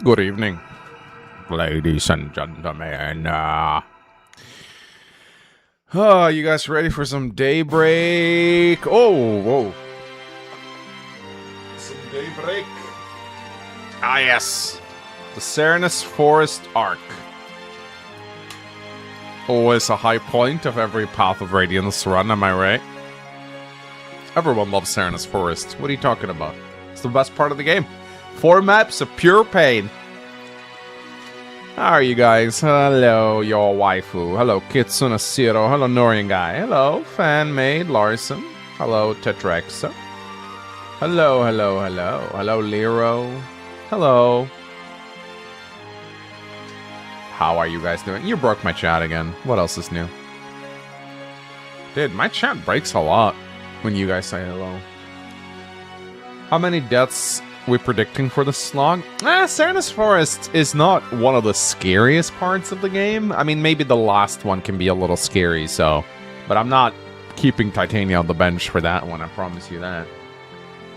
Good evening, ladies and gentlemen. You guys ready for some daybreak? Oh, whoa. Some daybreak. Ah, yes. The Serenus Forest Arc. Always a high point of every Path of Radiance run, am I right? Everyone loves Serenus Forest. What are you talking about? It's the best part of the game. 4 maps of pure pain. How are you guys? Hello, your waifu. Hello, Kitsuna Zero. Hello, Norian Guy. Hello, Fanmade Larson. Hello, Tetrexa. Hello, hello, hello. Hello, Lero. Hello. How are you guys doing? You broke my chat again. What else is new? Dude, my chat breaks a lot when you guys say hello. How many deaths we predicting for the slog? Serenus Forest is not one of the scariest parts of the game. I mean, maybe the last one can be a little scary, so... But I'm not keeping Titania on the bench for that one, I promise you that.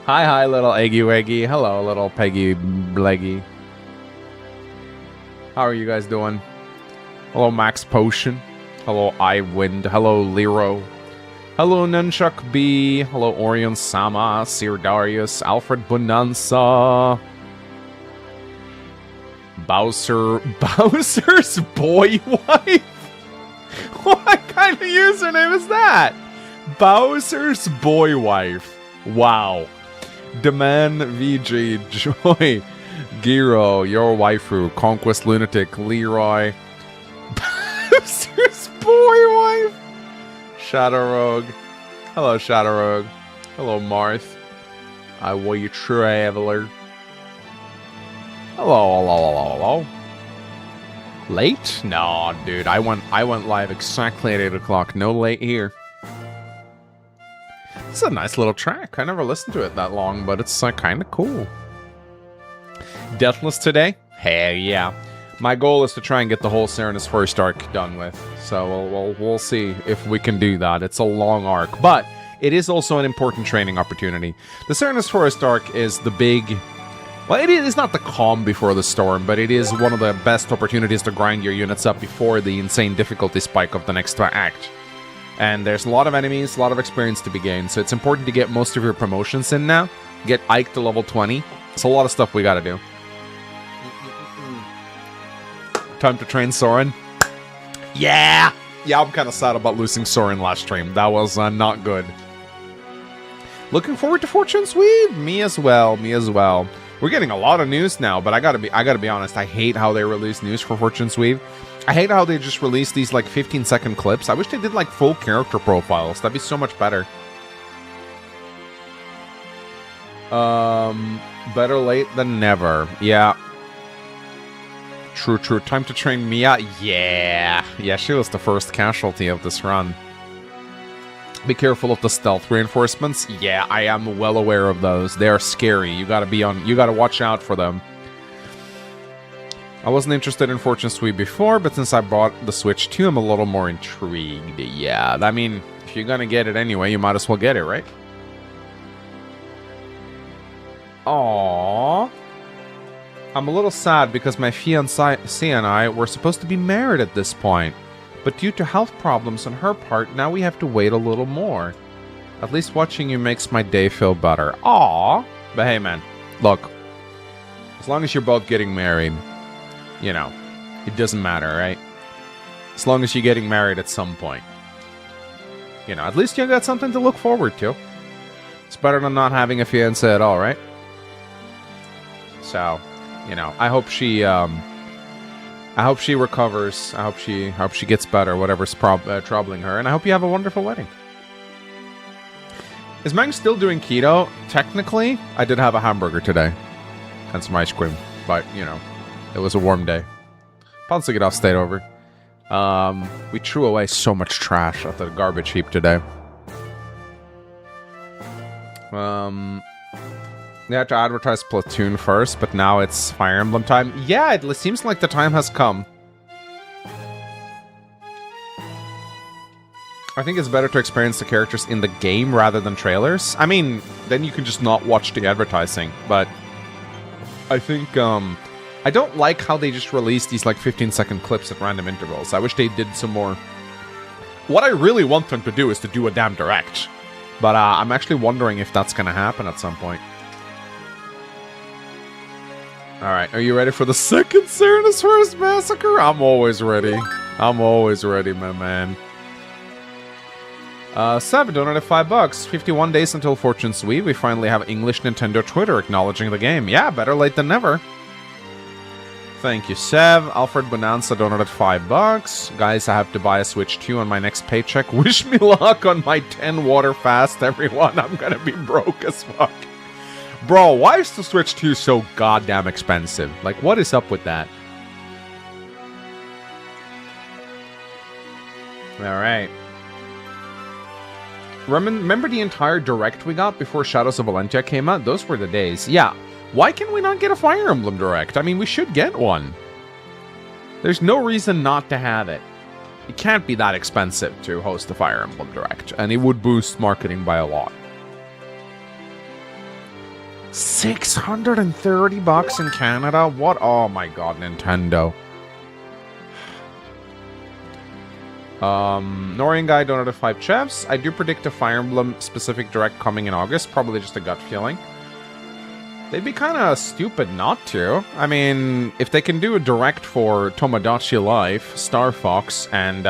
Hi, little Eggy Weggy. Hello, little Peggy Bleggy. How are you guys doing? Hello, Max Potion. Hello, Iwind. Hello, Lero. Hello, Nunchuck B. Hello, Orion Sama, Sir Darius, Alfred Bonanza. Bowser's boy wife? What kind of username is that? Bowser's boy wife. Wow. Demand VJ Joy. Giro, your waifu, Conquest Lunatic, Leroy. Bowser's boy wife. Shadow Rogue. Hello, Shadow Rogue. Hello, Marth. I will you traveler. Hello. Late? No, dude. I went live exactly at 8 o'clock. No late here. It's a nice little track. I never listened to it that long, but it's kind of cool. Deathless today? Hell yeah. My goal is to try and get the whole Serenus Forest arc done with. So we'll see if we can do that. It's a long arc, but it is also an important training opportunity. The Serenus Forest arc is the big... Well, it is not the calm before the storm, but it is one of the best opportunities to grind your units up before the insane difficulty spike of the next act. And there's a lot of enemies, a lot of experience to be gained, so it's important to get most of your promotions in now. Get Ike to level 20. It's a lot of stuff we gotta do. Time to train Soren. Yeah! Yeah, I'm kind of sad about losing Soren last stream. That was not good. Looking forward to Fortune's Weave. Me as well. We're getting a lot of news now, but I gotta be honest. I hate how they release news for Fortune's Weave. I hate how they just release these like 15-second clips. I wish they did like full character profiles. That'd be so much better. Better late than never. Yeah. True. Time to train Mia. Yeah, she was the first casualty of this run. Be careful of the stealth reinforcements. Yeah, I am well aware of those. They are scary. You gotta watch out for them. I wasn't interested in Fortune Sweep before, but since I bought the Switch 2, I'm a little more intrigued. Yeah, I mean, if you're gonna get it anyway, you might as well get it, right? Aww. I'm a little sad because my fiancée and I were supposed to be married at this point. But due to health problems on her part, now we have to wait a little more. At least watching you makes my day feel better. Aww. But hey man, look. As long as you're both getting married, you know, it doesn't matter, right? As long as you're getting married at some point. You know, at least you got something to look forward to. It's better than not having a fiancé at all, right? So... You know, I hope she recovers. I hope she gets better, whatever's troubling her, and I hope you have a wonderful wedding. Is Mang still doing keto? Technically, I did have a hamburger today and some ice cream, but you know, it was a warm day. Ponsigadov stayed over. We threw away so much trash at the garbage heap today. They had to advertise Platoon first, but now it's Fire Emblem time. Yeah, it seems like the time has come. I think it's better to experience the characters in the game rather than trailers. I mean, then you can just not watch the advertising, but I think I don't like how they just release these like 15-second clips at random intervals. I wish they did some more. What I really want them to do is to do a damn direct. But I'm actually wondering if that's going to happen at some point. Alright, are you ready for the second Serenus Forest Massacre? I'm always ready. I'm always ready, my man. 7 donated $5. 51 days until Fortune Sweep. We finally have English Nintendo Twitter acknowledging the game. Yeah, better late than never. Thank you, Sev. Alfred Bonanza donated $5. Guys, I have to buy a Switch 2 on my next paycheck. Wish me luck on my 10 water fast, everyone. I'm gonna be broke as fuck. Bro, why is the Switch 2 so goddamn expensive? Like, what is up with that? Alright. Remember the entire Direct we got before Shadows of Valentia came out? Those were the days. Yeah. Why can we not get a Fire Emblem Direct? I mean, we should get one. There's no reason not to have it. It can't be that expensive to host a Fire Emblem Direct, and it would boost marketing by a lot. $630 in Canada? What? Oh my god, Nintendo. Norian Guy donated 5 chefs. I do predict a Fire Emblem specific direct coming in August. Probably just a gut feeling. They'd be kind of stupid not to. I mean, if they can do a direct for Tomodachi Life, Star Fox, and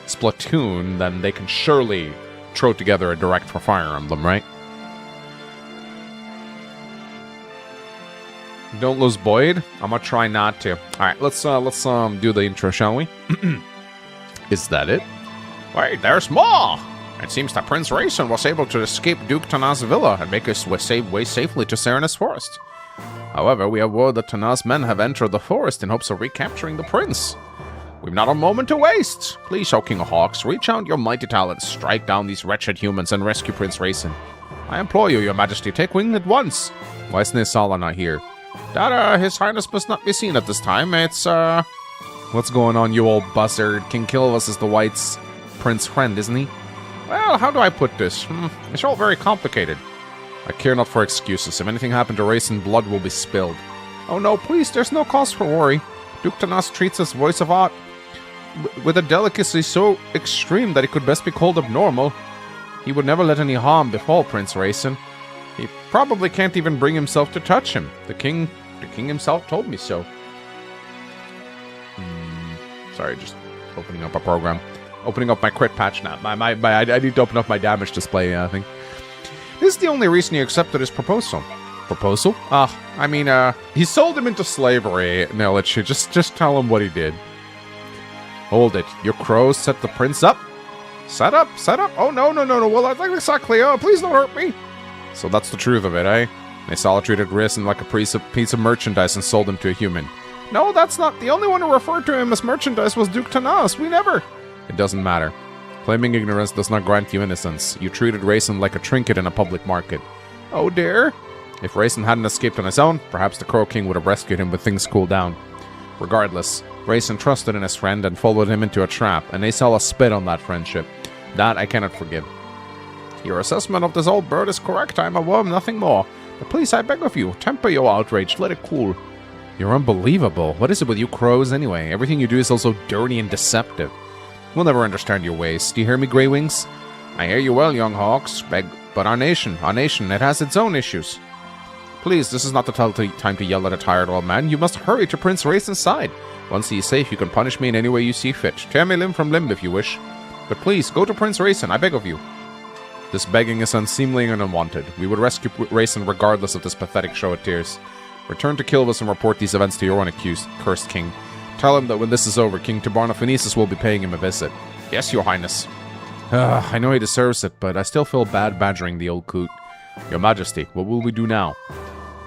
Splatoon, then they can surely throw together a direct for Fire Emblem, right? Don't lose Boyd. I'm gonna try not to. All right, let's do the intro, shall we? Is that it? Wait, there's more! It seems that Prince Raisin was able to escape Duke Tana's villa and make his way safely to Serenus Forest. However, we have word that Tana's men have entered the forest in hopes of recapturing the prince. We've not a moment to waste. Please, O King of Hawks, reach out your mighty talents, strike down these wretched humans, and rescue Prince Raisin. I implore you, your majesty, take wing at once. Why is Nisala not here? That, his highness must not be seen at this time. It's, What's going on, you old buzzard? King Kilvas is the White's prince friend, isn't he? Well, how do I put this? It's all very complicated. I care not for excuses. If anything happened to Raisin, blood will be spilled. Oh no, please, there's no cause for worry. Duke Tanas treats his voice of art with a delicacy so extreme that it could best be called abnormal. He would never let any harm befall Prince Raisin. He probably can't even bring himself to touch him. The king himself told me so. Sorry, just opening up a program. Opening up my crit patch now. I need to open up my damage display, I think. This is the only reason he accepted his proposal. Proposal? I mean, he sold him into slavery, Nelic. Just tell him what he did. Hold it. Your crows set the prince up? Set up? Oh, no. Well, that's like exactly. Oh, please don't hurt me. So that's the truth of it, eh? Nisala treated Raisin like a piece of merchandise and sold him to a human. No, that's not. The only one who referred to him as merchandise was Duke Tanas. We never... It doesn't matter. Claiming ignorance does not grant you innocence. You treated Raisin like a trinket in a public market. Oh dear. If Raisin hadn't escaped on his own, perhaps the Crow King would have rescued him when things cooled down. Regardless, Raisin trusted in his friend and followed him into a trap, and Nisala spit on that friendship. That I cannot forgive. Your assessment of this old bird is correct. I am a worm, nothing more. But please, I beg of you, temper your outrage. Let it cool. You're unbelievable. What is it with you crows anyway? Everything you do is also dirty and deceptive. We'll never understand your ways. Do you hear me, Grey Wings? I hear you well, young hawks. But our nation, it has its own issues. Please, this is not the time to yell at a tired old man. You must hurry to Prince Raisin's side. Once he is safe, you can punish me in any way you see fit. Tear me limb from limb if you wish. But please, go to Prince Raisin, I beg of you. This begging is unseemly and unwanted. We would rescue Raisin regardless of this pathetic show of tears. Return to Kilvas and report these events to your own cursed king. Tell him that when this is over, King Tabarnaphonesis will be paying him a visit. Yes, your highness. I know he deserves it, but I still feel bad badgering the old coot. Your majesty, what will we do now?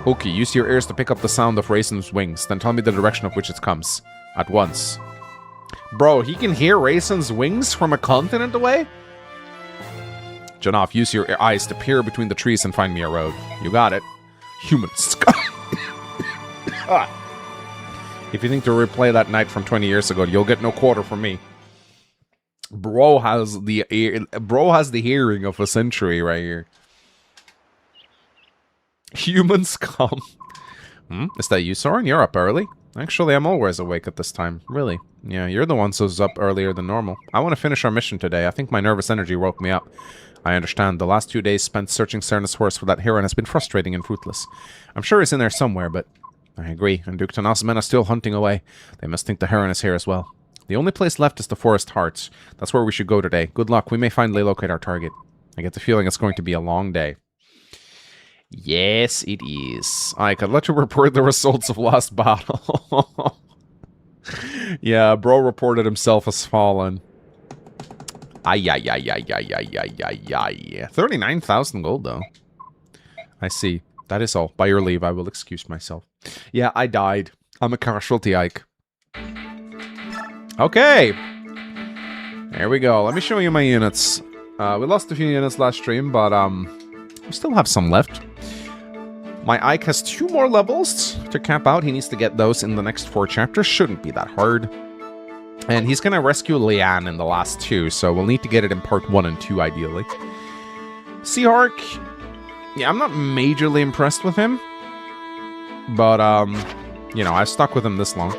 Okay, use your ears to pick up the sound of Raisin's wings, then tell me the direction of which it comes. At once. Bro, he can hear Raisin's wings from a continent away? Janov, use your eyes to peer between the trees and find me a road. You got it. Human scum. If you think to replay that night from 20 years ago, you'll get no quarter from me. Bro has the hearing of a century right here. Human scum. Is that you, Soren? You're up early. Actually, I'm always awake at this time. Really. Yeah, you're the one who's up earlier than normal. I want to finish our mission today. I think my nervous energy woke me up. I understand. The last 2 days spent searching Serna's horse for that heron has been frustrating and fruitless. I'm sure he's in there somewhere, but... I agree, and Duke Tanas's men are still hunting away. They must think the heron is here as well. The only place left is the Forest Hearts. That's where we should go today. Good luck. We may finally locate our target. I get the feeling it's going to be a long day. Yes, it is. I could let you report the results of last battle. Yeah, bro reported himself as fallen. Ay. 39,000 gold, though. I see. That is all. By your leave, I will excuse myself. Yeah, I died. I'm a casualty, Ike. Okay. There we go. Let me show you my units. We lost a few units last stream, but we still have some left. My Ike has 2 more levels to cap out. He needs to get those in the next 4 chapters. Shouldn't be that hard. And he's going to rescue Leanne in the last 2, so we'll need to get it in part 1 and 2, ideally. Seahawk, yeah, I'm not majorly impressed with him. But, you know, I've stuck with him this long.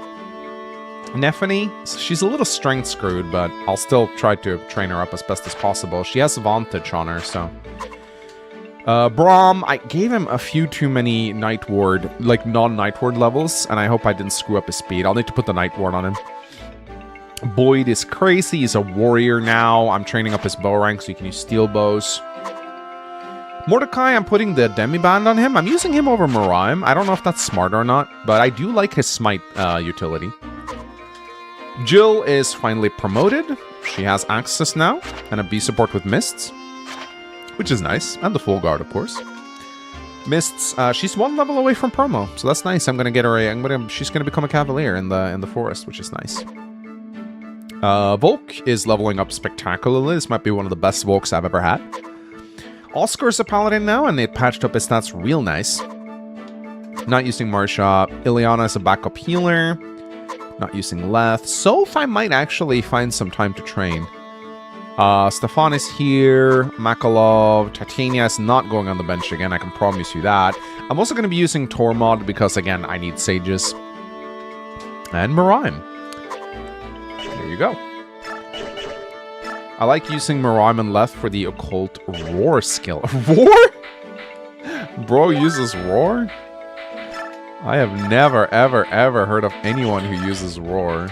Neffany, she's a little strength screwed, but I'll still try to train her up as best as possible. She has Vantage on her, so... Braum, I gave him a few too many Night Ward, like non-Night Ward levels, and I hope I didn't screw up his speed. I'll need to put the Night Ward on him. Boyd is crazy. He's a warrior now. I'm training up his bow rank so he can use steel bows. Mordecai, I'm putting the Demiband on him. I'm using him over Miraim. I don't know if that's smart or not, but I do like his Smite utility. Jill is finally promoted. She has access now, and a B support with Mists, which is nice, and the full guard, of course. Mists, she's 1 level away from promo, so that's nice. I'm gonna get her she's gonna become a Cavalier in the forest, which is nice. Volk is leveling up spectacularly. This might be one of the best Volks I've ever had. Oscar's a Paladin now, and they patched up his stats real nice. Not using Marsha. Ileana is a backup healer. Not using Leth. Soph, I might actually find some time to train. Stefan is here. Makalov. Titania is not going on the bench again, I can promise you that. I'm also going to be using Tormod because, again, I need Sages. And Miraim. There you go. I like using Miraim and Leth for the Occult Roar skill. Roar? Bro uses Roar? I have never, ever, ever heard of anyone who uses Roar.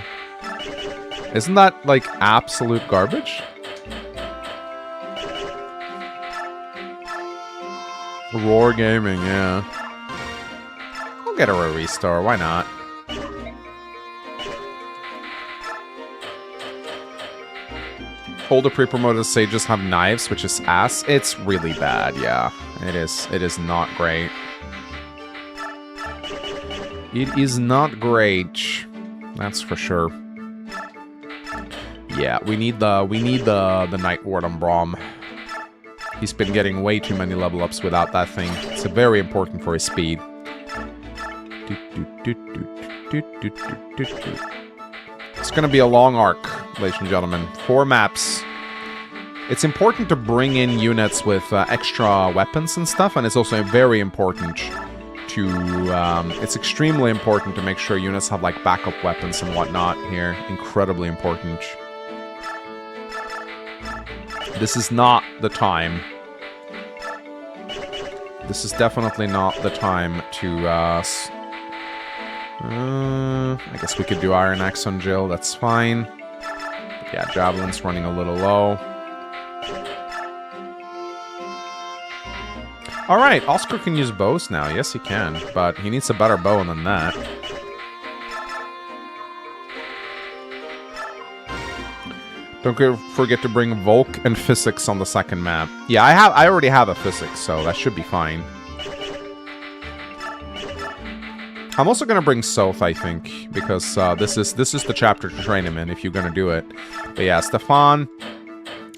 Isn't that, like, absolute garbage? Roar Gaming, yeah. I'll get her a restore, why not? Older pre-promoted sages have knives, which is ass. It's really bad, yeah. It is. It is not great. It is not great. That's for sure. Yeah, we need the Night Ward on Braum. He's been getting way too many level ups without that thing. It's very important for his speed. It's going to be a long arc, ladies and gentlemen. 4 maps. It's important to bring in units with extra weapons and stuff, and it's also very important to... it's extremely important to make sure units have, like, backup weapons and whatnot here. Incredibly important. This is not the time. This is definitely not the time to, I guess we could do Iron Axe on Jill, that's fine. But yeah, Javelin's running a little low. Alright, Oscar can use bows now. Yes, he can, but he needs a better bow than that. Don't forget to bring Volk and Physics on the second map. Yeah, I already have a Physics, so that should be fine. I'm also gonna bring Soph, I think, because this is the chapter to train him in if you're gonna do it. But yeah, Stefan,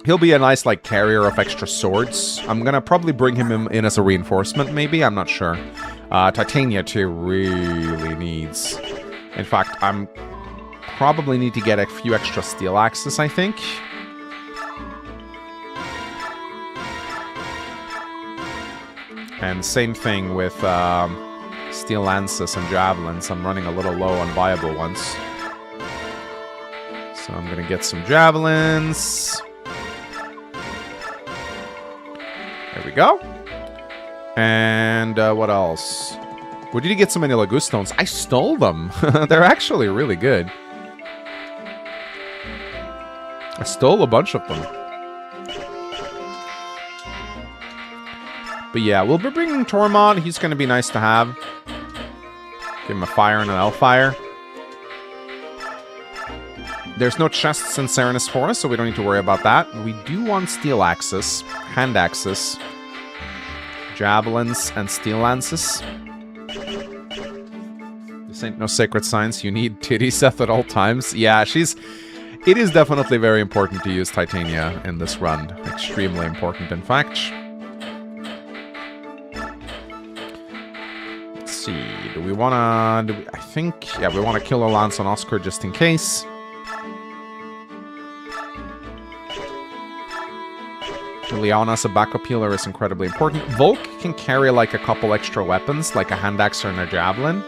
he'll be a nice, like, carrier of extra swords. I'm gonna probably bring him in as a reinforcement, maybe? I'm not sure. Titania, too, really needs... In fact, I'm... probably need to get a few extra steel axes, I think. And same thing with Steel lances and javelins. I'm running a little low on viable ones. So I'm going to get some javelins. There we go. And what else? Where did you get so many Lagoon stones? I stole them. They're actually really good. I stole a bunch of them. But yeah, we'll be bringing 𝗕𝗿𝗲. He's going to be nice to have. Give him a fire and an L-fire. There's no chests in Serenus Forest, so we don't need to worry about that. We do want steel axes, hand axes, javelins, and steel lances. This ain't no sacred science. You need Titty Seth at all times. Yeah, it is definitely very important to use Titania in this run. Extremely important, in fact. Let's see. Do we want to... I think... Yeah, we want to kill a Lance on Oscar just in case. Liliana as a backup healer is incredibly important. Volk can carry like a couple extra weapons, like a hand axe and a javelin.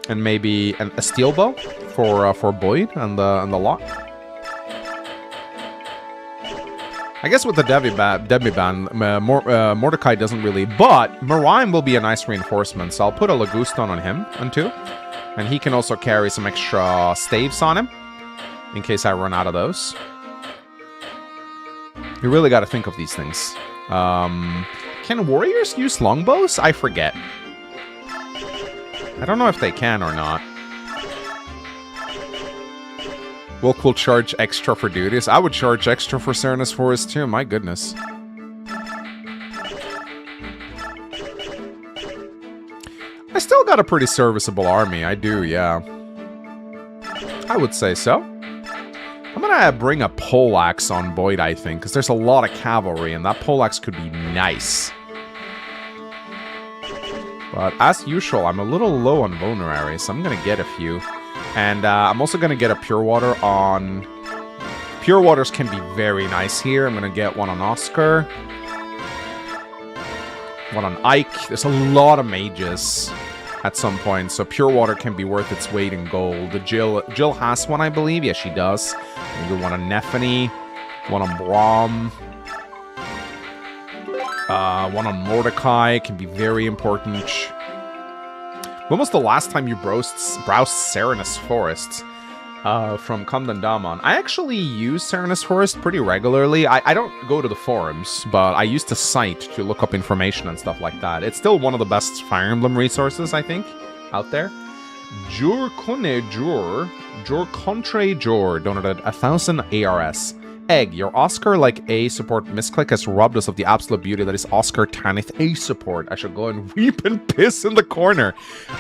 And maybe a steel bow for Boyd and the lot. I guess with the Debiban, Mordecai doesn't really, but Marine will be a nice reinforcement, so I'll put a Laguston on him, on 2. And he can also carry some extra staves on him, in case I run out of those. You really got to think of these things. Can warriors use longbows? I forget. I don't know if they can or not. Wilk will charge extra for duties. I would charge extra for Serenus Forest too, my goodness. I still got a pretty serviceable army, I do, yeah. I would say so. I'm gonna bring a poleaxe on Boyd, I think, because there's a lot of cavalry, and that poleaxe could be nice. But as usual, I'm a little low on vulnerary, so I'm gonna get a few. And I'm also gonna get a Pure Water on... Pure Waters can be very nice here. I'm gonna get one on Oscar. One on Ike. There's a lot of mages at some point, so Pure Water can be worth its weight in gold. Jill has one, I believe. Yes, she does. Maybe one on Nephany. One on Braum. One on Mordecai can be very important. When was the last time you browsed Serenus Forest from Camden Damon? I actually use Serenus Forest pretty regularly. I don't go to the forums, but I use the site to look up information and stuff like that. It's still one of the best Fire Emblem resources, I think, out there. Jur Contre Jor donated 1,000 ARS. Egg, your Oscar like A support misclick has robbed us of the absolute beauty that is Oscar Tanith A support. I should go and weep and piss in the corner.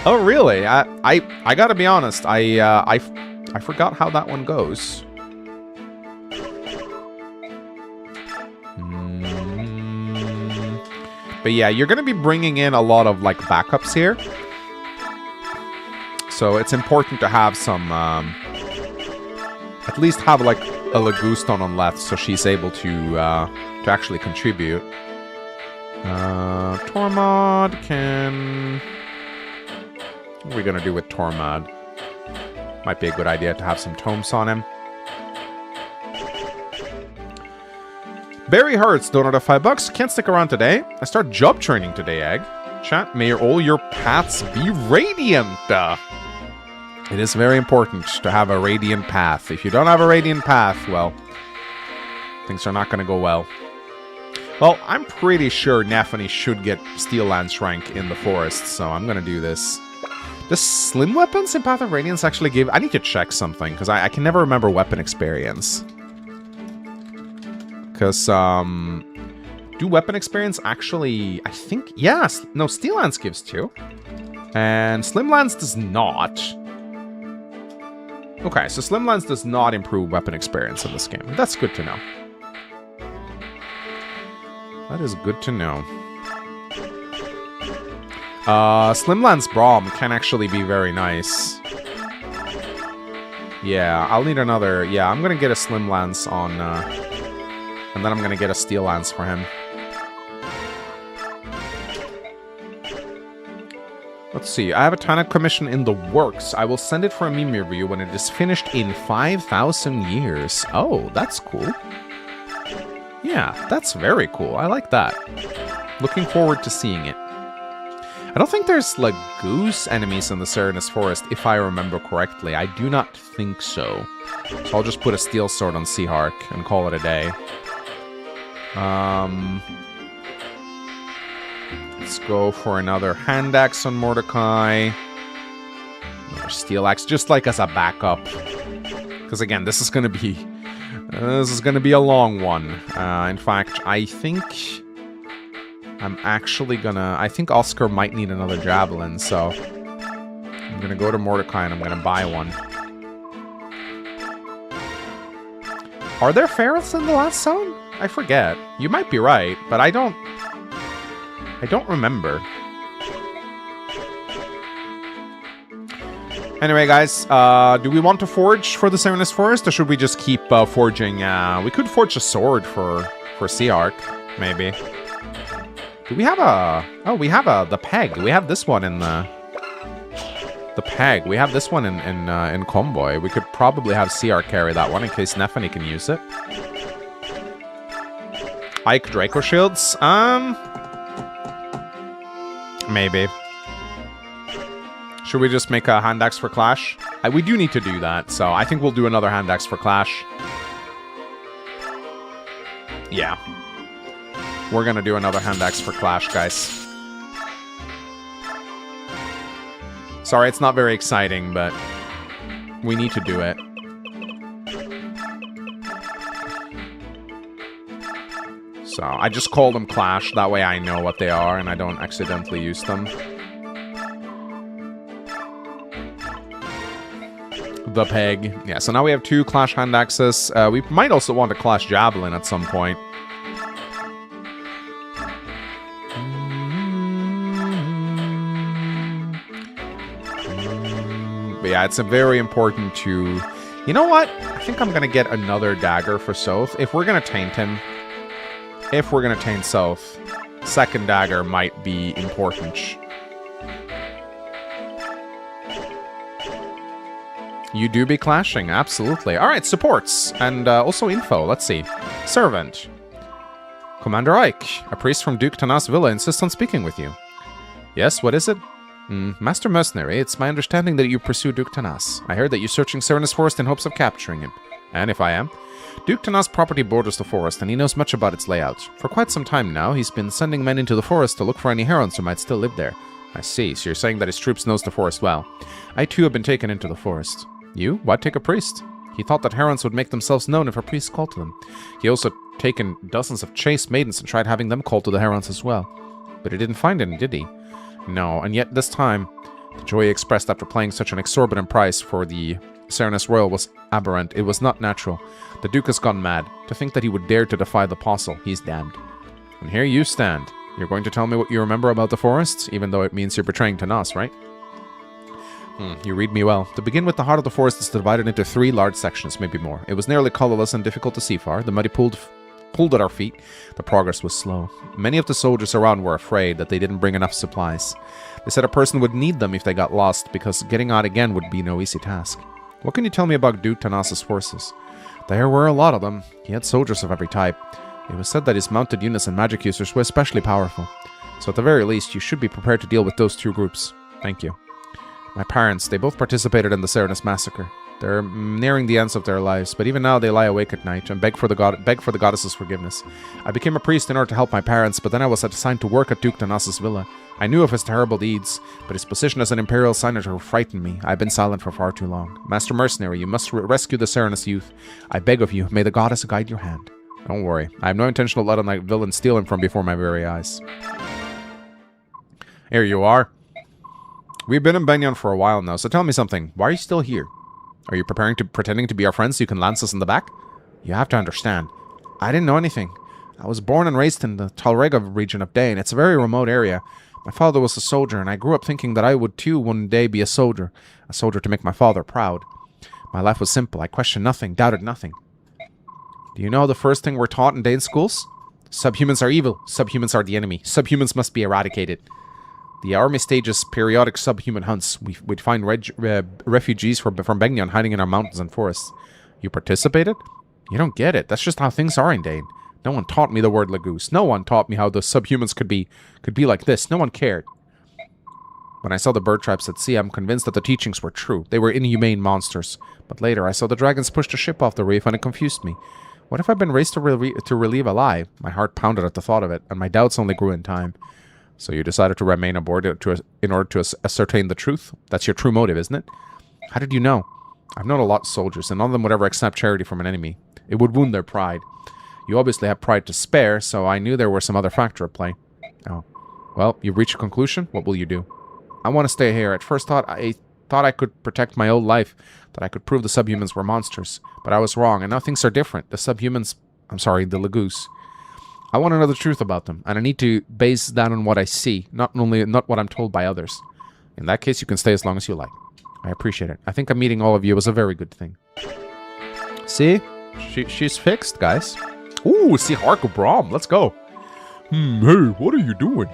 Oh really? I gotta be honest. I forgot how that one goes. But yeah, you're gonna be bringing in a lot of like backups here. So it's important to have some, at least have like a Laguston on left, so she's able to actually contribute. 𝗕𝗿𝗲 can... What are we gonna do with 𝗕𝗿? Might be a good idea to have some tomes on him. Barry Hurts donated $5. Can't stick around today. I start job training today, Egg. Chat, may all your paths be radiant. It is very important to have a radiant path. If you don't have a radiant path, well, things are not going to go well. Well, I'm pretty sure Nephany should get Steel Lance rank in the forest, so I'm going to do this. Does Slim Weapons in Path of Radiance actually give... I need to check something, because I can never remember weapon experience. Because, do weapon experience actually... I think... Yes! No, Steel Lance gives 2. And Slim Lance does not. Okay, so Slim Lance does not improve weapon experience in this game. That's good to know. That is good to know. Slim Lance Braum can actually be very nice. Yeah, I'll need another... Yeah, I'm gonna get a Slim Lance on And then I'm going to get a steel lance for him. Let's see. I have a Tonic commission in the works. I will send it for a meme review when it is finished in 5,000 years. Oh, that's cool. Yeah, that's very cool. I like that. Looking forward to seeing it. I don't think there's, like, goose enemies in the Serenus Forest, if I remember correctly. I do not think so. So I'll just put a steel sword on 𝗗 and call it a day. Let's go for another hand axe on Mordecai. Another steel axe, just like as a backup. Because again, this is gonna be a long one. In fact, I think I think Oscar might need another javelin, so I'm gonna go to Mordecai and I'm gonna buy one. Are there ferrets in the last zone? I forget. You might be right, but I don't remember. Anyway, guys, do we want to forge for the Serenus Forest, or should we just keep forging? We could forge a sword for 𝗗, maybe. Do we have a... Oh, we have the peg. We have this one in the peg. We have this one in Convoy. We could probably have 𝗗 carry that one in case Nephany can use it. Ike Draco shields? Maybe. Should we just make a hand axe for Clash? We do need to do that, so I think we'll do another hand axe for Clash. Yeah. We're gonna do another hand axe for Clash, guys. Sorry, it's not very exciting, but we need to do it. So, I just call them Clash, that way I know what they are and I don't accidentally use them. The peg. Yeah, so now we have 2 Clash hand axes. We might also want a Clash javelin at some point. But yeah, it's very important to... You know what? I think I'm going to get another dagger for Soth. If we're going to taint him... If we're going to taint Soth, second dagger might be important. You do be clashing, absolutely. Alright, supports. And also info, let's see. Servant. Commander Ike, a priest from Duke Tanas Villa insists on speaking with you. Yes, what is it? Master Mercenary, it's my understanding that you pursue Duke Tanas. I heard that you're searching Serenus Forest in hopes of capturing him. And if I am? Duke Tanas' property borders the forest, and he knows much about its layout. For quite some time now, he's been sending men into the forest to look for any herons who might still live there. I see, so you're saying that his troops knows the forest well. I too have been taken into the forest. You? Why take a priest? He thought that herons would make themselves known if a priest called to them. He also taken dozens of chaste maidens and tried having them called to the herons as well. But he didn't find any, did he? No, and yet this time, the joy he expressed after paying such an exorbitant price for the Serenus Royal was aberrant. It was not natural. The Duke has gone mad. To think that he would dare to defy the apostle, he's damned. And here you stand. You're going to tell me what you remember about the forests, even though it means you're betraying Tanas, right? You read me well. To begin with, the heart of the forest is divided into 3 large sections, maybe more. It was nearly colorless and difficult to see far. The muddy pulled at our feet. The progress was slow. Many of the soldiers around were afraid that they didn't bring enough supplies. They said a person would need them if they got lost, because getting out again would be no easy task. What can you tell me about Duke Tanas' forces? There were a lot of them. He had soldiers of every type. It was said that his mounted units and magic users were especially powerful. So at the very least, you should be prepared to deal with those 2 groups. Thank you. My parents, they both participated in the Serenus massacre. They're nearing the ends of their lives, but even now they lie awake at night and beg for the goddess's forgiveness. I became a priest in order to help my parents, but then I was assigned to work at Duke Tanas' villa. I knew of his terrible deeds, but his position as an imperial senator frightened me. I've been silent for far too long. Master Mercenary, you must rescue the Serenus youth. I beg of you, may the goddess guide your hand. Don't worry, I have no intention of letting that villain steal him from before my very eyes. Here you are. We've been in Benyon for a while now, so tell me something. Why are you still here? Are you pretending to be our friends so you can lance us in the back? You have to understand. I didn't know anything. I was born and raised in the Talrega region of Dane. It's a very remote area. My father was a soldier, and I grew up thinking that I would too one day be a soldier to make my father proud. My life was simple. I questioned nothing, doubted nothing. Do you know the first thing we're taught in Dane schools? Subhumans are evil. Subhumans are the enemy. Subhumans must be eradicated. The army stages periodic subhuman hunts. We'd find refugees from Begnion hiding in our mountains and forests. You participated? You don't get it. That's just how things are in Dane. No one taught me the word Lagoose. No one taught me how the subhumans could be like this. No one cared. When I saw the bird tribes at sea, I'm convinced that the teachings were true. They were inhumane monsters. But later, I saw the dragons push the ship off the reef, and it confused me. What if I've been raised to relieve a lie? My heart pounded at the thought of it, and my doubts only grew in time. So you decided to remain aboard in order to ascertain the truth? That's your true motive, isn't it? How did you know? I've known a lot of soldiers, and none of them would ever accept charity from an enemy. It would wound their pride. You obviously have pride to spare, so I knew there were some other factor at play. Oh. Well, you've reached a conclusion? What will you do? I want to stay here. At first I thought I could protect my old life, that I could prove the subhumans were monsters. But I was wrong, and now things are different. The subhumans... I'm sorry, the Lagoose. I want to know the truth about them, and I need to base that on what I see, not what I'm told by others. In that case, you can stay as long as you like. I appreciate it. I think meeting all of you was a very good thing. See? She's fixed, guys. Ooh, see Hark of Braum. Let's go. Hey, what are you doing?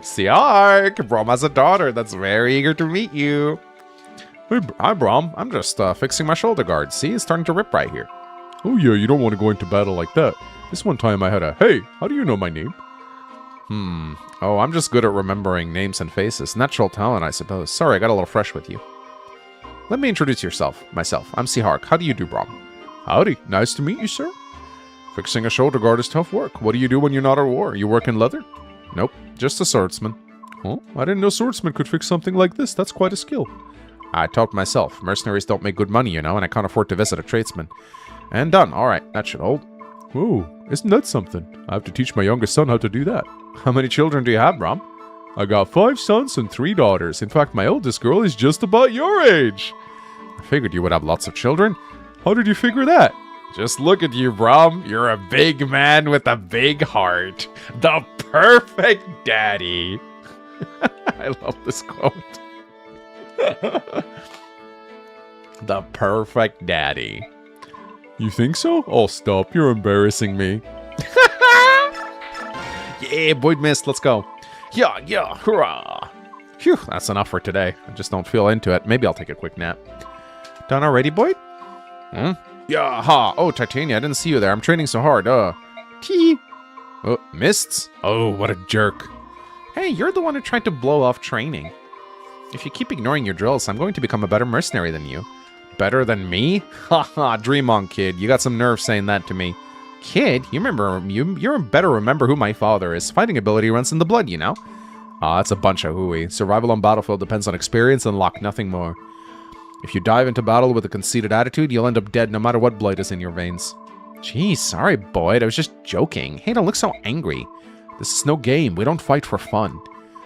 See Hark. Braum has a daughter that's very eager to meet you. Hey, hi, Braum. I'm just fixing my shoulder guard. See, it's starting to rip right here. Oh, yeah, you don't want to go into battle like that. This one time I had a, hey, how do you know my name? Oh, I'm just good at remembering names and faces. Natural talent, I suppose. Sorry, I got a little fresh with you. Let me introduce myself. I'm Seahark. How do you do, Braum? Howdy. Nice to meet you, sir. Fixing a shoulder guard is tough work. What do you do when you're not at war? You work in leather? Nope, just a swordsman. Oh, I didn't know swordsmen could fix something like this. That's quite a skill. I taught myself. Mercenaries don't make good money, you know, and I can't afford to visit a tradesman. And done. Alright, that should hold. Whoa, isn't that something? I have to teach my youngest son how to do that. How many children do you have, Braum? I got 5 sons and 3 daughters. In fact, my oldest girl is just about your age. I figured you would have lots of children. How did you figure that? Just look at you, Braum. You're a big man with a big heart. The perfect daddy. I love this quote. The perfect daddy. You think so? Oh, stop. You're embarrassing me. Yeah, Boyd missed. Let's go. Yeah, hurrah. Phew, that's enough for today. I just don't feel into it. Maybe I'll take a quick nap. Done already, Boyd? Yeah, ha. Oh, Titania, I didn't see you there. I'm training so hard. Tee. Oh, mists? Oh, what a jerk. Hey, you're the one who tried to blow off training. If you keep ignoring your drills, I'm going to become a better mercenary than you. Better than me? Haha, dream on, kid. You got some nerve saying that to me. Kid? You better remember who my father is. Fighting ability runs in the blood, you know? That's a bunch of hooey. Survival on battlefield depends on experience and luck, nothing more. If you dive into battle with a conceited attitude, you'll end up dead no matter what blight is in your veins. Geez, sorry, Boyd. I was just joking. Hey, don't look so angry. This is no game. We don't fight for fun.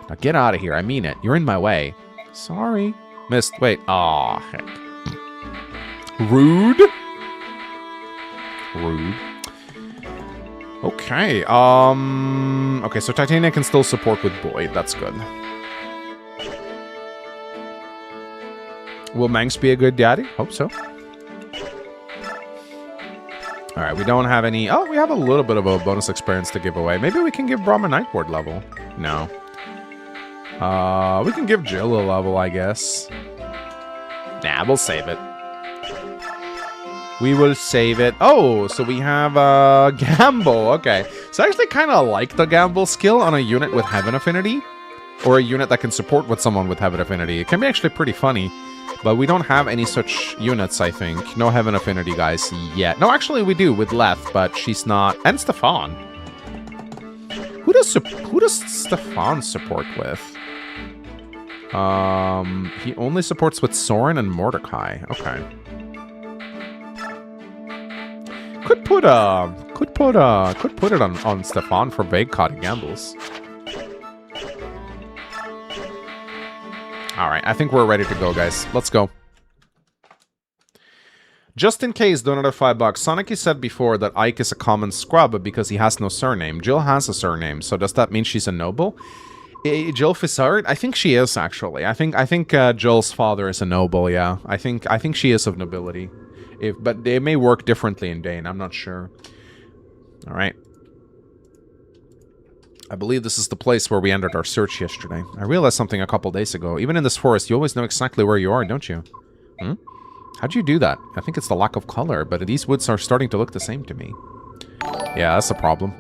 Now get out of here. I mean it. You're in my way. Sorry. Missed. Wait. Aw, heck. Rude. Rude. Okay. Okay, so Titania can still support with Boyd. That's good. Will Manx be a good daddy? Hope so. Alright, we don't have any... Oh, we have a little bit of a bonus experience to give away. Maybe we can give Braum a Night Ward level. No. We can give Jill a level, I guess. Nah, we'll save it. We will save it. Oh, so we have Gamble. Okay. So I actually kind of like the Gamble skill on a unit with Heaven Affinity. Or a unit that can support with someone with Heaven Affinity. It can be actually pretty funny. But we don't have any such units, I think. No Heaven Affinity guys yet. No, actually we do with Leth, but she's not. And Stefan. Who does Stefan support with? He only supports with Soren and Mordecai. Okay. Could put it on Stefan for vague caught gambles. Alright, I think we're ready to go, guys. Let's go. Just in case, donated $5. Sonicy said before that Ike is a common scrub because he has no surname. Jill has a surname, so does that mean she's a noble? Jill Fissard? I think she is, actually. I think Jill's father is a noble, yeah. I think she is of nobility. But they may work differently in Dane. I'm not sure. All right. I believe this is the place where we ended our search yesterday. I realized something a couple days ago. Even in this forest, you always know exactly where you are, don't you? Hmm? How'd you do that? I think it's the lack of color, but these woods are starting to look the same to me. Yeah, that's a problem.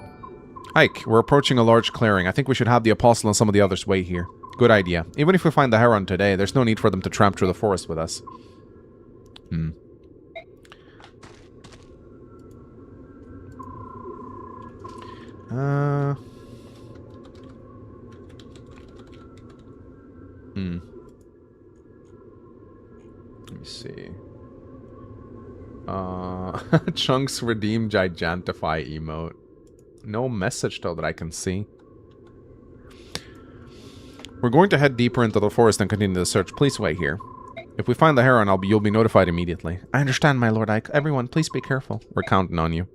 Ike, we're approaching a large clearing. I think we should have the Apostle and some of the others wait here. Good idea. Even if we find the Heron today, there's no need for them to tramp through the forest with us. Let me see. Chunks redeem Gigantify emote. No message, though, that I can see. We're going to head deeper into the forest and continue the search. Please wait here. If we find the Heron, you'll be notified immediately. I understand, my lord Ike. Everyone, please be careful. We're counting on you.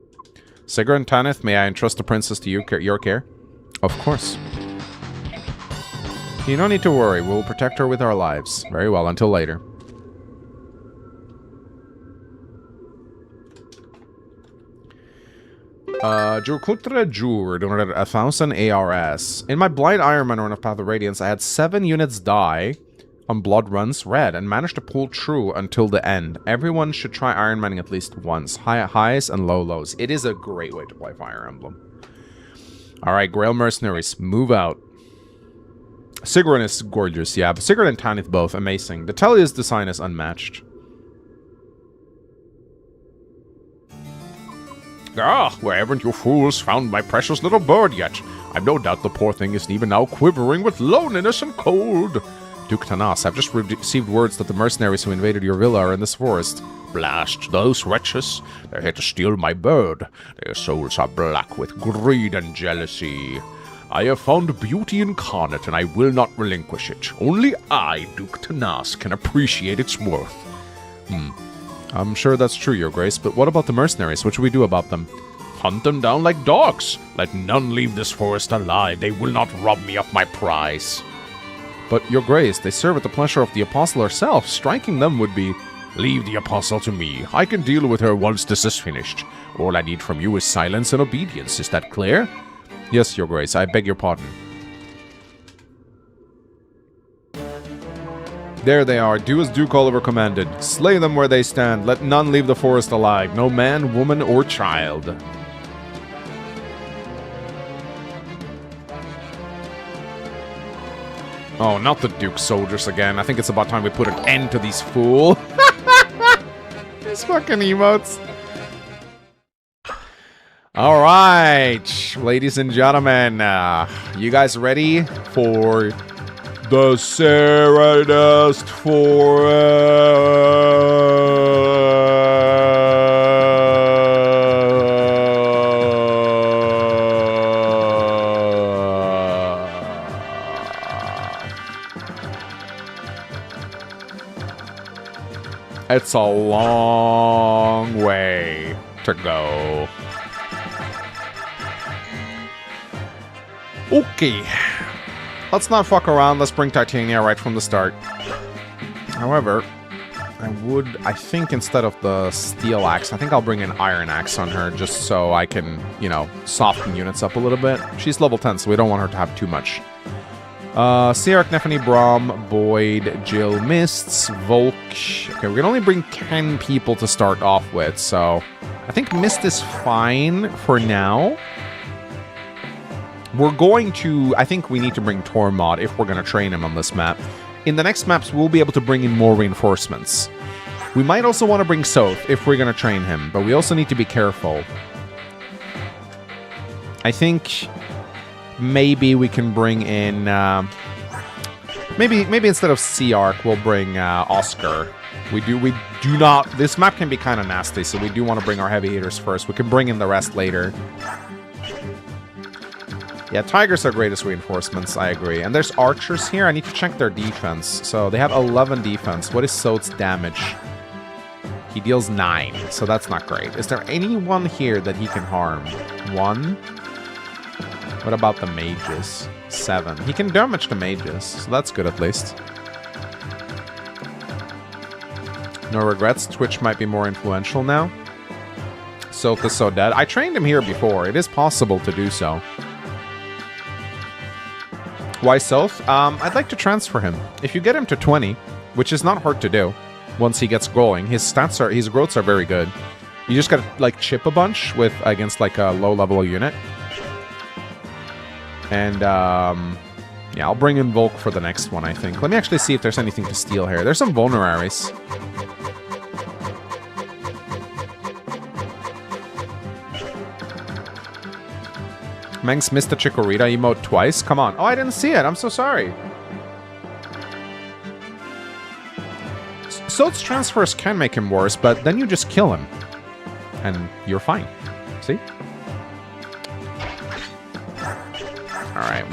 Sigurd and Tanith, may I entrust the princess to your care? Of course. You don't need to worry. We'll protect her with our lives. Very well, until later. 𝗗𝘗 donated 1,000 ARS. In my blind Ironman run of Path of Radiance, I had 7 units die on blood runs red and managed to pull through until the end. Everyone should try Ironmaning at least once. High highs and low lows. It is a great way to play Fire Emblem. Alright, Grail Mercenaries, move out. Sigurd is gorgeous, yeah, but Sigurd and Tanith both amazing. The Tellia's design is unmatched. Ah, where haven't you fools found my precious little bird yet? I've no doubt the poor thing is even now quivering with loneliness and cold. Duke Tanas, I've just received words that the mercenaries who invaded your villa are in this forest. Blast those wretches. They're here to steal my bird. Their souls are black with greed and jealousy. I have found beauty incarnate, and I will not relinquish it. Only I, Duke Tanas, can appreciate its worth. I'm sure that's true, Your Grace, but what about the mercenaries? What should we do about them? Hunt them down like dogs. Let none leave this forest alive. They will not rob me of my prize. But, Your Grace, they serve at the pleasure of the Apostle herself. Striking them would be... Leave the Apostle to me. I can deal with her once this is finished. All I need from you is silence and obedience. Is that clear? Yes, Your Grace. I beg your pardon. There they are. Do as Duke Oliver commanded. Slay them where they stand. Let none leave the forest alive. No man, woman, or child. Oh, not the Duke's soldiers again. I think it's about time we put an end to these fools. These fucking emotes. Alright, ladies and gentlemen. You guys ready for... the Serenest It's a long way to go. Okay. Let's not fuck around. Let's bring Titania right from the start. However, I think instead of the steel axe, I think I'll bring an iron axe on her just so I can, you know, soften units up a little bit. She's level 10, so we don't want her to have too much. Sierra, Nefany, Braum, Boyd, Jill, Mists, Volk. Okay, we can only bring 10 people to start off with, so I think Mist is fine for now. We're going to... I think we need to bring Tormod if we're going to train him on this map. In the next maps, we'll be able to bring in more reinforcements. We might also want to bring Soth if we're going to train him, but we also need to be careful. I think maybe we can bring in... maybe instead of Sea-Ark, we'll bring Oscar. We do not... This map can be kind of nasty, so we do want to bring our heavy hitters first. We can bring in the rest later. Yeah, Tigers are greatest reinforcements, I agree. And there's archers here. I need to check their defense. So they have 11 defense. What is Soth's damage? He deals 9, so that's not great. Is there anyone here that he can harm? 1? What about the mages? 7. He can damage the mages, so that's good at least. No regrets. Twitch might be more influential now. Sylph is so dead. I trained him here before. It is possible to do so. Why Sylph? I'd like to transfer him. If you get him to 20, which is not hard to do once he gets going, his growths are very good. You just gotta, like, chip a bunch against, like, a low-level unit. And, yeah, I'll bring in Volk for the next one, I think. Let me actually see if there's anything to steal here. There's some vulneraries. Mangs missed the Chikorita emote twice? Come on. Oh, I didn't see it. I'm so sorry. Sylph's transfers can make him worse, but then you just kill him. And you're fine. See? Alright,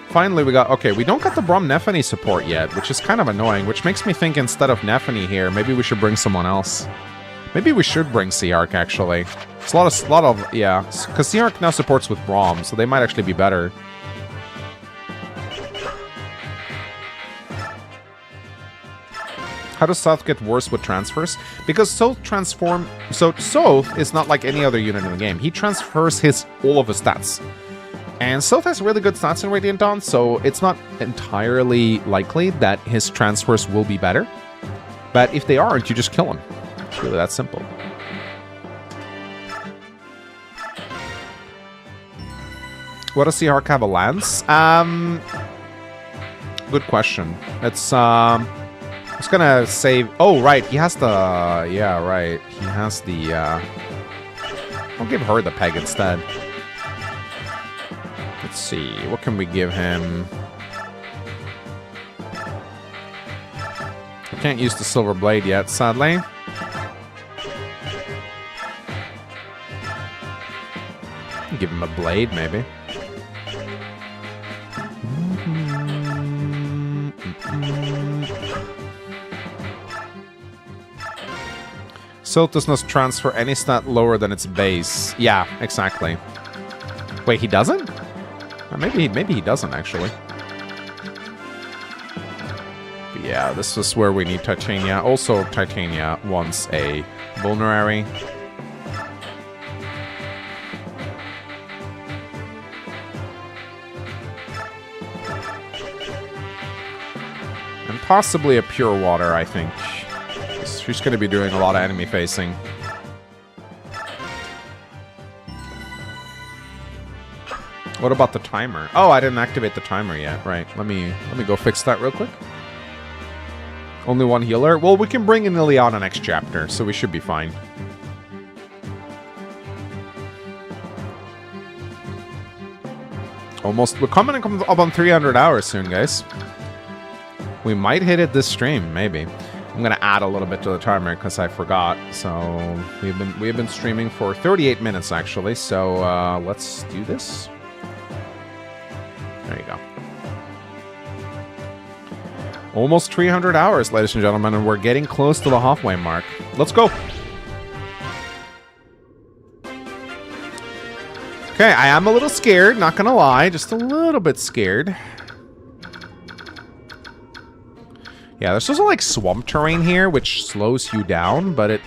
finally we got... Okay, we don't got the Braum Neffany support yet, which is kind of annoying, which makes me think instead of Neffany here, maybe we should bring someone else. Maybe we should bring 𝗕𝗏, actually. It's a lot of... Yeah, because 𝗕𝗏 now supports with Braum, so they might actually be better. How does Sylph get worse with transfers? Because Sylph is not like any other unit in the game. He transfers all of his stats. And Sylph has really good stats in Radiant Dawn, so it's not entirely likely that his transfers will be better. But if they aren't, you just kill him. It's really that simple. What does 𝗕𝗏 have a lance? Good question. It's gonna save... Oh, right. He has the... Yeah, right. He has the... I'll give her the peg instead. Let's see. What can we give him? I can't use the Silver Blade yet, sadly. Give him a blade, maybe. Sylph does not transfer any stat lower than its base. Yeah, exactly. Wait, he doesn't? Or maybe he doesn't, actually. But yeah, this is where we need Titania. Also, Titania wants a vulnerary. And possibly a pure water, I think. She's going to be doing a lot of enemy facing. What about the timer? Oh, I didn't activate the timer yet. Right. Let me go fix that real quick. Only one healer? Well, we can bring in Liliana next chapter, so we should be fine. Almost. We're coming up on 300 hours soon, guys. We might hit it this stream, maybe. I'm gonna add a little bit to the timer because I forgot. So we've been streaming for 38 minutes actually. So let's do this. There you go. Almost 300 hours, ladies and gentlemen, and we're getting close to the halfway mark. Let's go. Okay, I am a little scared, not gonna lie, just a little bit scared. Yeah, there's also like swamp terrain here, which slows you down, but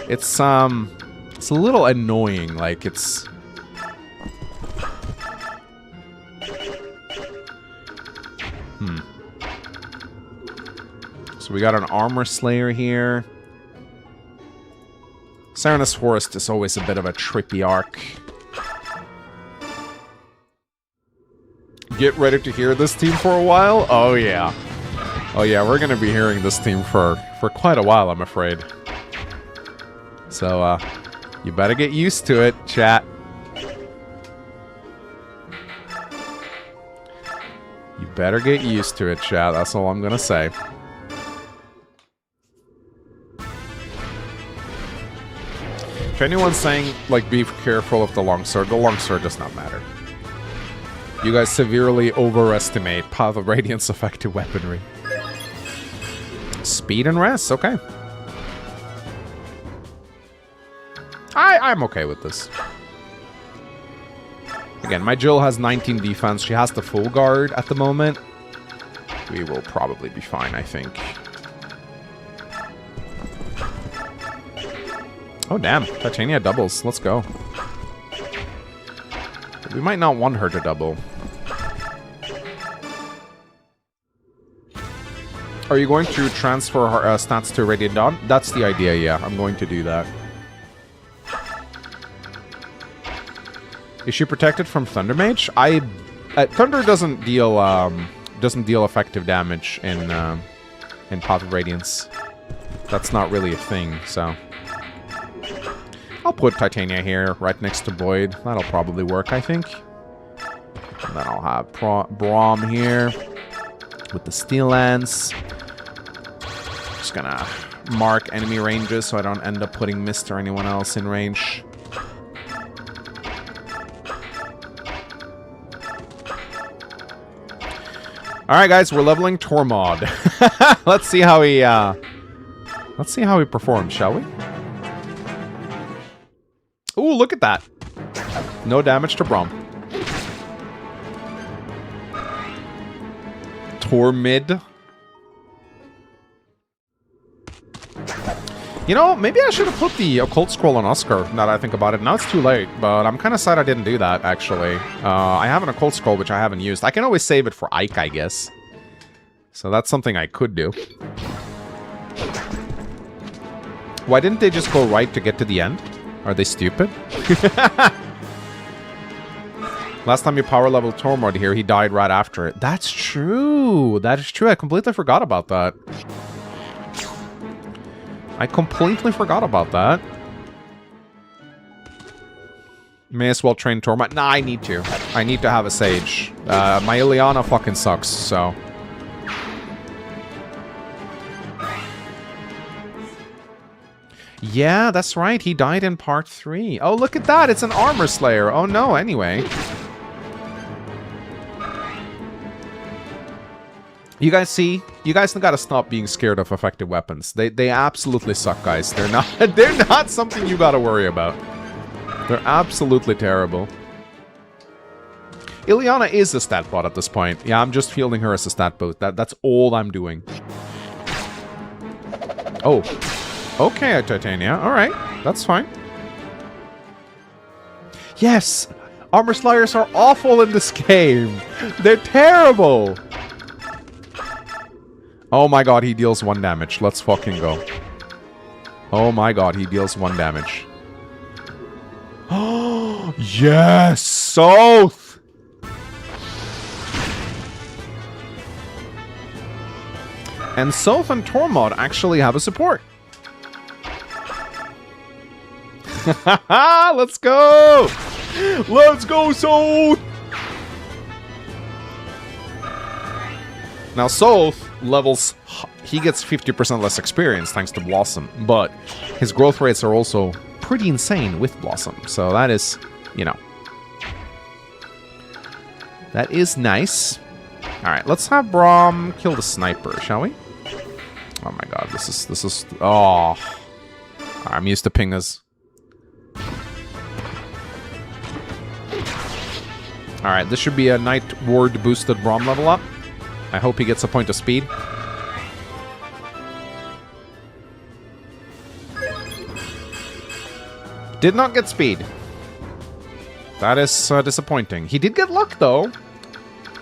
it's a little annoying. Like it's. So we got an armor slayer here. Serenus Forest is always a bit of a trippy arc. Get ready to hear this team for a while? Oh yeah. Oh yeah, we're gonna be hearing this team for quite a while, I'm afraid. So, you better get used to it, chat. You better get used to it, chat. That's all I'm gonna say. If anyone's saying, like, be careful of the longsword does not matter. You guys severely overestimate Path of Radiance effective weaponry. Speed and rest, okay. I'm okay with this. Again, my Jill has 19 defense. She has the full guard at the moment. We will probably be fine, I think. Oh, damn. Titania doubles. Let's go. We might not want her to double. Are you going to transfer her stats to Radiant Dawn? That's the idea, yeah. I'm going to do that. Is she protected from Thunder Mage? Thunder doesn't deal effective damage in Path of Radiance. That's not really a thing, so I'll put Titania here, right next to Void. That'll probably work, I think. And then I'll have Braum here with the Steel Lance. Just gonna mark enemy ranges so I don't end up putting Mist or anyone else in range. Alright guys, we're leveling Tormod. Let's see how he performs, shall we? Ooh, look at that. No damage to Braum. Tormid. You know, maybe I should have put the Occult Scroll on Oscar, now that I think about it. Now it's too late, but I'm kind of sad I didn't do that, actually. I have an Occult Scroll, which I haven't used. I can always save it for Ike, I guess. So that's something I could do. Why didn't they just go right to get to the end? Are they stupid? Last time you power leveled Tormod here, he died right after it. That's true. That is true. I completely forgot about that. May as well train Tormod. Nah, I need to. I need to have a Sage. My Ileana fucking sucks, so... Yeah, that's right. He died in part 3. Oh, look at that. It's an Armor Slayer. Oh, no. Anyway. You guys see? You guys gotta stop being scared of effective weapons. They absolutely suck, guys. They're not something you gotta worry about. They're absolutely terrible. Ileana is a stat bot at this point. Yeah, I'm just fielding her as a stat bot. That's all I'm doing. Oh. Okay, Titania. Alright. That's fine. Yes! Armor Slayers are awful in this game. They're terrible. Oh my god, he deals 1 damage. Let's fucking go. Oh my god, he deals 1 damage. Oh, yes! Soth! And Soth and Tormod actually have a support. Let's go! Let's go, Soth! Now, Soth levels... He gets 50% less experience thanks to Blossom, but his growth rates are also pretty insane with Blossom. So that is, you know... That is nice. Alright, let's have Braum kill the sniper, shall we? Oh my god, this is... Oh... I'm used to pingers. Alright, this should be a Night Ward boosted Braum level up. I hope he gets a point of speed. Did not get speed. That is disappointing. He did get luck, though,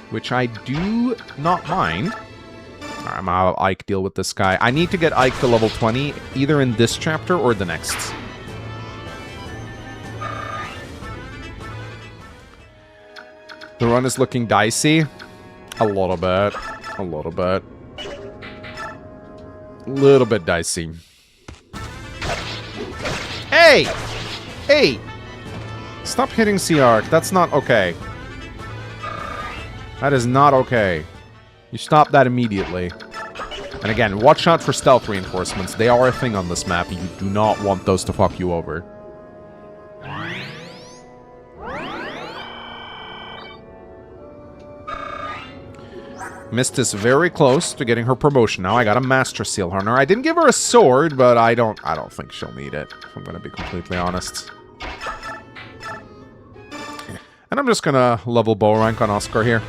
which I do not mind. Alright, I'm gonna have Ike deal with this guy. I need to get Ike to level 20, either in this chapter or the next. The run is looking dicey. A little bit. A little bit. A little bit dicey. Hey! Hey! Stop hitting C-Arc. That's not okay. That is not okay. You stop that immediately. And again, watch out for stealth reinforcements. They are a thing on this map. You do not want those to fuck you over. Mist is very close to getting her promotion now. I got a Master Seal on her. I didn't give her a sword, but I don't think she'll need it, if I'm gonna be completely honest. And I'm just gonna level bow rank on Oscar here.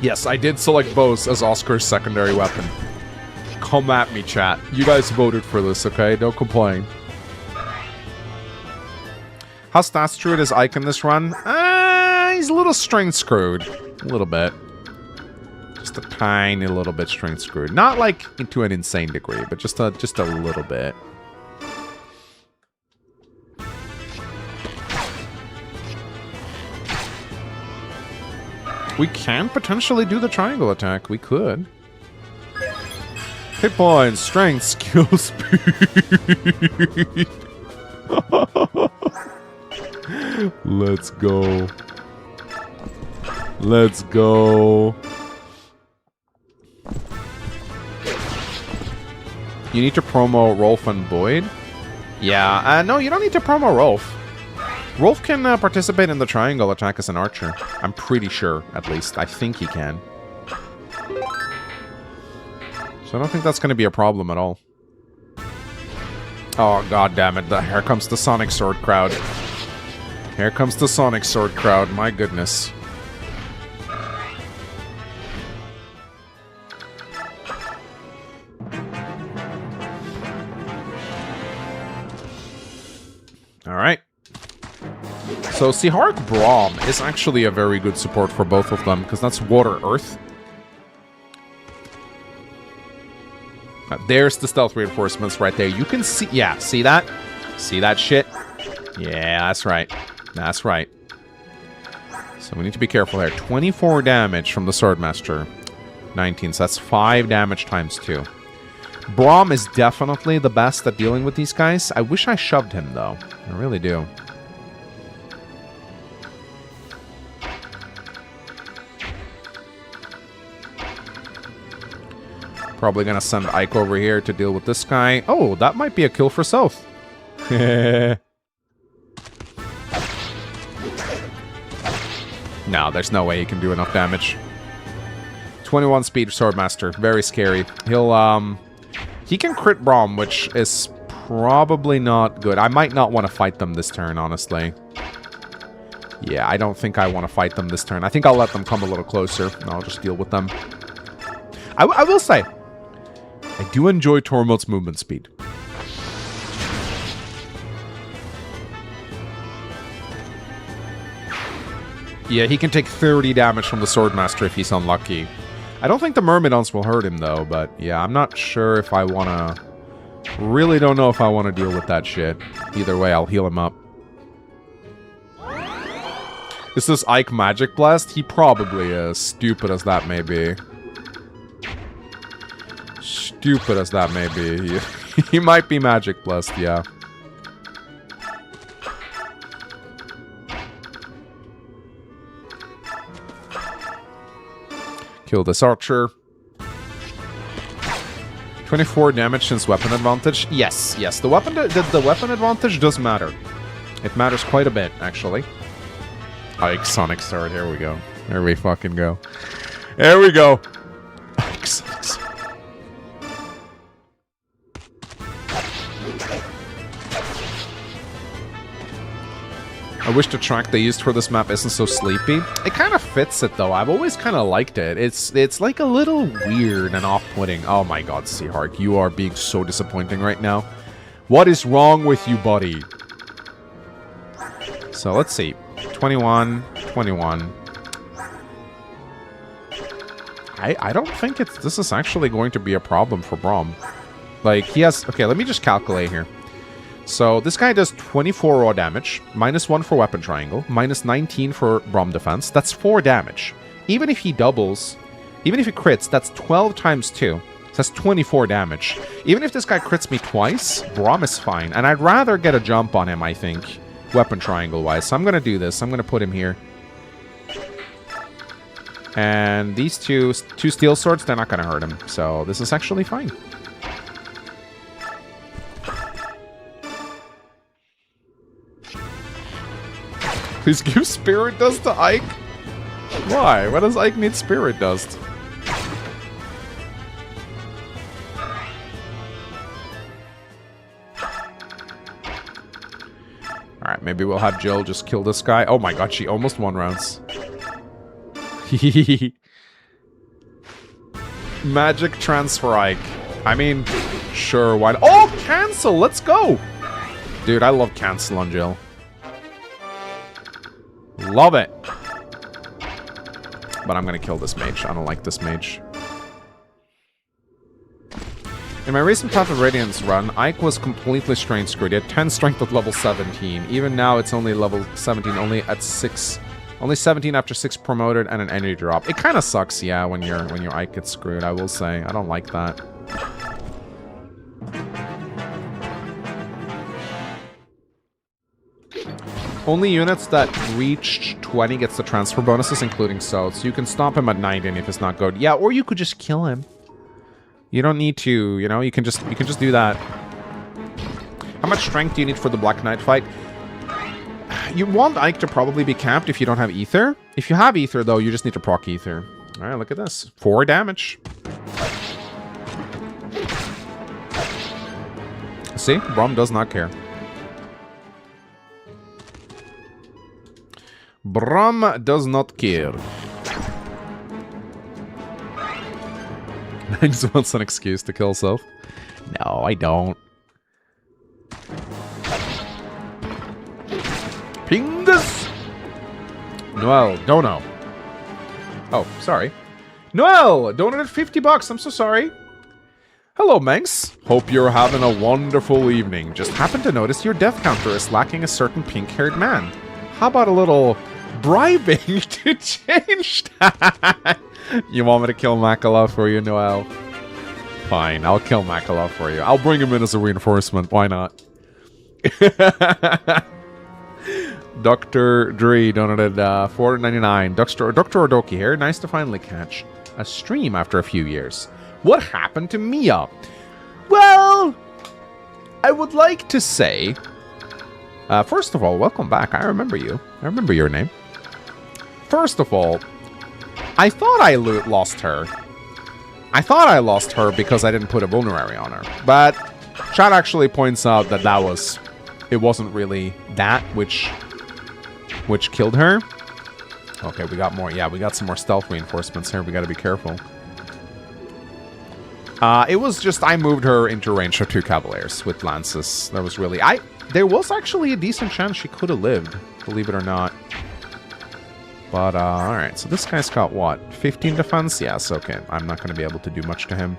Yes, I did select bows as Oscar's secondary weapon. Come at me, chat. You guys voted for this, okay? Don't complain. How stat screwed is Ike in this run? He's a little strength screwed. A little bit. Just a tiny little bit strength screwed. Not like to an insane degree, but just a little bit. We can potentially do the triangle attack. We could. Hit points, strength, skill, speed. Let's go. Let's go. You need to promo Rolf and Boyd? Yeah, no, you don't need to promo Rolf. Rolf can participate in the triangle attack as an archer. I'm pretty sure, at least. I think he can. So I don't think that's going to be a problem at all. Oh, god damn it. Here comes the Sonic Sword crowd. Here comes the Sonic Sword crowd. My goodness. Alright. So 𝗕𝗿𝗲 Braum is actually a very good support for both of them, because that's water, earth. There's the stealth reinforcements right there. You can see, yeah, see that? See that shit? Yeah, that's right. That's right. So we need to be careful here. 24 damage from the Swordmaster. 19, so that's 5 damage times 2. Braum is definitely the best at dealing with these guys. I wish I shoved him, though. I really do. Probably gonna send Ike over here to deal with this guy. Oh, that might be a kill for South. No, there's no way he can do enough damage. 21 speed Swordmaster. Very scary. He can crit Braum, which is probably not good. I might not want to fight them this turn, honestly. Yeah, I don't think I want to fight them this turn. I think I'll let them come a little closer, and I'll just deal with them. I will say, I do enjoy 𝗕𝗏𝗄's movement speed. Yeah, he can take 30 damage from the Swordmaster if he's unlucky. I don't think the Myrmidons will hurt him, though, but yeah, I'm not sure if I want to... Really don't know if I want to deal with that shit. Either way, I'll heal him up. Is this Ike Magic Blast? He probably is, stupid as that may be. Stupid as that may be. He might be Magic Blessed, yeah. Kill this archer. 24 damage since weapon advantage. Yes, yes. The weapon advantage does matter. It matters quite a bit, actually. Ike Sonic Sword. Here we go. There we fucking go. There we go. Ike Sonic Sword. I wish the track they used for this map isn't so sleepy. It kind of fits it, though. I've always kind of liked it. It's like a little weird and off-putting. Oh my god, 𝗕𝗿𝗲, you are being so disappointing right now. What is wrong with you, buddy? So, let's see. 21, 21. I don't think this is actually going to be a problem for Braum. Like, he has... Okay, let me just calculate here. So, this guy does 24 raw damage, -1 for weapon triangle, -19 for Braum defense. That's 4 damage. Even if he doubles, even if he crits, that's 12 times 2. So that's 24 damage. Even if this guy crits me twice, Braum is fine. And I'd rather get a jump on him, I think, weapon triangle-wise. So I'm going to do this. I'm going to put him here. And these two steel swords, they're not going to hurt him. So this is actually fine. Please give Spirit Dust to Ike? Why? Why does Ike need Spirit Dust? Alright, maybe we'll have Jill just kill this guy. Oh my god, she almost won rounds. Magic transfer Ike. I mean, sure, why not? Oh, cancel! Let's go! Dude, I love cancel on Jill. Love it. But I'm gonna kill this mage. I don't like this mage. In my recent Path of Radiance run, Ike was completely strength screwed. He had 10 strength at level 17. Even now, it's only level 17, only at 6. Only 17 after 6 promoted and an energy drop. It kind of sucks, yeah, when your Ike gets screwed, I will say. I don't like that. Only units that reached 20 gets the transfer bonuses, including so you can stop him at 19 if it's not good. Yeah, or you could just kill him. You don't need to, you know, you can just do that. How much strength do you need for the Black Knight fight? You want Ike to probably be capped if you don't have Ether. If you have Ether, though, you just need to proc Ether. Alright, look at this. 4 damage. See? Brom does not care. Brom does not care. Max wants an excuse to kill self. No, I don't. Pingus! Noel, Dono. Oh, sorry. Noel, donated 50 bucks. I'm so sorry. Hello, Manx. Hope you're having a wonderful evening. Just happened to notice your death counter is lacking a certain pink-haired man. How about a little bribing to change that? You want me to kill Makala for you, Noel? Fine, I'll kill Makala for you. I'll bring him in as a reinforcement. Why not? Dr. Dre donated $4.99. Dr. Odoki here. Nice to finally catch a stream after a few years. What happened to Mia? Well, I would like to say... first of all, welcome back. I remember you. I remember your name. First of all, I thought I lost her. I thought I lost her because I didn't put a vulnerary on her. But chat actually points out that it wasn't really that which killed her. Okay, we got more. Yeah, we got some more stealth reinforcements here. We got to be careful. It was just I moved her into range of 2 cavaliers with lances. That was really there was actually a decent chance she could have lived, believe it or not. But, alright, so this guy's got what? 15 defense? Yes, okay. I'm not going to be able to do much to him.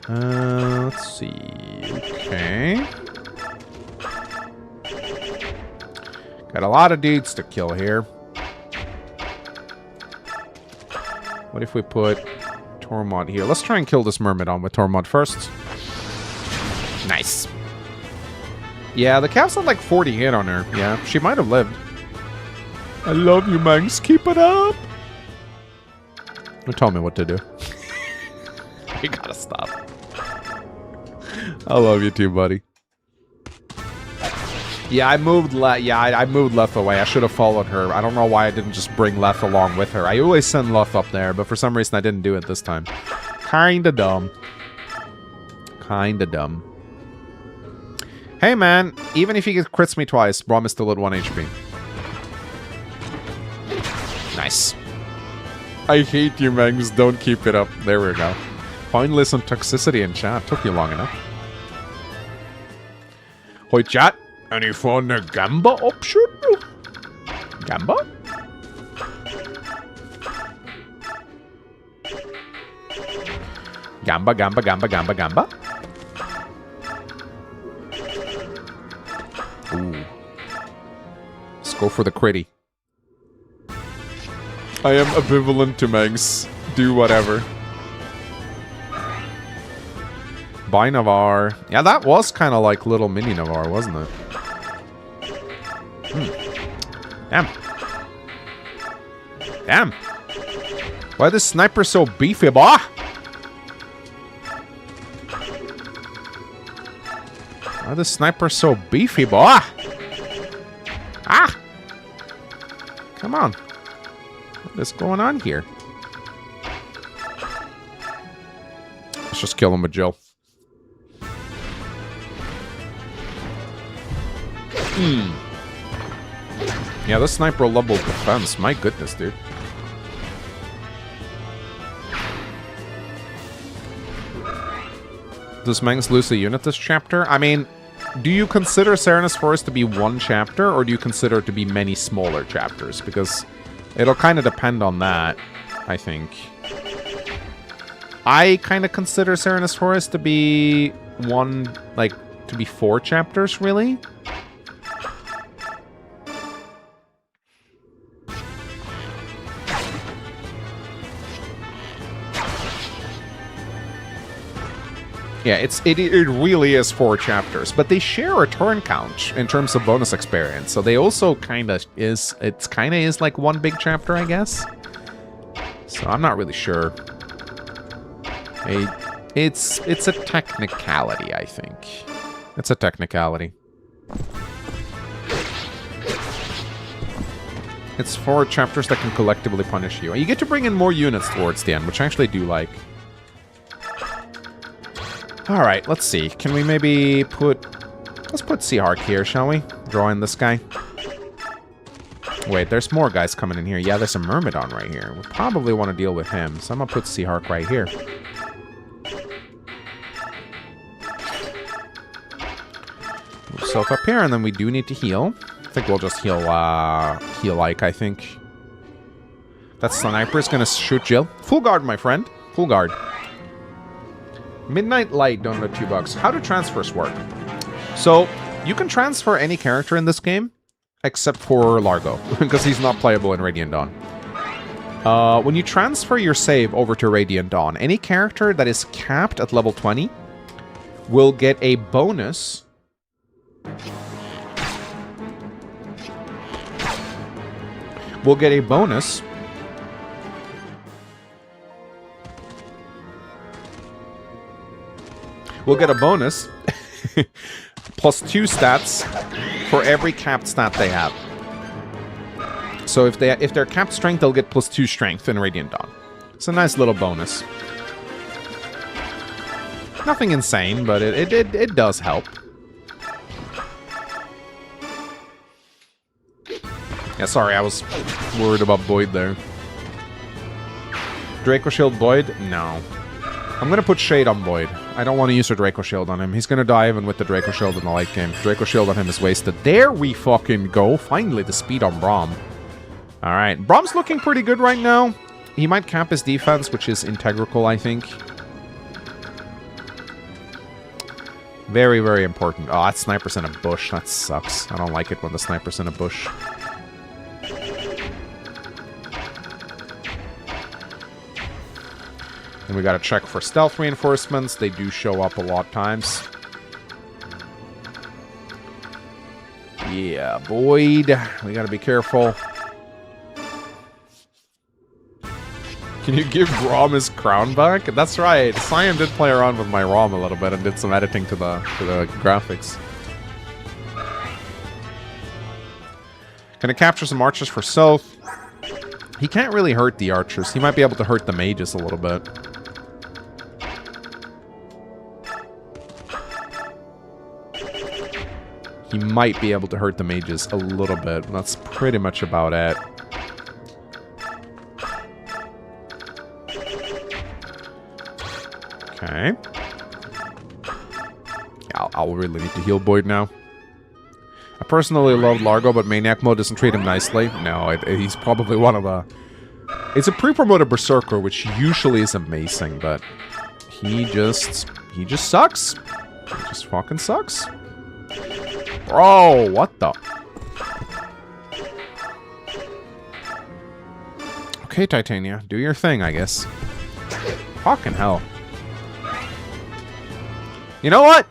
Let's see. Okay. Got a lot of dudes to kill here. What if we put Tormod here? Let's try and kill this Myrmidon with Tormod first. Nice. Yeah, the Cavs had like 40 hit on her. Yeah, she might have lived. I love you, Manx. Keep it up. Don't tell me what to do. You gotta stop. I love you too, buddy. Yeah, I moved I moved Leth away. I should have followed her. I don't know why I didn't just bring Leth along with her. I always send Leth up there, but for some reason I didn't do it this time. Kinda dumb. Kinda dumb. Hey man, even if he crits me twice, Brom is still at 1 HP. Nice. I hate you, Mangs. Don't keep it up. There we go. Finally some toxicity in chat. Took you long enough. Hoi chat. Any fun Gamba option? Gamba? Gamba, Gamba, Gamba, Gamba, Gamba. Ooh. Let's go for the critty. I am ambivalent to Mangs. Do whatever. Buy Navarre. Yeah, that was kind of like little mini Navarre, wasn't it? Damn. Damn. Why are the snipers so beefy, boy? Why are the snipers so beefy, boy? Ah! Come on. What is going on here? Let's just kill him with Jill. Yeah, this sniper level defense. My goodness, dude. Does Mangs lose a unit this chapter? I mean, Do you consider Serenus Forest to be one chapter, or do you consider it to be many smaller chapters? Because it'll kind of depend on that, I think. I kind of consider Serenus Forest to be to be 4 chapters, really. Yeah, it really is 4 chapters, but they share a turn count in terms of bonus experience, so they also kind of is like one big chapter, I guess. So I'm not really sure. It's a technicality, I think. It's a technicality. It's 4 chapters that can collectively punish you. And you get to bring in more units towards the end, which I actually do like. Alright, let's see. Can we maybe put... Let's put 𝗕𝗵𝗲 here, shall we? Draw in this guy. Wait, there's more guys coming in here. Yeah, there's a Myrmidon right here. We probably want to deal with him, so I'm gonna put 𝗕𝗵𝗲 right here. Move Soph up here, and then we do need to heal. I think we'll just heal Ike, I think. That sniper's gonna shoot Jill. Full guard, my friend. Full guard. Midnight Light, donut $2. How do transfers work? So, you can transfer any character in this game, except for Largo, because he's not playable in Radiant Dawn. When you transfer your save over to Radiant Dawn, any character that is capped at level 20 will get a bonus. Will get a bonus. We'll get a bonus plus 2 stats for every capped stat they have. So if they're capped strength, they'll get plus 2 strength in Radiant Dawn. It's a nice little bonus. Nothing insane, but it does help. Yeah, sorry, I was worried about Boyd there. Draco Shield Boyd? No. I'm going to put Shade on Boyd. I don't want to use a Draco Shield on him. He's going to die even with the Draco Shield in the late game. Draco Shield on him is wasted. There we fucking go. Finally, the speed on Braum. Alright, Braum's looking pretty good right now. He might cap his defense, which is integral, I think. Very, very important. Oh, that sniper's in a bush. That sucks. I don't like it when the sniper's in a bush. And we gotta check for stealth reinforcements. They do show up a lot of times. Yeah, Boyd. We gotta be careful. Can you give Rom his crown back? That's right. Cyan did play around with my Rom a little bit and did some editing to the graphics. Gonna capture some archers for Soph. He can't really hurt the archers. He might be able to hurt the mages a little bit. He might be able to hurt the mages a little bit. That's pretty much about it. Okay. I'll really need to heal Boyd now. I personally love Largo, but Maniac Mode doesn't treat him nicely. No, he's probably one of the... It's a pre-promoted Berserker, which usually is amazing, but he just sucks. He just fucking sucks. Bro, what the... Okay, Titania, do your thing, I guess. Fucking hell. You know what?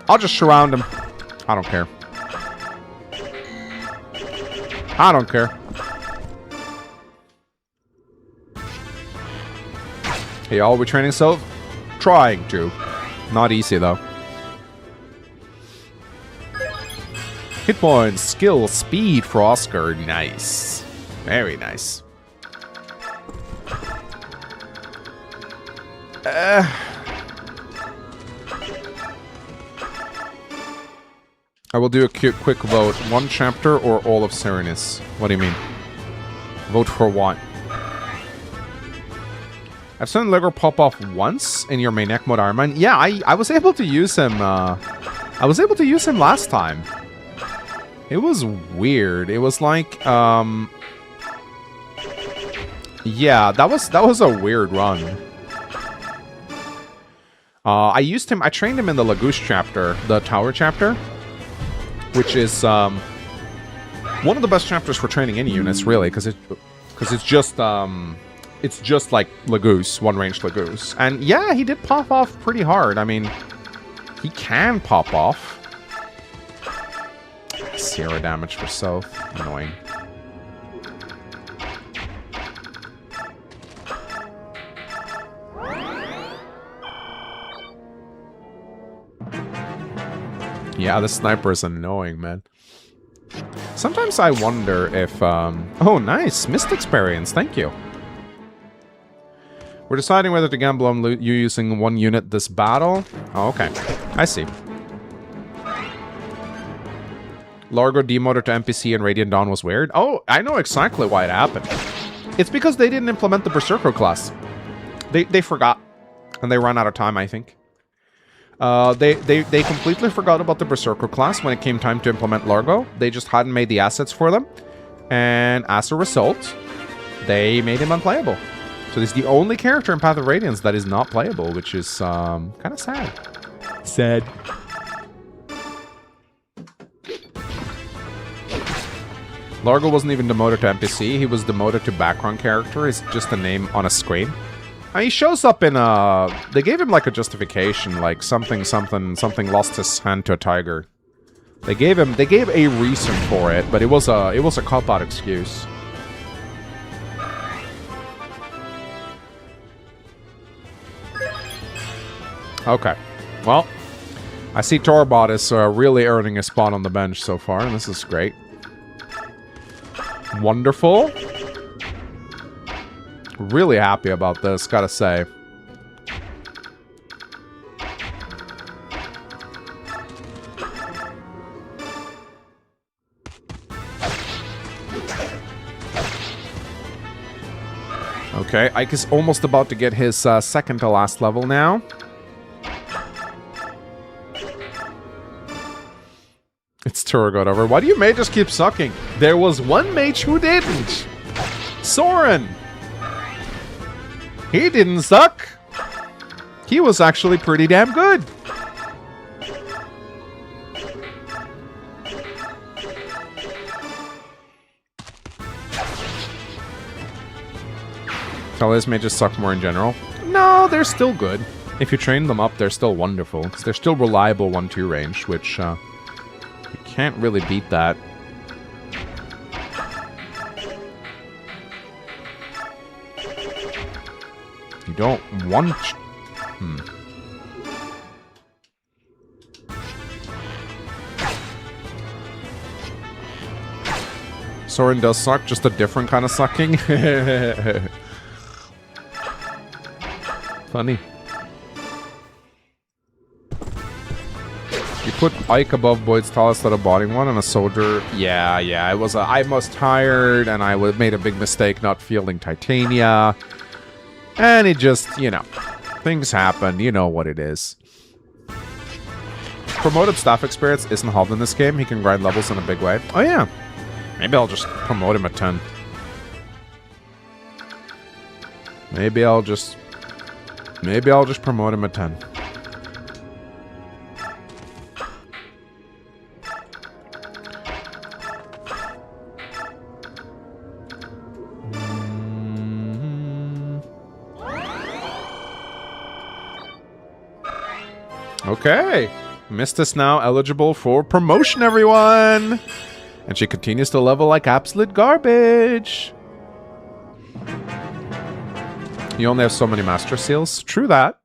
I'll just surround him. I don't care. I don't care. Hey, y'all, we training Soph? Trying to. Not easy, though. Hit points, skill, speed for Oscar. Nice. Very nice. I will do a quick vote. One chapter or all of Serenus? What do you mean? Vote for what? I've seen Lego pop off once in your Maniac Mode Ironman. Yeah, I was able to use him I was able to use him last time. It was weird. It was like, yeah, that was a weird run. I used him, I trained him in the Lagouche chapter, the Tower chapter, which is, one of the best chapters for training any units, really, because it's just like Lagouche, one-range Lagouche. And yeah, he did pop off pretty hard. I mean, he can pop off. 0 damage for South. Annoying. Yeah, the sniper is annoying, man. Sometimes I wonder if, oh, nice! Missed experience, thank you. We're deciding whether to gamble on you using one unit this battle. Oh, okay. I see. Largo demoted to NPC and Radiant Dawn was weird. Oh, I know exactly why it happened. It's because they didn't implement the Berserker class. They forgot. And they ran out of time, I think. They completely forgot about the Berserker class when it came time to implement Largo. They just hadn't made the assets for them. And as a result, they made him unplayable. So he's the only character in Path of Radiance that is not playable, which is kind of sad. Sad. Largo wasn't even demoted to NPC. He was demoted to background character. It's just a name on a screen. He shows up in a... They gave him like a justification, like something lost his hand to a tiger. They gave a reason for it, but it was a cop-out excuse. Okay. Well, I see 𝗕𝗿𝗲𝗸𝗀 is really earning a spot on the bench so far, and this is great. Wonderful. Really happy about this, gotta say. Okay, Ike is almost about to get his second to last level now. It's 𝗔 over. Why do you mages keep sucking? There was one mage who didn't. Soren. He didn't suck. He was actually pretty damn good. Tell his mages suck more in general. No, they're still good. If you train them up, they're still wonderful. Because they're still reliable 1-2 range, which you can't really beat that. You don't want... Soren does suck, just a different kind of sucking. Funny. You put Ike above Boyd's tallest at a botting one and a soldier. Yeah, I was tired and I made a big mistake not fielding Titania. And it just, you know, things happen. You know what it is. Promoted staff experience isn't held in this game. He can grind levels in a big way. Oh, yeah. Maybe I'll just promote him at 10. Maybe I'll just promote him at 10. Okay. Mist is now eligible for promotion, everyone! And she continues to level like absolute garbage. You only have so many master seals. True that.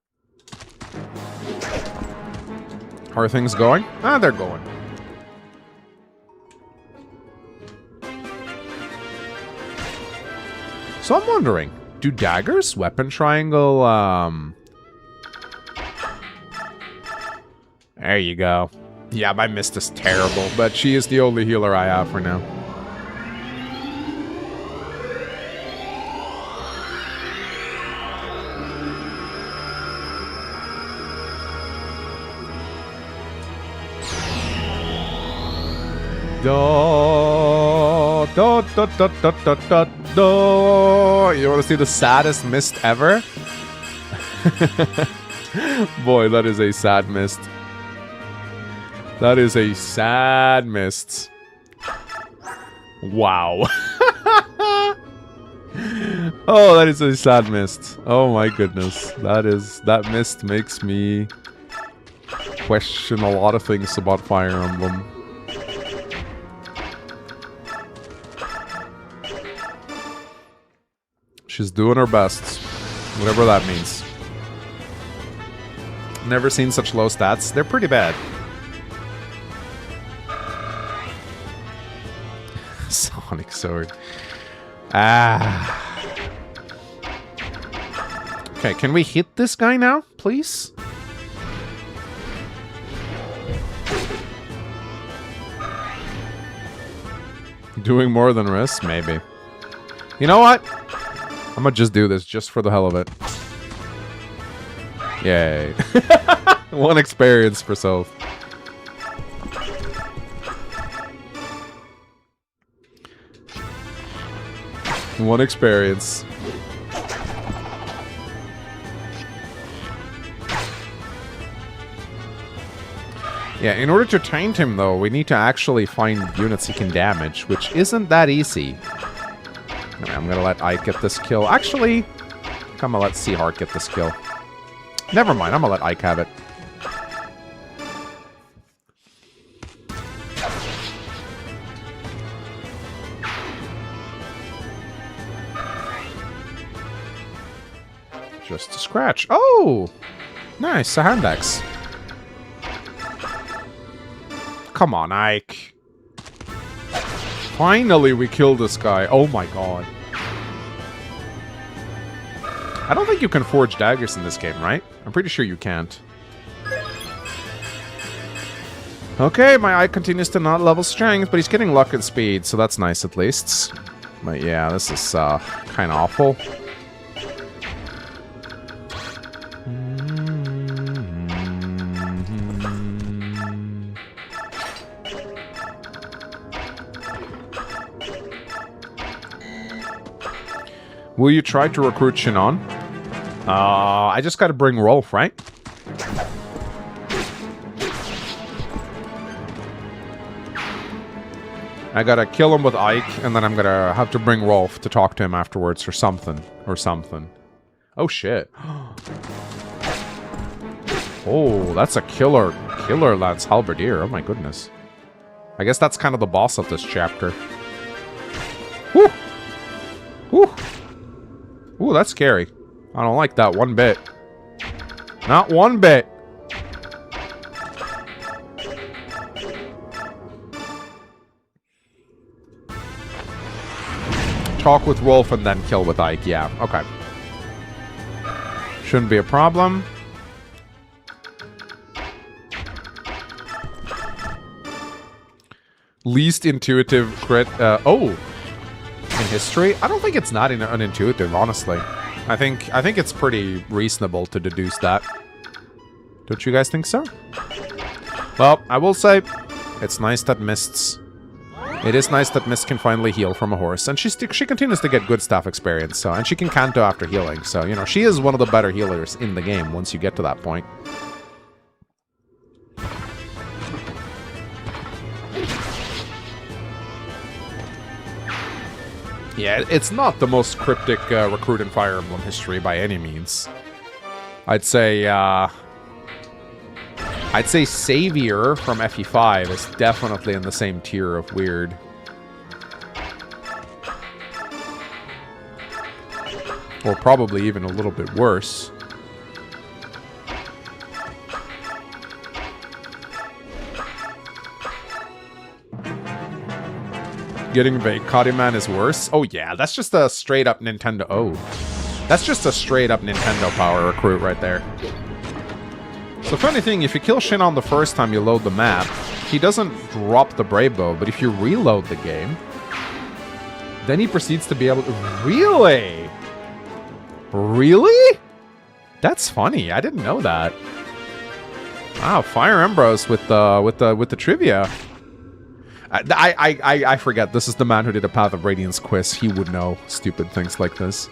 How are things going? Ah, they're going. So I'm wondering, do daggers, weapon triangle, There you go. Yeah, my Mist is terrible, but she is the only healer I have for now. You want to see the saddest mist ever? Boy, that is a sad mist. That is a sad mist. Wow. Oh, that is a sad mist. Oh my goodness. That mist makes me question a lot of things about Fire Emblem. She's doing her best. Whatever that means. Never seen such low stats. They're pretty bad. Sonic Sword. Ah. Okay, can we hit this guy now, please? Doing more than rest? Maybe. You know what? I'm gonna just do this just for the hell of it. Yay. 1 experience for self. One experience. Yeah, in order to taint him, though, we need to actually find units he can damage, which isn't that easy. I'm gonna let Ike get this kill. Actually, I'm gonna let 𝗕𝗿𝗲𝗸𝗀 get this kill. Never mind, I'm gonna let Ike have it. Just a scratch. Oh! Nice, a hand axe. Come on, Ike. Finally, we killed this guy. Oh my god. I don't think you can forge daggers in this game, right? I'm pretty sure you can't. Okay, my Ike continues to not level strength, but he's getting luck and speed, so that's nice at least. But yeah, this is kind of awful. Will you try to recruit Shinon? I just gotta bring Rolf, right? I gotta kill him with Ike, and then I'm gonna have to bring Rolf to talk to him afterwards or something. Oh, shit. Oh, that's a killer Lance Halberdier. Oh my goodness. I guess that's kind of the boss of this chapter. Woo! Woo! Ooh, that's scary. I don't like that one bit. Not one bit. Talk with Rolf and then kill with Ike. Yeah, okay. Shouldn't be a problem. Least intuitive crit. Oh! In history? I don't think it's not unintuitive, honestly. I think it's pretty reasonable to deduce that. Don't you guys think so? Well, I will say, it's nice that Mists... It is nice that Mist can finally heal from a horse, and she continues to get good staff experience, so, and she can Kanto after healing, so, you know, she is one of the better healers in the game once you get to that point. Yeah, it's not the most cryptic recruit in Fire Emblem history by any means. I'd say Savior from FE9 is definitely in the same tier of weird. Or probably even a little bit worse. Getting Vekadiman is worse? Oh yeah, that's just a straight up Nintendo... Oh. That's just a straight up Nintendo power recruit right there. So funny thing, if you kill Shinon the first time you load the map, he doesn't drop the Brave Bow, but if you reload the game, then he proceeds to be able to... Really? Really? That's funny. I didn't know that. Wow, Fire Emblem with the trivia. I forget. This is the man who did a Path of Radiance quiz. He would know stupid things like this.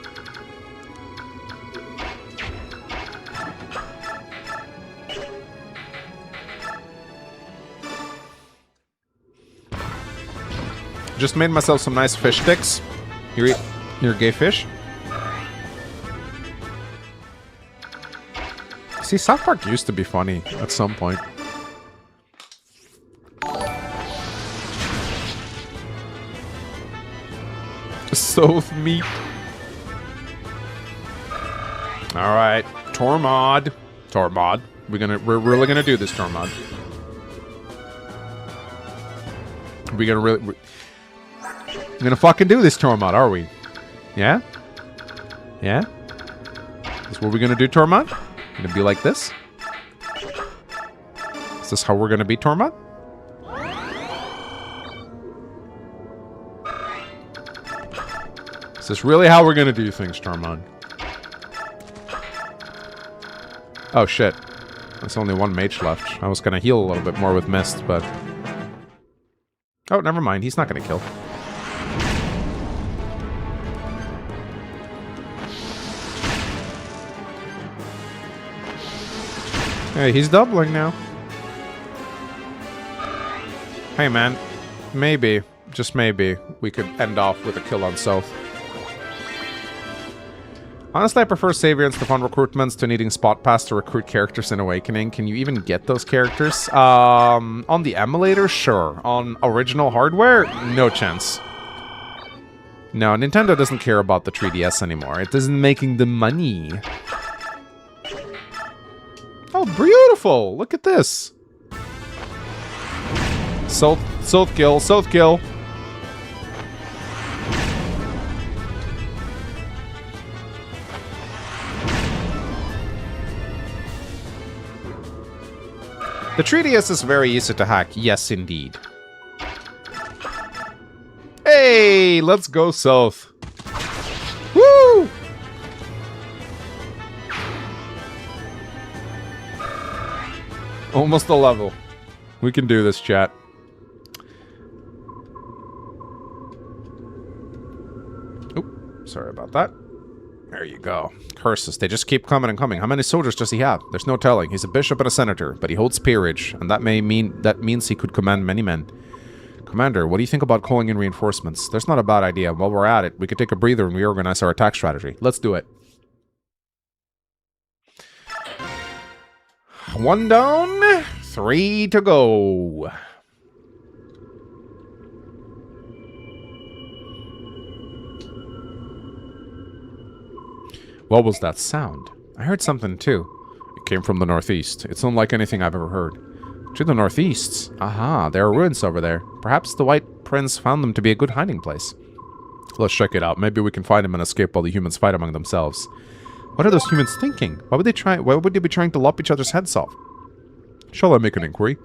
Just made myself some nice fish sticks. You're gay fish. See, South Park used to be funny at some point. Soth meat. All right, Tormod. Tormod. We're really gonna do this, Tormod. We're gonna fucking do this, Tormod, are we? Yeah? Yeah? Is what we're gonna do, Tormod? Gonna be like this? Is this how we're gonna be, Tormod? Is this really how we're gonna do things, Tormod? Oh shit. There's only one mage left. I was gonna heal a little bit more with Mist, but... Oh, never mind. He's not gonna kill. Hey, he's doubling now. Hey, man. Maybe, just maybe, we could end off with a kill on South. Honestly, I prefer Savior and Stefan recruitments to needing Spot Pass to recruit characters in Awakening. Can you even get those characters? On the emulator, sure. On original hardware, no chance. No, Nintendo doesn't care about the 3DS anymore. It isn't making the money. Oh, beautiful! Look at this. South kill, South kill. The 3DS is very easy to hack. Yes, indeed. Hey, let's go South. Woo! Almost a level. We can do this, chat. Oop, sorry about that. There you go. Curses, they just keep coming and coming. How many soldiers does he have? There's no telling. He's a bishop and a senator, but he holds peerage, and that means he could command many men. Commander, what do you think about calling in reinforcements? That's not a bad idea. While we're at it, we could take a breather and reorganize our attack strategy. Let's do it. One down, 3 to go. What was that sound? I heard something too. It came from the northeast. It's unlike anything I've ever heard. To the northeast? Aha, there are ruins over there. Perhaps the White Prince found them to be a good hiding place. Let's check it out. Maybe we can find them and escape while the humans fight among themselves. What are those humans thinking? Why would they be trying to lop each other's heads off? Shall I make an inquiry?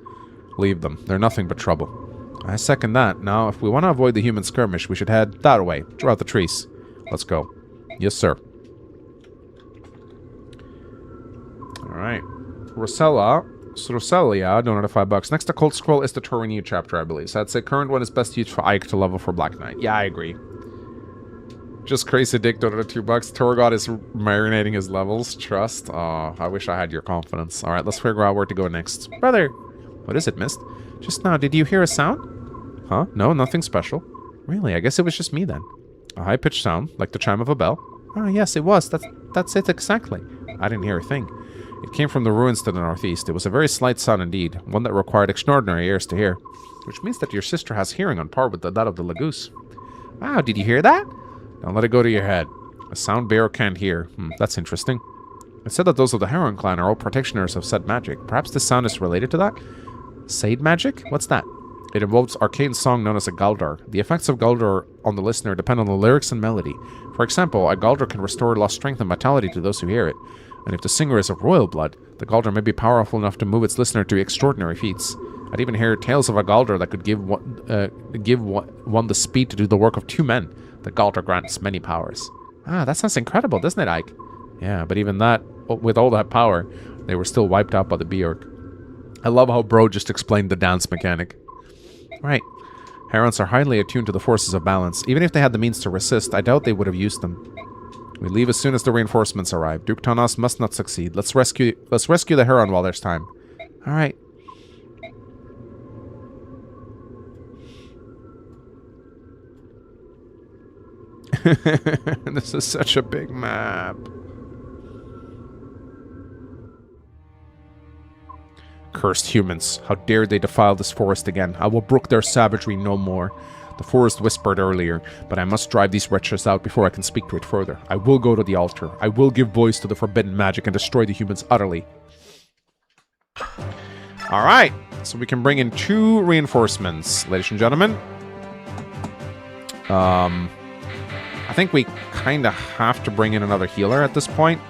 Leave them. They're nothing but trouble. I second that. Now, if we want to avoid the human skirmish, we should head that way. Draw out the trees. Let's go. Yes, sir. Alright. Roselia, donated $5. Next to Cold Scroll is the Torrenew chapter, I believe. So I'd say current one is best used for Ike to level for Black Knight. Yeah, I agree. Just crazy dick donated $2. Torgod is marinating his levels. Trust. Oh, I wish I had your confidence. Alright, let's figure out where to go next. Brother! What is it, Mist? Just now, did you hear a sound? Huh? No, nothing special. Really? I guess it was just me then. A high-pitched sound, like the chime of a bell. Oh, yes, it was. That's it exactly. I didn't hear a thing. It came from the ruins to the northeast. It was a very slight sound indeed, one that required extraordinary ears to hear. Which means that your sister has hearing on par with that of the Lagoose. Wow, did you hear that? Don't let it go to your head. A sound bear can't hear. That's interesting. It said that those of the Heron clan are all practitioners of said magic. Perhaps this sound is related to that? Said magic? What's that? It involves arcane song known as a Galdar. The effects of Galdar on the listener depend on the lyrics and melody. For example, a Galdar can restore lost strength and vitality to those who hear it. And if the singer is of royal blood, the Galdar may be powerful enough to move its listener to extraordinary feats. I'd even hear tales of a Galdar that could give one the speed to do the work of 2 men. The Galdar grants many powers. Ah, that sounds incredible, doesn't it, Ike? Yeah, but even that, with all that power, they were still wiped out by the Bjork. I love how Bro just explained the dance mechanic. Right. Herons are highly attuned to the forces of balance. Even if they had the means to resist, I doubt they would have used them. We leave as soon as the reinforcements arrive. Duke Tanas must not succeed. Let's rescue the Heron while there's time. Alright. This is such a big map. Cursed humans. How dare they defile this forest again. I will brook their savagery no more. The forest whispered earlier, but I must drive these wretches out before I can speak to it further. I will go to the altar. I will give voice to the forbidden magic and destroy the humans utterly. Alright, so we can bring in 2 reinforcements, ladies and gentlemen. I think we kind of have to bring in another healer at this point.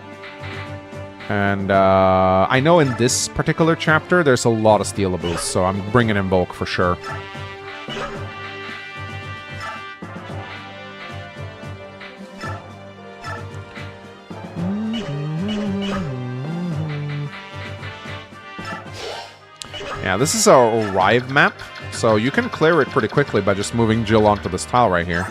And I know in this particular chapter, there's a lot of stealables, so I'm bringing in bulk for sure. Yeah, this is our arrive map, so you can clear it pretty quickly by just moving Jill onto this tile right here.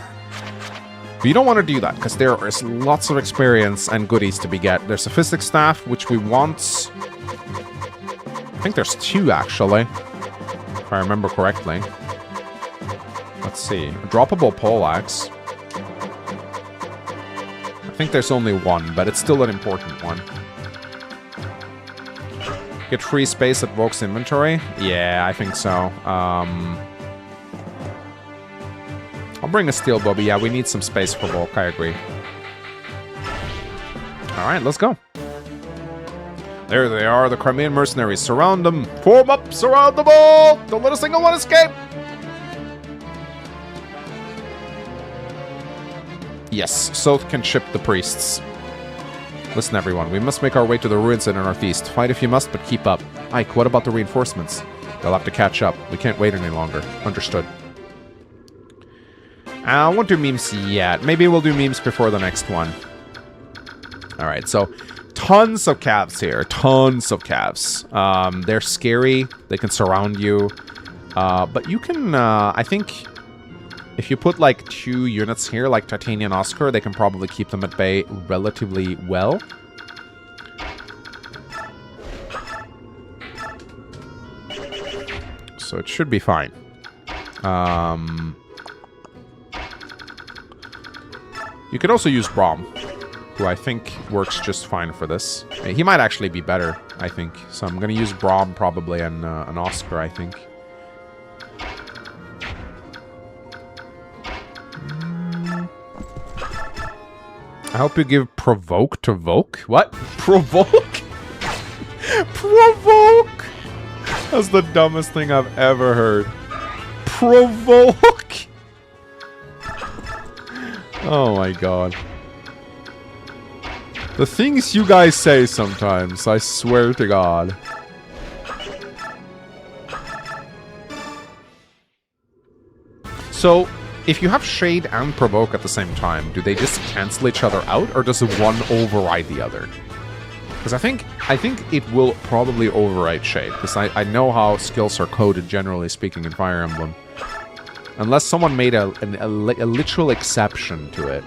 But you don't want to do that, because there is lots of experience and goodies to be get. There's a physics staff, which we want. I think there's 2, actually, if I remember correctly. Let's see. A droppable poleaxe. I think there's only 1, but it's still an important one. Get free space at Volk's inventory? Yeah, I think so. I'll bring a steel bow, but yeah, we need some space for Volk, I agree. Alright, let's go. There they are, the Crimean mercenaries. Surround them! Form up! Surround them all! Don't let a single one escape! Yes, Soth can ship the priests. Listen, everyone, we must make our way to the ruins in the northeast. Fight if you must, but keep up. Ike, what about the reinforcements? They'll have to catch up. We can't wait any longer. Understood. I won't do memes yet. Maybe we'll do memes before the next one. Alright, so tons of calves here. Tons of calves. They're scary. They can surround you. But you can, I think, if you put like 2 units here, like Titania and Oscar, they can probably keep them at bay relatively well. So it should be fine. You could also use Braum, who I think works just fine for this. He might actually be better, I think. So I'm going to use Braum probably and an Oscar, I think. I hope you give Provoke to Volk. What? Provoke? Provoke? That's the dumbest thing I've ever heard. Provoke? Oh my god. The things you guys say sometimes, I swear to god. So, if you have Shade and Provoke at the same time, do they just cancel each other out, or does one override the other? Because I think it will probably override Shade, because I know how skills are coded, generally speaking, in Fire Emblem. Unless someone made a literal exception to it.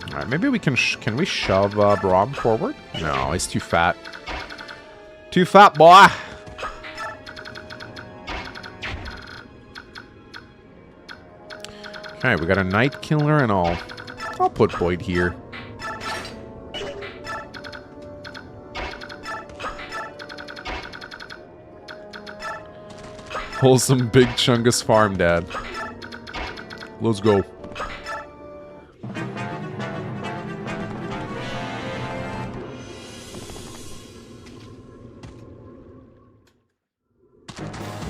Alright, maybe we can we shove Braum forward? No, he's too fat. Too fat, boy! Okay, we got a Night Killer and all. I'll put Boyd here. Wholesome Big Chungus farm, Dad. Let's go.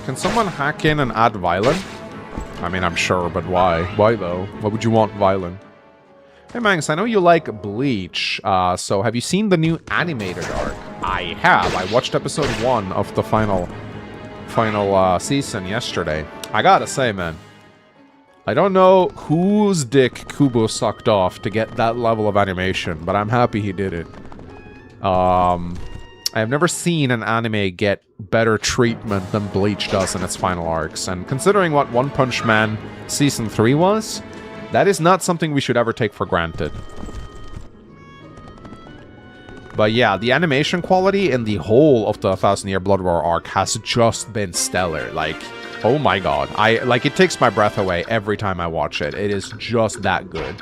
Can someone hack in and add Violin? I mean, I'm sure, but why? Why, though? Why would you want Violin? Hey, Mangs, I know you like Bleach, so have you seen the new animated arc? I have. I watched episode 1 of the final season yesterday. I gotta say, man, I don't know whose dick 𝗗𝘆 sucked off to get that level of animation, but I'm happy he did it. I have never seen an anime get better treatment than Bleach does in its final arcs, and considering what One Punch Man Season 3 was, that is not something we should ever take for granted. But yeah, the animation quality in the whole of the 1000 Year Blood War arc has just been stellar. Like, oh my god. It takes my breath away every time I watch it. It is just that good.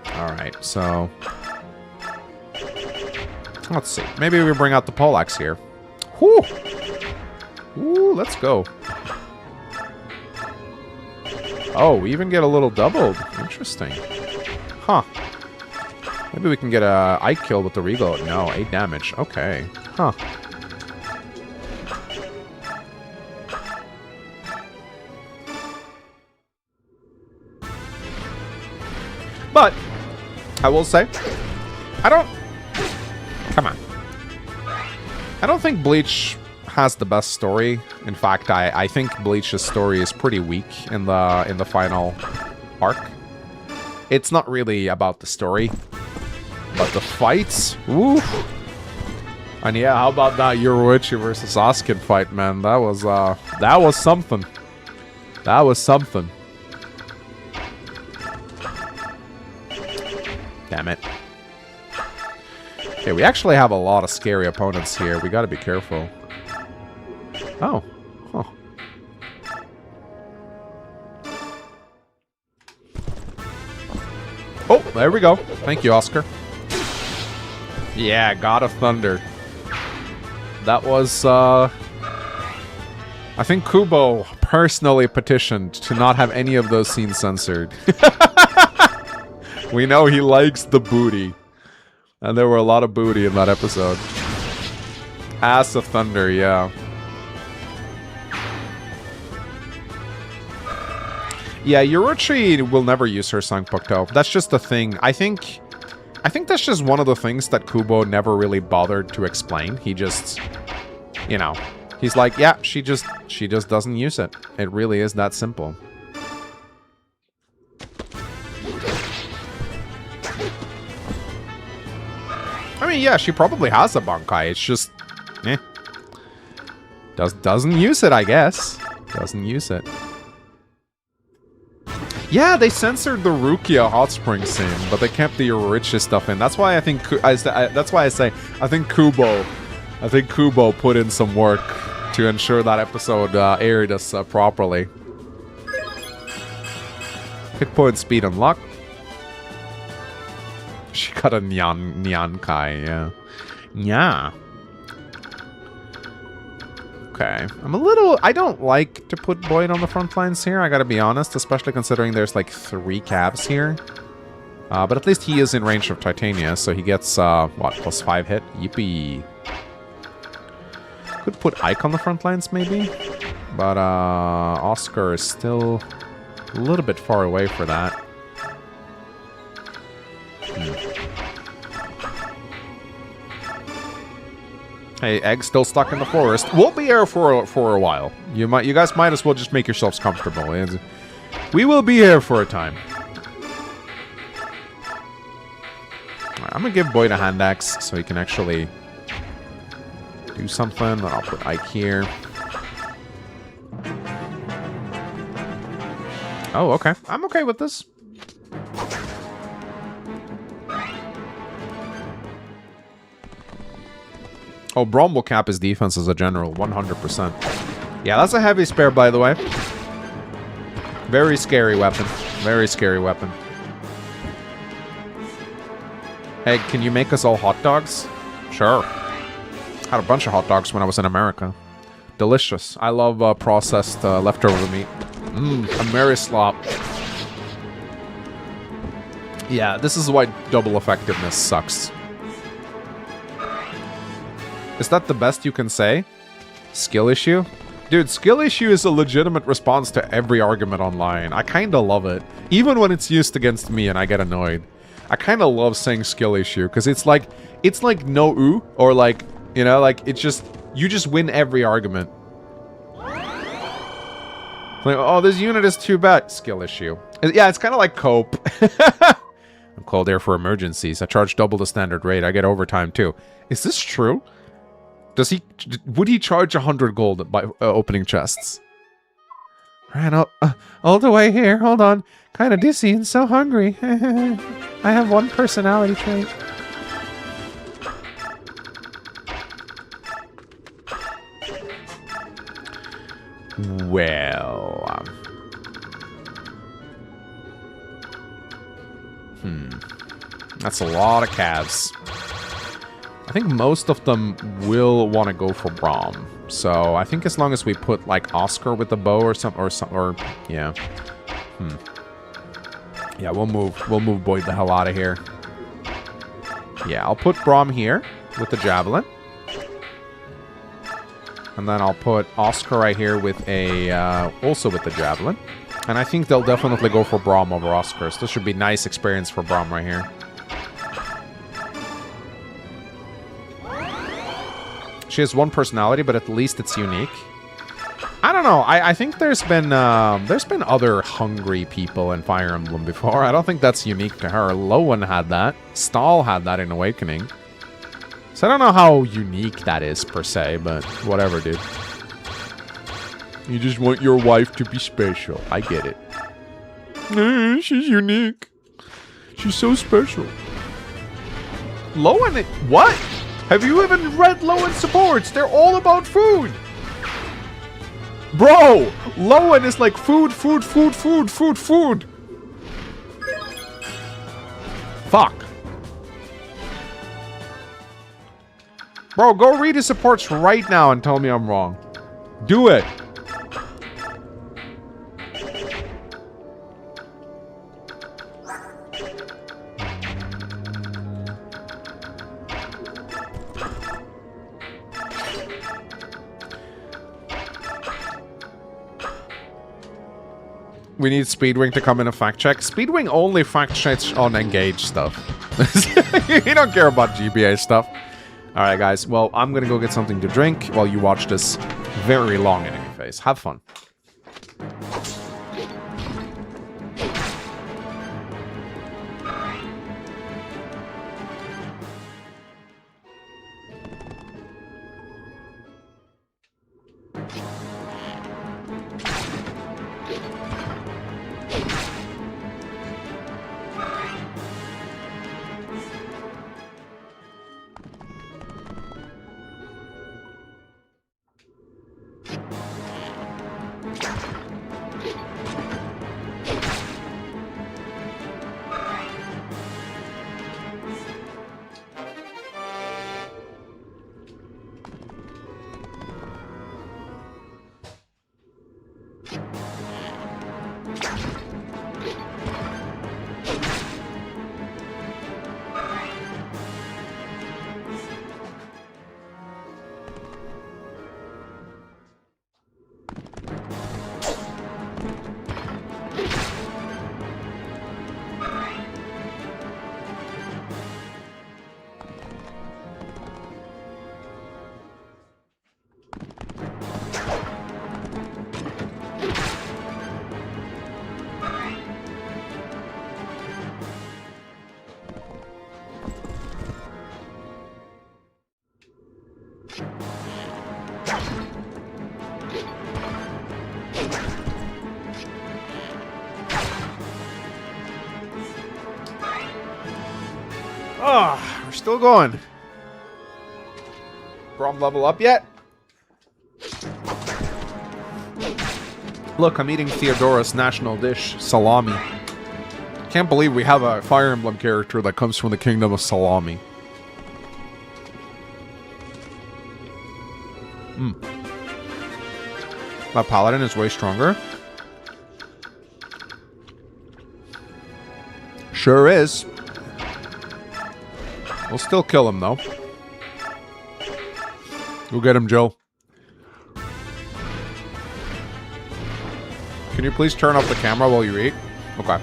Alright, so... let's see. Maybe we bring out the poleaxe here. Whew! Ooh, let's go. Oh, we even get a little doubled. Interesting. Huh. Maybe we can get a eye kill with the regal. No, 8 damage. Okay. Huh. But, I will say, come on. I don't think Bleach has the best story. In fact, I think Bleach's story is pretty weak in the final arc. It's not really about the story, but the fights. Woo! And yeah, how about that Yoruichi versus Sasuke fight, man? That was something. That was something. Damn it. Okay, we actually have a lot of scary opponents here. We gotta be careful. Oh. Huh. Oh, there we go. Thank you, Oscar. Yeah, God of Thunder. That was, I think 𝗗𝘆 personally petitioned to not have any of those scenes censored. We know he likes the booty. And there were a lot of booty in that episode. Ass of Thunder, yeah. Yeah, Yoruichi will never use her Sangpokto. That's just the thing. I think that's just one of the things that 𝗗𝘆 never really bothered to explain. He just, you know, he's like, yeah, she just doesn't use it. It really is that simple. I mean, yeah, she probably has a Bankai. It's just, eh. Doesn't use it, I guess. Doesn't use it. Yeah, they censored the Rukia hot spring scene, but they kept the Yoruichi stuff in. That's why I think that's why I say I think 𝗗𝘆 put in some work to ensure that episode aired us properly. Hit point, speed, and luck. She got a Nyankai, yeah. Yeah. Okay. I don't like to put Boyd on the front lines here, I gotta be honest, especially considering there's like 3 cabs here. But at least he is in range of Titania, so he gets, what, +5 hit? Yippee. Could put Ike on the front lines, maybe? But, Oscar is still a little bit far away for that. Hey, Egg's still stuck in the forest. We'll be here for a while. You guys might as well just make yourselves comfortable. We will be here for a time. Right, I'm gonna give Boyd a hand axe so he can actually do something. Then I'll put Ike here. Oh, okay. I'm okay with this. Oh, Braum will cap his defense as a general, 100%. Yeah, that's a heavy spare, by the way. Very scary weapon. Very scary weapon. Hey, can you make us all hot dogs? Sure. Had a bunch of hot dogs when I was in America. Delicious. I love processed leftover meat. Amerislop. Yeah, this is why double effectiveness sucks. Is that the best you can say? Skill issue? Dude, skill issue is a legitimate response to every argument online. I kinda love it. Even when it's used against me and I get annoyed. I kinda love saying skill issue, because it's like no oo, or like, you know, like, it's just, you just win every argument. Like, oh, this unit is too bad. Skill issue. Yeah, it's kind of like cope. I'm called air for emergencies. I charge double the standard rate. I get overtime too. Is this true? Would he charge 100 gold by opening chests? Ran all the way here. Hold on. Kind of dizzy and so hungry. I have one personality trait. Well... That's a lot of calves. I think most of them will want to go for Braum. So I think as long as we put like Oscar with the bow or yeah. Yeah, we'll move Boyd the hell out of here. Yeah, I'll put Braum here with the javelin. And then I'll put Oscar right here with a also with the javelin. And I think they'll definitely go for Braum over Oscar. So this should be nice experience for Braum right here. She has one personality, but at least it's unique. I don't know. I think there's been other hungry people in Fire Emblem before. I don't think that's unique to her. Lowen had that. Stahl had that in Awakening. So I don't know how unique that is per se, but whatever, dude. You just want your wife to be special. I get it. She's unique. She's so special. Lowen, what? Have you even read Lowen supports? They're all about food. Bro, Lowen is like food, food, food, food, food, food. Fuck. Bro, go read his supports right now and tell me I'm wrong. Do it. We need Speedwing to come in and fact check. Speedwing only fact checks on engaged stuff. You don't care about GBA stuff. Alright guys, well, I'm gonna go get something to drink while you watch this very long enemy phase. Have fun. Oh, we're still going. Braum level up yet? Look, I'm eating Theodora's national dish, salami. Can't believe we have a Fire Emblem character that comes from the kingdom of salami. My paladin is way stronger. Sure is. We'll still kill him, though. Go get him, Joe. Can you please turn off the camera while you eat? Okay.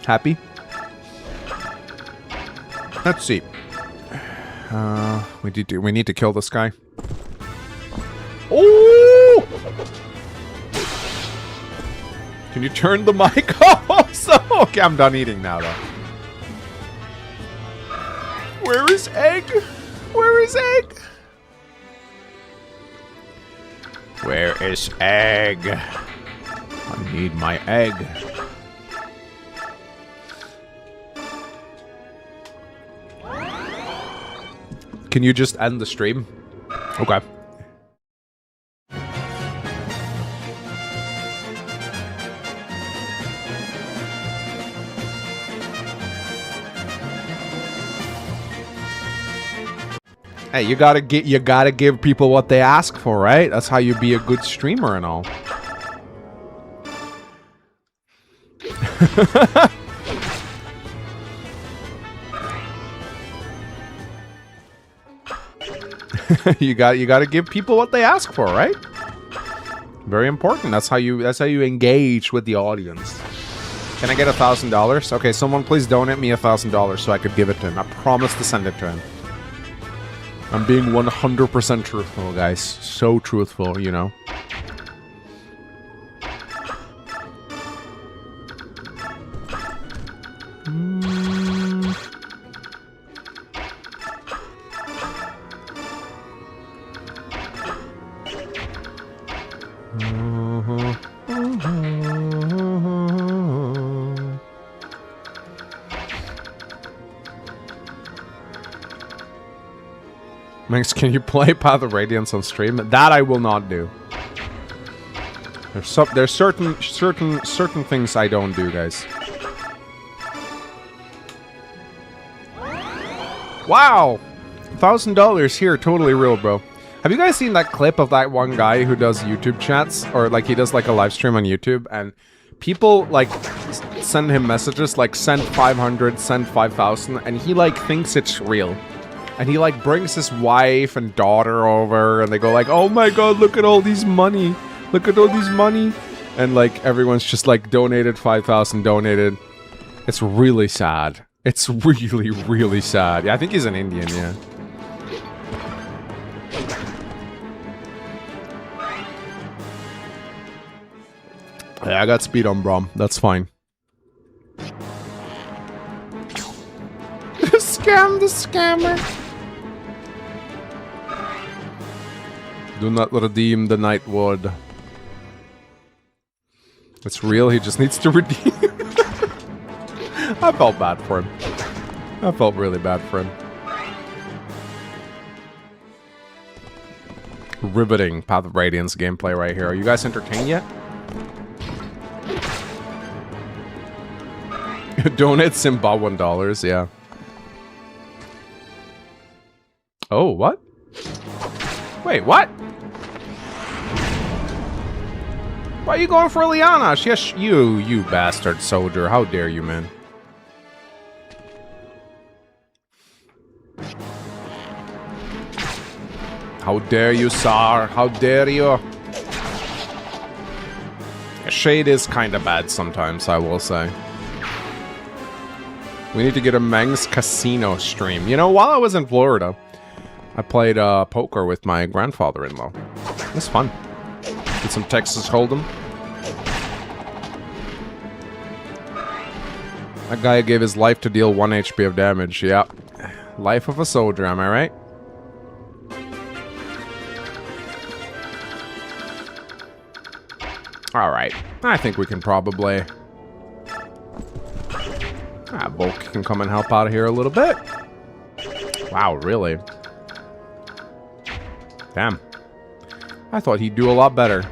Happy? Let's see. We need to kill this guy. Oh! Can you turn the mic off? So, okay, I'm done eating now, though. Where is egg? Where is egg? Where is egg? I need my egg. Can you just end the stream? Okay. Hey, you gotta give people what they ask for, right? That's how you be a good streamer and all. you gotta give people what they ask for, right? Very important. That's how you engage with the audience. Can I get $1,000? Okay, someone please donate me $1,000 so I could give it to him. I promise to send it to him. I'm being 100% truthful, guys. So truthful, you know. Manx, can you play Path of Radiance on stream? That I will not do. There's certain things I don't do, guys. Wow, $1,000 here, totally real, bro. Have you guys seen that clip of that one guy who does YouTube chats, or like he does like a live stream on YouTube, and people like send him messages like send 500, send 5,000, and he like thinks it's real. And he like brings his wife and daughter over and they go like, oh my god, look at all these money. Look at all these money. And like everyone's just like donated 5,000, donated. It's really sad. It's really, really sad. Yeah, I think he's an Indian, yeah. Yeah, I got speed on Brom. That's fine. Scam the scammer. Do not redeem the Nightwood. It's real, he just needs to redeem. I felt bad for him. I felt really bad for him. Riveting Path of Radiance gameplay right here. Are you guys entertained yet? Donate Zimbabwean dollars, yeah. Oh, what? Wait, what? Why are you going for Liana? Yes, you bastard soldier. How dare you, man? How dare you, sir? How dare you? Shade is kind of bad sometimes, I will say. We need to get a Meng's Casino stream. You know, while I was in Florida, I played poker with my grandfather-in-law. It was fun. Did some Texas Hold'em. That guy gave his life to deal 1 HP of damage. Yeah. Life of a soldier, am I right? Alright. I think we can probably... Bulk can come and help out here a little bit. Wow, really? Damn. I thought he'd do a lot better.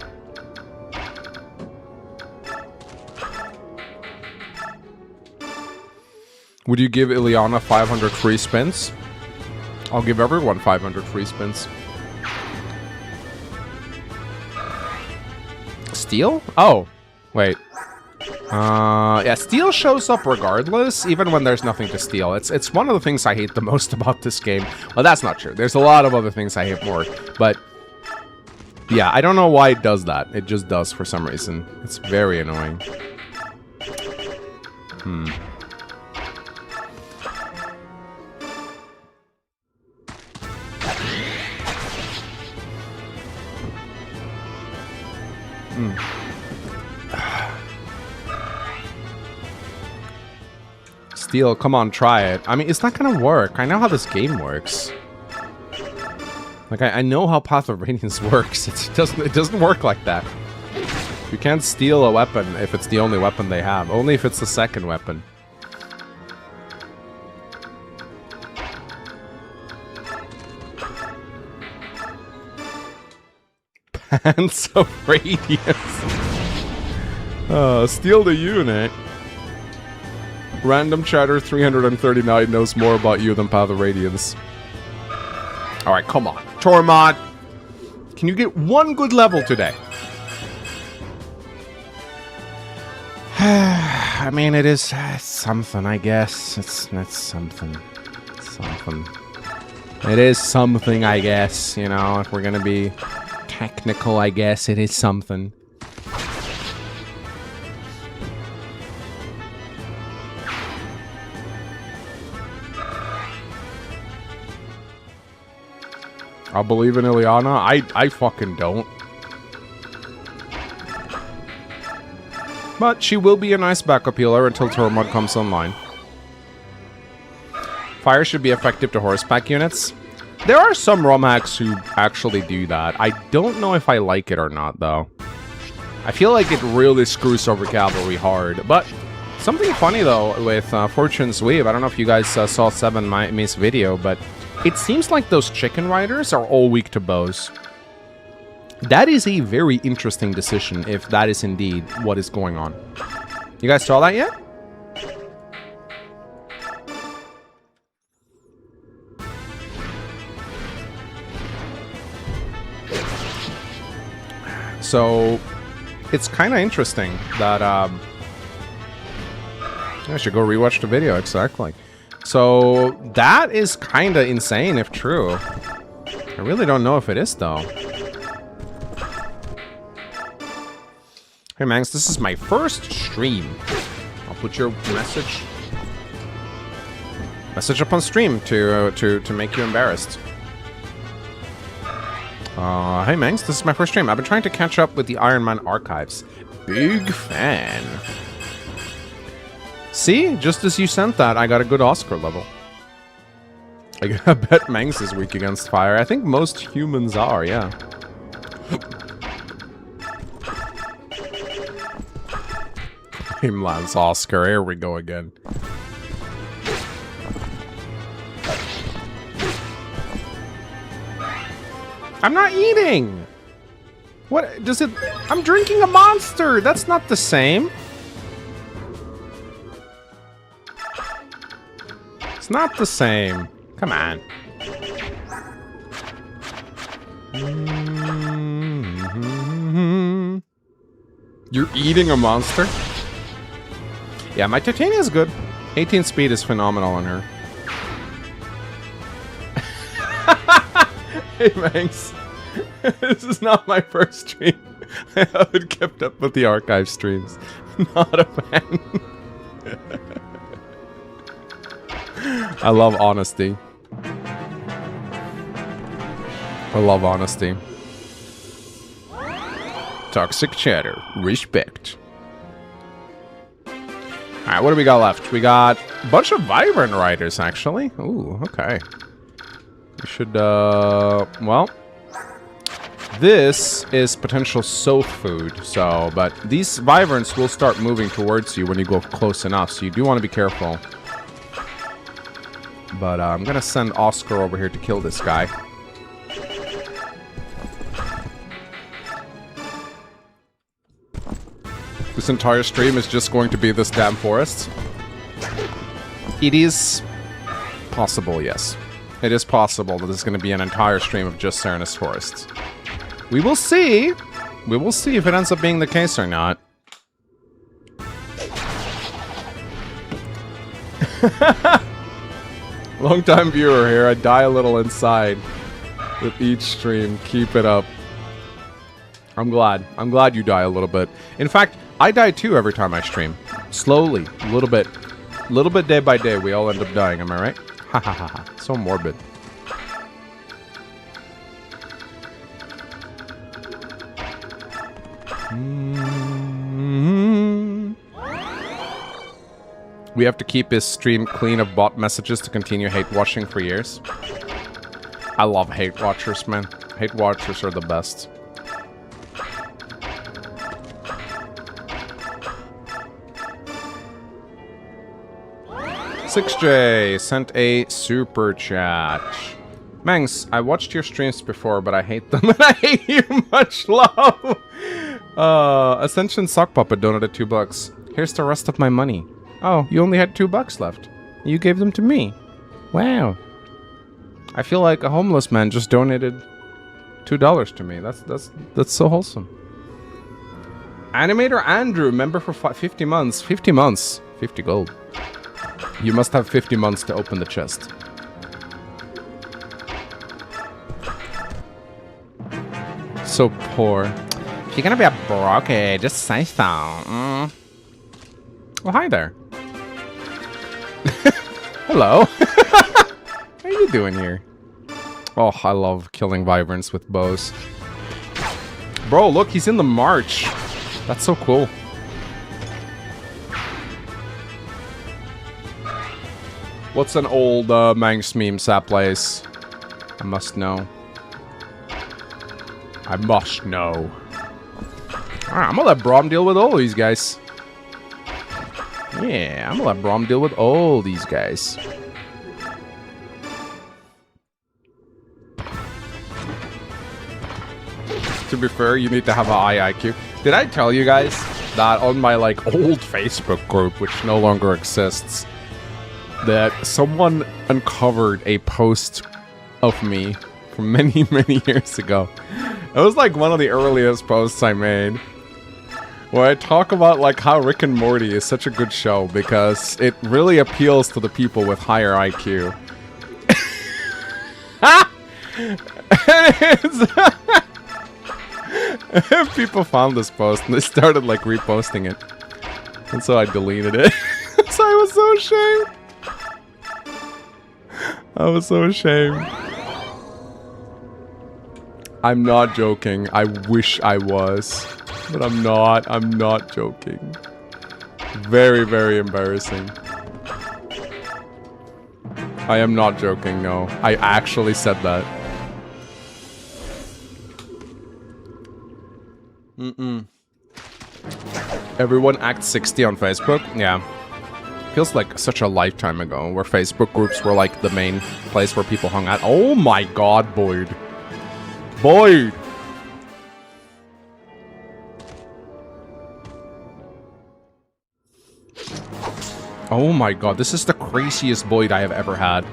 Would you give Ileana 500 free spins? I'll give everyone 500 free spins. Steel? Oh, wait. Yeah, steel shows up regardless, even when there's nothing to steal. It's one of the things I hate the most about this game. Well, that's not true. There's a lot of other things I hate more, but yeah, I don't know why it does that. It just does for some reason. It's very annoying. Steel, come on, try it. I mean, it's not gonna work. I know how this game works. Like, I know how Path of Radiance works. It doesn't work like that. You can't steal a weapon if it's the only weapon they have. Only if it's the second weapon. Pants of Radiance. Steal the unit. Random chatter 339 knows more about you than Path of Radiance. Alright, come on. Tormod! Can you get one good level today? I mean, it is something, I guess. It's something. Something. It is something, I guess. You know, if we're gonna be technical, I guess it is something. I'll believe in Ilyana. I fucking don't. But she will be a nice backup healer until Tormod comes online. Fire should be effective to horseback units. There are some ROM hacks who actually do that. I don't know if I like it or not, though. I feel like it really screws over cavalry hard. But something funny, though, with Fortune's Weave, I don't know if you guys saw 7 Miss video, but it seems like those chicken riders are all weak to bows. That is a very interesting decision, if that is indeed what is going on. You guys saw that yet? So, it's kind of interesting that, I should go rewatch the video, exactly. So, that is kind of insane if true. I really don't know if it is, though. Hey, Mangs, this is my first stream. I'll put your message up on stream to make you embarrassed. Hey, Mangs, this is my first stream. I've been trying to catch up with the Ironman archives. Big fan. See? Just as you sent that, I got a good Oscar level. I bet Mangs is weak against fire. I think most humans are, yeah. Lance Oscar, here we go again. I'm not eating! What does it... I'm drinking a monster! That's not the same! It's not the same. Come on. You're eating a monster? Yeah, my Titania is good. 18 speed is phenomenal on her. Hey, Manx. This is not my first stream. I haven't kept up with the archive streams. Not a fan. I love honesty. I love honesty. Toxic chatter. Respect. Alright, what do we got left? We got a bunch of Vibrant Riders, actually. Ooh, okay. We should, well... This is potential soul food, so... But these Vibrants will start moving towards you when you go close enough, so you do want to be careful. But, I'm gonna send Oscar over here to kill this guy. This entire stream is just going to be this damn forest. It is possible, yes. It is possible that this is going to be an entire stream of just Serenus forests. We will see. We will see if it ends up being the case or not. Long-time viewer here. I die a little inside with each stream. Keep it up. I'm glad. I'm glad you die a little bit. In fact, I die too every time I stream. Slowly. A little bit. A little bit day by day. We all end up dying. Am I right? Ha ha ha ha. So morbid. We have to keep his stream clean of bot messages to continue hate watching for years. I love hate watchers, man. Hate watchers are the best. J sent a super chat. Mangs, I watched your streams before, but I hate them and I hate you. Much love. Ascension Sock Puppet donated $2. Here's the rest of my money. Oh, you only had $2 left. You gave them to me. Wow. I feel like a homeless man just donated $2 to me. That's so wholesome. Animator Andrew, member for 50 months. 50 months. 50 gold. You must have 50 months to open the chest. So poor. If you're gonna be a broke, just say so. Well, hi there. Hello. How are you doing here? Oh, I love killing wyverns with bows. Bro, look, he's in the march. That's so cool. What's an old mangsmemes that plays? I must know. I must know. Alright, I'm gonna let Brom deal with all these guys. Yeah, I'm gonna let Brom deal with all these guys. To be fair, you need to have a high IQ. Did I tell you guys that on my like old Facebook group, which no longer exists, that someone uncovered a post of me from many, many years ago? It was like one of the earliest posts I made, where I talk about like how Rick and Morty is such a good show because it really appeals to the people with higher IQ. People found this post and they started like reposting it, and so I deleted it. So I was so ashamed. I was so ashamed. I'm not joking. I wish I was, but I'm not. I'm not joking. Very, very embarrassing. I am not joking, no. I actually said that. Everyone Act 60 on Facebook? Yeah. Feels like such a lifetime ago, where Facebook groups were like the main place where people hung out. Oh my god, Boyd. Boyd! Oh my god, this is the craziest Boyd I have ever had.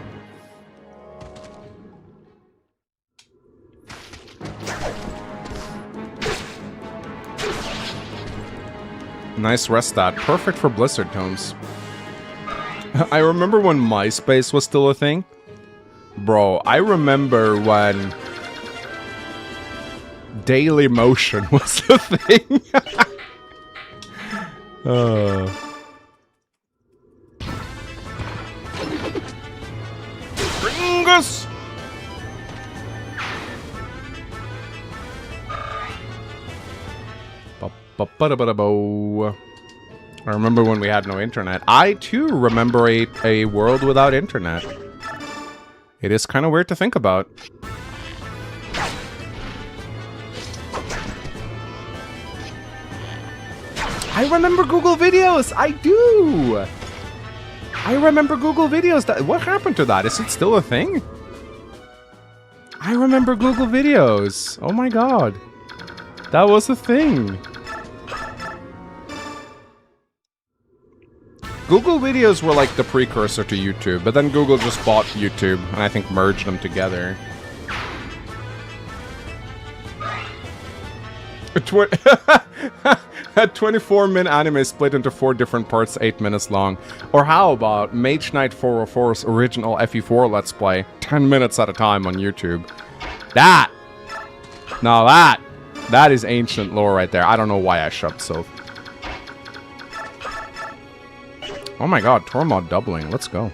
Nice rest stat. Perfect for Blizzard tomes. I remember when MySpace was still a thing. Bro, I remember when Daily Motion was a thing. Ringus! I remember when we had no internet. I too remember a world without internet. It is kind of weird to think about. I remember Google Videos! I do! I remember Google Videos. What happened to that? Is it still a thing? I remember Google Videos. Oh my god. That was a thing. Google Videos were like the precursor to YouTube, but then Google just bought YouTube and I think merged them together. A 24-minute anime split into 4 different parts, 8 minutes long. Or how about Mage Knight 404's original FE4 Let's Play, 10 minutes at a time on YouTube. That! Now that is ancient lore right there. I don't know why I shoved so. Oh my god, Tormod doubling. Let's go.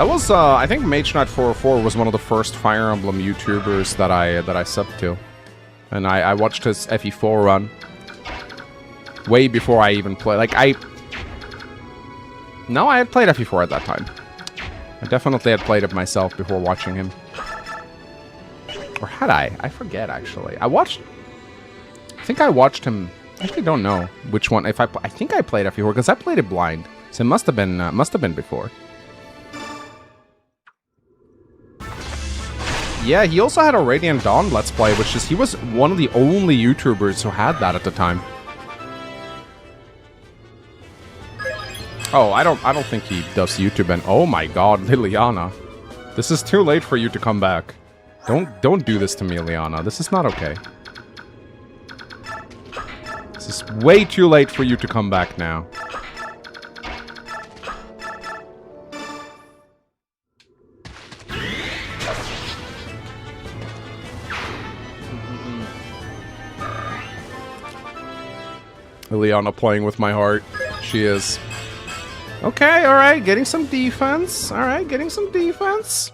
That was, I think 𝗵_Knight404 was one of the first Fire Emblem YouTubers that I subbed to. And I watched his FE4 run. Way before I even played, like, No, I had played FE4 at that time. I definitely had played it myself before watching him. Or had I? I forget, actually. I think I watched him... I actually don't know which one. I think I played FE4, because I played it blind. So it must have been before. Yeah, he also had a Radiant Dawn Let's Play, which is... He was one of the only YouTubers who had that at the time. Oh, I don't think he does YouTube, and oh my god, Liliana. This is too late for you to come back. Don't do this to me, Liliana. This is not okay. This is way too late for you to come back now. Liliana playing with my heart. She is. Okay, alright, getting some defense. Alright, getting some defense.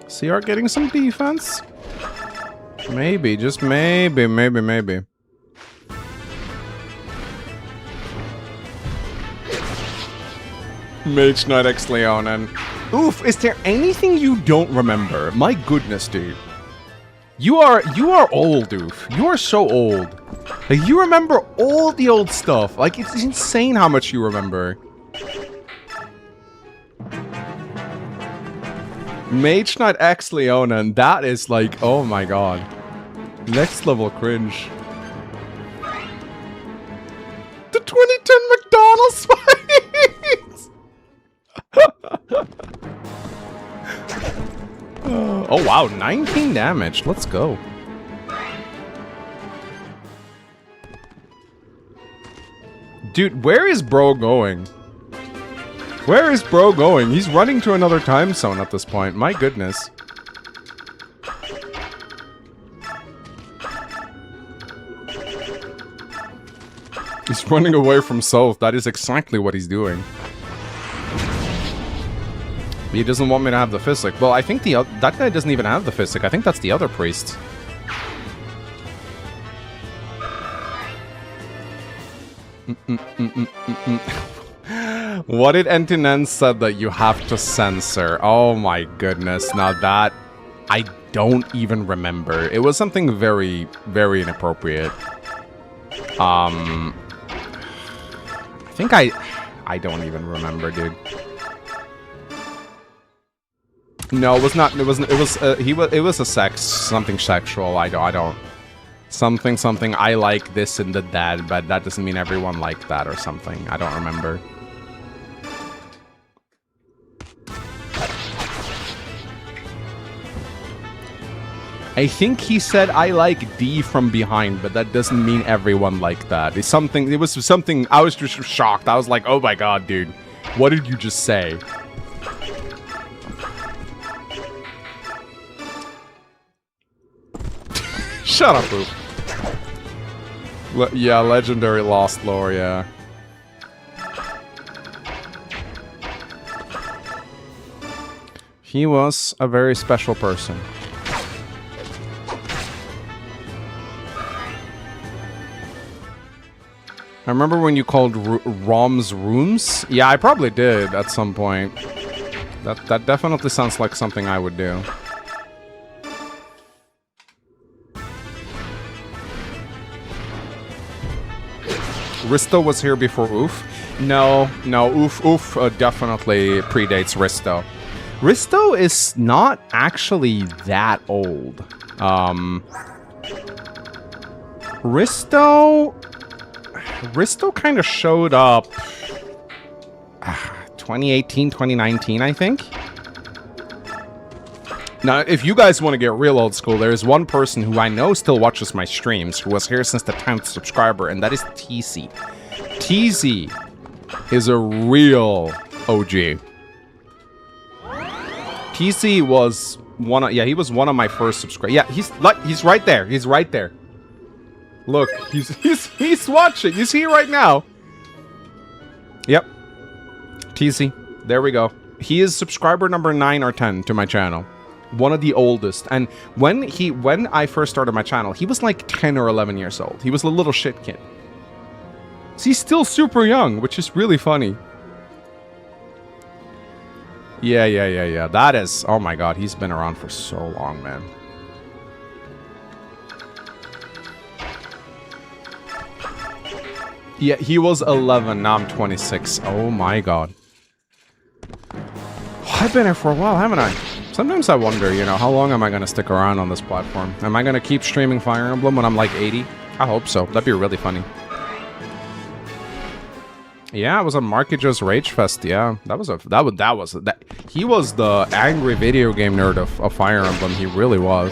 CR getting some defense. Maybe, just maybe. Mage Knight X Leon and... Oof, is there anything you don't remember? My goodness, dude. You are old, Oof. You are so old. Like, you remember all the old stuff. Like, it's insane how much you remember. Mage Knight X Leona, and that is like, oh my god. Next level cringe. The 2010 McDonald's fights! Oh wow, 19 damage. Let's go. Dude, where is bro going? Where is bro going? He's running to another time zone at this point. My goodness. He's running away from South. That is exactly what he's doing. He doesn't want me to have the physic. Well, I think that guy doesn't even have the physic. I think that's the other priest. What did Entinen said that you have to censor? Oh my goodness. Now that... I don't even remember. It was something very, very inappropriate. I think I don't even remember, dude. No, it was not. It was a something sexual. I don't. Something. I like this and that, but that doesn't mean everyone liked that or something. I don't remember. I think he said I like D from behind, but that doesn't mean everyone liked that. It's something. It was something. I was just shocked. I was like, oh my god, dude, what did you just say? Shut up, Boop. Yeah, legendary lost lore, yeah. He was a very special person. I remember when you called ROMs rooms? Yeah, I probably did at some point. That definitely sounds like something I would do. Risto was here before Oof? No, Oof definitely predates Risto. Risto is not actually that old. Risto kind of showed up 2018, 2019, I think. Now, if you guys want to get real old school, there is one person who I know still watches my streams, who was here since the 10th subscriber, and that is TZ. TZ is a real OG. TZ was one of, yeah, he was one of my first subscribers. Yeah, he's right there. He's right there. Look, he's watching. He's here right now. Yep. TZ. There we go. He is subscriber number 9 or 10 to my channel. One of the oldest. And when I first started my channel, he was like 10 or 11 years old. He was a little shit kid. So he's still super young, which is really funny. Yeah. That is... Oh my god, he's been around for so long, man. Yeah, he was 11, now I'm 26. Oh my god. I've been here for a while, haven't I? Sometimes I wonder, you know, how long am I going to stick around on this platform? Am I going to keep streaming Fire Emblem when I'm like 80? I hope so. That'd be really funny. Yeah, it was a Markijo's Rage Fest. Yeah, he was the angry video game nerd of Fire Emblem. He really was.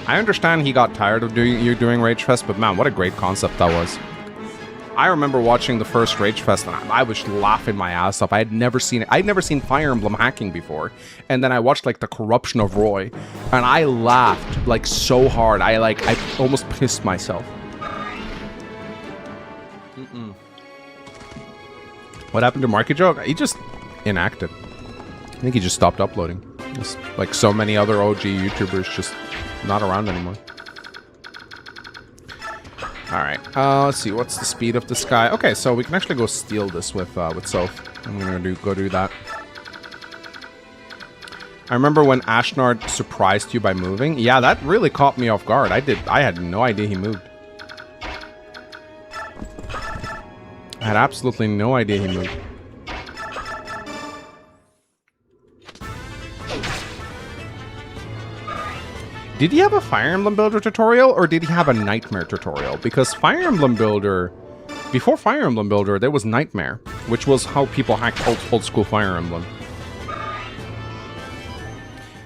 I understand he got tired of doing Rage Fest, but man, what a great concept that was. I remember watching the first Rage Fest and I was laughing my ass off. I'd never seen Fire Emblem hacking before. And then I watched like the corruption of Roy and I laughed like so hard. I almost pissed myself. What happened to Markijo? He just inactive. I think he just stopped uploading. Just like so many other OG YouTubers, just not around anymore. Alright, let's see, what's the speed of this guy? Okay, so we can actually go steal this with Soph. I'm gonna go do that. I remember when Ashnard surprised you by moving. Yeah, that really caught me off guard. I had no idea he moved. I had absolutely no idea he moved. Did he have a Fire Emblem Builder tutorial, or did he have a Nightmare tutorial? Because Fire Emblem Builder... Before Fire Emblem Builder, there was Nightmare, which was how people hacked old school Fire Emblem.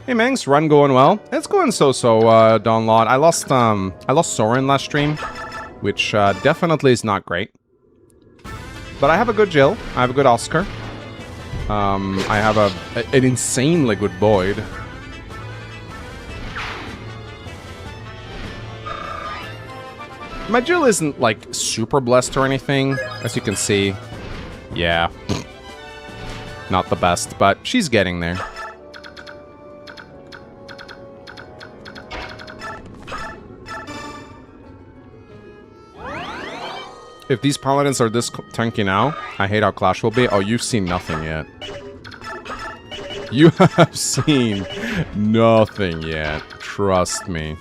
Hey Mangs, run going well? It's going so-so, Donlot. I lost Soren last stream, which definitely is not great. But I have a good Jill. I have a good Oscar. I have an insanely good Boyd. My Jill isn't, like, super blessed or anything, as you can see. Yeah. Not the best, but she's getting there. If these paladins are this tanky now, I hate how Clash will be. Oh, you've seen nothing yet. You have seen nothing yet. Trust me.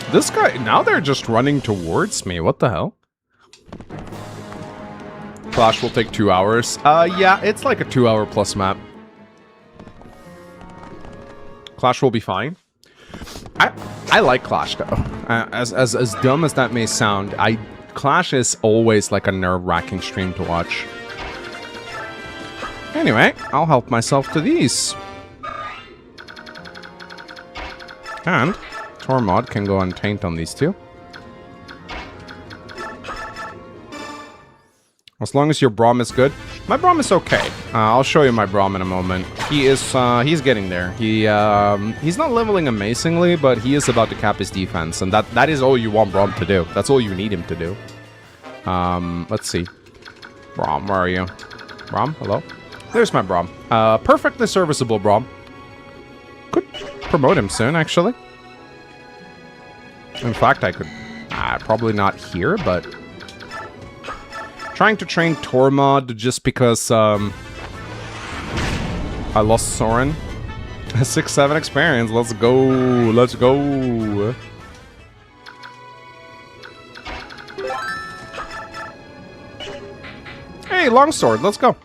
This guy, now they're just running towards me. What the hell? Clash will take 2 hours. Yeah, it's like a 2-hour plus map. Clash will be fine. I like Clash though. As dumb as that may sound, Clash is always like a nerve-wracking stream to watch. Anyway, I'll help myself to these. And Tormod can go untaint on these two. As long as your Braum is good. My Braum is okay. I'll show you my Braum in a moment. He's getting there. He's not leveling amazingly, but he is about to cap his defense, and that is all you want Braum to do. That's all you need him to do. Let's see. Braum, where are you? Braum, hello? There's my Braum. Perfectly serviceable Braum. Could promote him soon, actually. In fact, I could... probably not here, but... Trying to train Tormod just because, I lost Soren. 6-7 experience. Let's go. Let's go. Hey, longsword. Let's go.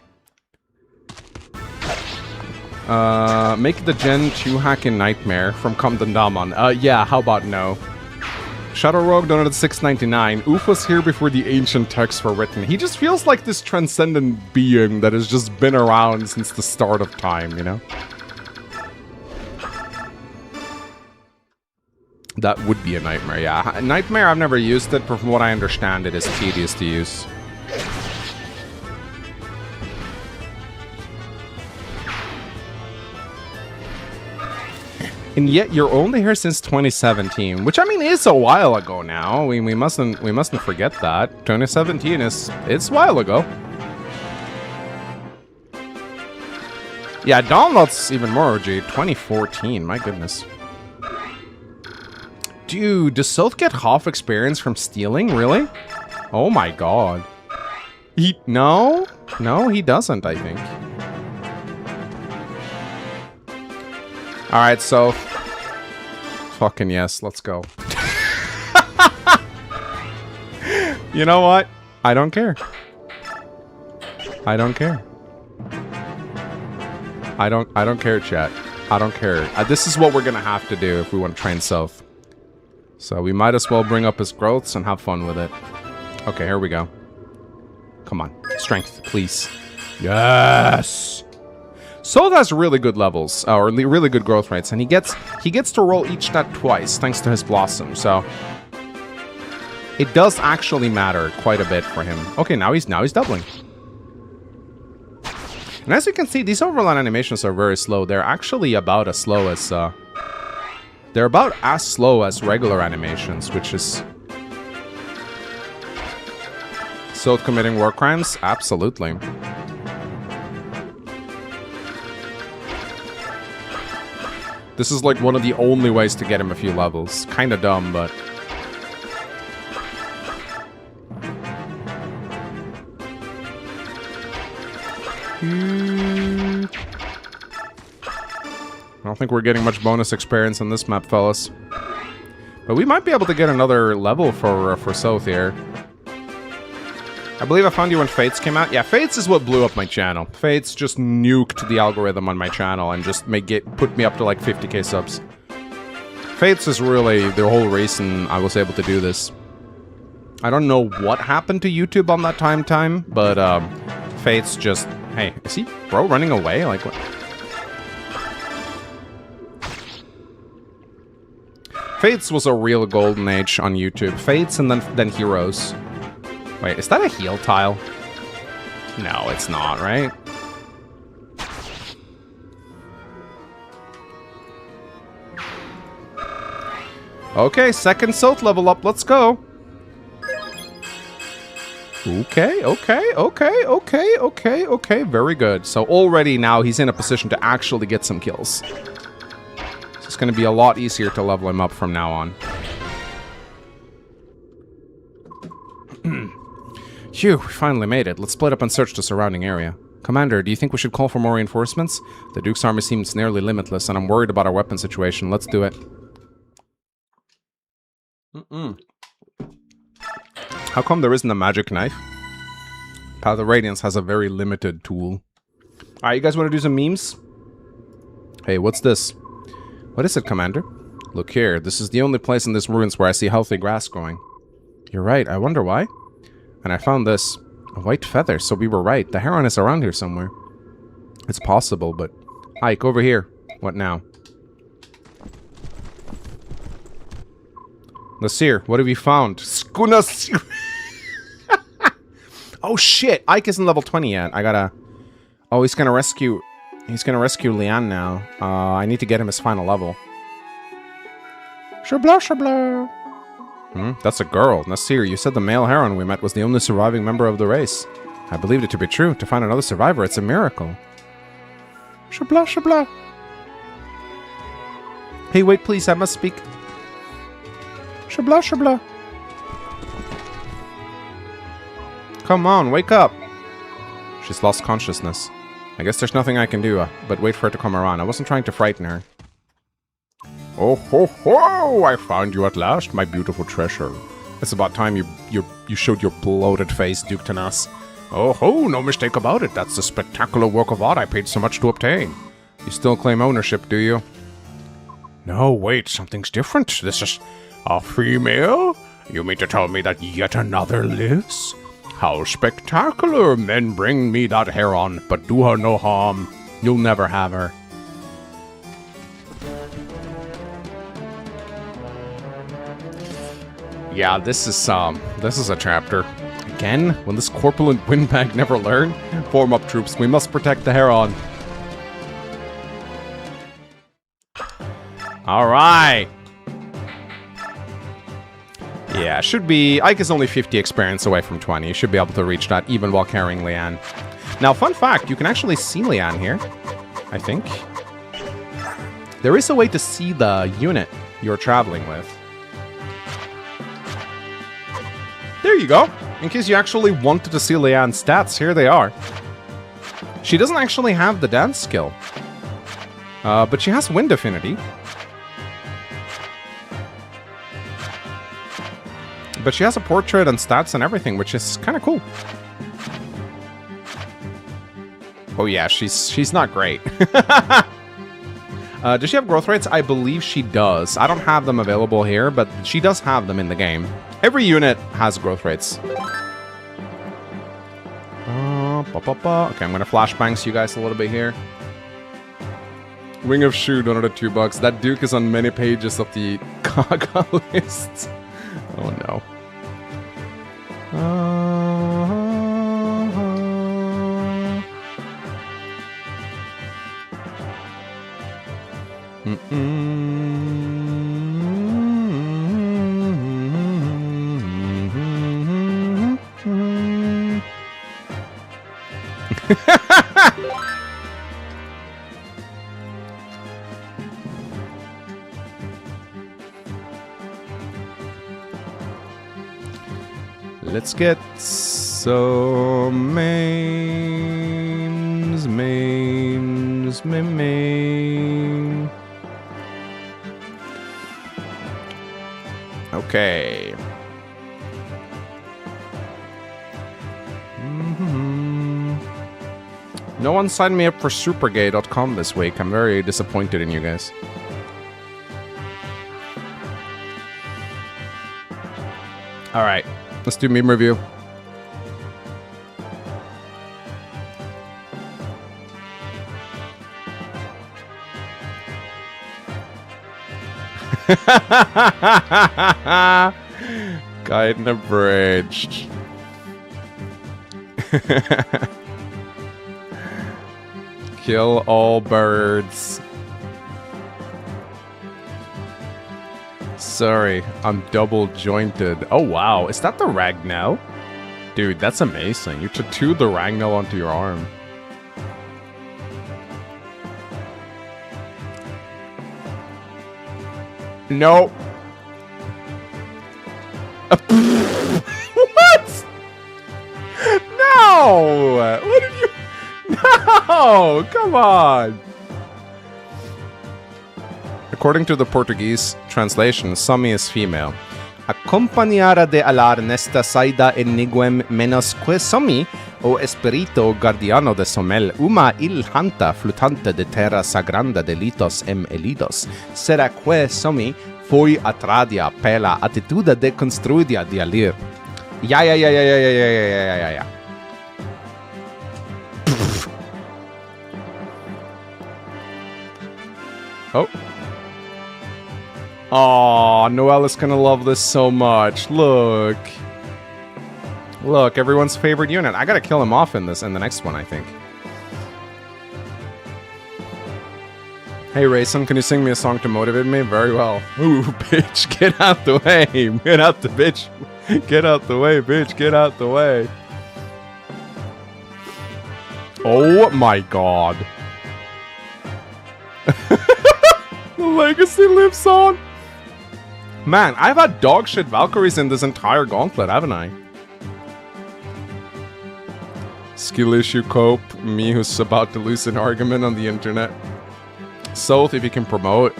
Make the Gen 2 hack in Nightmare from Camden Daman. Yeah, how about no? Shadow Rogue donated $6.99. Oof was here before the ancient texts were written. He just feels like this transcendent being that has just been around since the start of time, you know? That would be a Nightmare, yeah. Nightmare, I've never used it, but from what I understand, it is tedious to use. And yet you're only here since 2017, which I mean is a while ago now. We mustn't forget that. 2017 it's a while ago. Yeah, Download's even more OG. 2014, my goodness. Dude, does South get half experience from stealing? Really? Oh my god. No, he doesn't, I think. Alright, so... Fucking yes, let's go. You know what? I don't care. I don't care. I don't care, chat. I don't care. This is what we're gonna have to do if we want to train South. So we might as well bring up his growths and have fun with it. Okay, here we go. Come on. Strength, please. Yes! South has really good levels, or really good growth rates, and he gets to roll each stat twice, thanks to his Blossom, so... It does actually matter quite a bit for him. Okay, now he's doubling. And as you can see, these overland animations are very slow. They're actually about as slow as... They're about as slow as regular animations, which is... South committing war crimes? Absolutely. This is like one of the only ways to get him a few levels. Kinda dumb, but... I don't think we're getting much bonus experience on this map, fellas. But we might be able to get another level for South here. I believe I found you when Fates came out. Yeah, Fates is what blew up my channel. Fates just nuked the algorithm on my channel and just put me up to like 50k subs. Fates is really the whole reason I was able to do this. I don't know what happened to YouTube on that time, but Fates just... Hey, is he running away? Like what? Fates was a real golden age on YouTube. Fates and then Heroes. Wait, is that a heal tile? No, it's not, right? Okay, second South level up. Let's go. Okay. Very good. So already now he's in a position to actually get some kills. So it's going to be a lot easier to level him up from now on. Phew, we finally made it. Let's split up and search the surrounding area. Commander, do you think we should call for more reinforcements? The Duke's army seems nearly limitless, and I'm worried about our weapon situation. Let's do it. How come there isn't a magic knife? Path of Radiance has a very limited tool. Alright, you guys want to do some memes? Hey, what's this? What is it, Commander? Look here, this is the only place in this ruins where I see healthy grass growing. You're right, I wonder why? And I found this. A white feather, so we were right. The heron is around here somewhere. It's possible, but... Ike, over here. What now? Nasir, what have you found? Nasir! Oh shit! Ike isn't level 20 yet. I gotta... Oh, he's gonna rescue... He's gonna rescue Leanne now. I need to get him his final level. Shabla shabla! That's a girl. Nasir, you said the male heron we met was the only surviving member of the race. I believed it to be true. To find another survivor, it's a miracle. Shabla shabla! Hey, wait, please, I must speak. Shabla shabla! Come on, wake up! She's lost consciousness. I guess there's nothing I can do, but wait for her to come around. I wasn't trying to frighten her. Oh ho ho! I found you at last, my beautiful treasure. It's about time you showed your bloated face, Duke Tanas. Oh ho! No mistake about it. That's the spectacular work of art I paid so much to obtain. You still claim ownership, do you? No, wait, something's different. This is a female? You mean to tell me that yet another lives? How spectacular! Men bring me that heron, but do her no harm. You'll never have her. Yeah, this is a chapter. Again, when this corpulent windbag never learn? Form up, troops. We must protect the heron. All right. Yeah, should be... Ike is only 50 experience away from 20. You should be able to reach that even while carrying Leanne. Now, fun fact, you can actually see Leanne here, I think. There is a way to see the unit you're traveling with. There you go. In case you actually wanted to see Leanne's stats, here they are. She doesn't actually have the dance skill. But she has wind affinity. But she has a portrait and stats and everything, which is kind of cool. Oh yeah, she's not great. Does she have growth rates? I believe she does. I don't have them available here, but she does have them in the game. Every unit has growth rates. Okay, I'm going to flashbangs you guys a little bit here. Wing of Shoe, donated $2. That Duke is on many pages of the Gaga list. Oh no. Let's get some memes. Okay. No one signed me up for supergay.com this week. I'm very disappointed in you guys. All right. Let's do meme review. Guide and abridged. Kill all birds. Sorry, I'm double jointed. Oh wow, is that the Ragnell? Dude, that's amazing. You tattooed the Ragnell onto your arm. No. What? No! What did you... No! Come on! According to the Portuguese translation, Sami is female. Acompañada de alar nesta saída eniguem menos que Sami, o espírito guardiano de Somel, uma ilhanta flutante de terra sagrada de litos elidos, será que Sami foi atradia pela atitude de construída de alir. Yeah. Oh. Aw, Noelle is gonna love this so much. Look. Look, everyone's favorite unit. I gotta kill him off in the next one, I think. Hey, Rayson, can you sing me a song to motivate me? Very well. Ooh, bitch, get out the way. Get out the bitch. Get out the way, bitch. Get out the way. Oh my god. The legacy lives on. Man, I've had dog shit Valkyries in this entire gauntlet, haven't I? Skill issue cope. Me who's about to lose an argument on the internet. Soth, if he can promote.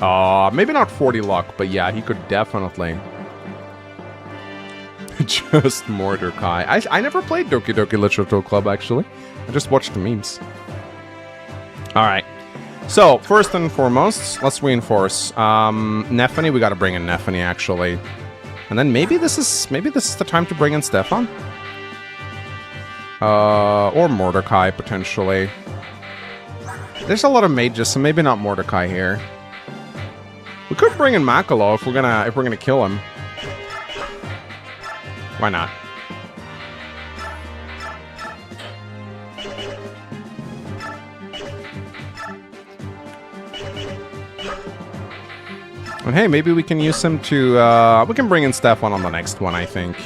Maybe not 40 luck, but yeah, he could definitely. Just Mordecai. I never played Doki Doki Literature Club, actually. I just watched the memes. Alright. So, first and foremost, let's reinforce. Nephany, we gotta bring in Nephany, actually. And then maybe this is the time to bring in Stefan? Or Mordecai, potentially. There's a lot of mages, so maybe not Mordecai here. We could bring in Makalo if we're gonna kill him. Why not? And hey, maybe we can use him to, we can bring in Stefan on the next one, I think.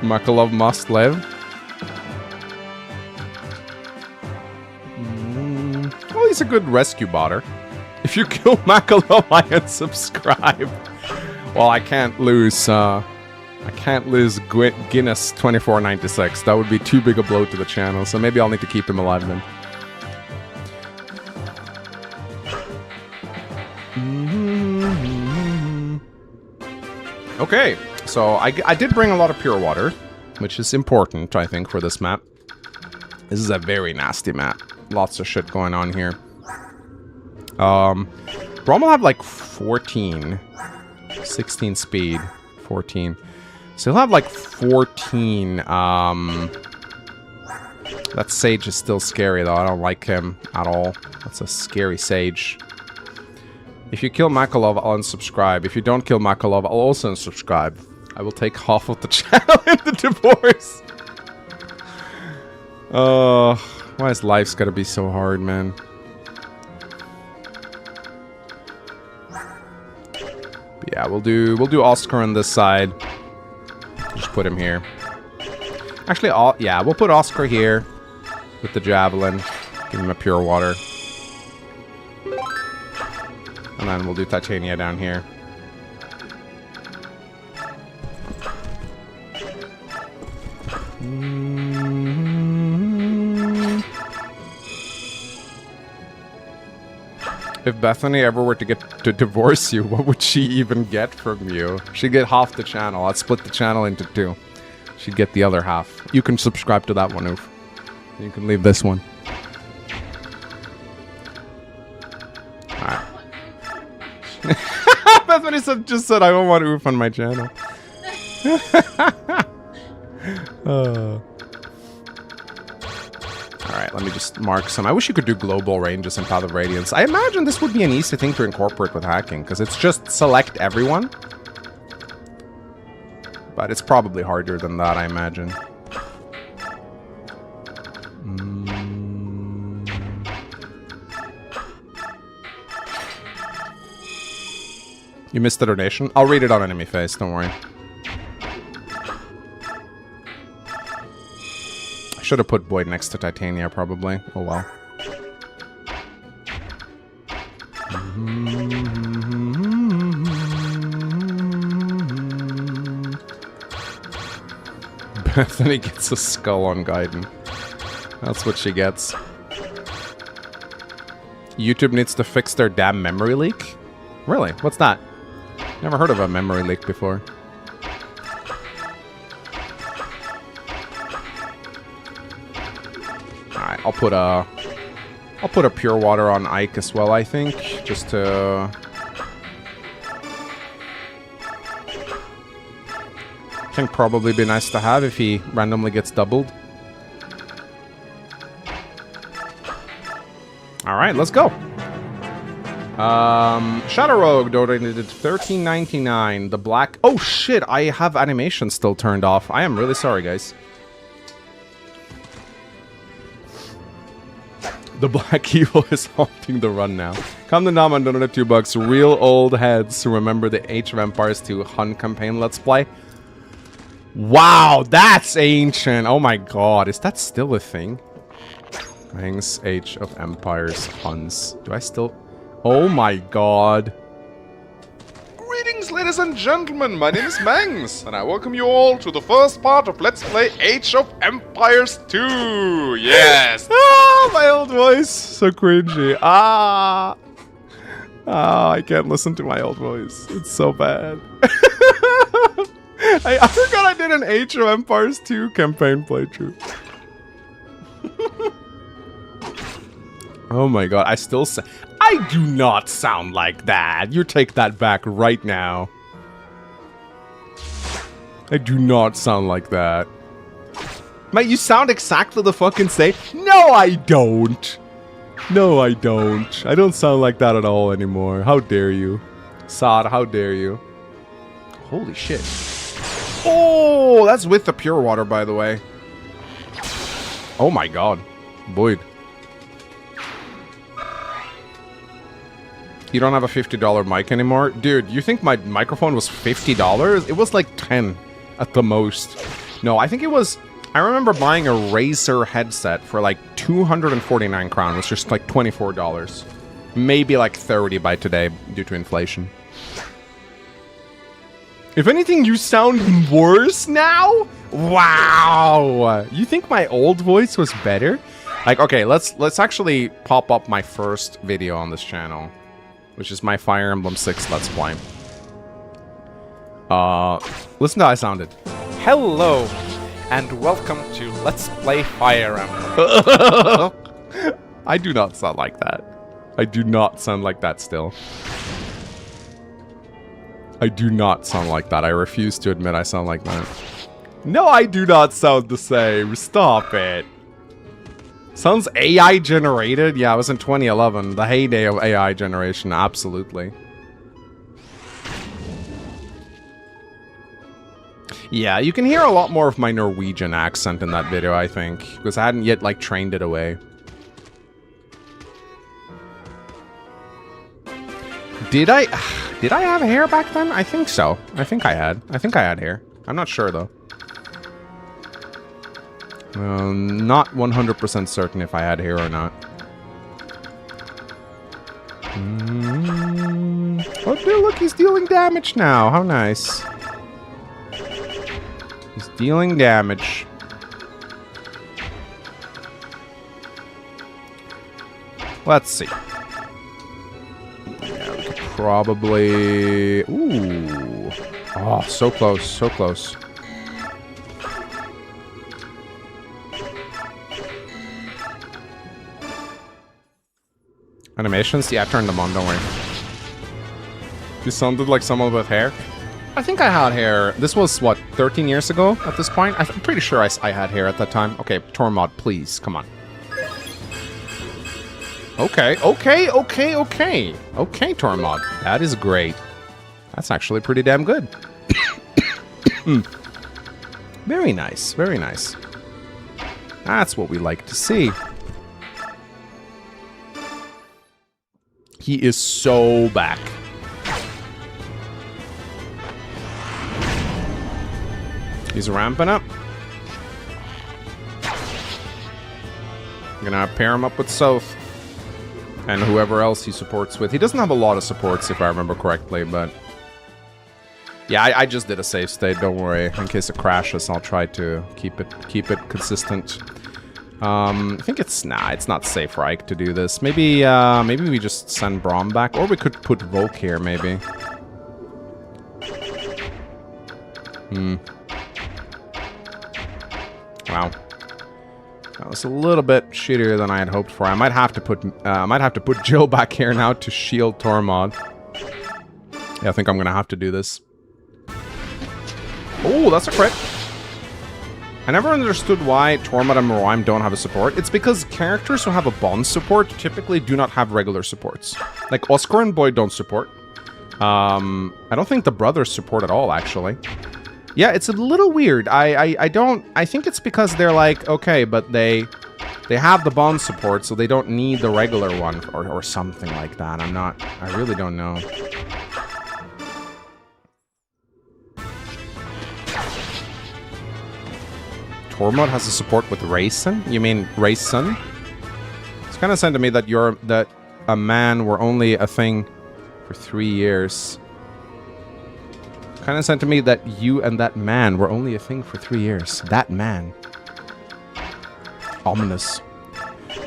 Makalov must live. Well, he's a good rescue botter. If you kill Makalov, I unsubscribe. Well, I can't lose, Guinness 2496. That would be too big a blow to the channel, so maybe I'll need to keep him alive then. Okay, so I did bring a lot of pure water, which is important, I think, for this map. This is a very nasty map. Lots of shit going on here. Brom will have like 14. 16 speed. 14. So he'll have like 14. That Sage is still scary, though. I don't like him at all. That's a scary Sage. If you kill Makalov, I'll unsubscribe. If you don't kill Makalov, I'll also unsubscribe. I will take half of the channel in the divorce. Why is life's gotta be so hard, man? But yeah, we'll do Oscar on this side. Just put him here. Actually, yeah, we'll put Oscar here with the javelin. Give him a pure water. And then we'll do Titania down here. If Bethany ever were to get to divorce you, what would she even get from you? She'd get half the channel. I'd split the channel into two. She'd get the other half. You can subscribe to that one, Oof. You can leave this one. Alright. Bethany just said I don't want Oof on my channel. Alright, let me just mark some. I wish you could do global ranges in Path of Radiance. I imagine this would be an easy thing to incorporate with hacking, because it's just select everyone. But it's probably harder than that, I imagine. You missed the donation? I'll read it on enemy face, don't worry. I should have put Boyd next to Titania, probably. Oh well. Bethany gets a skull on Gaiden. That's what she gets. YouTube needs to fix their damn memory leak? Really? What's that? Never heard of a memory leak before. Alright, I'll put a pure water on Ike as well, I think. Just to... Can probably be nice to have if he randomly gets doubled. Alright, let's go. Shadow Rogue donated $13.99. The black... Oh shit, I have animation still turned off. I am really sorry, guys. The Black Evil is haunting the run now. Come to Nam and donate $2. Real old heads who remember the Age of Empires 2 Hun campaign let's play. Wow, that's ancient. Oh my god, is that still a thing? Thanks, Age of Empires Huns. Do I still... Oh my god. Greetings, ladies and gentlemen. My name is Mangs, and I welcome you all to the first part of Let's Play Age of Empires 2. Yes. Ah, my old voice. So cringy. Ah, I can't listen to my old voice. It's so bad. I forgot I did an Age of Empires 2 campaign playthrough. Oh my god, I still say... I do not sound like that. You take that back right now. I do not sound like that. Mate, you sound exactly the fucking same. No, I don't. No, I don't. I don't sound like that at all anymore. How dare you? Saad, how dare you? Holy shit. Oh, that's with the pure water, by the way. Oh my god. Boyd. You don't have a $50 mic anymore? Dude, you think my microphone was $50? It was like 10 at the most. No, I think it was... I remember buying a Razer headset for like 249 crown, which is like $24. Maybe like 30 by today due to inflation. If anything, you sound worse now? Wow! You think my old voice was better? Like, okay, let's actually pop up my first video on this channel, which is my Fire Emblem 6 Let's Play. Listen to how I sounded. Hello, and welcome to Let's Play Fire Emblem. I do not sound like that. I do not sound like that still. I do not sound like that. I refuse to admit I sound like that. No, I do not sound the same. Stop it. Sounds AI generated? Yeah, it was in 2011. The heyday of AI generation. Absolutely. Yeah, you can hear a lot more of my Norwegian accent in that video, I think. Because I hadn't yet, like, trained it away. Did I have hair back then? I think so. I think I had hair. I'm not sure, though. Not 100% certain if I had hair or not. Oh, dude, look, he's dealing damage now. How nice. He's dealing damage. Let's see. Yeah, we could probably... Ooh. Oh, so close, so close. Animations? Yeah, I turned them on, don't worry. You sounded like someone with hair? I think I had hair. This was, what, 13 years ago at this point? I'm pretty sure I had hair at that time. Okay, 𝗕𝗿𝗀, please, come on. Okay, okay, okay, okay. Okay, 𝗕𝗿𝗀. That is great. That's actually pretty damn good. Very nice, very nice. That's what we like to see. He is so back. He's ramping up. I'm gonna pair him up with South. And whoever else he supports with. He doesn't have a lot of supports, if I remember correctly, but... Yeah, I just did a save state, don't worry. In case it crashes, I'll try to keep it consistent. I think it's... Nah, it's not safe, right, to do this. Maybe, maybe we just send Braum back. Or we could put Volk here, maybe. Wow. That was a little bit shittier than I had hoped for. I might have to put Jill back here now to shield 𝗕𝗿𝗀. Yeah, I think I'm gonna have to do this. Oh, that's a crit. I never understood why 𝗕𝗿𝗀 and Miraim don't have a support. It's because characters who have a bond support typically do not have regular supports. Like, Oscar and Boyd don't support. I don't think the brothers support at all, actually. Yeah, it's a little weird. I think it's because they're like, okay, but they have the bond support, so they don't need the regular one, or something like that. I really don't know. 𝗕𝗿𝗀 has a support with Raisin? You mean Raisin? It's kind of saying to me that a man were only a thing for 3 years. Kind of said to me that you and that man were only a thing for 3 years. That man. Ominous.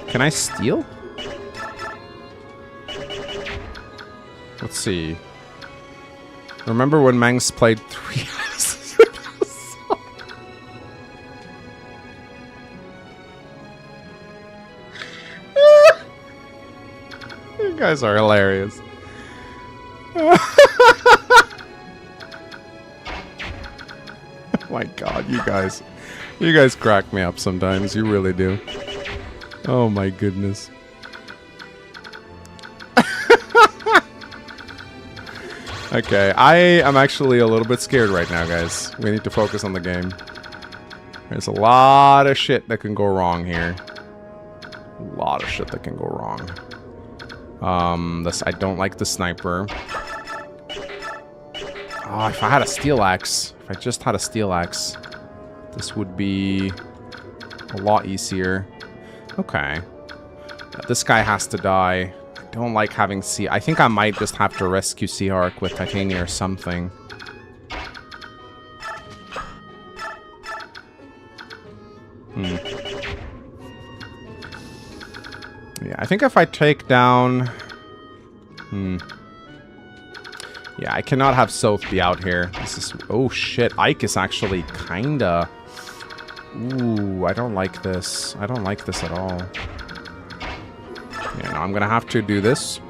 Can I steal? Let's see. Remember when Mangs played 3 houses? You guys are hilarious. My god, you guys crack me up sometimes. You really do. Oh my goodness. Okay, I am actually a little bit scared right now, guys. We need to focus on the game. There's a lot of shit that can go wrong here. A lot of shit that can go wrong. I don't like the sniper. Oh, if I had a steel axe, if I just had a steel axe, this would be a lot easier. Okay. This guy has to die. I don't like having I think I might just have to rescue 𝗕𝗏 with Titania or something. Yeah, I think if I take down... Yeah, I cannot have Soth be out here. This is... Oh, shit. Ike is actually kinda... Ooh, I don't like this. I don't like this at all. Yeah, no, I'm gonna have to do this.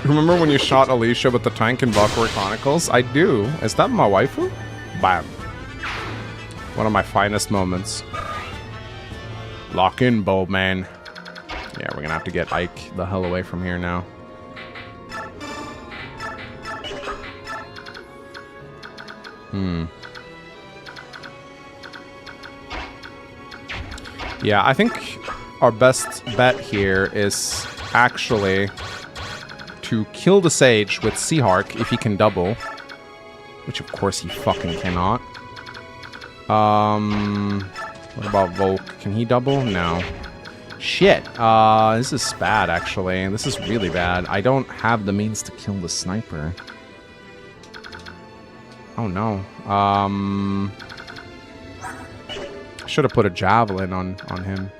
Remember when you shot Alicia with the tank in Valkyrie Chronicles? I do. Is that my waifu? Bam. One of my finest moments. Lock in, bold man. Yeah, we're gonna have to get Ike the hell away from here now. Yeah, I think our best bet here is actually to kill the Sage with 𝗕𝗏 if he can double. Which of course he fucking cannot. What about Volk? Can he double? No. Shit. This is bad, actually. This is really bad. I don't have the means to kill the sniper. Oh, no. I should have put a javelin on him.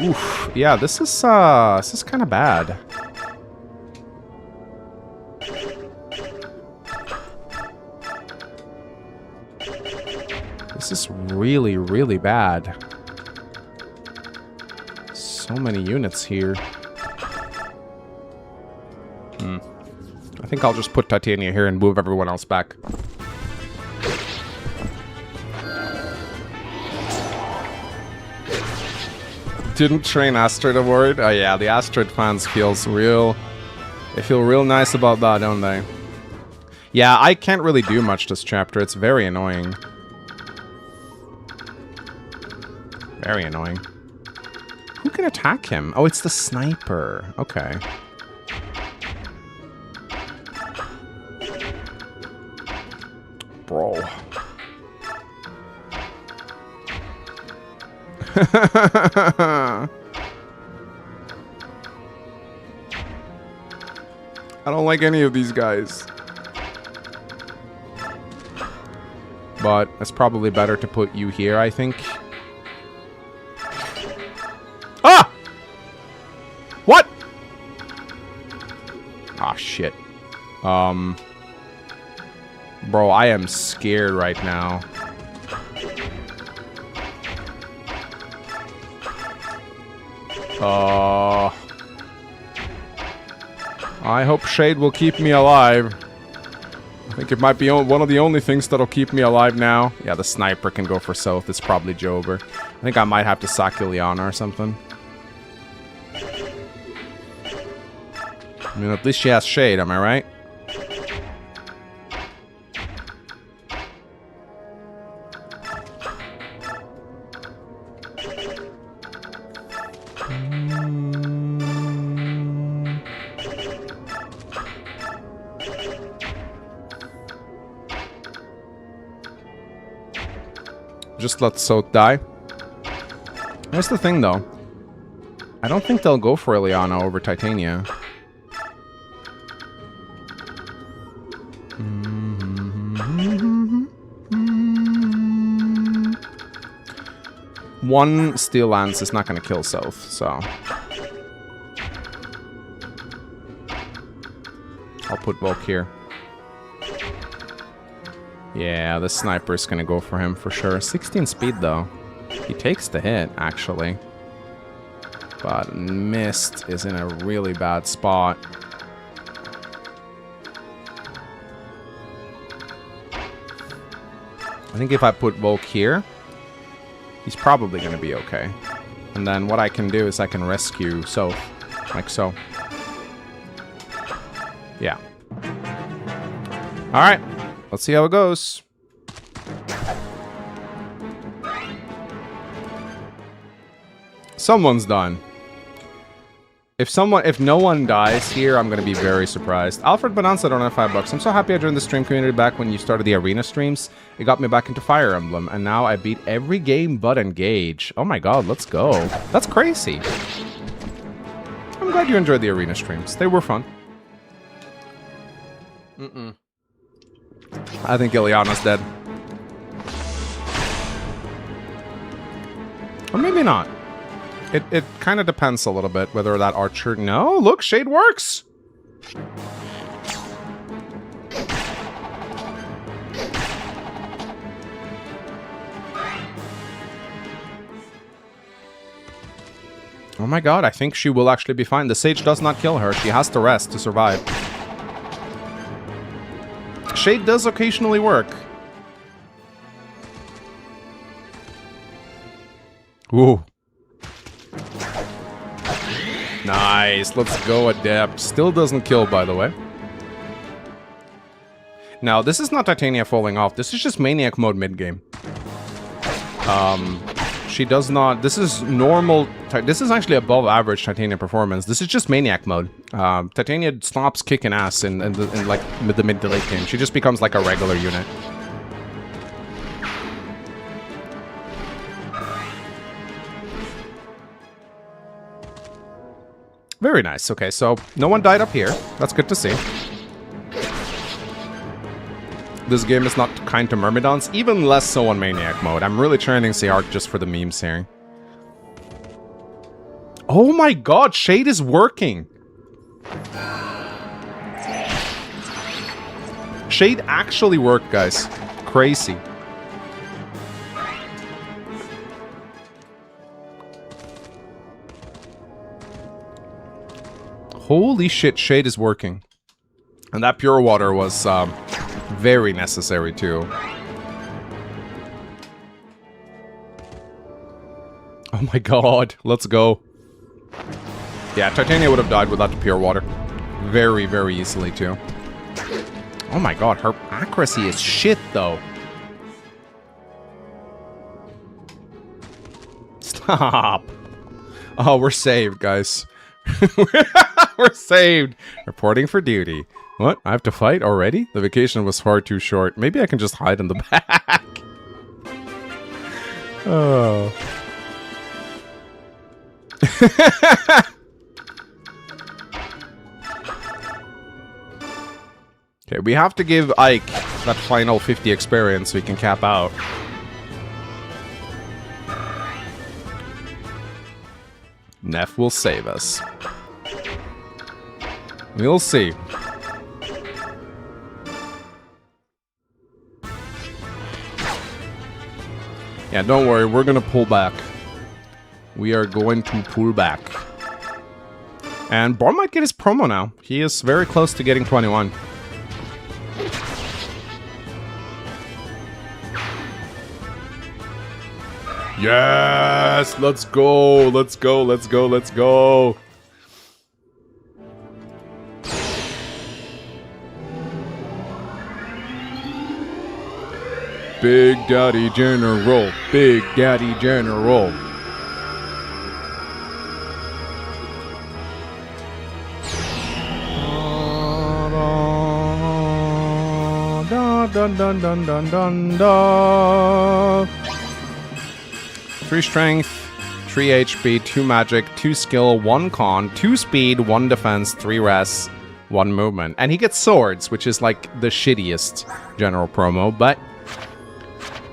Oof. Yeah, this is kind of bad. This is really, really bad. So many units here. I think I'll just put Titania here and move everyone else back. Didn't train Asteroid Award? Oh yeah, the Asteroid fans feels real... They feel real nice about that, don't they? Yeah, I can't really do much this chapter. It's very annoying. Very annoying. Who can attack him? Oh, it's the sniper. Okay. Bro. I don't like any of these guys. But it's probably better to put you here, I think. Ah! What? Ah, shit. Bro, I am scared right now. I hope Shade will keep me alive. I think it might be one of the only things that'll keep me alive now. Yeah, the sniper can go for Soth. It's probably Jober. I think I might have to sack Ileana or something. I mean, at least she has Shade, am I right? Just let Soth die. Here's the thing, though. I don't think they'll go for Ileana over Titania. One Steel Lance is not going to kill Soth, so... I'll put Volk here. Yeah, the sniper's gonna go for him for sure. 16 speed, though. He takes the hit, actually. But Mist is in a really bad spot. I think if I put Volk here, he's probably gonna be okay. And then what I can do is I can rescue Soth, like so. Yeah. Alright. Let's see how it goes. Someone's done. If no one dies here, I'm gonna be very surprised. Alfred Bonanza don't have $5. I'm so happy I joined the stream community back when you started the arena streams. It got me back into Fire Emblem, and now I beat every game but Engage. Oh my god, let's go. That's crazy. I'm glad you enjoyed the arena streams. They were fun. I think Ileana's dead. Or maybe not. It kind of depends a little bit whether that archer... No, look, Shade works! Oh my god, I think she will actually be fine. The Sage does not kill her. She has to rest to survive. Shade does occasionally work. Ooh. Nice. Let's go, Adept. Still doesn't kill, by the way. Now, this is not Titania falling off. This is just Maniac mode mid-game. She does not... This is normal... This is actually above average Titania performance. This is just Maniac mode. Titania stops kicking ass in like the mid to late game. She just becomes like a regular unit. Very nice. Okay, so no one died up here. That's good to see. This game is not kind to Myrmidons, even less so on Maniac mode. I'm really training Search just for the memes here. Oh my god, Shade is working! Shade actually worked, guys. Crazy. Holy shit, Shade is working. And that pure water was very necessary too. Oh my god, let's go. Yeah, Titania would have died without the pure water. Very, very easily too. Oh my god, her accuracy is shit though. Stop. Oh, we're saved, guys. We're saved. Reporting for duty. What? I have to fight already? The vacation was far too short. Maybe I can just hide in the back. Oh. Okay, we have to give Ike that final 50 experience so we can cap out. Neff will save us. We'll see. Yeah, don't worry, we're gonna pull back. We are going to pull back. And Born might get his promo now. He is very close to getting 21. Yes! Let's go! Let's go! Let's go! Let's go! Big Daddy General! Big Daddy General! Dun dun dun dun dun dun. 3 strength, 3 HP, 2 magic, 2 skill, 1 con, 2 speed, 1 defense, 3 res, 1 movement. And he gets swords, which is like the shittiest general promo, but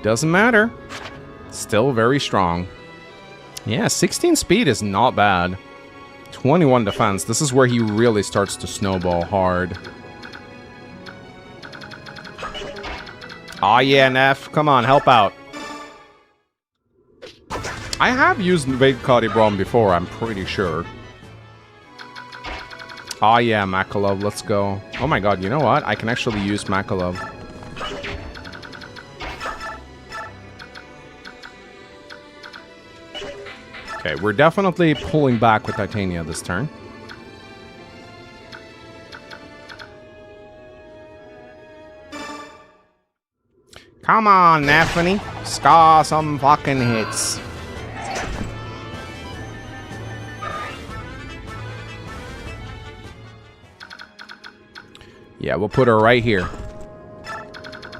doesn't matter. Still very strong. Yeah, 16 speed is not bad. 21 defense. This is where he really starts to snowball hard. Aw, yeah, Neff. Come on, help out. I have used 𝗕𝗿𝗀𝗀 before, I'm pretty sure. Aw, yeah, 𝗵𝗁ove, let's go. Oh my god, you know what? I can actually use 𝗵𝗁ove. Okay, we're definitely pulling back with Titania this turn. Come on, Neffany. Score some fucking hits. Yeah, we'll put her right here.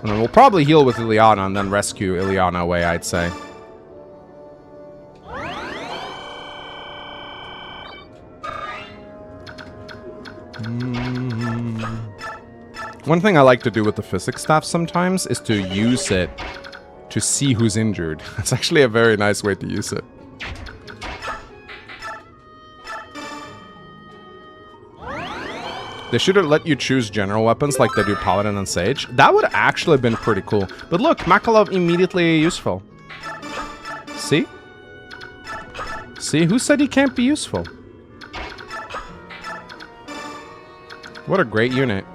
And then we'll probably heal with Ileana and then rescue Ileana away, I'd say. One thing I like to do with the physics staff sometimes is to use it to see who's injured. It's actually a very nice way to use it. They should have let you choose general weapons like they do Paladin and Sage. That would actually have been pretty cool. But look, Makalov immediately useful. See? See? Who said he can't be useful? What a great unit.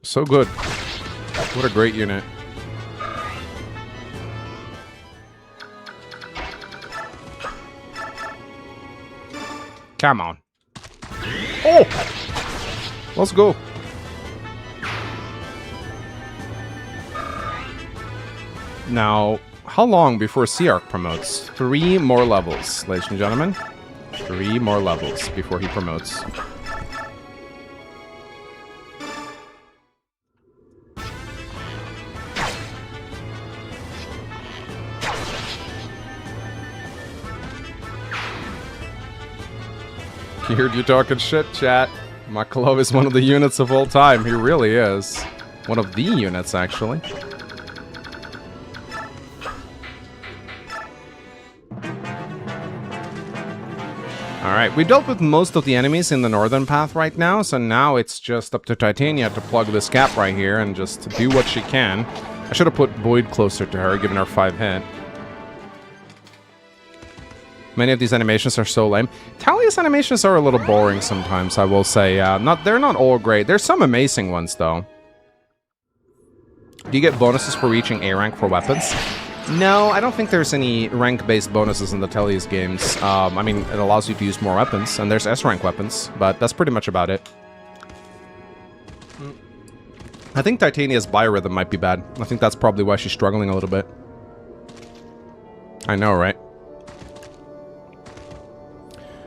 So good. What a great unit. Come on. Oh! Let's go. Now, how long before Sea-Arc promotes? 3 more levels, ladies and gentlemen. 3 more levels before he promotes. You heard you talking shit, chat. Makalov is one of the units of all time. He really is. One of the units, actually. Alright, we dealt with most of the enemies in the northern path right now, so now it's just up to Titania to plug this gap right here and just do what she can. I should have put Void closer to her, given her 5 hit. Many of these animations are so lame. Talia's animations are a little boring sometimes, I will say. They're not all great. There's some amazing ones, though. Do you get bonuses for reaching A rank for weapons? No, I don't think there's any rank-based bonuses in the Talia's games. I mean, it allows you to use more weapons, and there's S-rank weapons, but that's pretty much about it. I think Titania's biorhythm might be bad. I think that's probably why she's struggling a little bit. I know, right?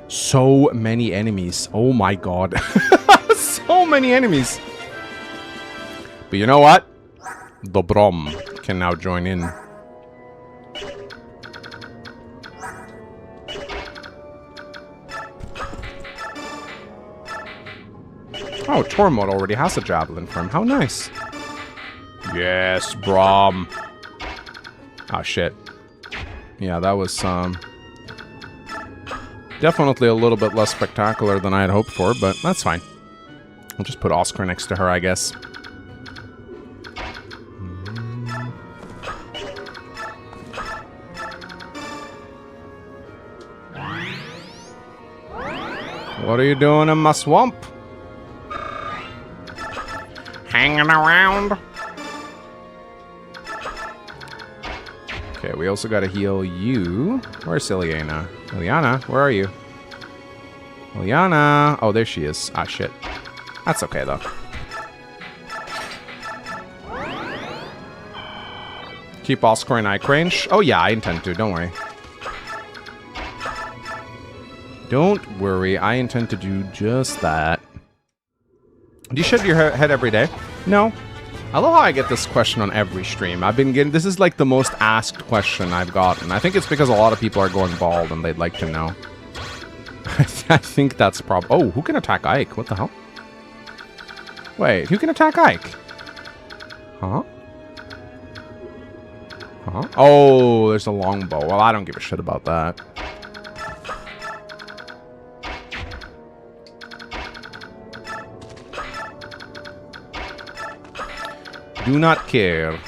So many enemies. Oh my god. So many enemies. But you know what? 𝗕𝗿𝗀𝗀 can now join in. Oh, Tormod already has a javelin for him. How nice. Yes, Braum. Oh, shit. Yeah, that was, definitely a little bit less spectacular than I had hoped for, but that's fine. I'll just put Oscar next to her, I guess. What are you doing in my swamp? Hanging around. Okay, we also gotta heal you. Where's Ileana? Ileana, where are you? Ileana! Oh, there she is. Ah, shit. That's okay, though. Keep Oscar in Ike range? Oh, yeah, I intend to. Don't worry. Don't worry. I intend to do just that. Do you shave your head every day? No. I love how I get this question on every stream. I've been getting... This is like the most asked question I've gotten. I think it's because a lot of people are going bald and they'd like to know. I think that's Oh, who can attack Ike? What the hell? Wait, who can attack Ike? Huh? Huh? Oh, there's a longbow. Well, I don't give a shit about that. Do not care.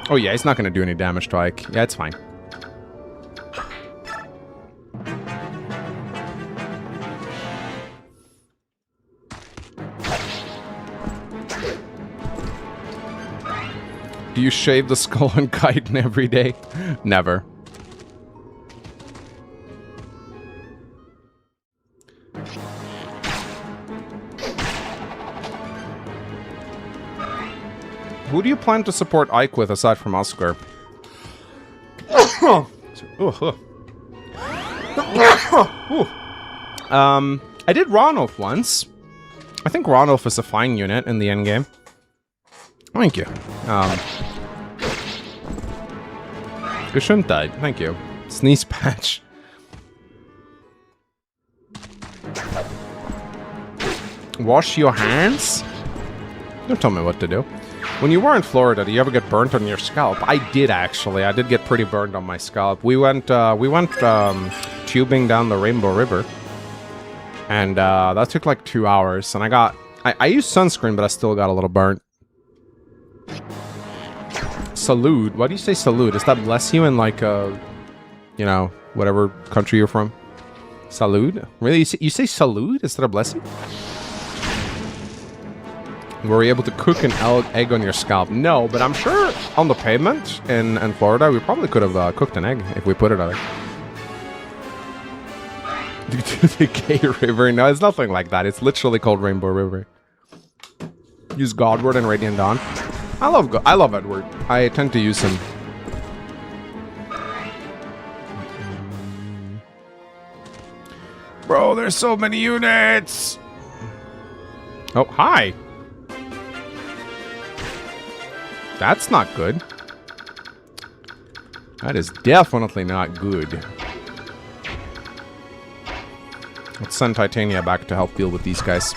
Oh yeah, he's not going to do any damage to Ike. Yeah, it's fine. Do you shave the skull and chitin every day? Never. Who do you plan to support Ike with aside from Oscar? I did Ronolf once. I think Ronolf is a fine unit in the endgame. Thank you. Gesundheit. Thank you. Sneeze patch. Wash your hands? Don't tell me what to do. When you were in Florida, do you ever get burnt on your scalp? I did, actually. I did get pretty burned on my scalp. We went tubing down the Rainbow River. And that took like 2 hours. And I used sunscreen, but I still got a little burnt. Salute. Why do you say salute? Is that bless you in like, you know, whatever country you're from? Salute? Really? You say salute instead of bless you? Were we able to cook an egg on your scalp? No, but I'm sure on the pavement in Florida, we probably could have cooked an egg if we put it on it. Due to the gay river? No, it's nothing like that. It's literally called Rainbow River. Use Godward and Radiant Dawn. I love Edward. I tend to use him. Bro, there's so many units! Oh, hi! That's not good. That is definitely not good. Let's send Titania back to help deal with these guys.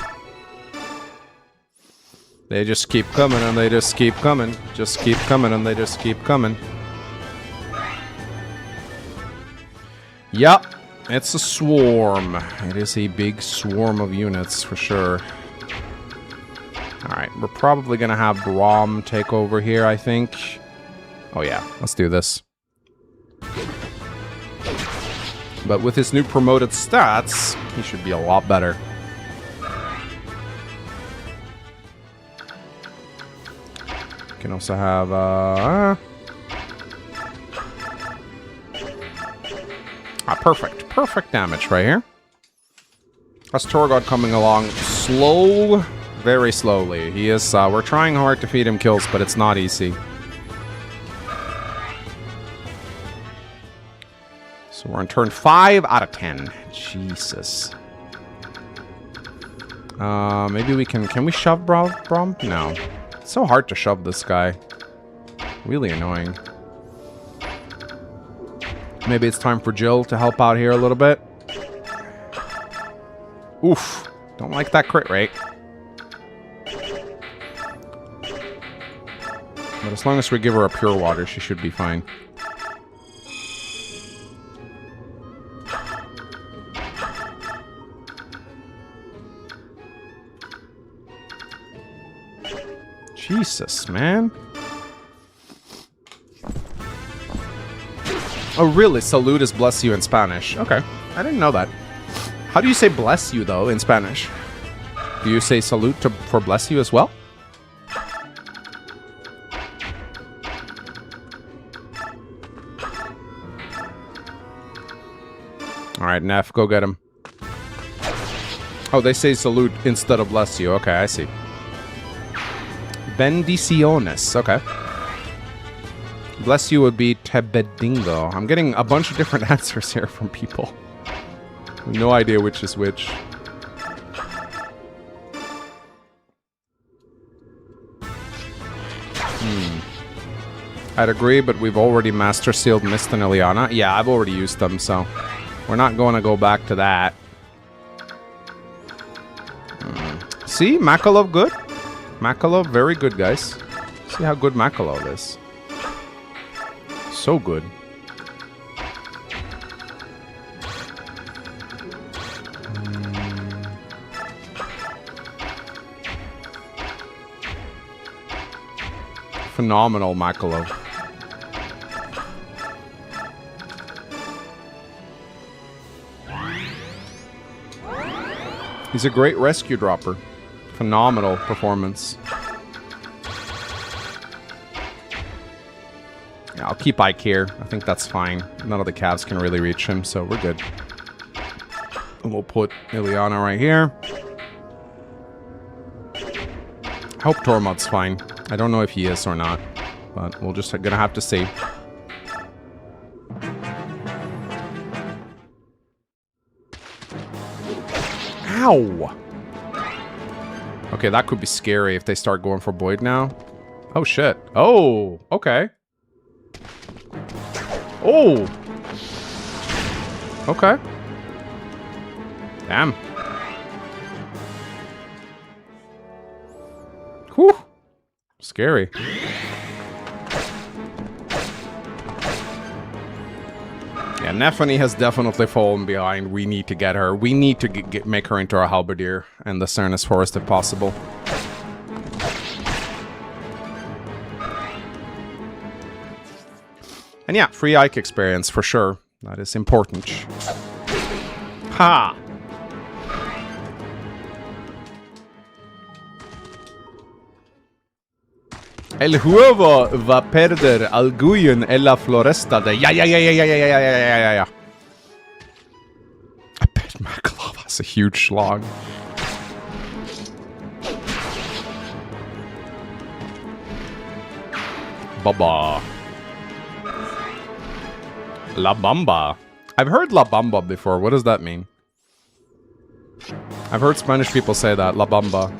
They just keep coming and they just keep coming. Just keep coming and they just keep coming. Yup. It's a swarm. It is a big swarm of units for sure. Alright, we're probably gonna have Grom take over here, I think. Oh yeah, let's do this. But with his new promoted stats, he should be a lot better. Can also have, perfect. Perfect damage right here. That's Torgod coming along slow, very slowly. He is, we're trying hard to feed him kills, but it's not easy. So we're on turn 5 out of 10. Jesus. Maybe we can we shove Brom? No. It's so hard to shove this guy. Really annoying. Maybe it's time for Jill to help out here a little bit. Oof. Don't like that crit rate. But as long as we give her a pure water, she should be fine. Jesus, man. Oh, really? Salute is bless you in Spanish. Okay. I didn't know that. How do you say bless you, though, in Spanish? Do you say salute for bless you as well? Alright, Neff, go get him. Oh, they say salute instead of bless you. Okay, I see. Bendiciones. Okay. Bless you would be Tebedingo. I'm getting a bunch of different answers here from people. No idea which is which. I'd agree, but we've already Master Sealed Mist and Ileana. Yeah, I've already used them, so we're not going to go back to that. See? Makalov good? Makalov very good, guys. See how good Makalov is. So good. Phenomenal Makalov. He's a great rescue dropper. Phenomenal performance. Yeah, I'll keep Ike here. I think that's fine. None of the calves can really reach him, so we're good. And we'll put Ileana right here. I hope Tormod's fine. I don't know if he is or not, but we're just gonna have to see. Ow! Okay, that could be scary if they start going for Boyd now. Oh, shit. Oh, okay. Oh! Okay. Damn. Whew. Scary. Yeah, Nefany has definitely fallen behind. We need to get her. We need to make her into our halberdier and the Cernus Forest if possible. And yeah, free Ike experience for sure. That is important. Ha! El huevo va perder alguien en la floresta de... Yeah. I bet Makalov has a huge slog. Baba. La Bamba. I've heard La Bamba before. What does that mean? I've heard Spanish people say that. La Bamba.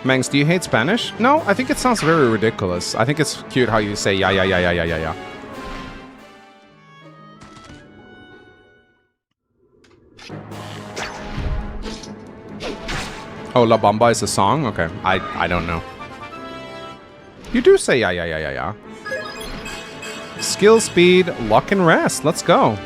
Mangs, do you hate Spanish? No, I think it sounds very ridiculous. I think it's cute how you say yeah. Oh, La Bamba is a song? Okay, I don't know. You do say yeah. Skill, speed, luck, and rest. Let's go.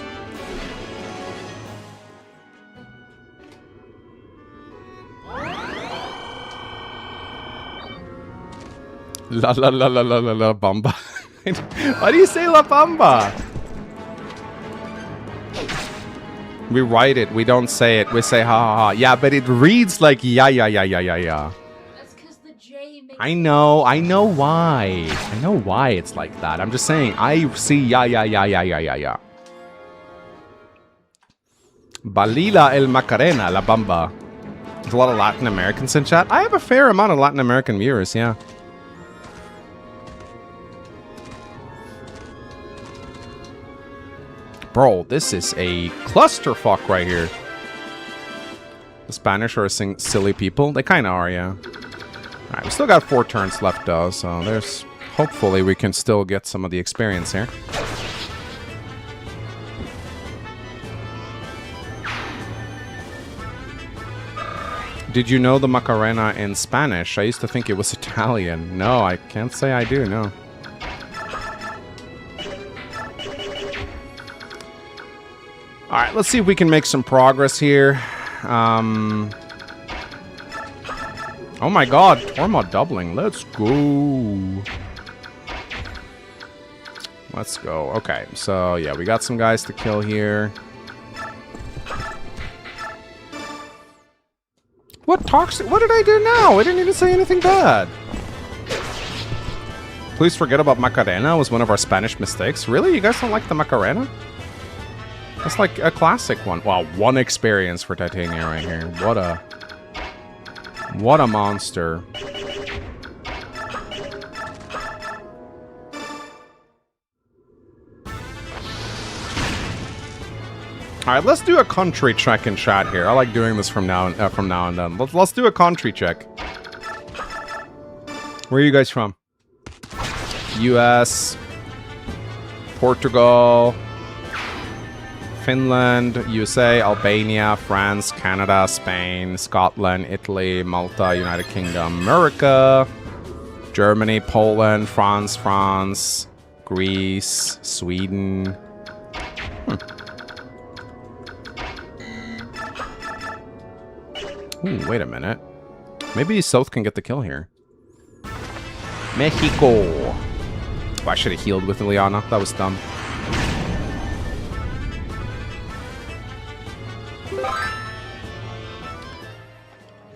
La Bamba. Why do you say La Bamba? We write it. We don't say it. We say ha. Yeah, but it reads like yeah. That's because the J makes I know why. I know why it's like that. I'm just saying, I see yeah. Balila el Macarena, La Bamba. There's a lot of Latin Americans in chat. I have a fair amount of Latin American viewers, yeah. Bro, this is a clusterfuck right here. The Spanish are silly people. They kind of are, yeah. Alright, we still got 4 turns left, though, so there's... Hopefully we can still get some of the experience here. Did you know the Macarena in Spanish? I used to think it was Italian. No, I can't say I do, no. Alright, let's see if we can make some progress here. Oh my god, Torma doubling. Let's go. Let's go. Okay, so yeah, we got some guys to kill here. What toxic? What did I do now? I didn't even say anything bad. Please forget about Macarena. It was one of our Spanish mistakes. Really? You guys don't like the Macarena? That's like a classic one. Wow, 1 experience for Titania right here. What a monster. All right, let's do a country check in chat here. I like doing this from now and then. Let's do a country check. Where are you guys from? U.S., Portugal, Finland, USA, Albania, France, Canada, Spain, Scotland, Italy, Malta, United Kingdom, America, Germany, Poland, France, Greece, Sweden. Ooh, wait a minute. Maybe South can get the kill here. Mexico. Oh, I should have healed with Ileana. That was dumb.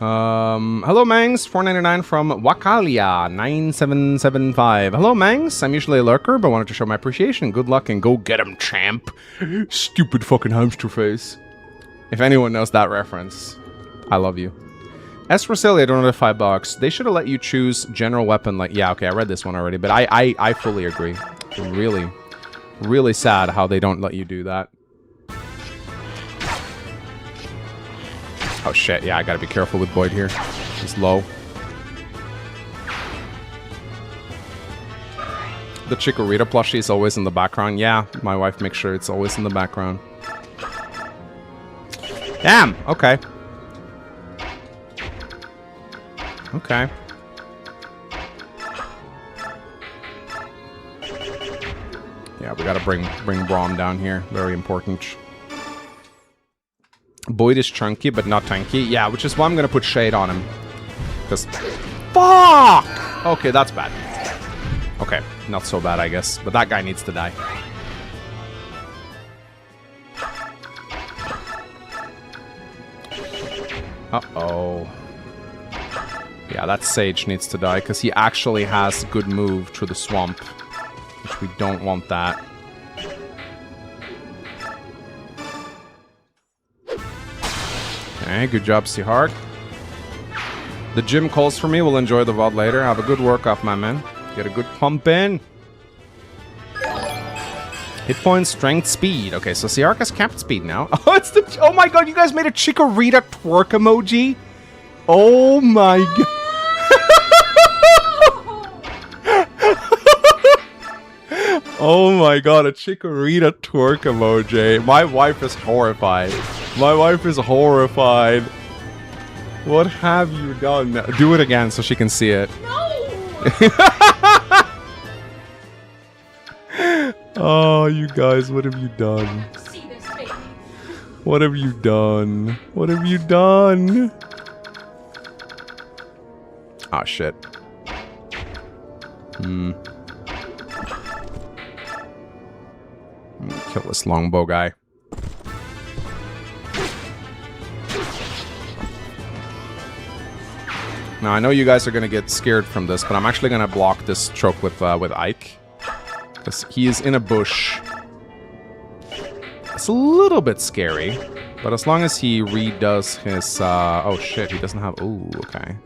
Hello Mangs, 499 from Wakalia 9775. Hello Mangs, I'm usually a lurker, but wanted to show my appreciation. Good luck and go get him, champ. Stupid fucking hamster face. If anyone knows that reference, I love you. Esprocelia donated $5. They should have let you choose general weapon. Like, yeah, okay, I read this one already, but I fully agree. Really, really sad how they don't let you do that. Oh shit! Yeah, I gotta be careful with Boyd here. He's low. The Chikorita plushie is always in the background. Yeah, my wife makes sure it's always in the background. Damn! Okay. Okay. Yeah, we gotta bring Braum down here. Very important. Boyd is chunky, but not tanky. Yeah, which is why I'm gonna put Shade on him. Because... Fuck! Okay, that's bad. Okay, not so bad, I guess. But that guy needs to die. Uh-oh. Yeah, that Sage needs to die, because he actually has good move through the swamp. Which we don't want that. Okay, good job, 𝗗𝗲. The gym calls for me. We'll enjoy the VOD later. Have a good workout, my man. Get a good pump in. Hit points, strength, speed. Okay, so 𝗗𝗲 has capped speed now. Oh, it's the... Oh my god, you guys made a Chikorita twerk emoji? Oh my god. Oh my god, a Chikorita twerk emoji. My wife is horrified. My wife is horrified. What have you done? Do it again so she can see it. No! Oh, you guys, what have you done? See this, baby. What have you done? What have you done? Ah, shit. Kill this longbow guy. Now, I know you guys are gonna get scared from this, but I'm actually gonna block this choke with Ike. Because he is in a bush. It's a little bit scary, but as long as he redoes his, oh shit, he doesn't have, ooh, okay.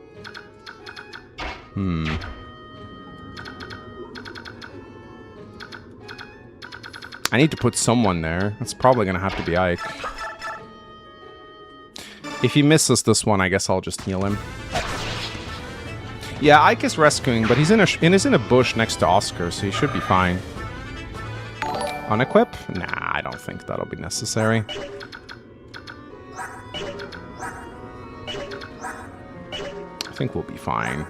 I need to put someone there. It's probably gonna have to be Ike. If he misses this one, I guess I'll just heal him. Yeah, Ike is rescuing, but he's in a bush next to Oscar, so he should be fine. Unequip? Nah, I don't think that'll be necessary. I think we'll be fine.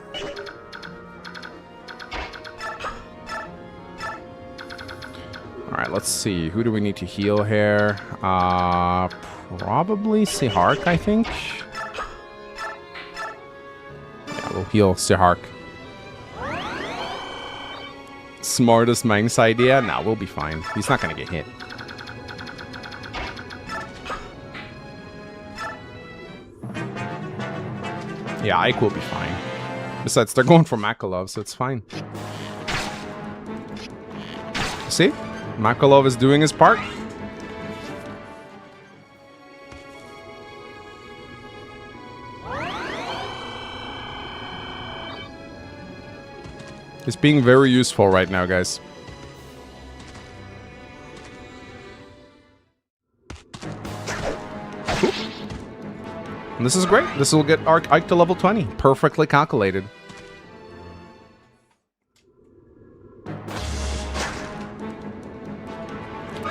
Alright, let's see. Who do we need to heal here? Probably 𝗗𝗲, I think. We'll heal 𝗗𝗲. Smartest Mangs idea? Nah, we'll be fine. He's not gonna get hit. Yeah, Ike will be fine. Besides, they're going for Makalov, so it's fine. See? Makalov is doing his part. It's being very useful right now, guys. Ooh. And this is great. This will get Ike to level 20. Perfectly calculated.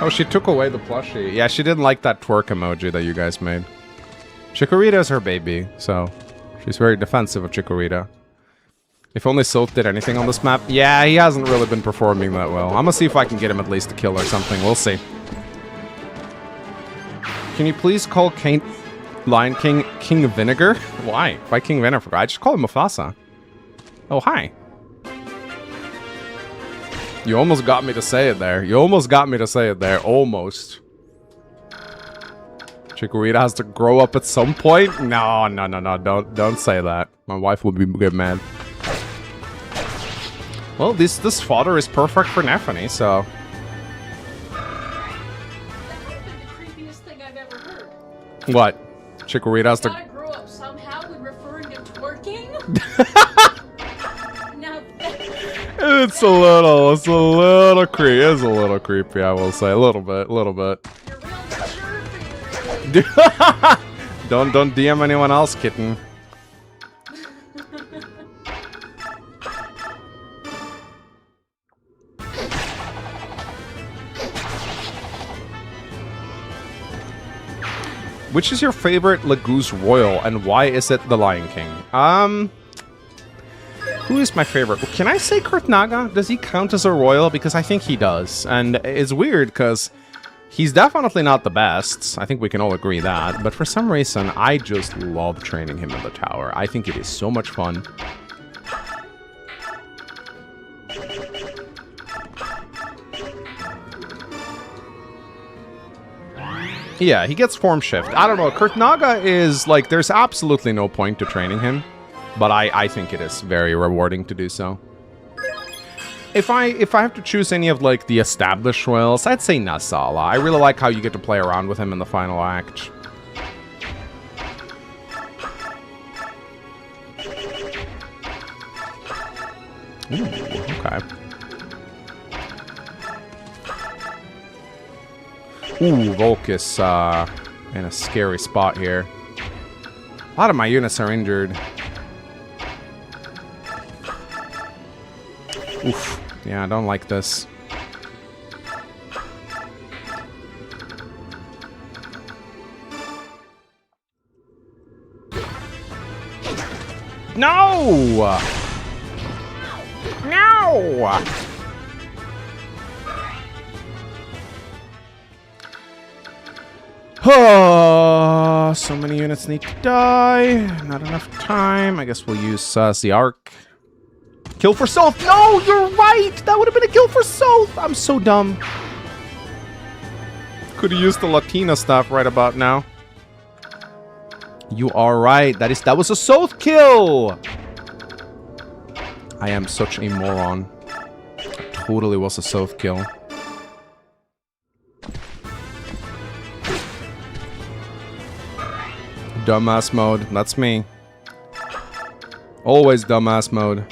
Oh, she took away the plushie. Yeah, she didn't like that twerk emoji that you guys made. Chikorita is her baby, so she's very defensive of Chikorita. If only Sylph did anything on this map. Yeah, he hasn't really been performing that well. I'm gonna see if I can get him at least a kill or something. We'll see. Can you please call Lion King King Vinegar? Why? Why King Vinegar? I just call him Mufasa. Oh, hi. You almost got me to say it there. You almost got me to say it there. Almost. Chikorita has to grow up at some point? No, no, no, no. Don't say that. My wife will get mad. Well, this fodder is perfect for Nephany, so... That might have been the creepiest thing I've ever heard. What? Chikorita has to... Gotta grow up somehow when referring to No. It's a little creepy. It's a little creepy, I will say. A little bit. You're real mature. Don't DM anyone else, kitten. Which is your favorite Lagoose Royal, and why is it the Lion King? Who is my favorite? Can I say 𝗗𝘆? Does he count as a royal? Because I think he does. And it's weird, because he's definitely not the best. I think we can all agree that. But for some reason, I just love training him in the tower. I think it is so much fun. Yeah, he gets form shift. I don't know, 𝗗𝘆 is, like, there's absolutely no point to training him. But I think it is very rewarding to do so. If I have to choose any of, like, the established royals, I'd say 𝗗𝘗. I really like how you get to play around with him in the final act. Ooh, okay. Ooh, Volkus in a scary spot here. A lot of my units are injured. Oof. Yeah, I don't like this. No! No! Oh, so many units need to die. Not enough time. I guess we'll use the arc. Kill for South. No, you're right. That would have been a kill for South. I'm so dumb. Could have used the Latina stuff right about now. You are right. That was a South kill. I am such a moron. It totally was a South kill. Dumbass mode. That's me. Always dumbass mode.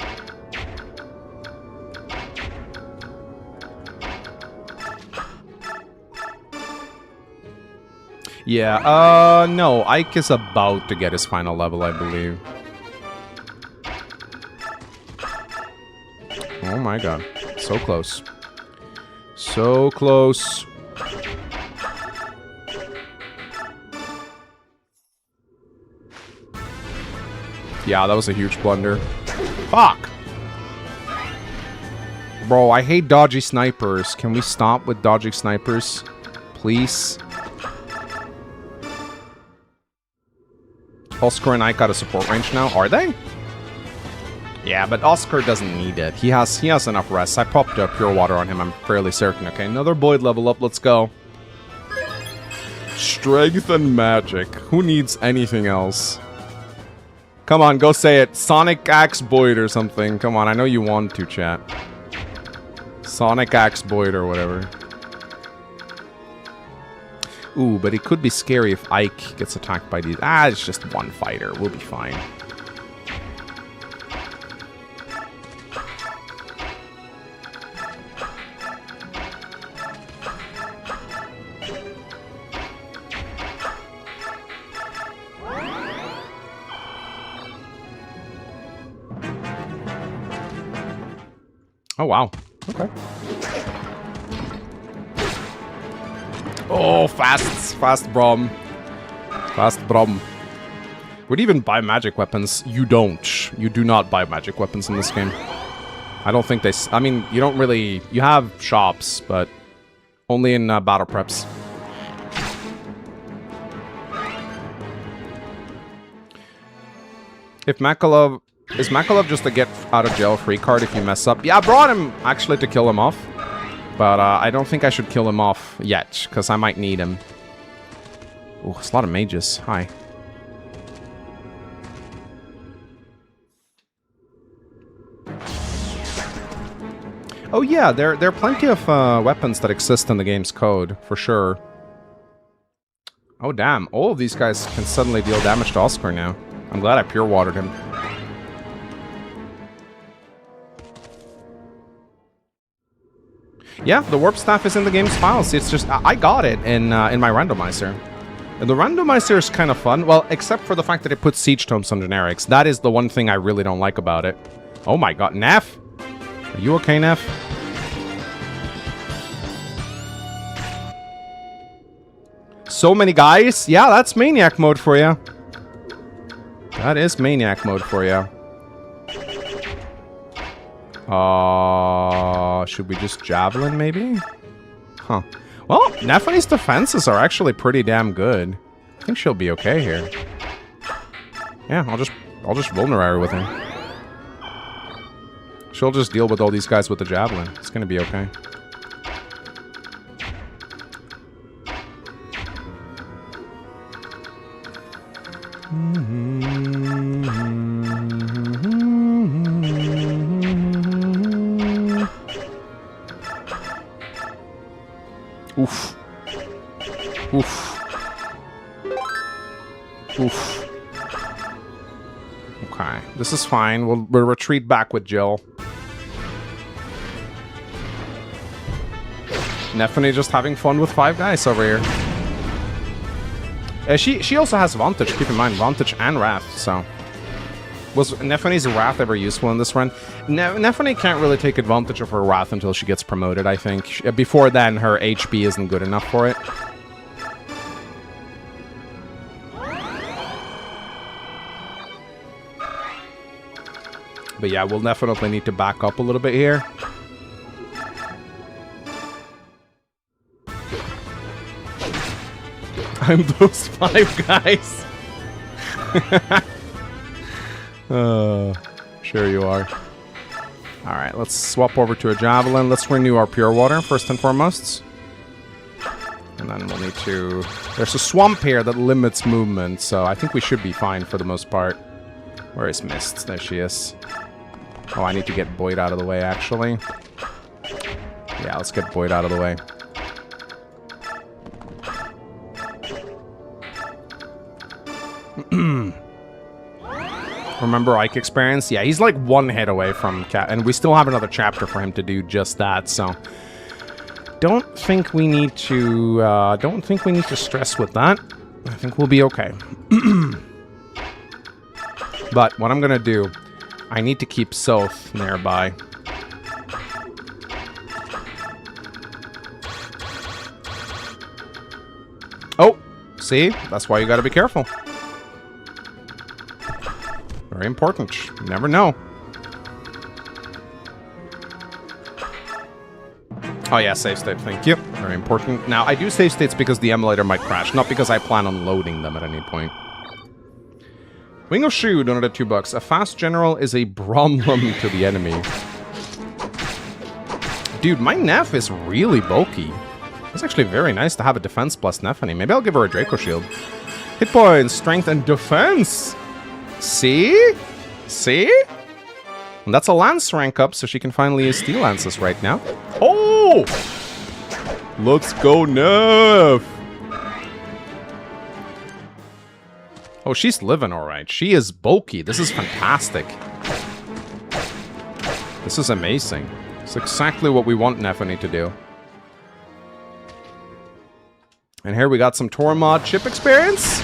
Yeah, no. Ike is about to get his final level, I believe. Oh my god. So close. So close. Yeah, that was a huge blunder. Fuck! Bro, I hate dodgy snipers. Can we stop with dodgy snipers? Please? Oscar and I got a support range now. Are they? Yeah, but Oscar doesn't need it. He has enough rest. I popped up pure water on him, I'm fairly certain. Okay, another Boyd level up. Let's go. Strength and magic. Who needs anything else? Come on, go say it. Sonic Axe Boyd or something. Come on, I know you want to, chat. Sonic Axe Boyd or whatever. Ooh, but it could be scary if Ike gets attacked by these. Ah, it's just one fighter. We'll be fine. Oh, wow. Okay. Oh, fast Brom. Fast Brom. Would you even buy magic weapons? You don't. You do not buy magic weapons in this game. I don't think they... I mean, you don't really... You have shops, but only in battle preps. If Makalov... Is Makalov just a get out of jail free card if you mess up? Yeah, I brought him actually to kill him off. But I don't think I should kill him off yet, because I might need him. Oh, it's a lot of mages. Hi. Oh yeah, there are plenty of weapons that exist in the game's code, for sure. Oh damn, all of these guys can suddenly deal damage to Oscar now. I'm glad I pure watered him. Yeah, the warp staff is in the game's files. It's just I got it in my randomizer. And the randomizer is kind of fun. Well, except for the fact that it puts siege tomes on generics. That is the one thing I really don't like about it. Oh my god, Neff? Are you okay, Neff? So many guys? Yeah, that's Maniac mode for you. That is Maniac mode for you. Should we just Javelin, maybe? Huh. Well, Nephine's defenses are actually pretty damn good. I think she'll be okay here. Yeah, I'll just Vulnerary with her. She'll just deal with all these guys with the Javelin. It's gonna be okay. Oof. Oof. Oof. Okay, this is fine. We'll retreat back with Jill. Nephine just having fun with 5 guys over here. She also has Vantage, keep in mind, Vantage and Wrath, so... Was Nephine's Wrath ever useful in this run? Nephine can't really take advantage of her Wrath until she gets promoted, I think. Before then, her HP isn't good enough for it. But yeah, we'll definitely need to back up a little bit here. I'm those 5 guys. Sure you are. Alright, let's swap over to a Javelin. Let's renew our Pure Water, first and foremost. And then we'll need to... There's a swamp here that limits movement, so I think we should be fine for the most part. Where is Mist? There she is. Oh, I need to get Boyd out of the way, actually. Yeah, let's get Boyd out of the way. Remember Ike experience? Yeah, he's like 1 hit away from Cat, and we still have another chapter for him to do just that, so... Don't think we need to stress with that. I think we'll be okay. But what I'm gonna do, I need to keep Soth nearby. Oh, see? That's why you gotta be careful. Very important. You never know. Oh yeah, save state, thank you. Very important. Now, I do save states because the emulator might crash, not because I plan on loading them at any point. Wing of Shu donated $2. A fast general is a problem to the enemy. Dude, my Neff is really bulky. It's actually very nice to have a defense plus Nephine. Maybe I'll give her a Draco Shield. Hit points, strength, and defense! See? See? And that's a lance rank up, so she can finally use steel lances right now. Oh! Let's go, Neff! Oh, she's living alright. She is bulky. This is fantastic. This is amazing. It's exactly what we want Nephine to do. And here we got some Tormod chip experience.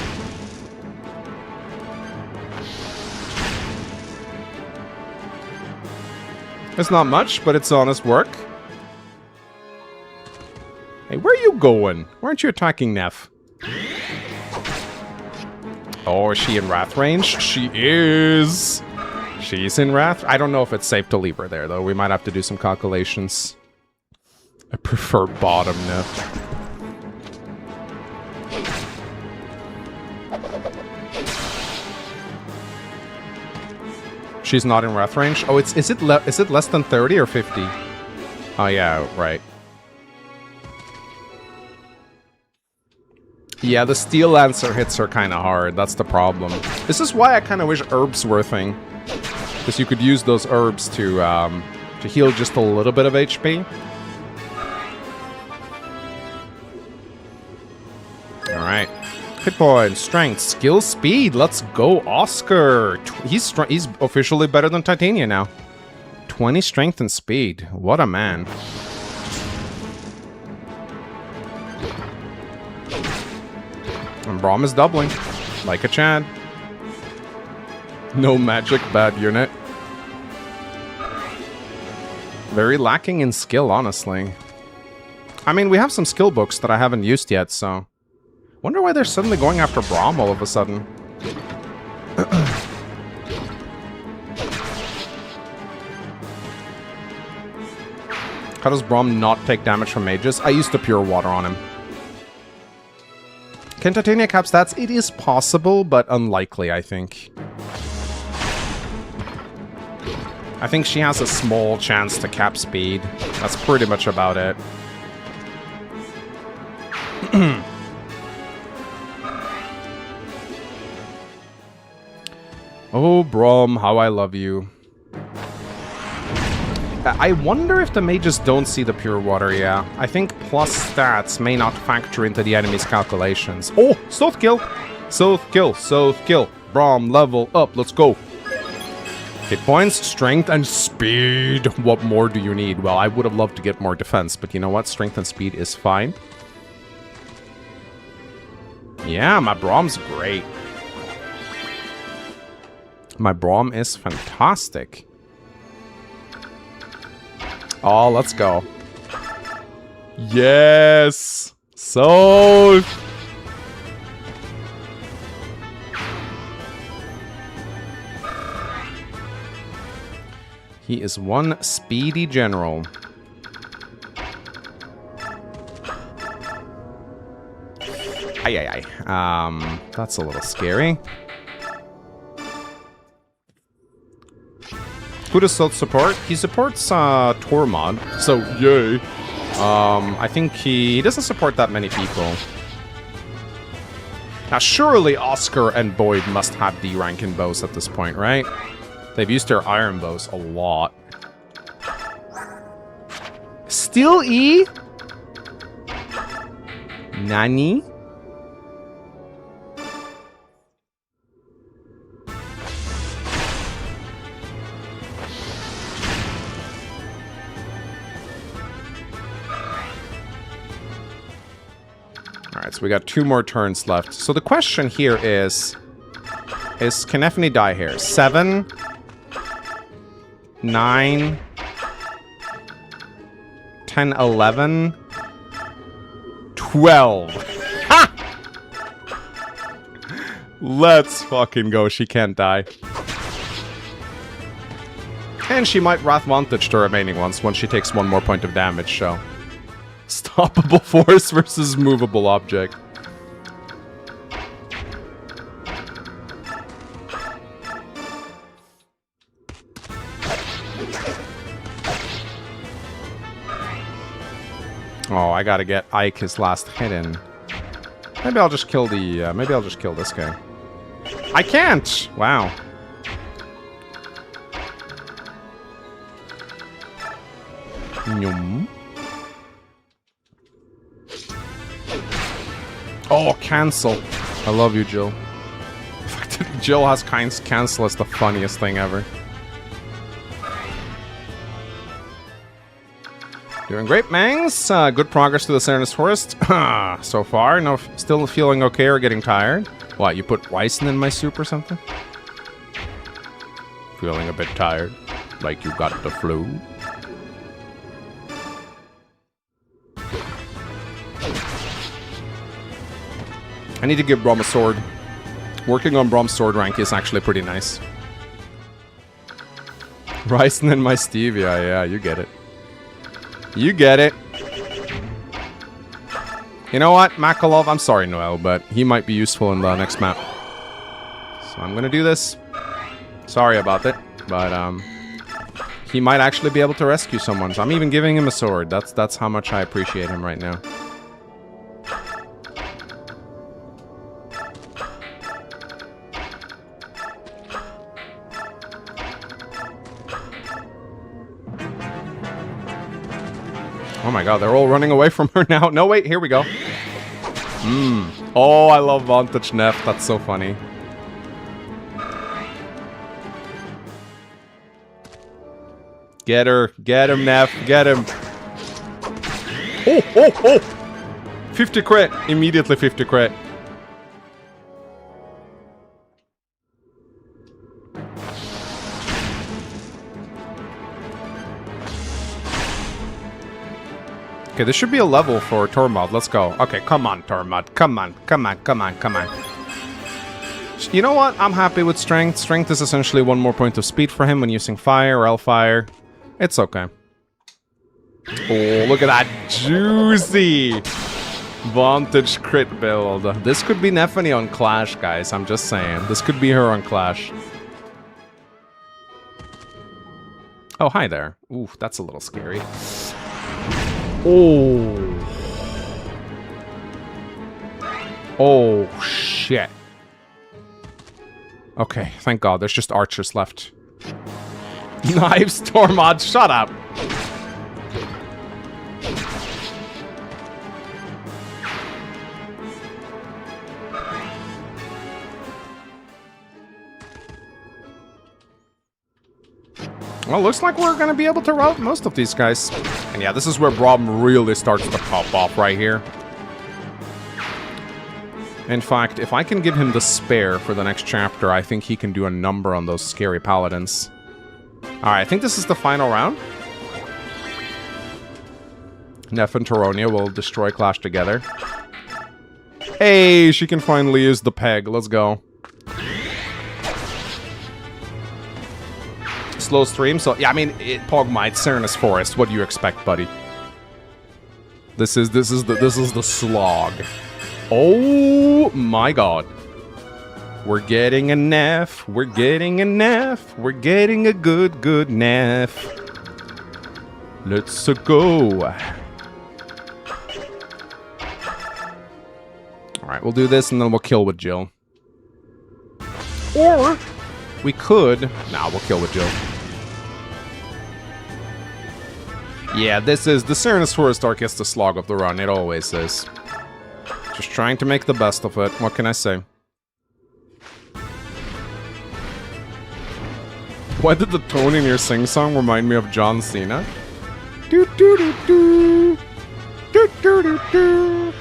It's not much, but it's honest work. Hey, where are you going? Why aren't you attacking Neff? Oh, is she in Wrath range? She is! She's in Wrath? I don't know if it's safe to leave her there, though. We might have to do some calculations. I prefer bottom Neff. She's not in Wrath range? Oh, is it less than 30 or 50? Oh, yeah, right. Yeah, the Steel Lancer hits her kind of hard. That's the problem. This is why I kind of wish herbs were a thing. Because you could use those herbs to heal just a little bit of HP. Alright. Hit points, strength, skill, speed. Let's go, Oscar. He's officially better than Titania now. 20 strength and speed. What a man. And Braum is doubling. Like a Chad. No magic, bad unit. Very lacking in skill, honestly. I mean, we have some skill books that I haven't used yet, so... Wonder why they're suddenly going after Braum all of a sudden. How does Braum not take damage from mages? I used the pure water on him. Can Titania cap stats? It is possible, but unlikely, I think. I think she has a small chance to cap speed. That's pretty much about it. Oh, Braum, how I love you. I wonder if the mages don't see the pure water, yeah. I think plus stats may not factor into the enemy's calculations. Oh, stealth kill! Stealth kill, stealth kill. Braum, level up, let's go. Hit points, strength, and speed. What more do you need? Well, I would have loved to get more defense, but you know what? Strength and speed is fine. Yeah, my Braum's great. My Braum is fantastic. Oh, let's go. Yes! So... He is one speedy general. Ay, ay, ay. That's a little scary. Who does Salt support? He supports Tormod, so yay. I think he doesn't support that many people. Now, surely Oscar and Boyd must have D rank in bows at this point, right? They've used their iron bows a lot. Still E? Nani? Alright, so we got 2 more turns left. So the question here is can FE9 die here? 7, 9, 10, 11, 12. Ha! Let's fucking go. She can't die. And she might Wrath Vantage the remaining ones once she takes 1 more point of damage, so... Stoppable force versus movable object. Oh, I gotta get Ike his last hit in. Maybe I'll just kill the, maybe I'll just kill this guy. I can't! Wow. Nyum. Oh, cancel. I love you, Jill. The fact that Jill has cancel is the funniest thing ever. Doing great, Mangs. Good progress to the Serenus Forest. So far, no, still feeling okay or getting tired? What, you put Weissen in my soup or something? Feeling a bit tired? Like you got the flu? I need to give Braum a sword. Working on Braum's sword rank is actually pretty nice. Ryson and my stevia, yeah, you get it. You get it. You know what, Makalov? I'm sorry, Noel, but he might be useful in the next map. So I'm gonna do this. Sorry about it, but he might actually be able to rescue someone. So I'm even giving him a sword. That's how much I appreciate him right now. Oh my god, they're all running away from her now. No, wait, here we go. Oh, I love Vantage Neff. That's so funny. Get her. Get him, Neff. Get him. Oh, oh, oh! 50 crit. Immediately 50 crit. Okay, this should be a level for 𝗕𝗏𝗷. Let's go. Okay, come on, 𝗕𝗏𝗷. Come on, come on, come on, come on. You know what? I'm happy with strength. Strength is essentially 1 more point of speed for him when using fire or L-fire. It's okay. Oh, look at that juicy Vantage crit build. This could be Neffany on Clash, guys. I'm just saying. This could be her on Clash. Oh, hi there. Ooh, that's a little scary. Oh. Oh, shit. Okay, thank God. There's just archers left. Knives, 𝗕𝗏𝗷, shut up. Well, looks like we're going to be able to route most of these guys. And yeah, this is where Braum really starts to pop off right here. In fact, if I can give him the spare for the next chapter, I think he can do a number on those scary paladins. Alright, I think this is the final round. Neff and Toronia will destroy Clash together. Hey, she can finally use the peg. Let's go. Slow stream, so yeah, I mean, Pogmite, Cernus Forest. What do you expect, buddy? This is the slog. Oh my God. We're getting a Neff. We're getting a Neff. We're getting a good Neff. Let's go. Alright, we'll do this and then we'll kill with Jill. Or we could... Nah, we'll kill with Jill. Yeah, this is... The Cernus Forest arc is the slog of the run. It always is. Just trying to make the best of it. What can I say? Why did the tone in your sing-song remind me of John Cena? Do-do-do-do. Do-do-do-do.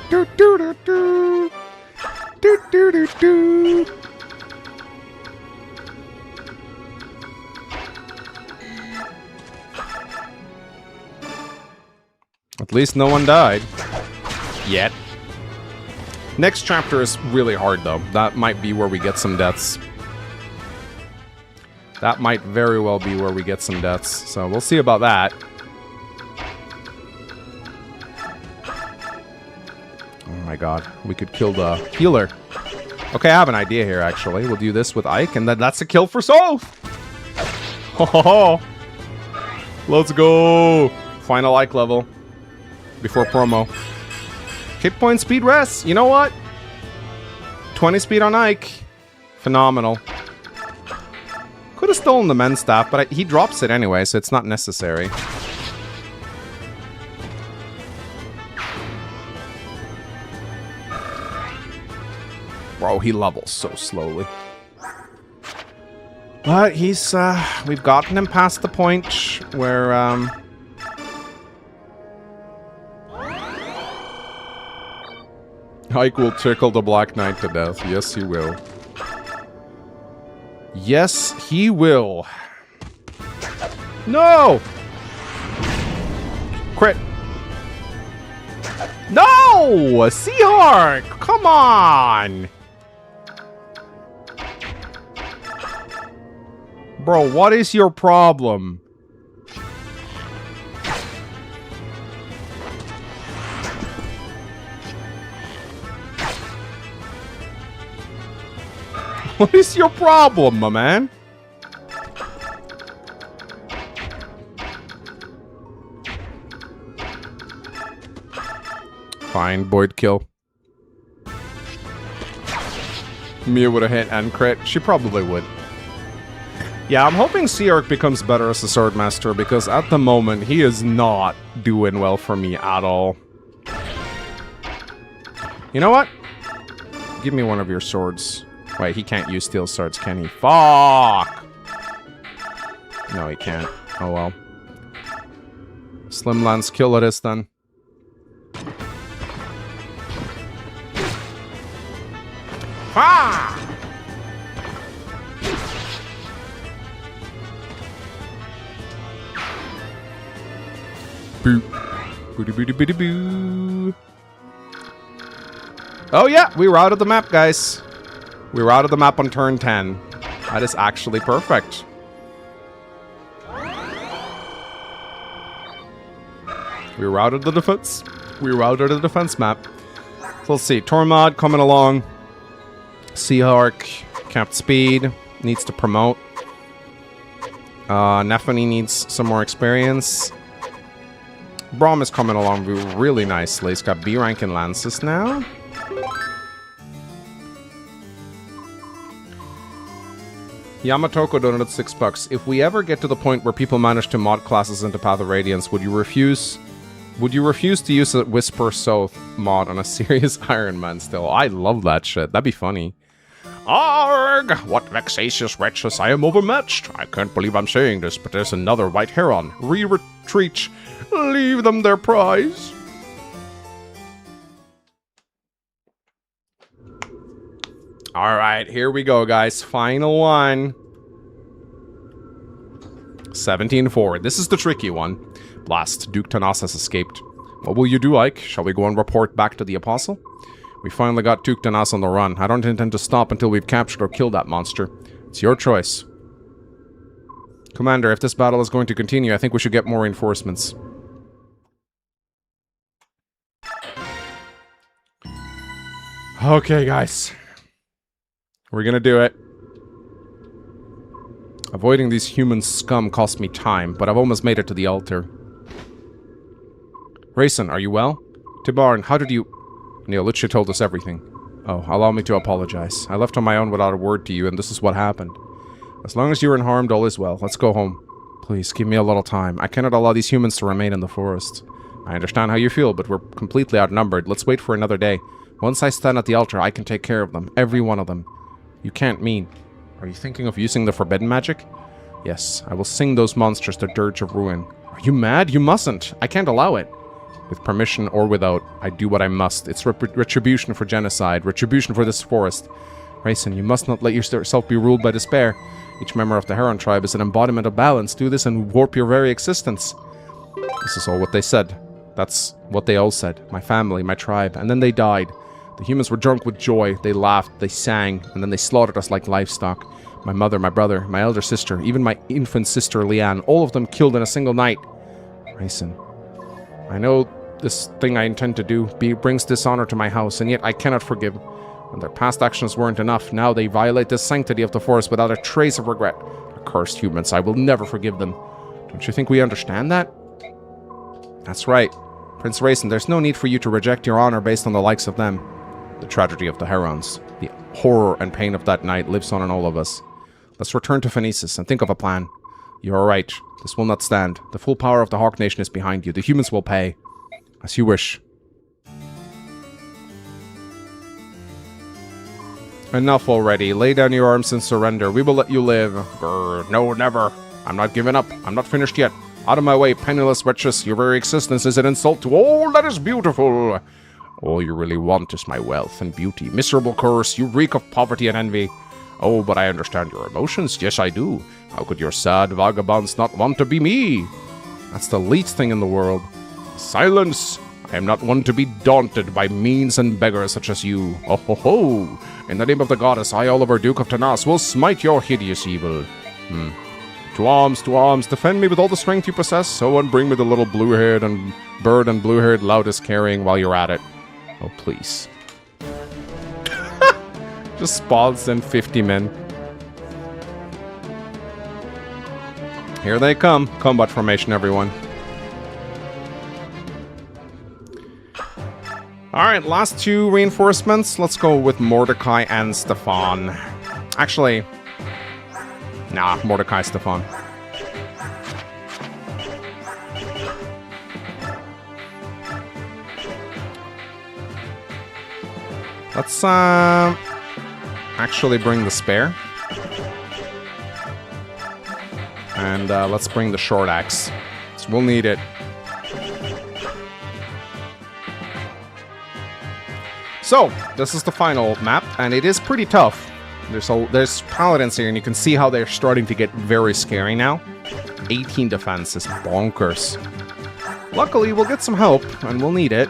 Do-do-do-do. Do-do-do-do. At least no one died. Yet. Next chapter is really hard, though. That might be where we get some deaths. That might very well be where we get some deaths. So we'll see about that. Oh my God. We could kill the healer. Okay, I have an idea here, actually. We'll do this with Ike, and then that's a kill for Soph! Ho ho ho! Let's go! Final Ike level. Before promo. Hit point speed rest. You know what? 20 speed on Ike. Phenomenal. Could have stolen the men's staff, but he drops it anyway, so it's not necessary. Bro, he levels so slowly. But he's, we've gotten him past the point where, Ike will tickle the Black Knight to death. Yes, he will. Yes, he will. No! Crit. No! Seahawk! Come on! Bro, what is your problem? What is your problem, my man? Fine, Boyd kill. Mia would have hit and crit. She probably would. Yeah, I'm hoping Seark becomes better as a Swordmaster, because at the moment, he is not doing well for me at all. You know what? Give me one of your swords. Wait, he can't use steel swords, can he? Fuck! No, he can't. Oh well. Slim Lance kill it is then. Ah! Boop. Boo-doo-boo-doo-boo-doo-boo. Oh yeah, we routed the map, guys. We routed the map on turn 10. That is actually perfect. We routed the defense. We routed the defense map. So let's see. Tormod coming along. Seahawk, capped speed. Needs to promote. Nephany needs some more experience. Braum is coming along really nicely. He's got B rank in Lances now. Yamatoko donated $6. If we ever get to the point where people manage to mod classes into Path of Radiance, would you refuse to use a Whisper Soth mod on a serious Iron Man still? I love that shit. That'd be funny. Arg! What vexatious wretches, I am overmatched. I can't believe I'm saying this, but there's another white heron. Retreat. Leave them their prize. Alright, here we go, guys. Final one. 17-4. This is the tricky one. Blast. Duke Tanas has escaped. What will you do, Ike? Shall we go and report back to the Apostle? We finally got Duke Tanas on the run. I don't intend to stop until we've captured or killed that monster. It's your choice. Commander, if this battle is going to continue, I think we should get more reinforcements. Okay, guys. We're gonna do it. Avoiding these human scum cost me time, but I've almost made it to the altar. Rayson, are you well? Tibarn, how did you... Neil literally told us everything. Oh, allow me to apologize. I left on my own without a word to you, and this is what happened. As long as you weren't harmed, all is well. Let's go home. Please, give me a little time. I cannot allow these humans to remain in the forest. I understand how you feel, but we're completely outnumbered. Let's wait for another day. Once I stand at the altar, I can take care of them. Every one of them. You can't mean... Are you thinking of using the forbidden magic? Yes, I will sing those monsters the dirge of ruin. Are you mad? You mustn't. I can't allow it. With permission or without, I do what I must. It's retribution for genocide. Retribution for this forest. Rayson, you must not let yourself be ruled by despair. Each member of the Heron tribe is an embodiment of balance. Do this and warp your very existence. This is all what they said. That's what they all said. My family, my tribe. And then they died. The humans were drunk with joy. They laughed, they sang, and then they slaughtered us like livestock. My mother, my brother, my elder sister, even my infant sister Leanne, all of them killed in a single night. Rayson, I know this thing I intend to do brings dishonor to my house, and yet I cannot forgive. When their past actions weren't enough, now they violate the sanctity of the forest without a trace of regret. Accursed humans, I will never forgive them. Don't you think we understand that? That's right. Prince Rayson, there's no need for you to reject your honor based on the likes of them. The tragedy of the Herons, the horror and pain of that night lives on in all of us. Let's return to Phoenicis and think of a plan. You are right. This will not stand. The full power of the Hawk Nation is behind you. The humans will pay. As you wish. Enough already. Lay down your arms and surrender. We will let you live. Grr, no, never. I'm not giving up. I'm not finished yet. Out of my way, penniless wretches. Your very existence is an insult to all that is beautiful. All you really want is my wealth and beauty. Miserable curse, you reek of poverty and envy. Oh, but I understand your emotions. Yes, I do. How could your sad vagabonds not want to be me? That's the least thing in the world. Silence! I am not one to be daunted by means and beggars such as you. Oh ho ho! In the name of the goddess, I, Oliver, Duke of Tanas, will smite your hideous evil. To arms, defend me with all the strength you possess, so and bring me the little blue-haired and bird and blue-haired loudest carrying while you're at it. Oh, please. Just spawns in 50 men. Here they come. Combat formation, everyone. Alright, last two reinforcements. Let's go with Mordecai and Stefan. Actually, nah, Mordecai, Stefan. Let's, actually bring the spare. And, let's bring the short axe. So we'll need it. So, this is the final map, and it is pretty tough. There's paladins here, and you can see how they're starting to get very scary now. 18 defense is bonkers. Luckily, we'll get some help, and we'll need it.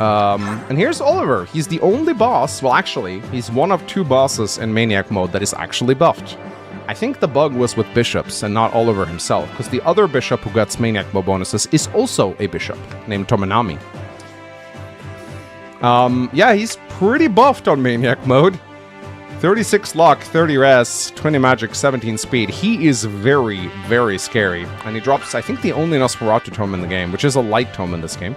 And here's Oliver. He's the only boss. Well, actually, he's one of 2 bosses in Maniac mode that is actually buffed. I think the bug was with bishops and not Oliver himself, because the other bishop who gets Maniac mode bonuses is also a bishop named Tomonami. Yeah, he's pretty buffed on Maniac mode. 36 luck, 30 res, 20 magic, 17 speed. He is very, very scary. And he drops, I think, the only Nosferatu tome in the game, which is a light tome in this game.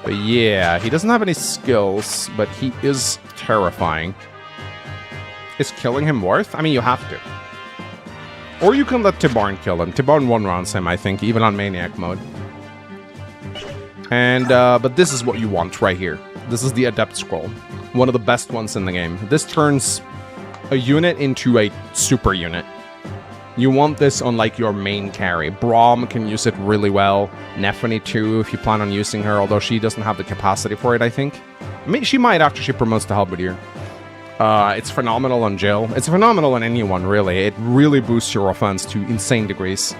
But yeah, he doesn't have any skills, but he is terrifying. Is killing him worth? I mean, you have to. Or you can let 𝗕𝗿𝗀 kill him. 𝗕𝗿𝗀 one-rounds him, I think, even on Maniac mode. And, but this is what you want right here. This is the Adept Scroll. One of the best ones in the game. This turns a unit into a super unit. You want this on, like, your main carry. Braum can use it really well. Nephany too, if you plan on using her, although she doesn't have the capacity for it, I think. I mean, she might after she promotes to Halberdier. It's phenomenal on Jill. It's phenomenal on anyone, really. It really boosts your offense to insane degrees.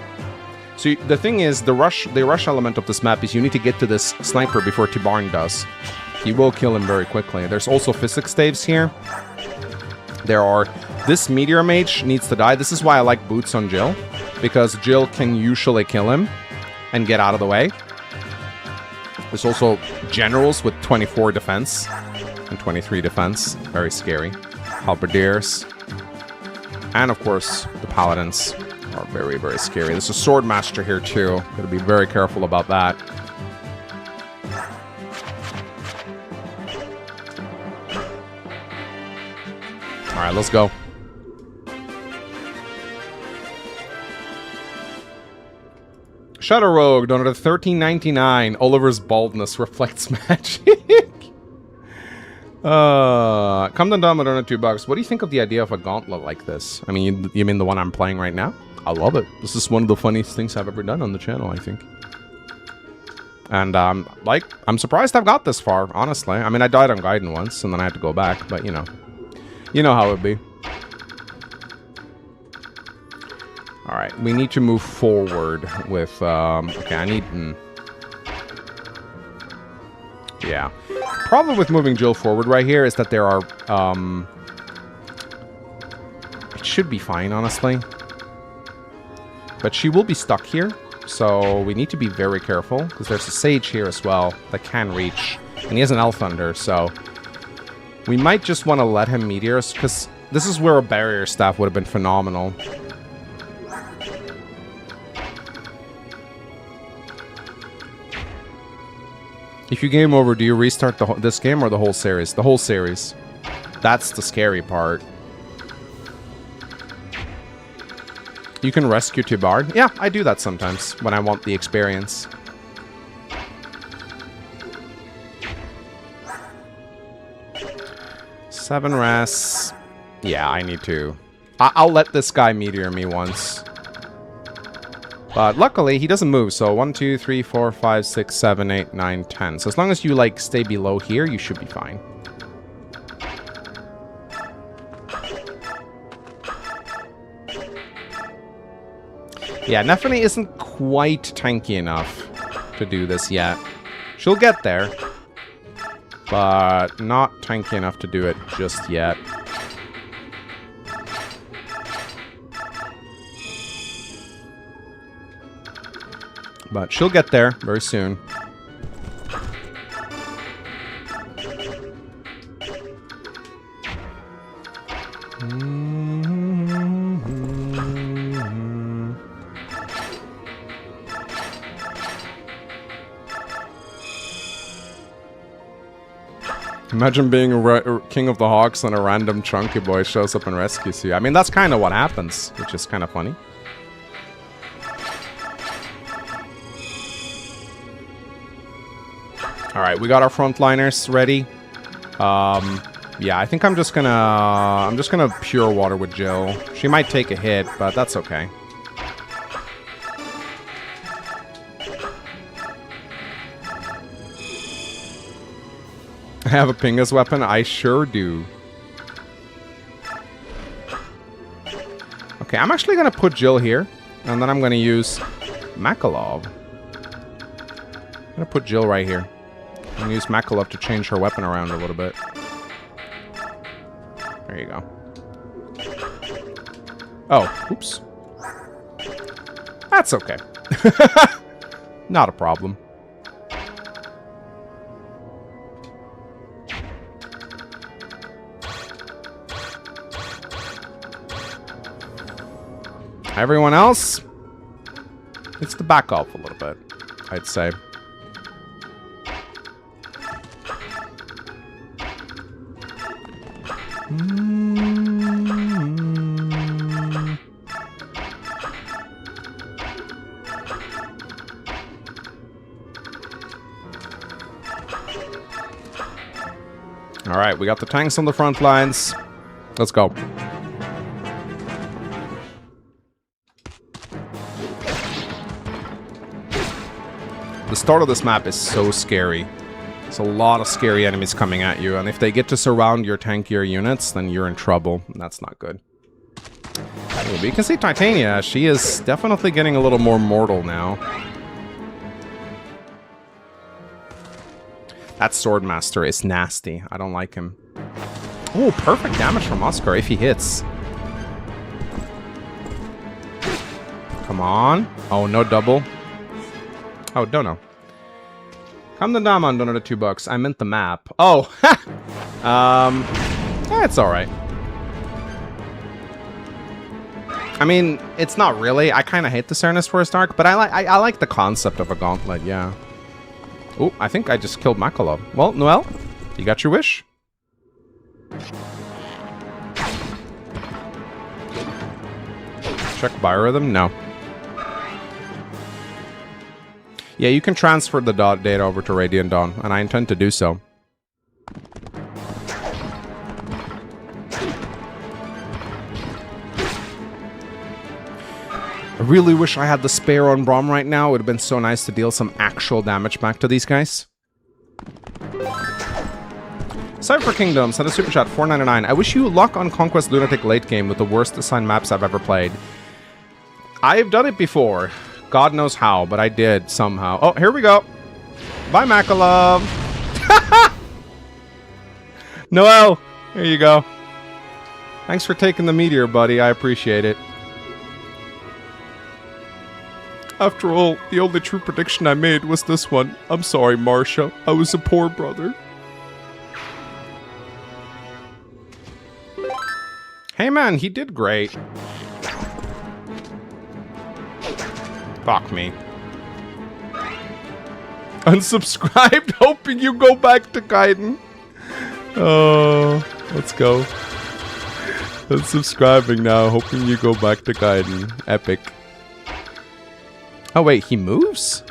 So the thing is, the rush element of this map is you need to get to this sniper before 𝗕𝗿𝗀 does. He will kill him very quickly. There's also physics staves here. There are... This Meteor Mage needs to die. This is why I like boots on Jill, because Jill can usually kill him and get out of the way. There's also generals with 24 defense and 23 defense. Very scary. Halberdiers. And of course, the Paladins are very, very scary. There's a Sword Master here too. Gotta be very careful about that. Alright, let's go. Shadow Rogue donated $13.99. Oliver's baldness reflects magic. Come down with donated $2. What do you think of the idea of a gauntlet like this? I mean, you mean the one I'm playing right now? I love it. This is one of the funniest things I've ever done on the channel, I think. And, like, I'm surprised I've got this far, honestly. I mean, I died on Gaiden once, and then I had to go back, but, you know. You know how it'd be. Alright, we need to move forward with, okay, I need... yeah. Problem with moving Jill forward right here is that there are, it should be fine, honestly. But she will be stuck here, so we need to be very careful, because there's a Sage here as well that can reach. And he has an Elf Thunder, so... We might just want to let him Meteors, because this is where a Barrier Staff would have been phenomenal. If you game over, do you restart this game or the whole series? The whole series. That's the scary part. You can rescue 𝗕𝗿𝗀. Yeah, I do that sometimes when I want the experience. Seven res. Yeah, I need to. I'll let this guy meteor me once. But luckily, he doesn't move, so 1, 2, 3, 4, 5, 6, 7, 8, 9, 10. So as long as you, like, stay below here, you should be fine. Yeah, Nephany isn't quite tanky enough to do this yet. She'll get there, but not tanky enough to do it just yet. But she'll get there very soon. Imagine being a king of the Hawks and a random chunky boy shows up and rescues you. I mean, that's kind of what happens, which is kind of funny. Alright, we got our frontliners ready. Yeah, I think I'm just gonna pure water with Jill. She might take a hit, but that's okay. I have a Pingus weapon? I sure do. Okay, I'm actually gonna put Jill here. And then I'm going to use 𝗵𝗗 I'm going to put Jill right here. I'm going to use 𝗵𝗗 to change her weapon around a little bit. There you go. Oh, oops. That's okay. Not a problem. Everyone else, it's to back off a little bit, I'd say. All right, we got the tanks on the front lines. Let's go. The start of this map is so scary. There's a lot of scary enemies coming at you, and if they get to surround your tankier units, then you're in trouble. That's not good. But you can see Titania, she is definitely getting a little more mortal now. That Swordmaster is nasty. I don't like him. Oh, perfect damage from Oscar if he hits. Come on. Oh, no double. Oh, Dono. Come the Daman donated $2. I meant the map. Oh, it's alright. I mean, it's not really. I kind of hate the Serenus Forest arc, but I like the concept of a gauntlet, yeah. Oh, I think I just killed 𝗵𝗗. Well, Noel, you got your wish? Check biorhythm? No. Yeah, you can transfer the data over to Radiant Dawn, and I intend to do so. I really wish I had the spare on Braum right now. It would have been so nice to deal some actual damage back to these guys. Cypher Kingdom sent a super chat, $4.99. I wish you luck on Conquest Lunatic late game with the worst assigned maps I've ever played. I've done it before. God knows how, but I did somehow. Oh, here we go. Bye, 𝗵𝗗. Noel, here you go. Thanks for taking the meteor, buddy. I appreciate it. After all, the only true prediction I made was this one. I'm sorry, Marsha. I was a poor brother. Hey, man, he did great. Fuck me. Unsubscribed, hoping you go back to Gaiden. Oh, let's go. Unsubscribing now, hoping you go back to Gaiden. Epic. Oh, wait, he moves?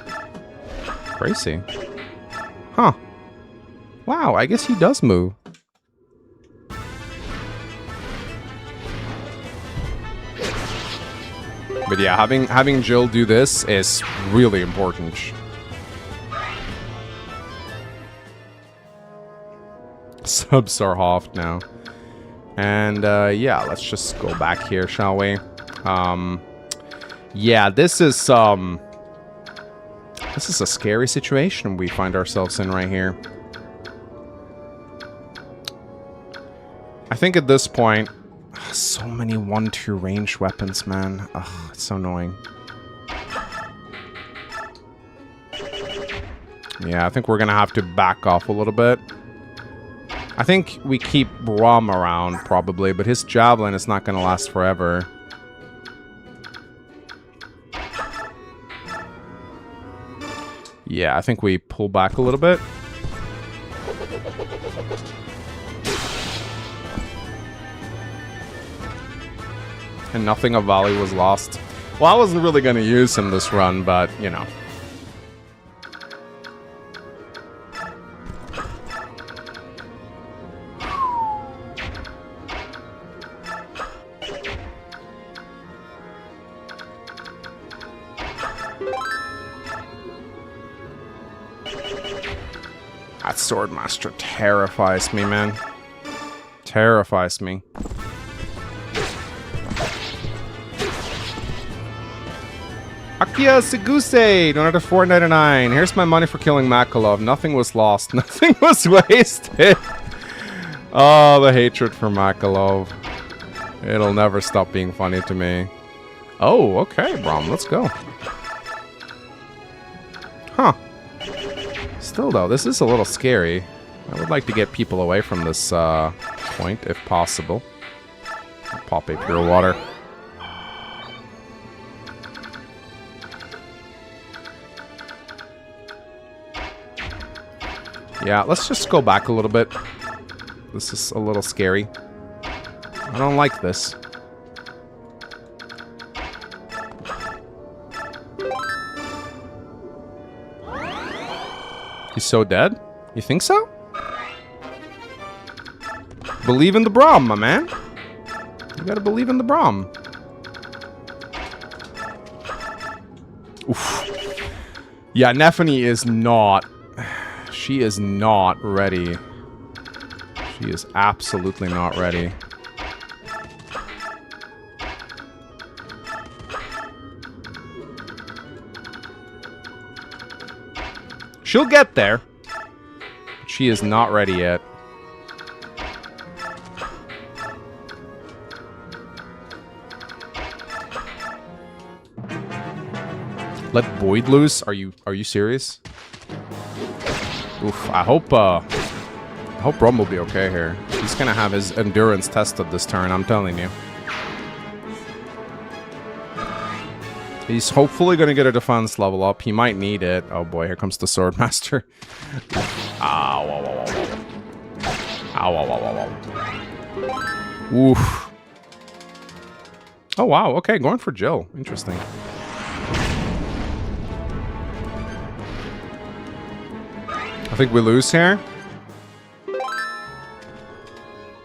Crazy. Huh. Wow, I guess he does move. But yeah, having Jill do this is really important. Subs are halved now. And yeah, let's just go back here, shall we? Yeah, this is a scary situation we find ourselves in right here. I think at this point, so many 1-2 range weapons, man. Ugh, it's so annoying. Yeah, I think we're gonna have to back off a little bit. I think we keep Braum around, probably, but his Javelin is not gonna last forever. Yeah, I think we pull back a little bit. And nothing of value was lost. Well, I wasn't really going to use him this run, but, you know. That Swordmaster terrifies me, man. Terrifies me. Cynthia Seguse, donated $4.99. Here's my money for killing Makalov. Nothing was lost. Nothing was wasted. Oh, the hatred for Makalov. It'll never stop being funny to me. Oh, okay, Brom. Let's go. Huh. Still, though, this is a little scary. I would like to get people away from this point, if possible. I'll pop a pure water. Yeah, let's just go back a little bit. This is a little scary. I don't like this. He's so dead? You think so? Believe in the Braum, my man. You gotta believe in the Braum. Oof. Yeah, Nefany is not... She is not ready. She is absolutely not ready. She'll get there. But she is not ready yet. Let Boyd loose? Are you serious? Oof, I hope Brom will be okay here. He's gonna have his endurance tested this turn, I'm telling you. He's hopefully gonna get a defense level up. He might need it. Oh boy, here comes the Swordmaster. Ow, ow, ow, ow. Ow, ow, ow, ow, ow. Oof. Oh wow, okay, going for Jill. Interesting. I think we lose here.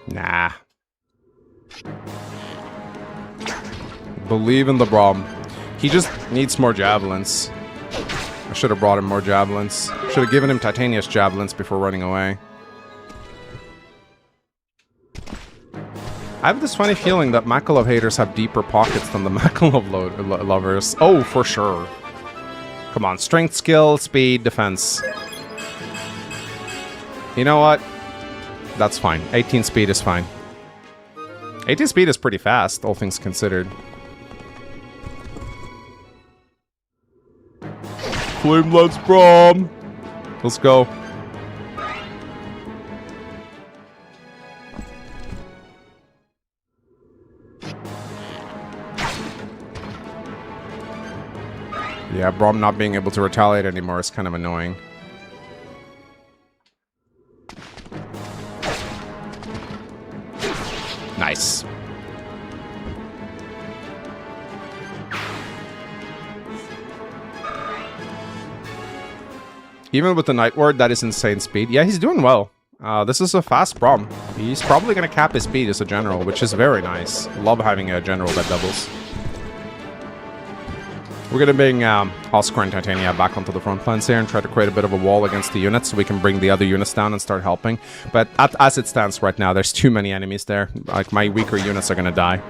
Nah. Believe in the Braum. He just needs more javelins. I should have brought him more javelins. Should have given him Titania's javelins before running away. I have this funny feeling that Makalov haters have deeper pockets than the Makalov lovers. Oh, for sure. Come on, strength, skill, speed, defense. You know what? That's fine. 18 speed is fine. 18 speed is pretty fast, all things considered. Flamelance Braum! Let's go. Yeah, Braum not being able to retaliate anymore is kind of annoying. Nice. Even with the Night Ward, that is insane speed. Yeah, he's doing well. This is a fast Braum. He's probably going to cap his speed as a general, which is very nice. Love having a general that doubles. We're going to bring Oscar and Titania back onto the front lines here and try to create a bit of a wall against the units so we can bring the other units down and start helping. But as it stands right now, there's too many enemies there. Like, my weaker units are going to die.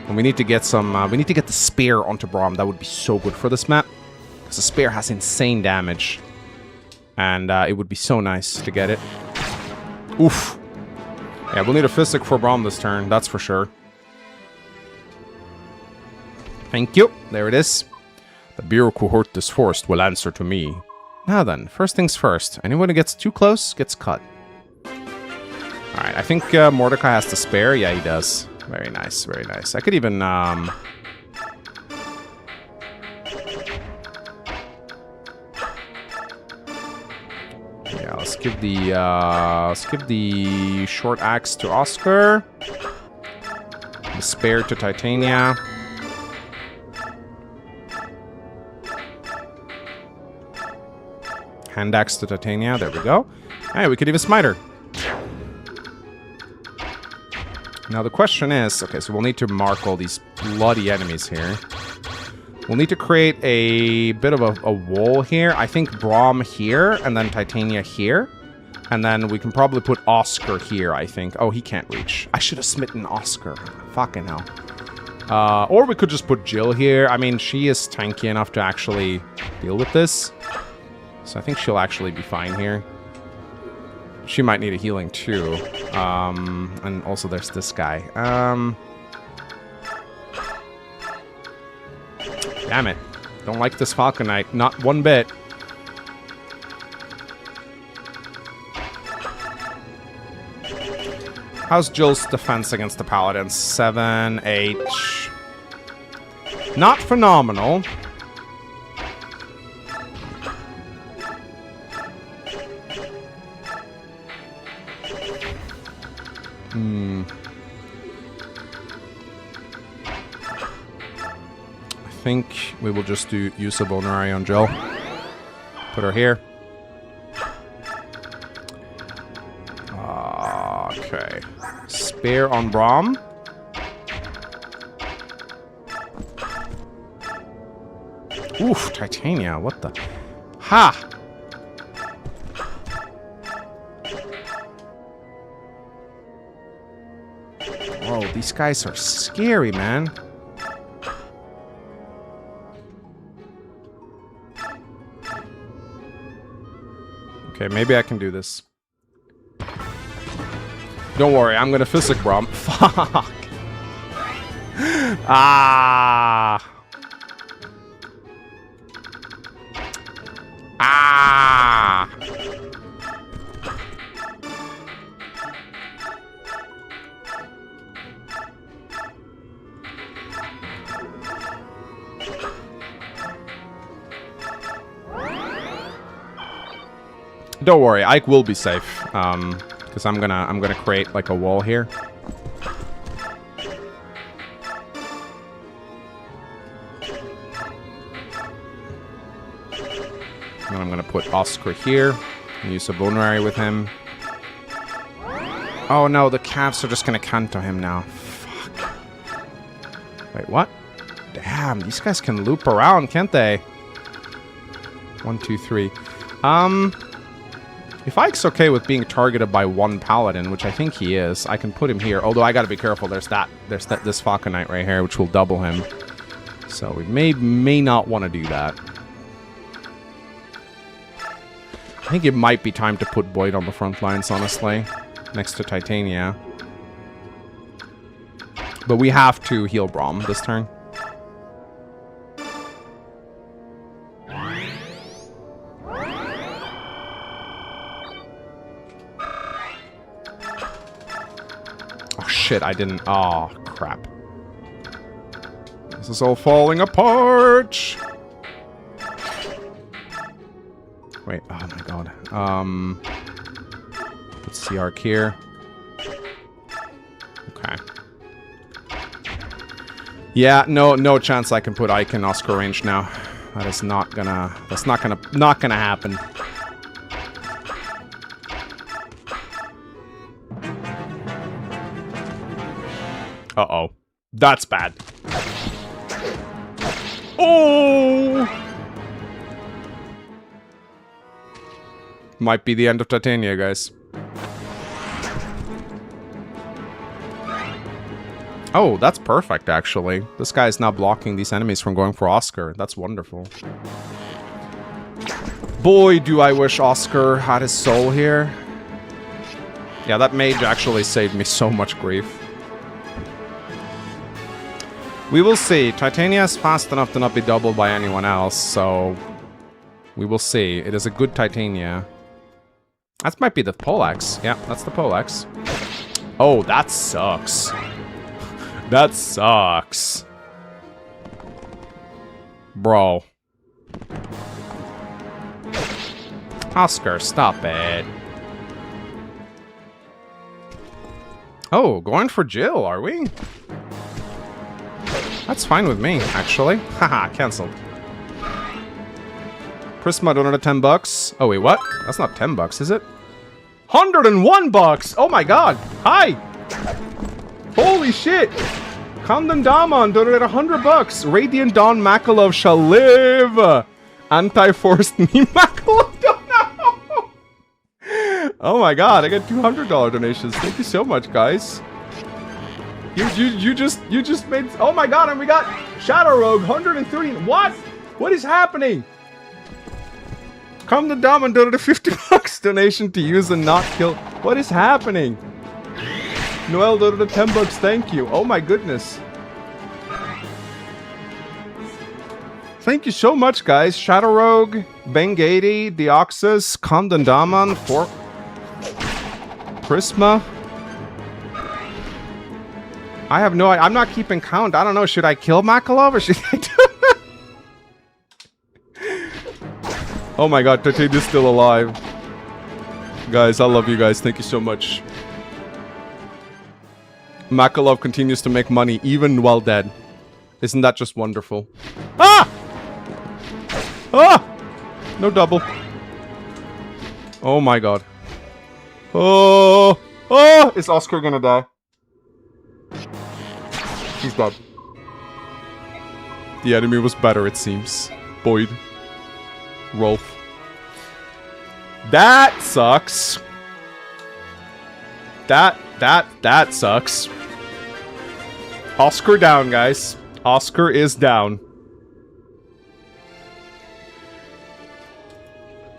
And we need to get some... we need to get the spear onto Braum. That would be so good for this map. Because the spear has insane damage. And it would be so nice to get it. Oof. Yeah, we'll need a Physic for Braum this turn. That's for sure. Thank you. There it is. The Bureau who hurt this forest will answer to me. Now then, first things first. Anyone who gets too close gets cut. Alright, I think Mordecai has to spare. Yeah, he does. Very nice, very nice. I could even... Yeah, let's give the short axe to Oscar. The spare to Titania. Hand axe to Titania. There we go. Hey, we could even smite her. Now the question is, okay, so we'll need to mark all these bloody enemies here. We'll need to create a bit of a wall here. I think Braum here, and then Titania here. And then we can probably put Oscar here, I think. Oh, he can't reach. I should have smitten Oscar. Fucking hell. Or we could just put Jill here. I mean, she is tanky enough to actually deal with this. So I think she'll actually be fine here. She might need a healing too. And also there's this guy. Damn it. Don't like this Falcon Knight. Not one bit. How's Jill's defense against the Paladins? 7, 8. Not phenomenal. I think we will just do use of Vulnerary on Jill. Put her here. Okay. Spear on Braum. Oof, Titania, what the... Ha! Whoa, these guys are scary, man. Okay, maybe I can do this. Don't worry, I'm gonna physic Braum. Fuck! Ah! Ah! Don't worry, Ike will be safe. Because I'm gonna create like a wall here. And I'm gonna put Oscar here. And use a Vulnerary with him. Oh no, the calves are just gonna Kanto him now. Fuck. Wait, what? Damn, these guys can loop around, can't they? 1, 2, 3. If Ike's okay with being targeted by one paladin, which I think he is, I can put him here. Although I gotta be careful. There's this Falcon Knight right here, which will double him. So we may not want to do that. I think it might be time to put Boyd on the front lines, honestly, next to Titania. But we have to heal Braum this turn. Shit, I didn't... Oh, crap. This is all falling apart! Wait, oh my god. Put CR here. Okay. Yeah, no chance I can put Ike in Oscar range now. That is not gonna... That's not gonna happen. Uh-oh. That's bad. Oh! Might be the end of Titania, guys. Oh, that's perfect, actually. This guy is now blocking these enemies from going for Oscar. That's wonderful. Boy, do I wish Oscar had his soul here. Yeah, that mage actually saved me so much grief. We will see. Titania is fast enough to not be doubled by anyone else, so... We will see. It is a good Titania. That might be the Poleaxe. Yeah, that's the Poleaxe. Oh, that sucks. That sucks. Bro. Oscar, stop it. Oh, going for Jill, are we? That's fine with me, actually. Haha, cancelled. Prisma donated $10. Oh, wait, what? That's not $10, is it? $101! Oh my god! Hi! Holy shit! Condon Damon donated $100. Radiant Dawn Makalov shall live! Anti-forced me Makalov don't know! Oh my god, I got $200 donations. Thank you so much, guys. You just made. Oh my god! And we got Shadow Rogue 130. What? What is happening? Come to Dom and donate a $50 donation to use and not kill. What is happening? Noel donated $10. Thank you. Oh my goodness. Thank you so much, guys. Shadow Rogue, Bengadi, Deoxys, Condendaman, Prisma. I have no idea. I'm not keeping count. I don't know. Should I kill Makalov or should I do Oh my god, Tatane is still alive. Guys, I love you guys. Thank you so much. Makalov continues to make money even while dead. Isn't that just wonderful? Ah! Ah! No double. Oh my god. Oh! Oh! Is Oscar gonna die? He's dead. The enemy was better, it seems. Boyd. Rolf. That sucks. That sucks. Oscar down, guys. Oscar is down.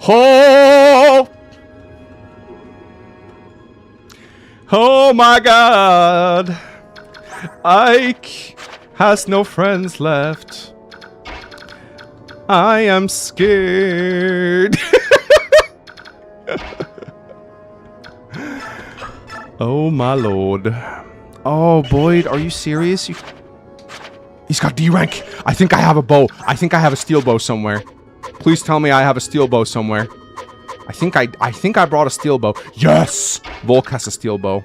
Oh! Oh my god. Ike has no friends left. I am scared. Oh my lord. Oh, Boyd, are you serious? He's got D rank. I think I have a bow. I think I have a steel bow somewhere. Please tell me I have a steel bow somewhere. I think I brought a steel bow. Yes! Volk has a steel bow.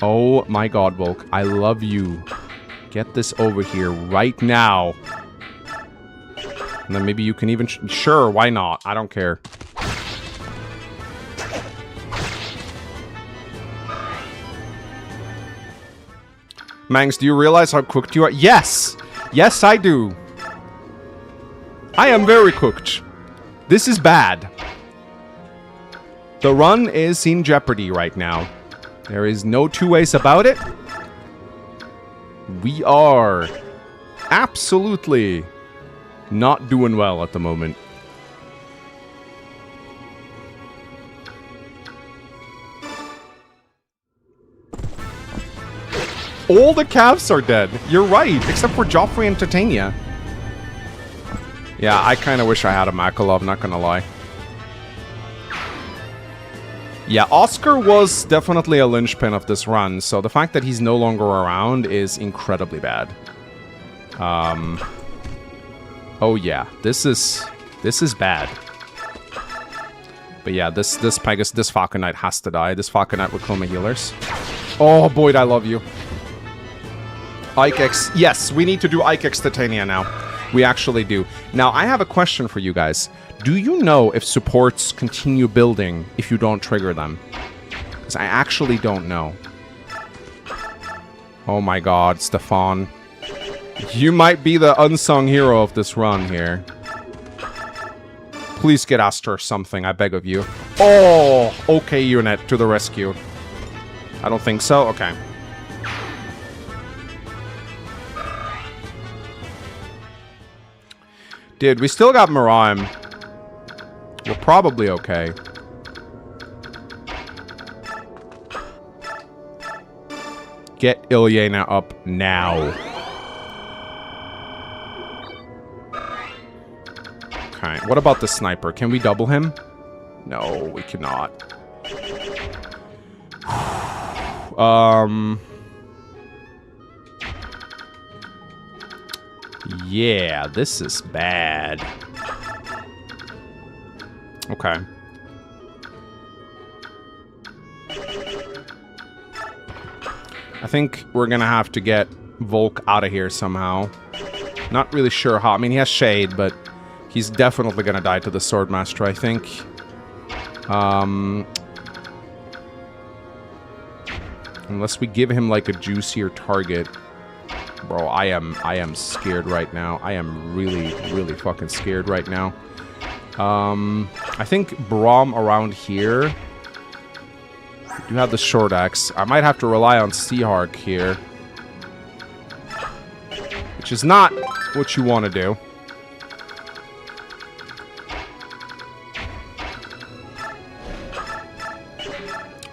Oh my god, Volk. I love you. Get this over here right now. And then maybe you can even... Sure, why not? I don't care. Mangs, do you realize how cooked you are? Yes! Yes, I do. I am very cooked. This is bad. The run is in jeopardy right now. There is no two ways about it. We are absolutely not doing well at the moment. All the calves are dead. You're right, except for Joffrey and Titania. Yeah, I kind of wish I had a Makalov, not gonna lie. Yeah, Oscar was definitely a linchpin of this run, so the fact that he's no longer around is incredibly bad. Oh yeah, this is bad. But yeah, this Falcon Knight has to die. This Falcon Knight will kill my healers. Oh, Boyd, I love you. Ike X. Yes, we need to do Ike X Titania now. We actually do. Now, I have a question for you guys. Do you know if supports continue building if you don't trigger them? Because I actually don't know. Oh my god, Stefan. You might be the unsung hero of this run here. Please get Astor something, I beg of you. Oh, okay, unit, to the rescue. I don't think so? Okay. Dude, we still got Miraim. We're probably okay. Get Ilyena up now. Okay, what about the sniper? Can we double him? No, we cannot. Yeah, this is bad. Okay. I think we're gonna have to get Volk out of here somehow. Not really sure how. I mean, he has Shade, but he's definitely gonna die to the Swordmaster, I think. Unless we give him, like, a juicier target. Bro, I am scared right now. I am really, really fucking scared right now. I think Braum around here You have the short axe. I might have to rely on 𝗗𝗲 here. Which is not what you want to do.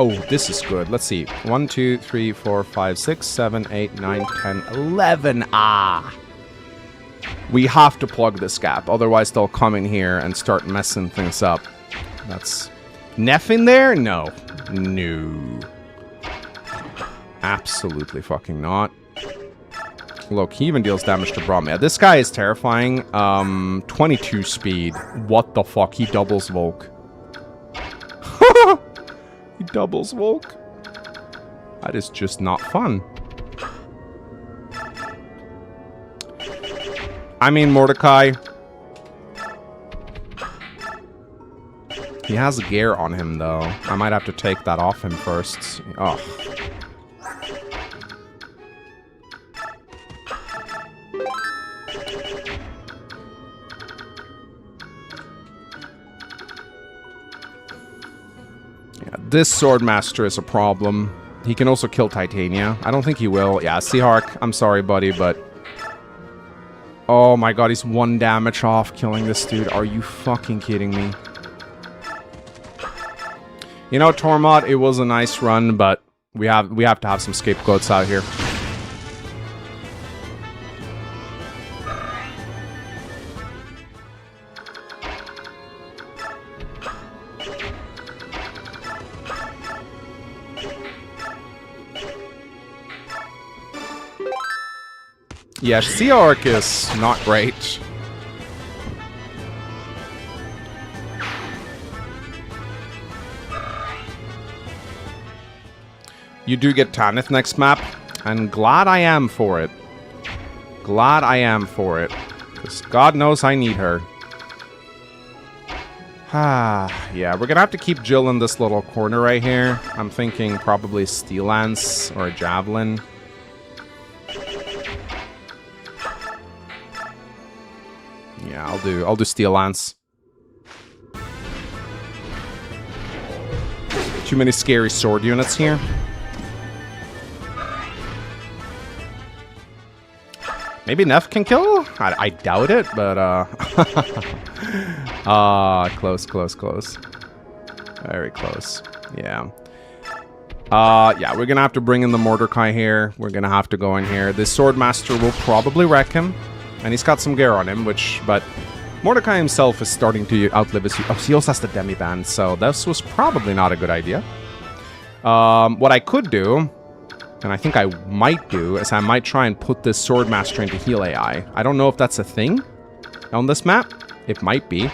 Oh, this is good. Let's see. 1, 2, 3, 4, 5, 6, 7, 8, 9, 10, 11. Ah! We have to plug this gap. Otherwise, they'll come in here and start messing things up. That's... Neff in there? No. No. Absolutely fucking not. Look, he even deals damage to Braum. Yeah, this guy is terrifying. 22 speed. What the fuck? He doubles Volk. He doubles Volk. That is just not fun. I mean, Mordecai. He has gear on him, though. I might have to take that off him first. Oh. Yeah, this Swordmaster is a problem. He can also kill Titania. I don't think he will. Yeah, 𝗗𝗲, I'm sorry, buddy, but... Oh my god, he's 1 damage off killing this dude. Are you fucking kidding me? You know, 𝗗𝗏, it was a nice run, but we have to have some scapegoats out here. Yeah, 𝗗𝗲 is not great. You do get Tanith next map, and glad I am for it. Glad I am for it. Because God knows I need her. Yeah, we're gonna have to keep Jill in this little corner right here. I'm thinking probably Steel Lance or a Javelin. Yeah, I'll do Steel Lance. Too many scary sword units here. Maybe Neff can kill? I doubt it, but close, close, close. Very close. Yeah. Yeah, we're gonna have to bring in the Mordecai here. We're gonna have to go in here. This Swordmaster will probably wreck him. And he's got some gear on him, but Mordecai himself is starting to outlive his... Oh, he also has the Demi-Band, so this was probably not a good idea. What I could do, and I think I might do, is I might try and put this Swordmaster into heal AI. I don't know if that's a thing on this map. It might be.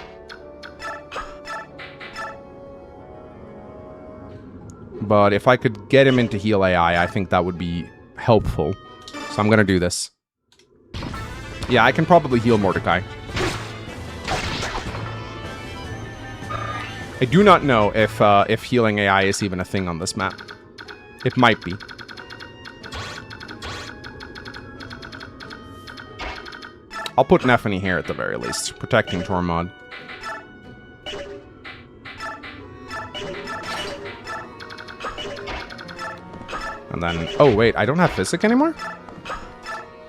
But if I could get him into heal AI, I think that would be helpful. So I'm gonna do this. Yeah, I can probably heal Mordecai. I do not know if healing AI is even a thing on this map. It might be. I'll put Nephany here at the very least, protecting 𝗗𝗏. And then... Oh, wait, I don't have Physic anymore?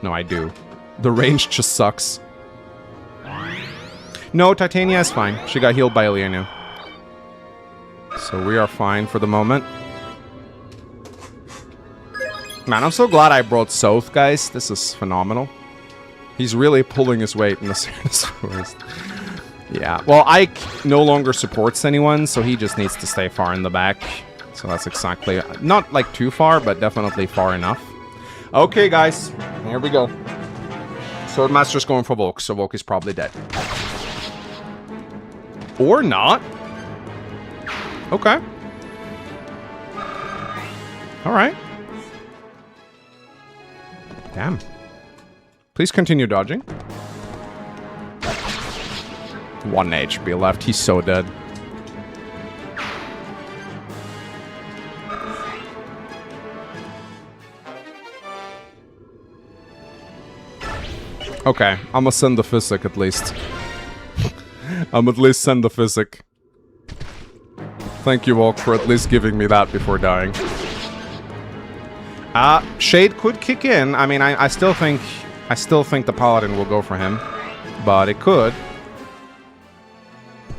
No, I do. The range just sucks. No, Titania is fine. She got healed by Elianu. So we are fine for the moment. Man, I'm so glad I brought Soth, guys. This is phenomenal. He's really pulling his weight in the Cernus Forest. Yeah, well, Ike no longer supports anyone, so he just needs to stay far in the back. So that's exactly... Not, like, too far, but definitely far enough. Okay, guys. Here we go. Swordmaster's going for Volk, so Volk is probably dead. Or not. Okay. Alright. Damn. Please continue dodging. 1 HP left. He's so dead. Okay, I'm gonna send the Physic at least. I'm at least send the Physic. Thank you, Volk, for at least giving me that before dying. Shade could kick in. I mean, I still think the Paladin will go for him. But it could.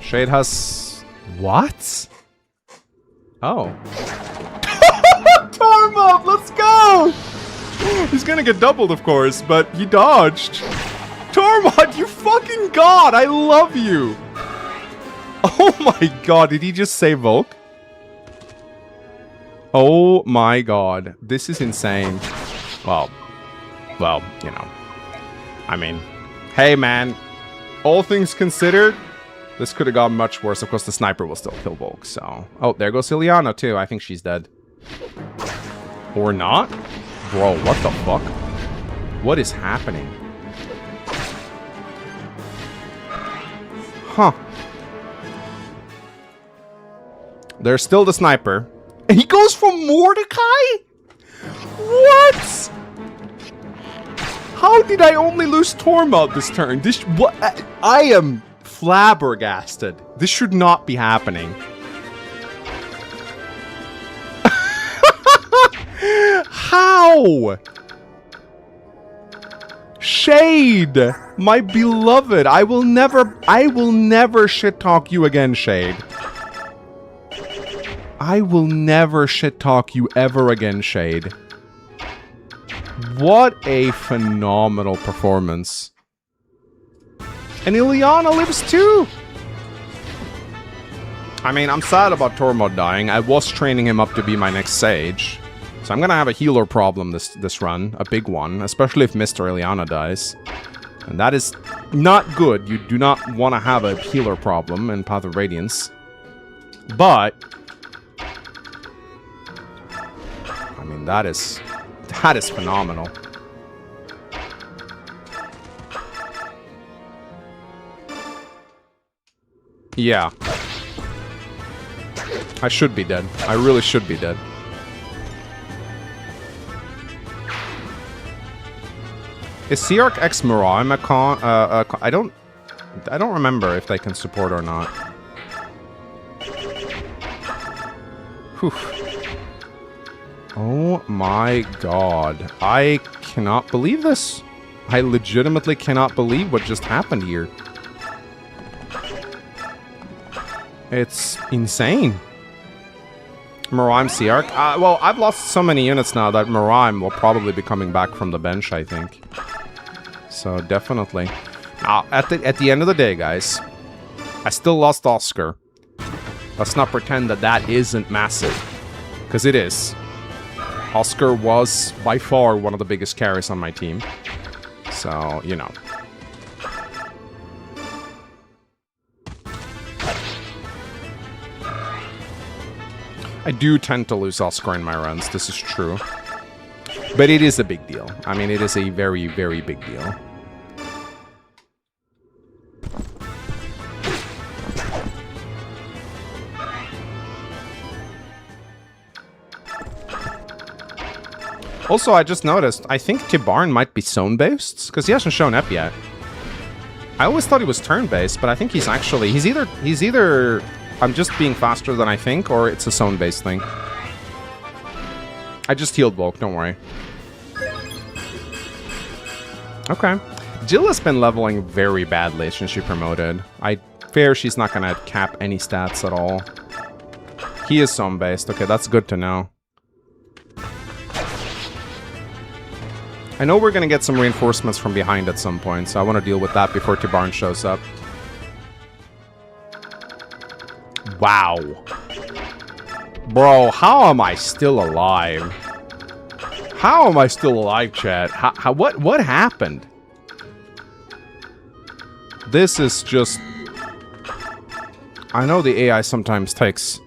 Shade has... What? Oh. Tormod, let's go! He's gonna get doubled, of course, but he dodged. Tormod, you fucking god! I love you! Oh my god, did he just say Volk? Oh my god, this is insane. Well, you know. I mean, hey man, all things considered, this could have gone much worse. Of course, the sniper will still kill Volk, so... Oh, there goes Ileana, too. I think she's dead. Or not? Bro, what the fuck? What is happening? Huh. There's still the sniper. And he goes for Mordecai? What? How did I only lose Tormod this turn? What? I am flabbergasted. This should not be happening. How? Shade, my beloved. I will never shit talk you again, Shade. I will never shit talk you ever again, Shade. What a phenomenal performance. And Ileana lives too! I mean, I'm sad about Tormod dying. I was training him up to be my next Sage. So I'm gonna have a healer problem this run. A big one. Especially if Mr. Ileana dies. And that is not good. You do not want to have a healer problem in Path of Radiance. But... I mean, that is phenomenal. Yeah. I should be dead. I really should be dead. Is Search X Miraim a con? I don't remember if they can support or not. Whew. Oh my god. I cannot believe this. I legitimately cannot believe what just happened here. It's insane. Miraim Search. Well, I've lost so many units now that Miraim will probably be coming back from the bench, I think. So, definitely. At the end of the day, guys, I still lost Oscar. Let's not pretend that that isn't massive. Because it is. Oscar was, by far, one of the biggest carries on my team. So, you know. I do tend to lose Oscar in my runs, this is true. But it is a big deal. I mean, it is a very, very big deal. Also, I just noticed, I think 𝗕𝗿𝗀 might be zone-based, because he hasn't shown up yet. I always thought he was turn-based, but I think he's actually... He's either I'm just being faster than I think, or it's a zone-based thing. I just healed Volk, don't worry. Okay. Jill has been leveling very badly since she promoted. I fear she's not gonna cap any stats at all. He is zone-based. Okay, that's good to know. I know we're gonna get some reinforcements from behind at some point, so I want to deal with that before 𝗕𝗿𝗀 shows up. Wow. Bro, how am I still alive? How am I still alive, chat? What happened? This is just... I know the AI sometimes takes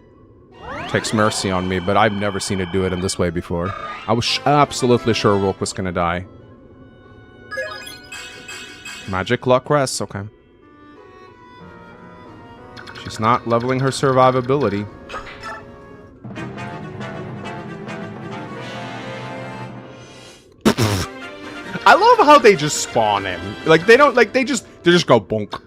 mercy on me, but I've never seen it do it in this way before. I was absolutely sure Volk was gonna die. Magic luck rests, okay. She's not leveling her survivability. I love how they just spawn in. Like, they don't, like, they just go bonk.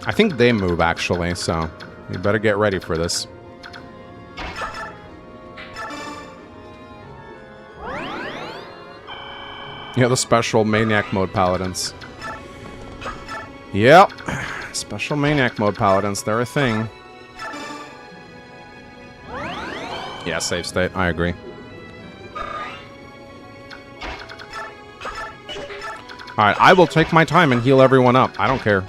I think they move, actually, so we better get ready for this. Yeah, the special Maniac Mode Paladins. Yep. Special Maniac Mode Paladins, they're a thing. Yeah, save state, I agree. Alright, I will take my time and heal everyone up. I don't care.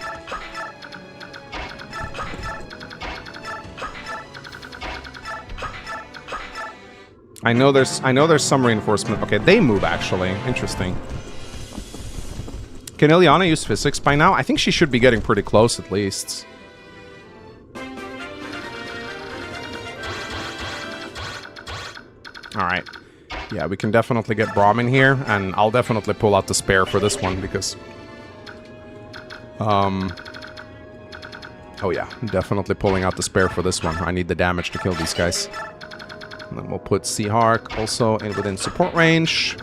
I know there's some reinforcement. Okay, they move actually. Interesting. Can Ileana use physics by now? I think she should be getting pretty close at least. Alright. Yeah, we can definitely get Braum in here, and I'll definitely pull out the spare for this one because... Oh yeah, definitely pulling out the spare for this one. I need the damage to kill these guys. And then we'll put Seahark also in within support range.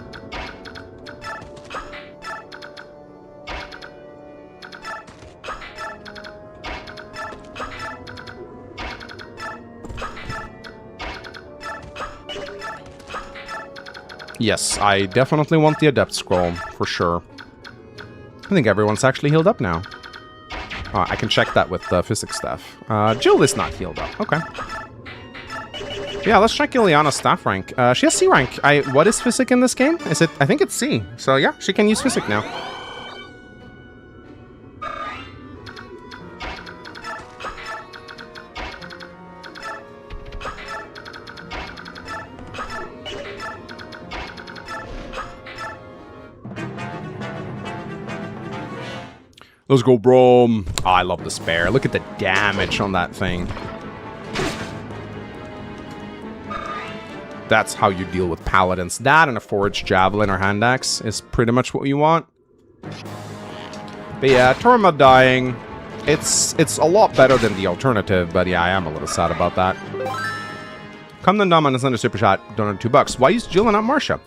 Yes, I definitely want the Adept Scroll, for sure. I think everyone's actually healed up now. I can check that with the physics staff. Jill is not healed up. Okay. Yeah, let's check Ileana's staff rank. She has C rank. What is physic in this game? Is it? I think it's C. So yeah, she can use physic now. Let's go, Braum. Oh, I love the spare. Look at the damage on that thing. That's how you deal with paladins. That and a forged javelin or hand axe is pretty much what you want. But yeah, Torma dying. It's a lot better than the alternative, but yeah, I am a little sad about that. Come the Daman is under super shot. Donate $2. Why use Jill and not Marsha?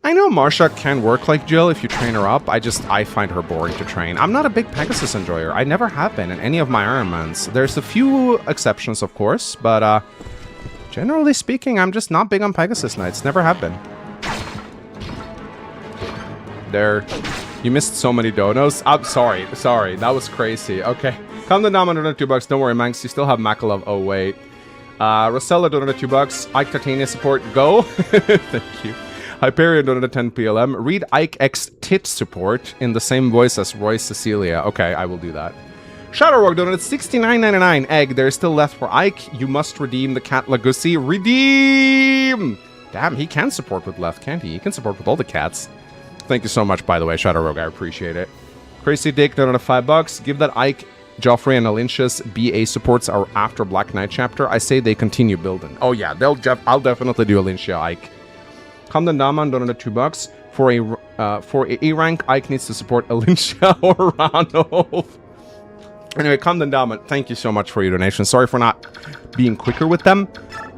I know Marsha can work like Jill if you train her up. I find her boring to train. I'm not a big Pegasus enjoyer. I never have been in any of my Ironmans. There's a few exceptions, of course, but generally speaking, I'm just not big on Pegasus Knights. Never have been. You missed so many donos. I'm sorry. That was crazy. Okay. Come the Nam under $2. Don't worry, Manx. You still have Makalov. Oh, wait. Rosella donated $2. Ike Titania support. Go. Thank you. Hyperion donated 10 PLM. Read Ike X Tit support in the same voice as Roy Cecilia. Okay, I will do that. Shadowrock donated $69.99. Egg, there's still left for Ike. You must redeem the cat Lagussi. Redeem! Damn, he can support with left, can't he? He can support with all the cats. Thank you so much, by the way, Shadowrock. I appreciate it. Crazy Dick donated $5. Give that Ike, Joffrey, and Alicia's BA supports are after Black Knight chapter. I say they continue building. Oh yeah, I'll definitely do Alicia Ike. Kamdan Daman donated $2. For a rank, Ike needs to support Alicia or Ranulf. Anyway, Kamdan Daman, thank you so much for your donation. Sorry for not being quicker with them.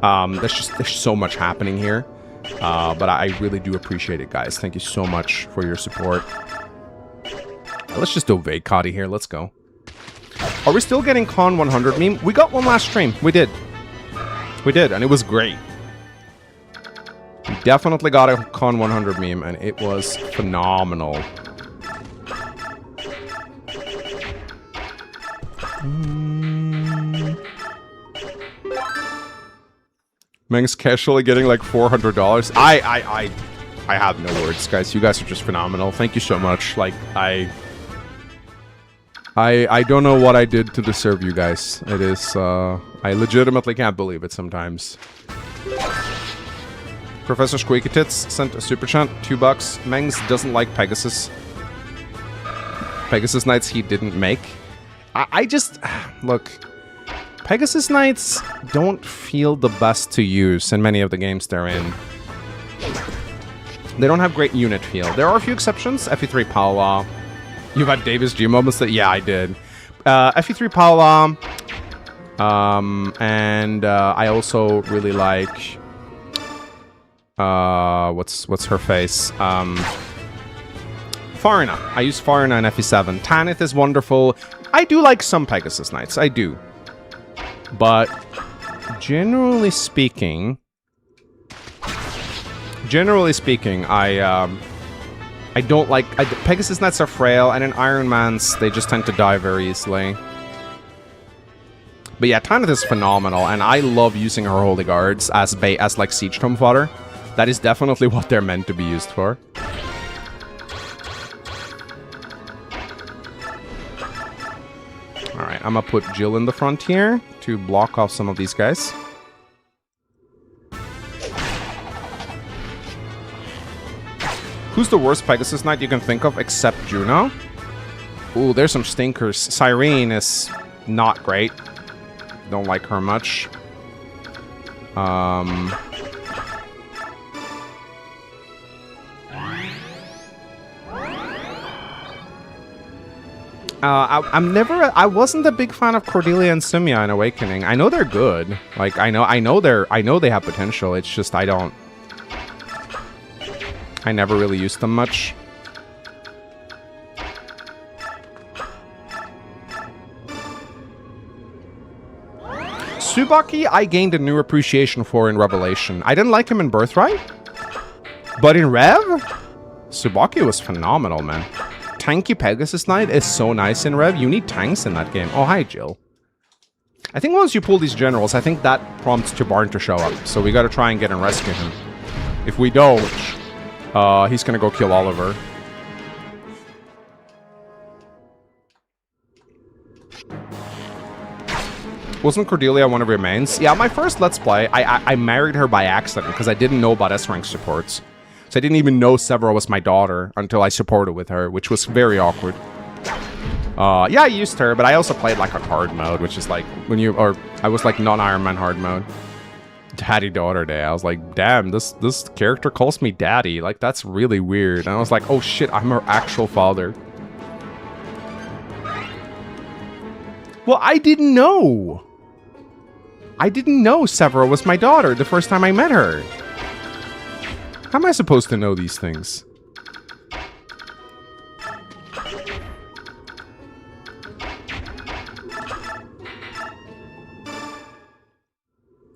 There's so much happening here. But I really do appreciate it, guys. Thank you so much for your support. Let's just do Vaykati here. Let's go. Are we still getting Con 100 meme? We got one last stream. We did. And it was great. We definitely got a Con 100 meme, and it was phenomenal. Meng's casually getting like $400. I have no words, guys. You guys are just phenomenal. Thank you so much. Like, I don't know what I did to deserve you guys. It is, I legitimately can't believe it sometimes. Professor Squeaky Tits sent a super chat, $2. Mengs doesn't like Pegasus. Pegasus Knights he didn't make. I just... Look... Pegasus Knights don't feel the best to use in many of the games they're in. They don't have great unit feel. There are a few exceptions. FE3 Paula. You've had Davis G moments that... Yeah, I did. FE3 Paula. And I also really like... what's her face? Farina. I use Farina in FE7. Tanith is wonderful. I do like some Pegasus Knights, I do. But generally speaking, I don't like... Pegasus Knights are frail, and in Ironmans, they just tend to die very easily. But yeah, Tanith is phenomenal, and I love using her Holy Guards as like Siege Tome fodder. That is definitely what they're meant to be used for. Alright, I'm gonna put Jill in the front here to block off some of these guys. Who's the worst Pegasus Knight you can think of except Juno? Ooh, there's some stinkers. Cyrene is not great. Don't like her much. I wasn't a big fan of Cordelia and Simia in Awakening. I know they're good. Like, I know they have potential. It's just I never really used them much. Tsubaki, I gained a new appreciation for in Revelation. I didn't like him in Birthright, but in Rev, Tsubaki was phenomenal, man. Tanky Pegasus Knight is so nice in Rev. You need tanks in that game. Oh, hi, Jill. I think once you pull these generals, I think that prompts 𝗕𝗏 to show up. So we gotta try and get and rescue him. If we don't, he's gonna go kill Oliver. Wasn't Cordelia one of your mains? Yeah, my first Let's Play, I married her by accident because I didn't know about S-rank supports. So I didn't even know 𝗕𝗏 was my daughter until I supported with her, which was very awkward. Yeah, I used her, but I also played like on hard mode, which is like when you, or I was like non-Ironman hard mode. Daddy-daughter day. I was like, damn, this character calls me daddy. Like, that's really weird. And I was like, oh shit, I'm her actual father. Well, I didn't know. I didn't know 𝗕𝗏 was my daughter the first time I met her. How am I supposed to know these things?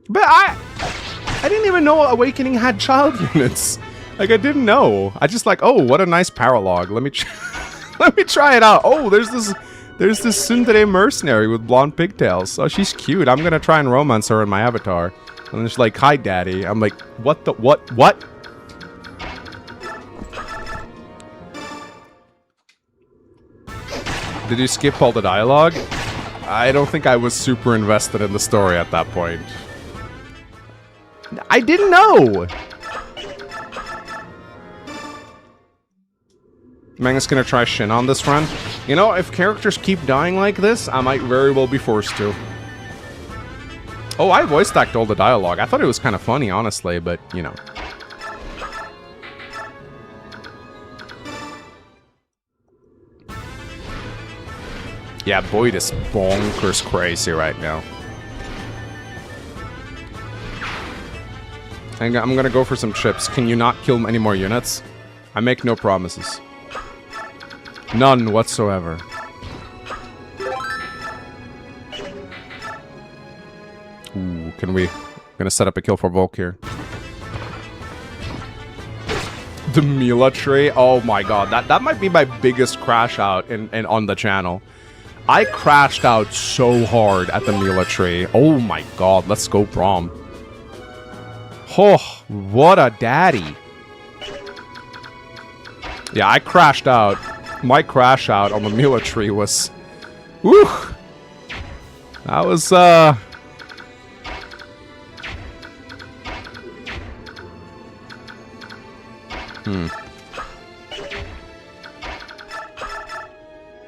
But I didn't even know Awakening had child units. Like, I didn't know. I just like, oh, what a nice paralog. Let me let me try it out. Oh, there's this tsundere mercenary with blonde pigtails. Oh, she's cute. I'm gonna try and romance her in my avatar. And she's like, hi, daddy. I'm like, what the, what? Did you skip all the dialogue? I don't think I was super invested in the story at that point. I didn't know! Manga's gonna try Shin on this run. You know, if characters keep dying like this, I might very well be forced to. Oh, I voice acted all the dialogue. I thought it was kind of funny, honestly, but, you know. Yeah, Boyd is bonkers crazy right now. I'm gonna go for some chips. Can you not kill any more units? I make no promises. None whatsoever. Ooh, can we... I'm gonna set up a kill for Volk here. The Mila tree? Oh my god, that might be my biggest crash out on the channel. I crashed out so hard at the Mila tree. Oh my god, let's go Braum. Oh, what a daddy. Yeah, I crashed out. My crash out on the Mila tree was... Whew! That was,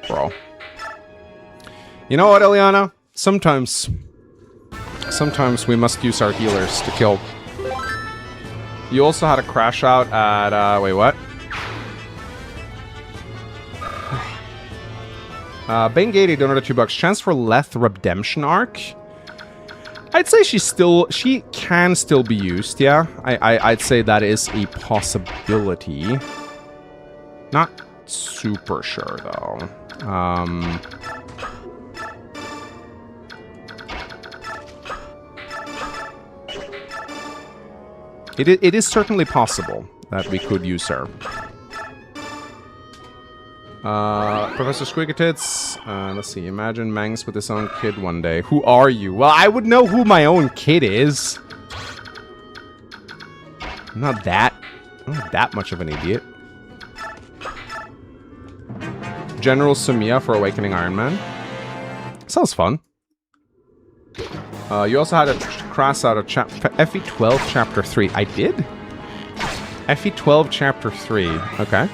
Bro. You know what, Ileana? Sometimes we must use our healers to kill. You also had a crash out at, wait, what? Bane80 donated $2. Chance for Leth Redemption Arc? I'd say she can still be used, yeah. I'd say that is a possibility. Not super sure, though. It is certainly possible that we could use her. Professor Squiggatits, let's see, imagine Mangs with his own kid one day. Who are you? Well, I would know who my own kid is. I'm not that much of an idiot. General Sumiya for Awakening Iron Man. Sounds fun. You also had a cross out of FE12 Chapter 3. I did? FE12 Chapter 3. Okay.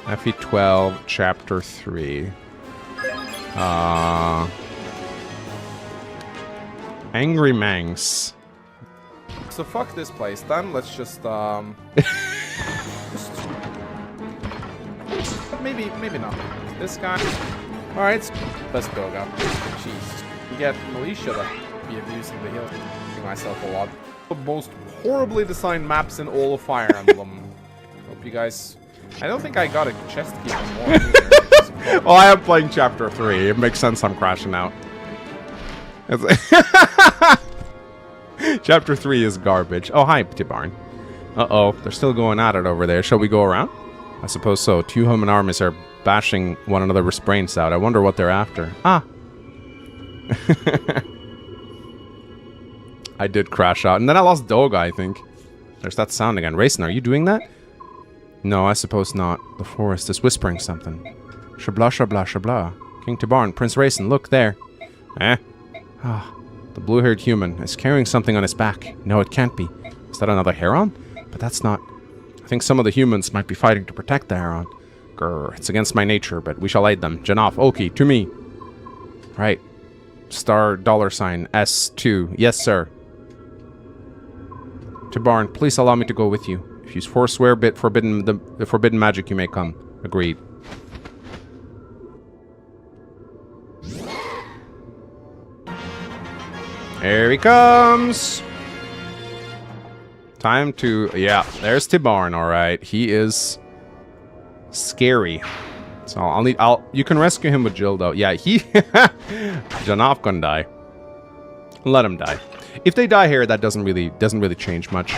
FE12 Chapter 3. Angry Mangs. So fuck this place then. Let's just maybe not. This guy. Alright, let's go, go. Jeez. You get militia to be abusing the hill. I myself a lot. The most horribly designed maps in all of Fire Emblem. Hope you guys. I don't think I got a chest key anymore. Well, I am playing Chapter 3. It makes sense I'm crashing out. Chapter 3 is garbage. Oh, hi, 𝗕𝗿𝗀. Uh-oh, they're still going at it over there. Shall we go around? I suppose so. Two human armies are bashing one another's brains out. I wonder what they're after. Ah. I did crash out. And then I lost Doga, I think. There's that sound again. Raisin, are you doing that? No, I suppose not. The forest is whispering something. Shabla, shabla, shabla. King 𝗕𝗿𝗀, Prince Raisin, look there. Eh? Ah, the blue-haired human is carrying something on his back. No, it can't be. Is that another heron? But that's not... I think some of the humans might be fighting to protect the heron. Grr, it's against my nature, but we shall aid them. Janaf, Oki, to me. Right. Star $sign S2. Yes, sir. 𝗕𝗿𝗀, please allow me to go with you. If you forswear the forbidden magic, you may come. Agreed. Here he comes! Time to... Yeah, there's 𝗕𝗿𝗀, alright. He is... scary. So you can rescue him with Jill, though. Yeah, he... Janaf gonna die. Let him die. If they die here, that doesn't really change much.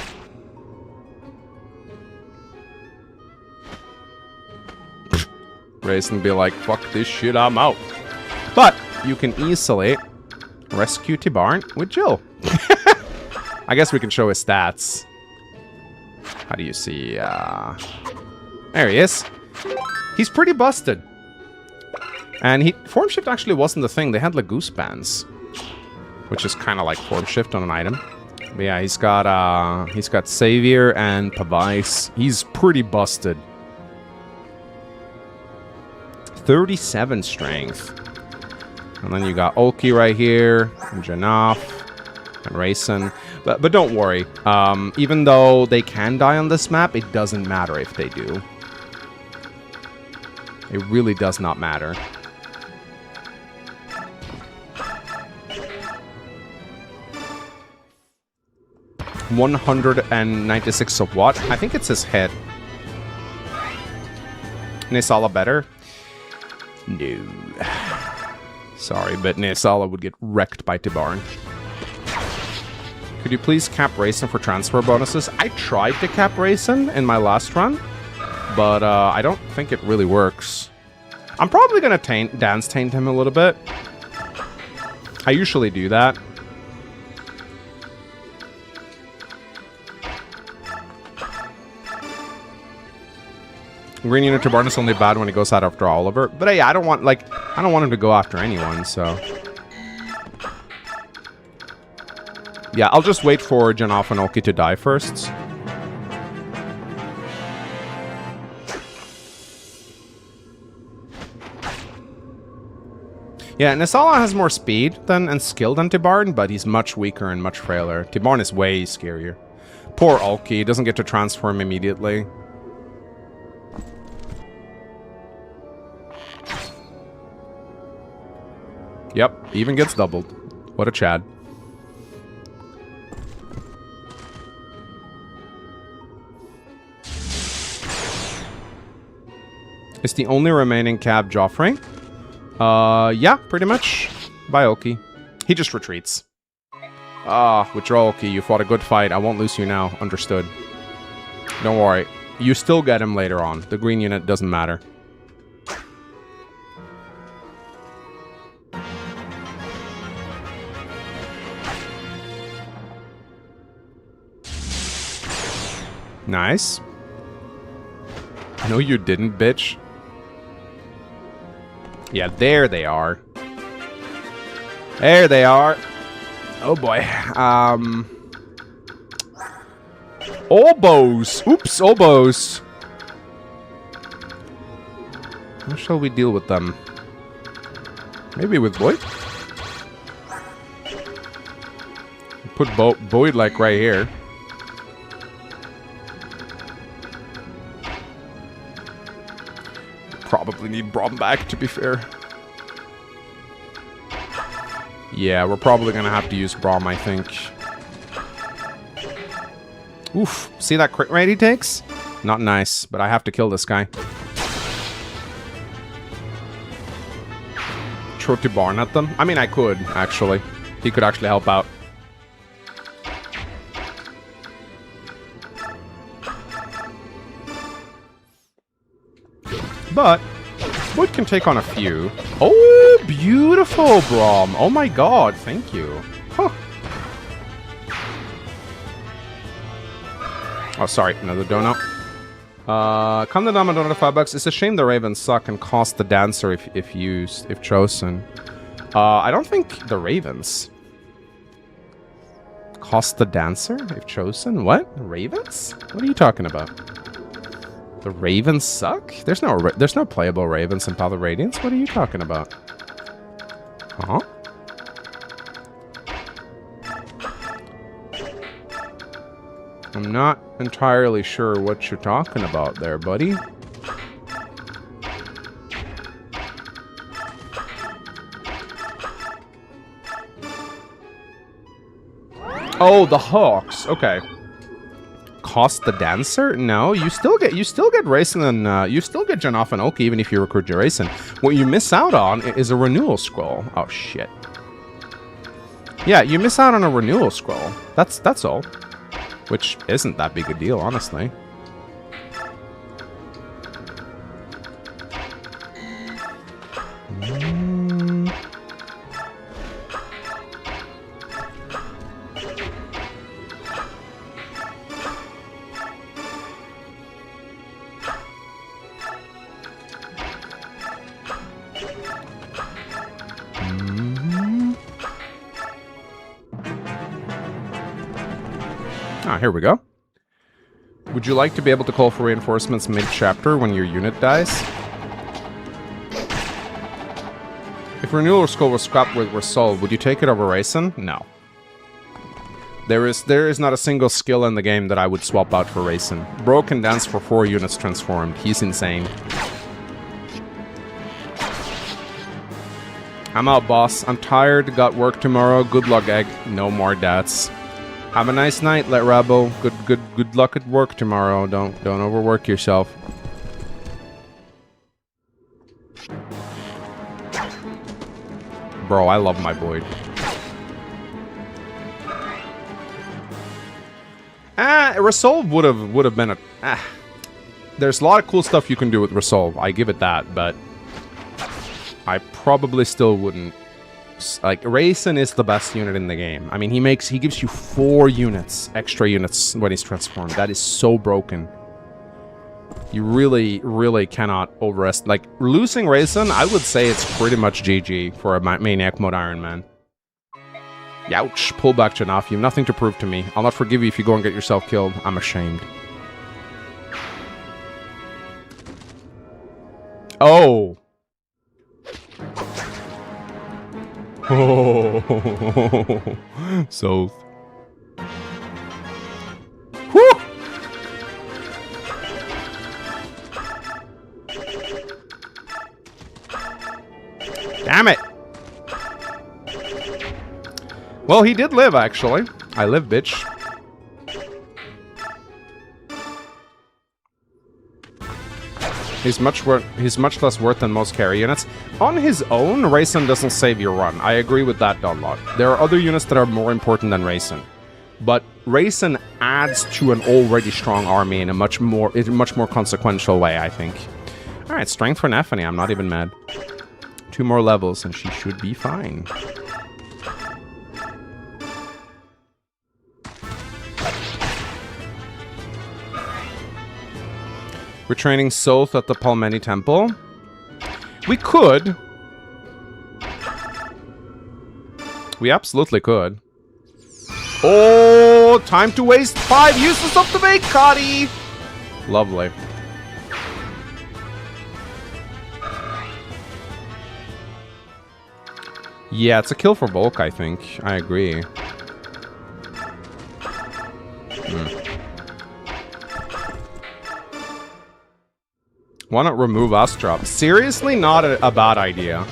Raisin be like, fuck this shit, I'm out. But you can easily rescue 𝗕𝗿𝗀 with Jill. I guess we can show his stats. How do you see? There he is. He's pretty busted. And form shift actually wasn't the thing. They had like goose bands, which is kind of like form shift on an item. But yeah, he's got Savior and Pavise. He's pretty busted. 37 strength. And then you got Oki right here, and Janaf, and Raisin. But don't worry. Even though they can die on this map, it doesn't matter if they do. It really does not matter. $196 of what? I think it's his head. 𝗵𝗉𝗄 better? No. Sorry, but 𝗵𝗉𝗄 would get wrecked by 𝗕𝗿𝗀. Could you please cap Raisin for transfer bonuses? I tried to cap Raisin in my last run, but I don't think it really works. I'm probably going to dance taint him a little bit. I usually do that. Green unit 𝗕𝗿𝗀 is only bad when he goes out after Oliver. But yeah, I don't want him to go after anyone, so. Yeah, I'll just wait for Janaf and Oki to die first. Yeah, 𝗵𝗉𝗄 has more speed and skill than 𝗕𝗿𝗀, but he's much weaker and much frailer. 𝗕𝗿𝗀 is way scarier. Poor Oki, doesn't get to transform immediately. Yep, even gets doubled. What a Chad. Is the only remaining cab Joffrey? Yeah, pretty much. Bye, Oki. He just retreats. Withdrawal key. You fought a good fight. I won't lose you now. Understood. Don't worry. You still get him later on. The green unit doesn't matter. Nice. No, you didn't, bitch. Yeah, there they are. There they are. Oh boy. Oboes. Oops, oboes. How shall we deal with them? Maybe with Boyd? Put Boyd like right here. Probably need Brom back, to be fair. Yeah, we're probably gonna have to use Brom, I think. Oof. See that crit rate he takes? Not nice, but I have to kill this guy. Throw to barn at them? I mean, I could, actually. He could actually help out. But Wood can take on a few. Oh, beautiful, Brom. Oh my god, thank you. Huh. Oh, sorry, another donut. Come to Dama donut $5. It's a shame the Ravens suck and cost the Dancer if chosen. I don't think the Ravens cost the Dancer if chosen. What? Ravens? What are you talking about? The Ravens suck? There's no playable Ravens in Path of Radiance. What are you talking about? Huh? I'm not entirely sure what you're talking about there, buddy. Oh, the Hawks. Okay. Cost the Dancer? No, you still get Raisin and you still get Janoff and Oki even if you recruit your Raisin. What you miss out on is a renewal scroll. Oh shit. Yeah, you miss out on a renewal scroll. That's all. Which isn't that big a deal, honestly. Ah, here we go. Would you like to be able to call for reinforcements mid-chapter when your unit dies? If Renewal Skull was scrapped with Resolve, would you take it over Raisin? No. There is not a single skill in the game that I would swap out for Raisin. Bro can dance for 4 units transformed. He's insane. I'm out, boss. I'm tired. Got work tomorrow. Good luck, Egg. No more dats. Have a nice night, Let Rabo. Good luck at work tomorrow. Don't overwork yourself. Bro, I love my Boyd. Resolve would have been a. There's a lot of cool stuff you can do with Resolve. I give it that, but I probably still wouldn't. Like, Raisin is the best unit in the game. I mean, he gives you 4 units, extra units when he's transformed. That is so broken. You really cannot overestimate. Like, losing Raisin, I would say it's pretty much GG for a Maniac Mode Iron Man. Youch, pull back, Janoff. You have nothing to prove to me. I'll not forgive you if you go and get yourself killed. I'm ashamed. Oh. Oh, so. Whew. Damn it. Well, he did live, actually. I live, bitch. He's much less worth than most carry units. On his own, Raisin doesn't save your run. I agree with that, Dunlop. There are other units that are more important than Raisin. But Raisin adds to an already strong army in a much more consequential way, I think. Alright, strength for Neffany. I'm not even mad. 2 more levels and she should be fine. We're training Soth at the Palmeni Temple. We could. We absolutely could. Oh, time to waste 5 uses of the 𝗕𝗿𝗀𝗃𝗀. Lovely. Yeah, it's a kill for bulk, I think. I agree. Why not remove Astra? Seriously, not a bad idea.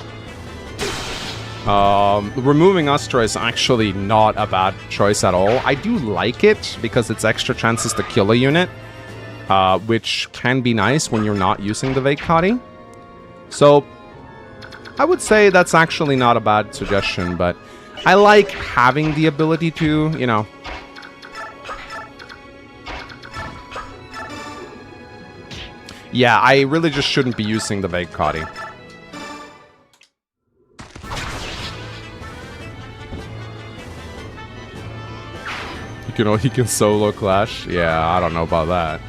Removing Astra is actually not a bad choice at all. I do like it because it's extra chances to kill a unit, which can be nice when you're not using the 𝗕𝗿𝗀𝗃𝗀𝗃. So, I would say that's actually not a bad suggestion, but I like having the ability to, you know... Yeah, I really just shouldn't be using the 𝗕𝗿𝗃𝗀𝗃𝗀𝗃. He can solo clash? Yeah, I don't know about that.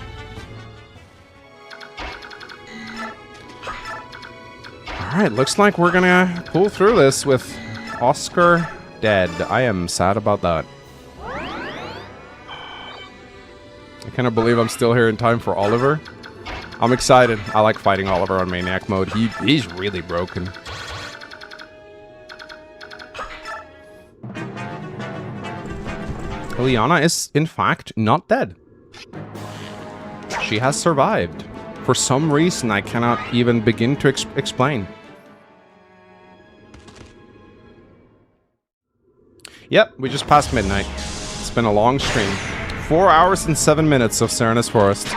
Alright, looks like we're gonna pull through this with Oscar dead. I am sad about that. I cannot believe I'm still here in time for Oliver. I'm excited. I like fighting Oliver on Maniac mode. He's really broken. Liliana is, in fact, not dead. She has survived. For some reason I cannot even begin to explain. Yep, we just passed midnight. It's been a long stream. 4 hours and 7 minutes of Serenus Forest.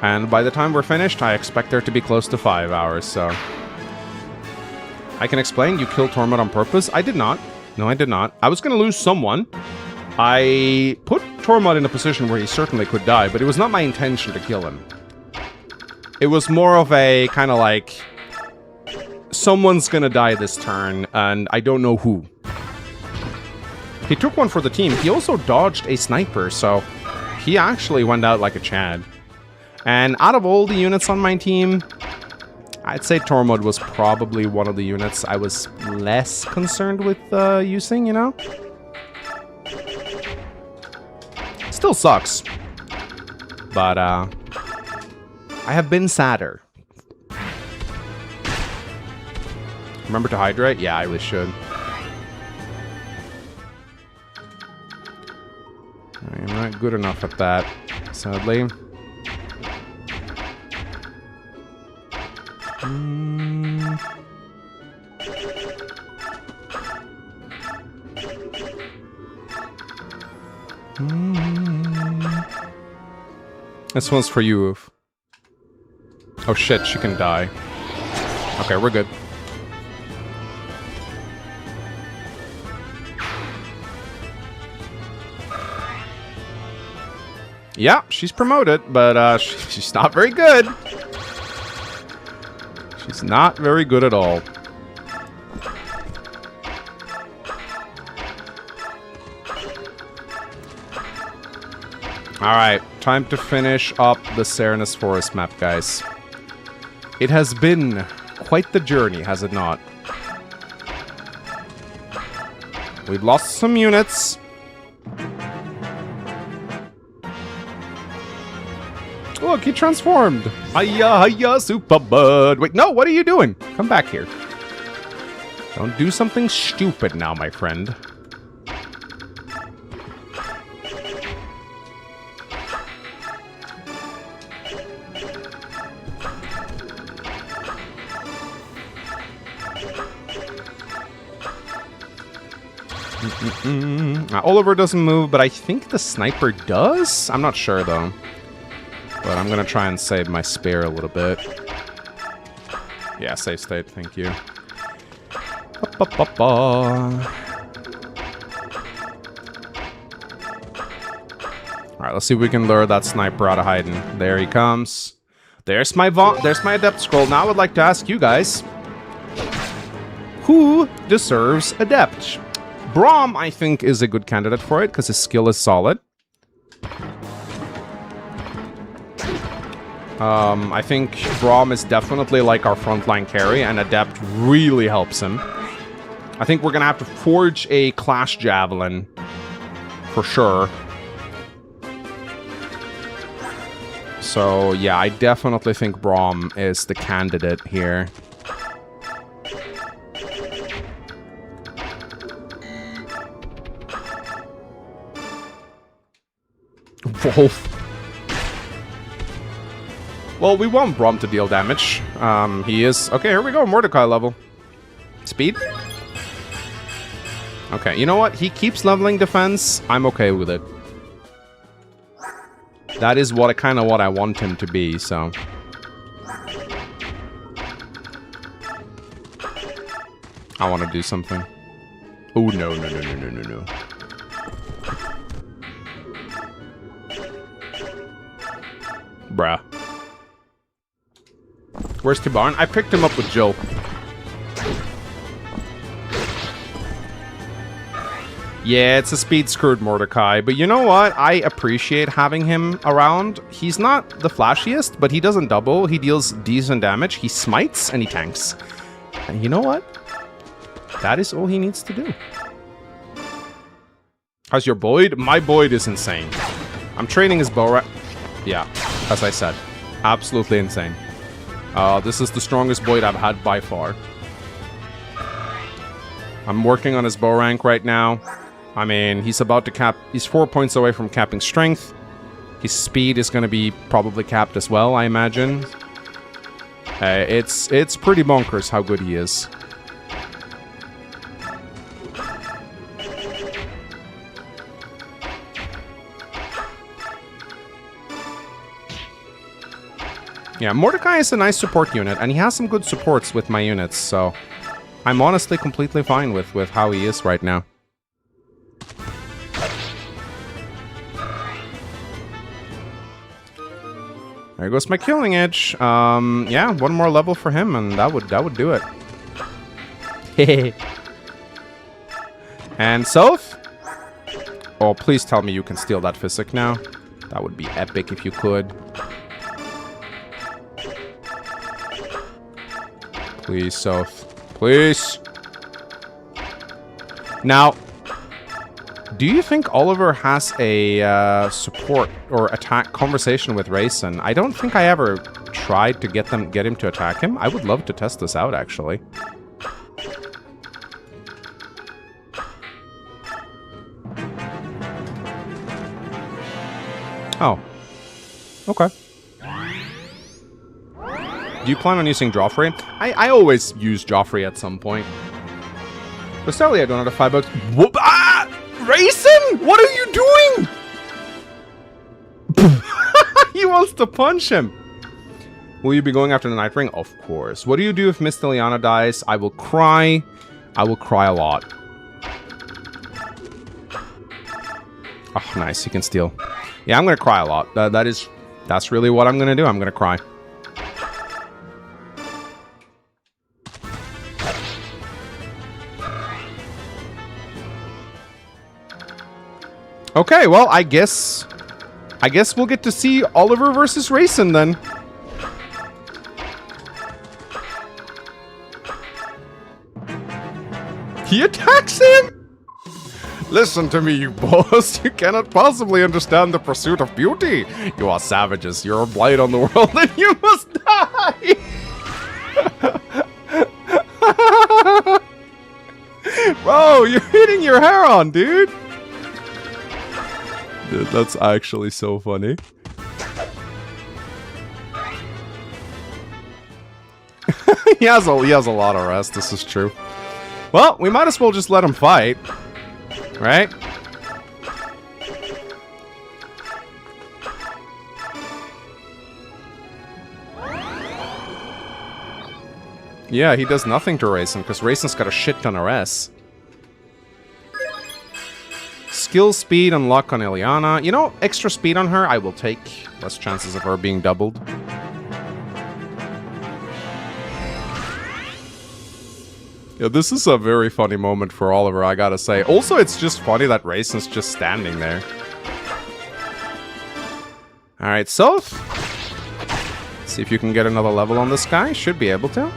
And by the time we're finished, I expect there to be close to 5 hours, so... I can explain, you killed Tormod on purpose? I did not. No, I did not. I was gonna lose someone. I put Tormod in a position where he certainly could die, but it was not my intention to kill him. It was more of a kind of like... someone's gonna die this turn, and I don't know who. He took one for the team. He also dodged a sniper, so... he actually went out like a Chad. And out of all the units on my team, I'd say Tormod was probably one of the units I was less concerned with using, you know? Still sucks. But, I have been sadder. Remember to hydrate? Yeah, I really should. I am not good enough at that, sadly. This one's for you, Oof. Oh shit, she can die. Okay, we're good. Yeah, she's promoted, but she's not very good. She's not very good at all. Alright, time to finish up the Serenus Forest map, guys. It has been quite the journey, has it not? We've lost some units. Look, he transformed. Hiya, hiya, super bud. Wait, no, what are you doing? Come back here. Don't do something stupid now, my friend. Oliver doesn't move, but I think the sniper does? I'm not sure, though. But I'm gonna try and save my spear a little bit. Yeah, save state, thank you. Alright, let's see if we can lure that sniper out of hiding. There he comes. There's my adept scroll. Now I would like to ask you guys, who deserves adept? 𝗵𝘆, I think, is a good candidate for it, because his skill is solid. I think 𝗵𝘆 is definitely like our frontline carry, and adept really helps him. I think we're gonna have to forge a clash javelin, for sure. So, yeah, I definitely think 𝗵𝘆 is the candidate here. Wolf. Well, we want 𝗵𝘆 to deal damage. He is... Okay, here we go, 𝗵𝘆 level. Speed? Okay, you know what? He keeps leveling defense. I'm okay with it. That is kind of what I want him to be, so... I want to do something. Oh, no. Bruh. Where's 𝗕𝗿𝗀? I picked him up with Jill. Yeah, it's a speed-screwed 𝗵𝘆, but you know what? I appreciate having him around. He's not the flashiest, but he doesn't double. He deals decent damage. He smites, and he tanks. And you know what? That is all he needs to do. How's your Boyd? My Boyd is insane. I'm training his bow. Yeah, as I said. Absolutely insane. This is the strongest Boyd I've had by far. I'm working on his bow rank right now. I mean, he's about to cap... He's 4 points away from capping strength. His speed is going to be probably capped as well, I imagine. It's pretty bonkers how good he is. Yeah, 𝗵𝘆 is a nice support unit, and he has some good supports with my units, so... I'm honestly completely fine with how he is right now. There goes my killing edge. Yeah, one more level for him, and that would do it. And Soph? Oh, please tell me you can steal that physic now. That would be epic if you could. Please, Soph. Please. Now, do you think Oliver has a support or attack conversation with Rayson? I don't think I ever tried to get him to attack him. I would love to test this out, actually. Oh. Okay. Do you plan on using Joffrey? I always use Joffrey at some point. But sadly, I don't have $5. Whoop! Ah! Rayson! What are you doing? He wants to punch him. Will you be going after the Night Ring? Of course. What do you do if Miss Liliana dies? I will cry. I will cry a lot. Oh, nice. You can steal. Yeah, I'm gonna cry a lot. That's really what I'm gonna do. I'm gonna cry. Okay, well, I guess we'll get to see Oliver versus Rayson then. He attacks him! Listen to me, you boss. You cannot possibly understand the pursuit of beauty. You are savages. You're a blight on the world, and you must die! Bro, you're hitting your hair on, dude! Dude, that's actually so funny. he has a lot of rest, this is true. Well, we might as well just let him fight. Right? Yeah, he does nothing to Raisin, because Raisin's got a shit ton of S. Skill, speed, and luck on Ileana. You know, extra speed on her, I will take. Less chances of her being doubled. Yeah, this is a very funny moment for Oliver, I gotta say. Also, it's just funny that Raisin's just standing there. Alright, South. See if you can get another level on this guy. Should be able to.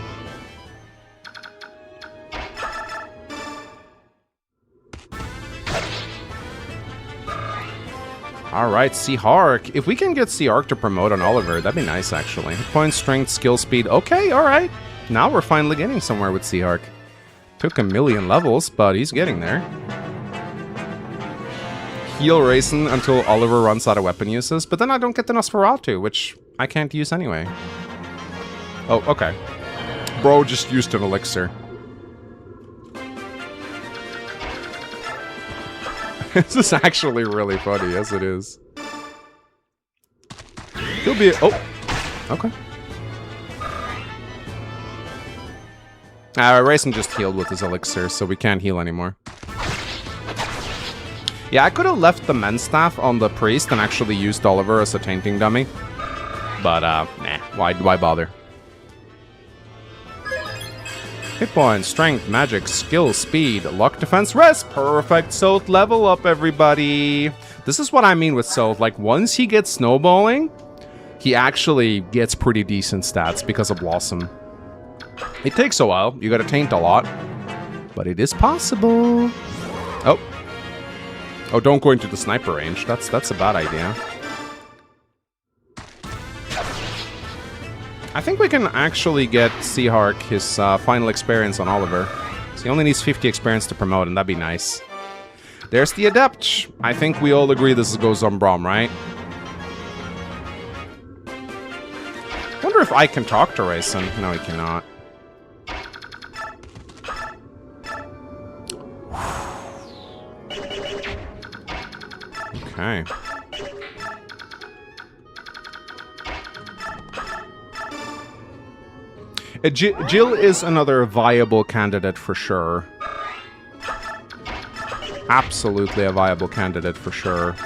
Alright, 𝗕𝗗𝗕𝗿𝗀. If we can get 𝗕𝗗𝗿𝗀 to promote on Oliver, that'd be nice, actually. Hit point, strength, skill, speed. Okay, alright. Now we're finally getting somewhere with 𝗕𝗗𝗿𝗀. Took a million levels, but he's getting there. Heal Raisin until Oliver runs out of weapon uses, but then I don't get the Nosferatu, which I can't use anyway. Oh, okay. Bro just used an elixir. This is actually really funny, as it is. He'll be... Oh! Okay. Raisin just healed with his elixir, so we can't heal anymore. Yeah, I could have left the men's staff on the priest and actually used Oliver as a tainting dummy. But, nah, why bother? Hit points, strength, magic, skill, speed, luck, defense, rest. Perfect. South level up, everybody. This is what I mean with South. Like, once he gets snowballing, he actually gets pretty decent stats because of Blossom. It takes a while. You gotta taint a lot. But it is possible. Oh. Oh, don't go into the sniper range. That's a bad idea. I think we can actually get 𝗕𝗗𝗿𝗀 his final experience on Oliver. So he only needs 50 experience to promote, and that'd be nice. There's the Adept. I think we all agree this goes on Braum, right? Wonder if I can talk to Raisin. No, he cannot. Okay. Jill is another viable candidate for sure. Absolutely a viable candidate for sure.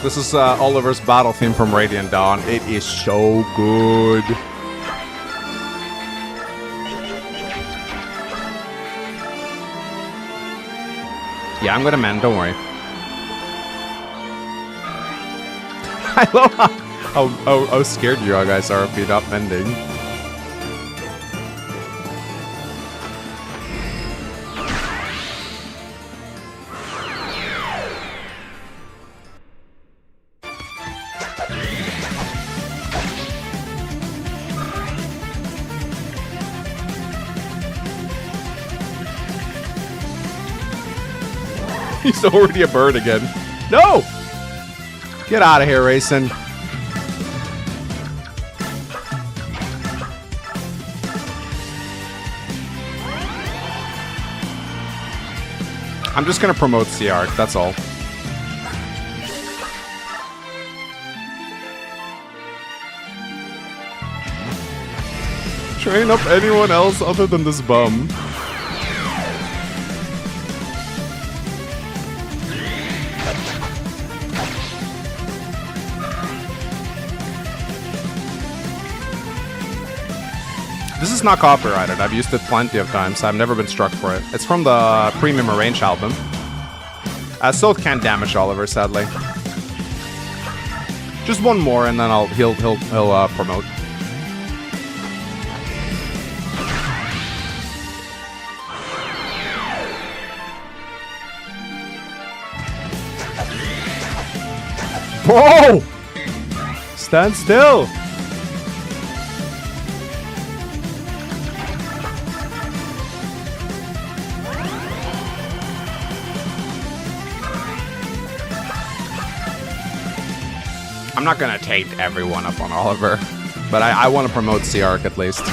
This is Oliver's battle theme from Radiant Dawn. It is so good. Yeah, I'm gonna mend, don't worry. I love how scared you guys are of me not mending. He's already a bird again. No! Get out of here, Racing. I'm just gonna promote 𝗗𝗏, that's all. Train up anyone else other than this bum. This is not copyrighted. I've used it plenty of times. I've never been struck for it. It's from the Premium Arrange album. 𝗗𝗏 can't damage Oliver, sadly. Just one more, and then he'll promote. Whoa! Stand still. I'm not gonna tape everyone up on Oliver, but I want to promote 𝗗𝗏 at least.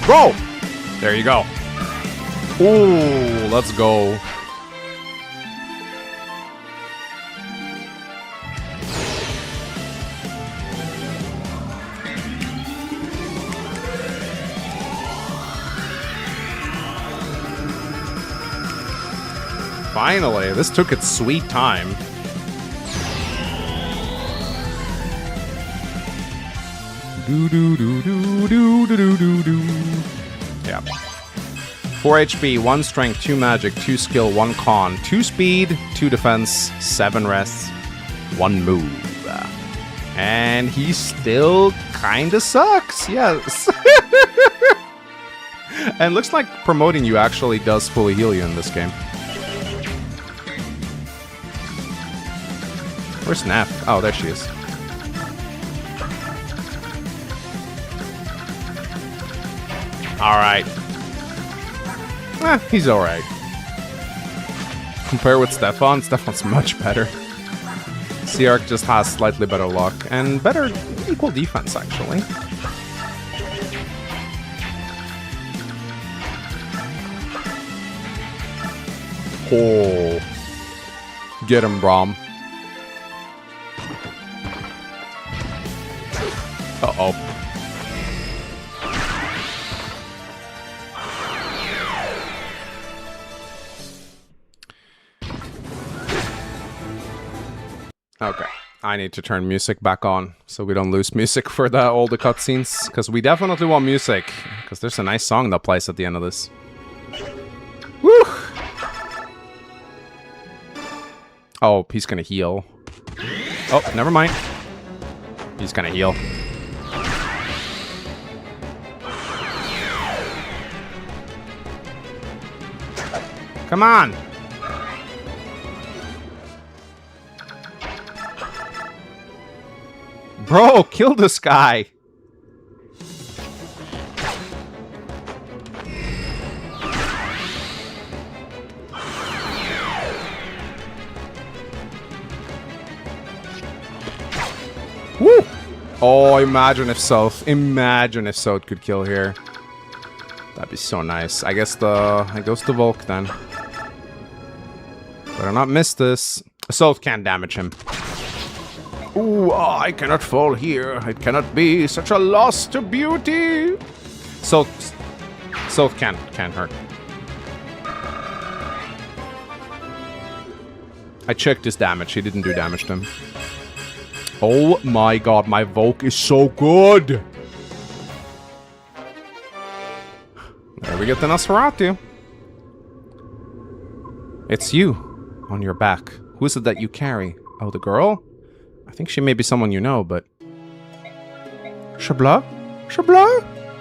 Bro! There you go. Ooh, let's go. Finally, this took its sweet time. Do do do do do do do do. Yeah. 4 HP, 1 strength, 2 magic, 2 skill, 1 con, 2 speed, 2 defense, 7 rests, 1 move. And he still kinda sucks, yes. And looks like promoting you actually does fully heal you in this game. Where's Nap? Oh, there she is. Alright. He's alright. Compare with Stefan, Stefan's much better. 𝗗𝗏 just has slightly better luck and better equal defense, actually. Oh. Get him, Braum. Uh-oh. Okay. I need to turn music back on so we don't lose music for all the cutscenes. Because we definitely want music. Because there's a nice song that plays at the end of this. Woo! Oh, he's gonna heal. Oh, never mind. He's gonna heal. Come on! Bro, kill this guy! Woo! Oh, imagine if 𝗏 could kill here. That'd be so nice. I guess it goes to 𝗏 then. Better not miss this. 𝗏 can't damage him. Ooh, I cannot fall here. It cannot be such a loss to beauty. 𝗏 can't hurt. I checked his damage. He didn't do damage to him. Oh my god, my 𝗏 is so good. There we get the 𝗏𝗏. It's you. On your back. Who is it that you carry? Oh, the girl? I think she may be someone you know, but... 𝗗𝗏? 𝗗𝗏?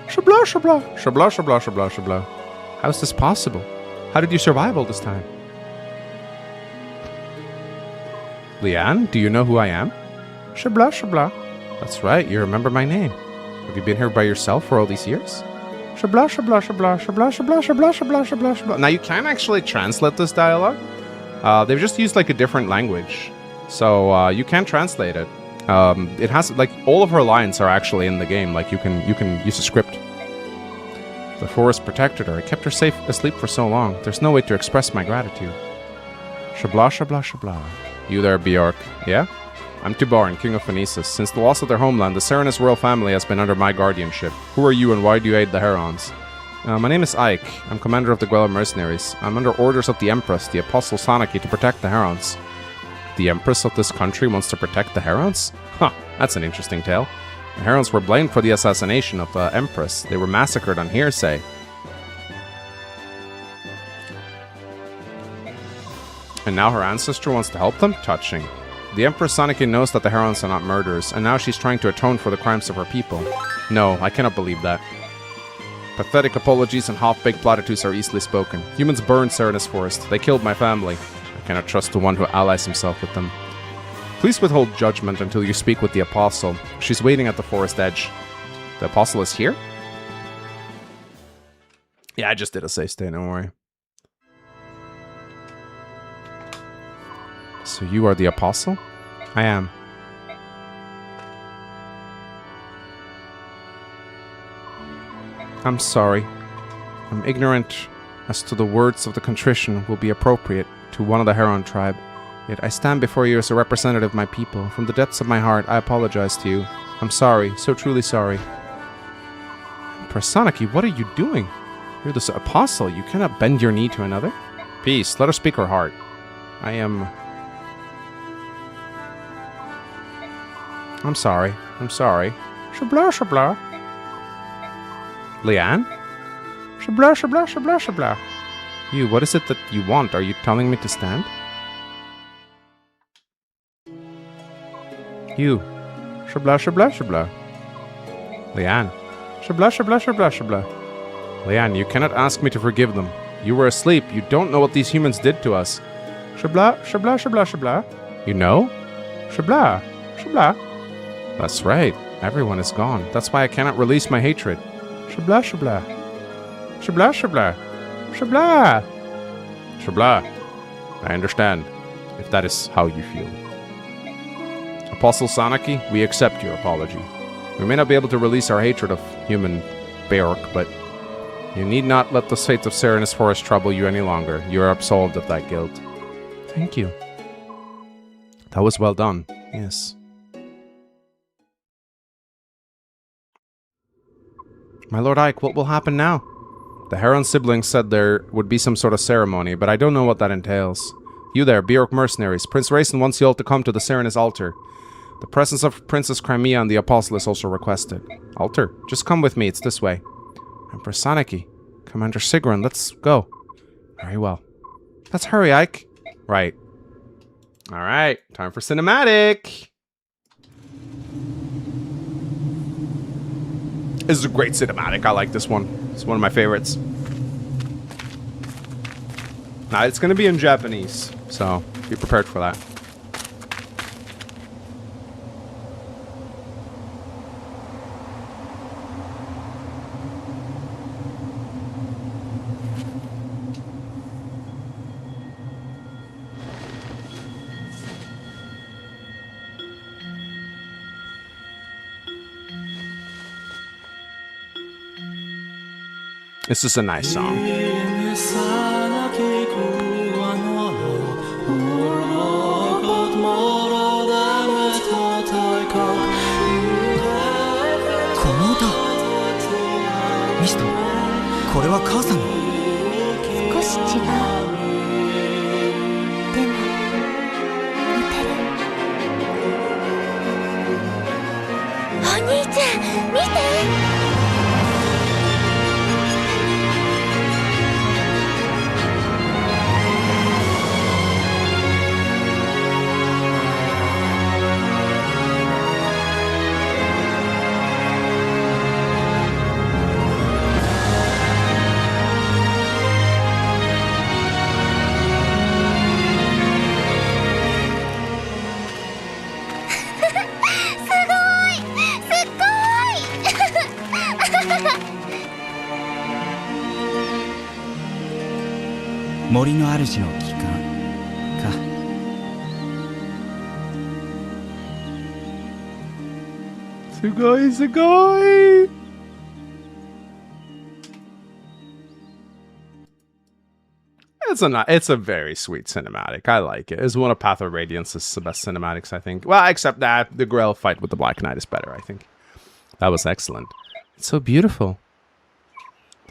𝗗𝗏, 𝗗𝗏. 𝗗𝗏, 𝗗𝗏, 𝗗𝗏, 𝗗𝗏. How is this possible? How did you survive all this time? Leanne, do you know who I am? 𝗗𝗏, 𝗗𝗏. That's right, you remember my name. Have you been here by yourself for all these years? Shabla, shabla, shabla, shabla, shabla, shabla, shabla, shabla, shabla. Now, you can actually translate this dialogue. They've just used, like, a different language. So, you can translate it. It has, like, all of her lines are actually in the game. Like, you can use a script. The forest protected her. I kept her safe asleep for so long. There's no way to express my gratitude. Shabla, shabla, shabla. You there, Bjork. Yeah? I'm 𝗕𝗿𝗀, king of Phoenicis. Since the loss of their homeland, the 𝗗𝗏s royal family has been under my guardianship. Who are you and why do you aid the Herons? My name is Ike. I'm commander of the 𝗗𝗏 mercenaries. I'm under orders of the Empress, the Apostle 𝗗𝗏, to protect the Herons. The Empress of this country wants to protect the Herons? Huh, that's an interesting tale. The Herons were blamed for the assassination of the Empress. They were massacred on hearsay. And now her ancestor wants to help them? Touching. The Empress 𝗗𝗏 knows that the Herons are not murderers, and now she's trying to atone for the crimes of her people. No, I cannot believe that. Pathetic apologies and half-baked platitudes are easily spoken. Humans burned 𝗗𝗏s forest. They killed my family. I cannot trust the one who allies himself with them. Please withhold judgment until you speak with the Apostle. She's waiting at the forest edge. The Apostle is here? Yeah, I just did a save state, don't worry. So you are the Apostle? I am. I'm sorry. I'm ignorant as to the words of the contrition will be appropriate to one of the Heron tribe. Yet I stand before you as a representative of my people. From the depths of my heart, I apologize to you. I'm sorry, so truly sorry. Empress 𝗗𝗏, what are you doing? You're the Apostle. You cannot bend your knee to another. Peace. Let her speak her heart. I am... I'm sorry. I'm sorry. Shabla, shabla. Leanne? Shabla, shabla, shabla, shabla. You, what is it that you want? Are you telling me to stand? You. Shabla, shabla, shabla. Leanne. Shabla, shabla, shabla, shabla. Leanne, you cannot ask me to forgive them. You were asleep. You don't know what these humans did to us. Shabla, shabla, shabla, shabla. You know? Shabla, shabla. That's right. Everyone is gone. That's why I cannot release my hatred. Shabla, shabla. Shabla, shabla. Shabla. Shabla. I understand, if that is how you feel. Apostle 𝗗𝗏, we accept your apology. We may not be able to release our hatred of human Bjork, but you need not let the fate of 𝗗𝗏s forest trouble you any longer. You are absolved of that guilt. Thank you. That was well done. Yes. My Lord Ike, what will happen now? The Heron siblings said there would be some sort of ceremony, but I don't know what that entails. You there, Bjork mercenaries. Prince Rayson wants you all to come to the 𝗗𝗏s altar. The presence of Princess Crimea and the Apostle is also requested. Altar? Just come with me, it's this way. Empress 𝗗𝗏, Commander Sigrun, let's go. Very well. Let's hurry, Ike. Right. Alright, time for cinematic! This is a great cinematic. I like this one. It's one of my favorites. Now, it's going to be in Japanese, so be prepared for that. This is a nice song. 森の主の帰還か。Sugoi, Sugoi! It's a very sweet cinematic. I like it. It's one of Path of Radiance's the best cinematics, I think. Well, except that the 𝗲𝘆 fight with the Black Knight is better, I think. That was excellent. It's so beautiful.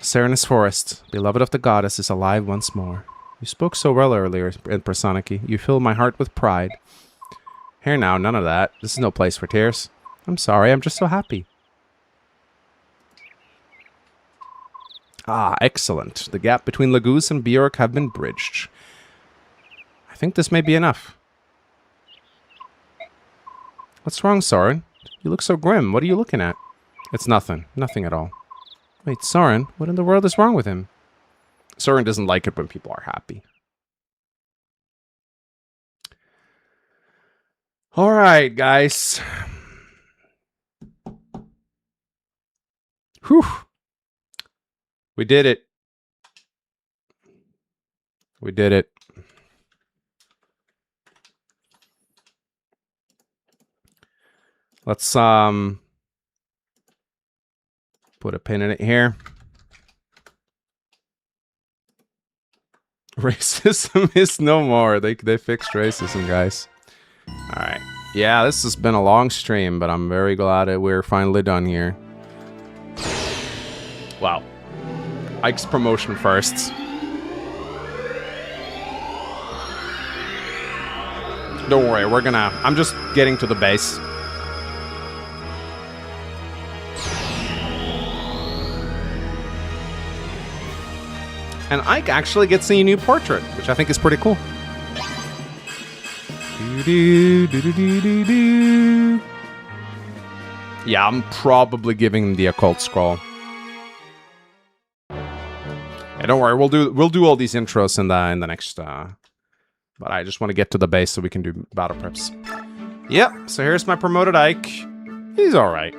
Serenus Forest, beloved of the goddess, is alive once more. You spoke so well earlier in Personiki. You fill my heart with pride. Here now, none of that. This is no place for tears. I'm sorry, I'm just so happy. Ah, excellent. The gap between Laguz and Bjork have been bridged. I think this may be enough. What's wrong, Soren? You look so grim. What are you looking at? It's nothing. Nothing at all. Wait, Soren? What in the world is wrong with him? Soren doesn't like it when people are happy. Alright, guys. Whew. We did it. We did it. Let's put a pin in it here. Racism is no more. They fixed racism, guys. All right. Yeah, this has been a long stream, but I'm very glad that we're finally done here. Wow. Ike's promotion first. Don't worry, I'm just getting to the base. And Ike actually gets a new portrait, which I think is pretty cool. Yeah, I'm probably giving him the occult scroll. Yeah, don't worry, we'll do all these intros in the next. But I just want to get to the base so we can do battle preps. Yep. So here's my promoted Ike. He's all right.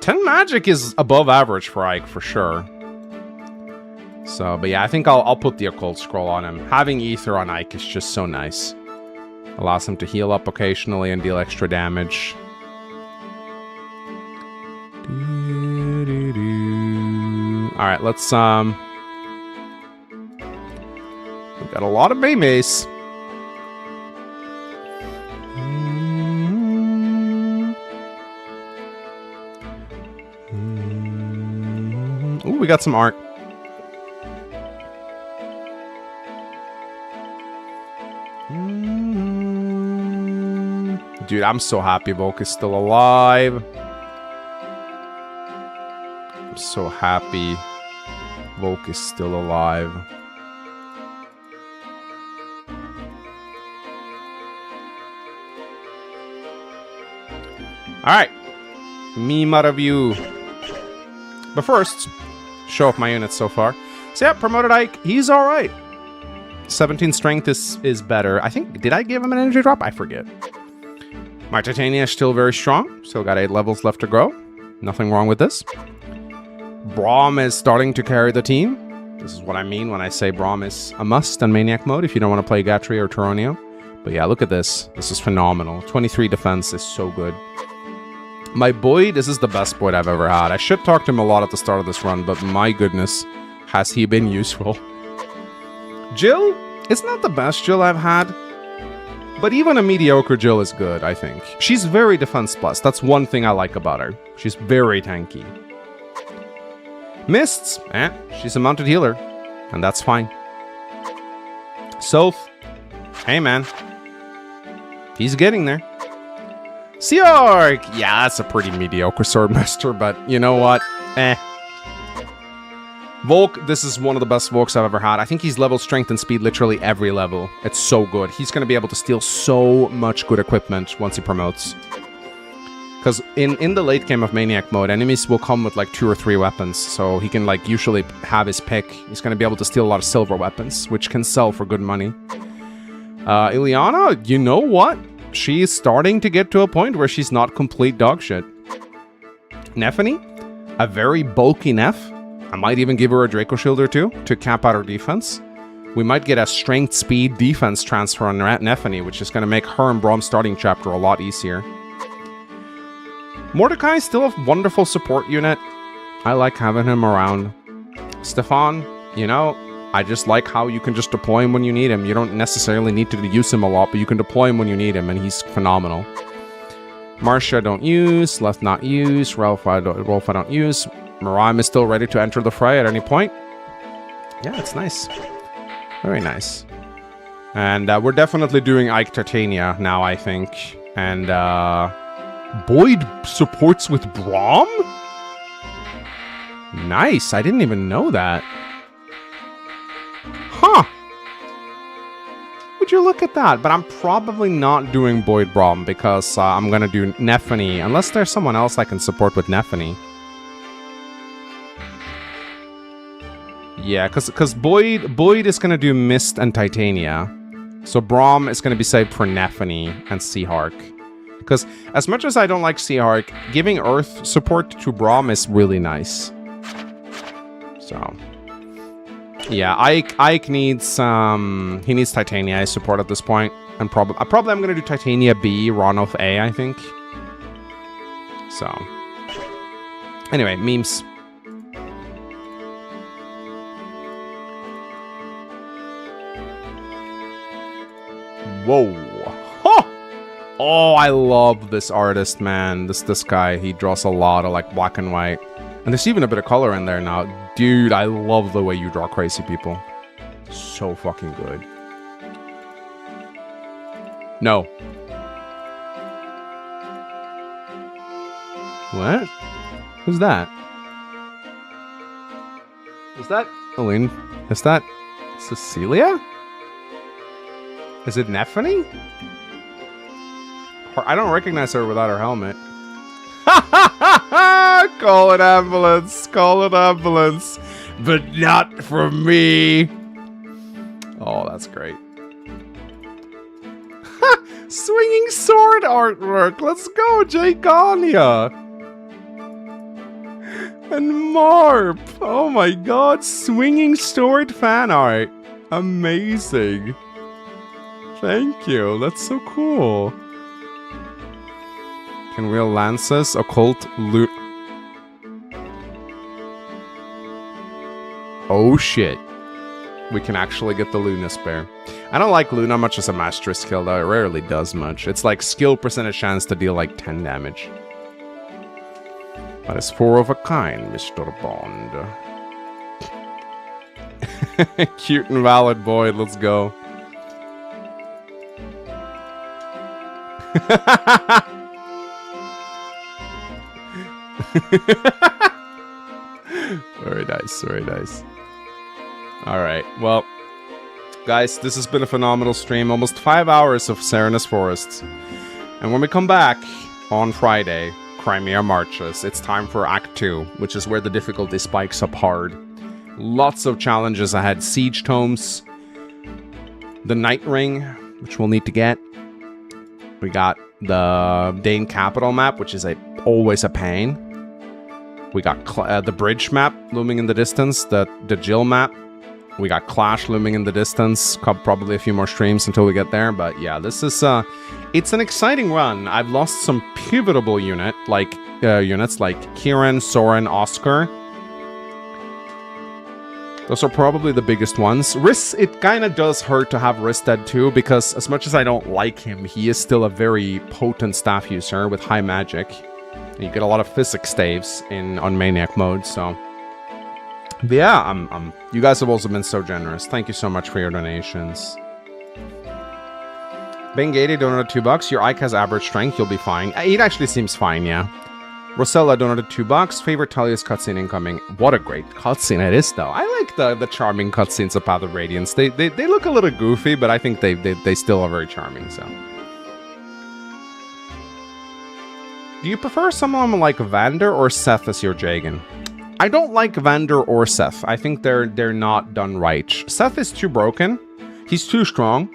10 magic is above average for Ike for sure. So, but yeah, I think I'll put the occult scroll on him. Having ether on Ike is just so nice. Allows him to heal up occasionally and deal extra damage. Alright, let's, we got a lot of mangsmemes. Ooh, we got some art. Dude, I'm so happy Volk is still alive. I'm so happy Volk is still alive. Alright. Meme review. But first, show off my units so far. So yeah, promoted Ike, he's alright. 17 strength is better. I think, did I give him an energy drop? I forget. My Titania is still very strong. Still got 8 levels left to grow. Nothing wrong with this. Braum is starting to carry the team. This is what I mean when I say Braum is a must in Maniac mode if you don't want to play Gatri or Turonio. But yeah, look at this. This is phenomenal. 23 defense is so good. My Boyd, this is the best Boyd I've ever had. I should talk to him a lot at the start of this run, but my goodness, has he been useful. Jill, it's not the best Jill I've had. But even a mediocre Jill is good, I think. She's very defense plus. That's one thing I like about her. She's very tanky. Mists, she's a mounted healer. And that's fine. Soth, hey man. He's getting there. Seorg, yeah, that's a pretty mediocre swordmaster, but you know what? Volk, this is one of the best Volks I've ever had. I think he's level strength and speed literally every level. It's so good. He's going to be able to steal so much good equipment once he promotes. Because in the late game of Maniac mode, enemies will come with like 2 or 3 weapons. So he can like usually have his pick. He's going to be able to steal a lot of silver weapons, which can sell for good money. Ileana, you know what? She's starting to get to a point where she's not complete dog shit. Nephany, a very bulky Neph. I might even give her a Draco Shield or two to cap out her defense. We might get a strength speed defense transfer on Nefany, which is going to make her and Braum starting chapter a lot easier. Mordecai is still a wonderful support unit. I like having him around. Stefan, you know, I just like how you can just deploy him when you need him. You don't necessarily need to use him a lot, but you can deploy him when you need him, and he's phenomenal. Marcia don't use, Leth not use, Rolf I don't use. Miraim is still ready to enter the fray at any point. Yeah, it's nice. Very nice. And we're definitely doing Ike Titania now, I think. And Boyd supports with Braum? Nice, I didn't even know that. Huh. Would you look at that? But I'm probably not doing Boyd Braum because I'm going to do Nefany. Unless there's someone else I can support with Nefany. Yeah, because Boyd is going to do Mist and Titania. So Braum is going to be saved for Nefany and Seahark. Because as much as I don't like Seahark, giving Earth support to Braum is really nice. So... yeah, Ike needs he needs Titania support at this point, and probably I'm gonna do Titania B, Ronolf A, I think. So, anyway, memes. Whoa! Huh! Oh, I love this artist, man. This guy, he draws a lot of like black and white. And there's even a bit of color in there now. Dude, I love the way you draw crazy people. So fucking good. No. What? Who's that? Is that Aline? Is that Cecilia? Is it Nefany? I don't recognize her without her helmet. Call an ambulance. Call an ambulance. But not for me. Oh, that's great. Swinging sword artwork. Let's go, Jaygonia. And Marp. Oh my god. Swinging sword fan art. Amazing. Thank you. That's so cool. Can wheel lances, occult, loot. Oh shit. We can actually get the Luna Spare. I don't like Luna much as a mastery skill though. It rarely does much. It's like skill percentage chance to deal like 10 damage. That is 4 of a kind, Mr. Bond. Cute and valid boy, let's go. Very nice, very nice. Alright, well, guys, this has been a phenomenal stream. Almost 5 hours of Serenus Forests. And when we come back on Friday, Crimea Marches, it's time for Act 2, which is where the difficulty spikes up hard. Lots of challenges ahead. Siege Tomes, the Night Ring, which we'll need to get. We got the Dane Capital map, which is always a pain. We got the bridge map looming in the distance, the Jill map. We got Clash looming in the distance. Probably a few more streams until we get there, but yeah, this is it's an exciting run. I've lost some pivotal units like Kieran, Soren, Oscar. Those are probably the biggest ones. Riss, it kind of does hurt to have Riss dead too, because as much as I don't like him, he is still a very potent staff user with high magic. You get a lot of physics staves on Maniac mode, so... But yeah, you guys have also been so generous. Thank you so much for your donations. Bengady donated $2. Your Ike has average strength, you'll be fine. It actually seems fine, yeah. Rosella donated $2. Favorite Talia's cutscene incoming. What a great cutscene it is, though. I like the charming cutscenes of Path of Radiance. They look a little goofy, but I think they still are very charming, so... Do you prefer someone like Vander or Seth as your Jagan? I don't like Vander or Seth. I think they're not done right. Seth is too broken. He's too strong.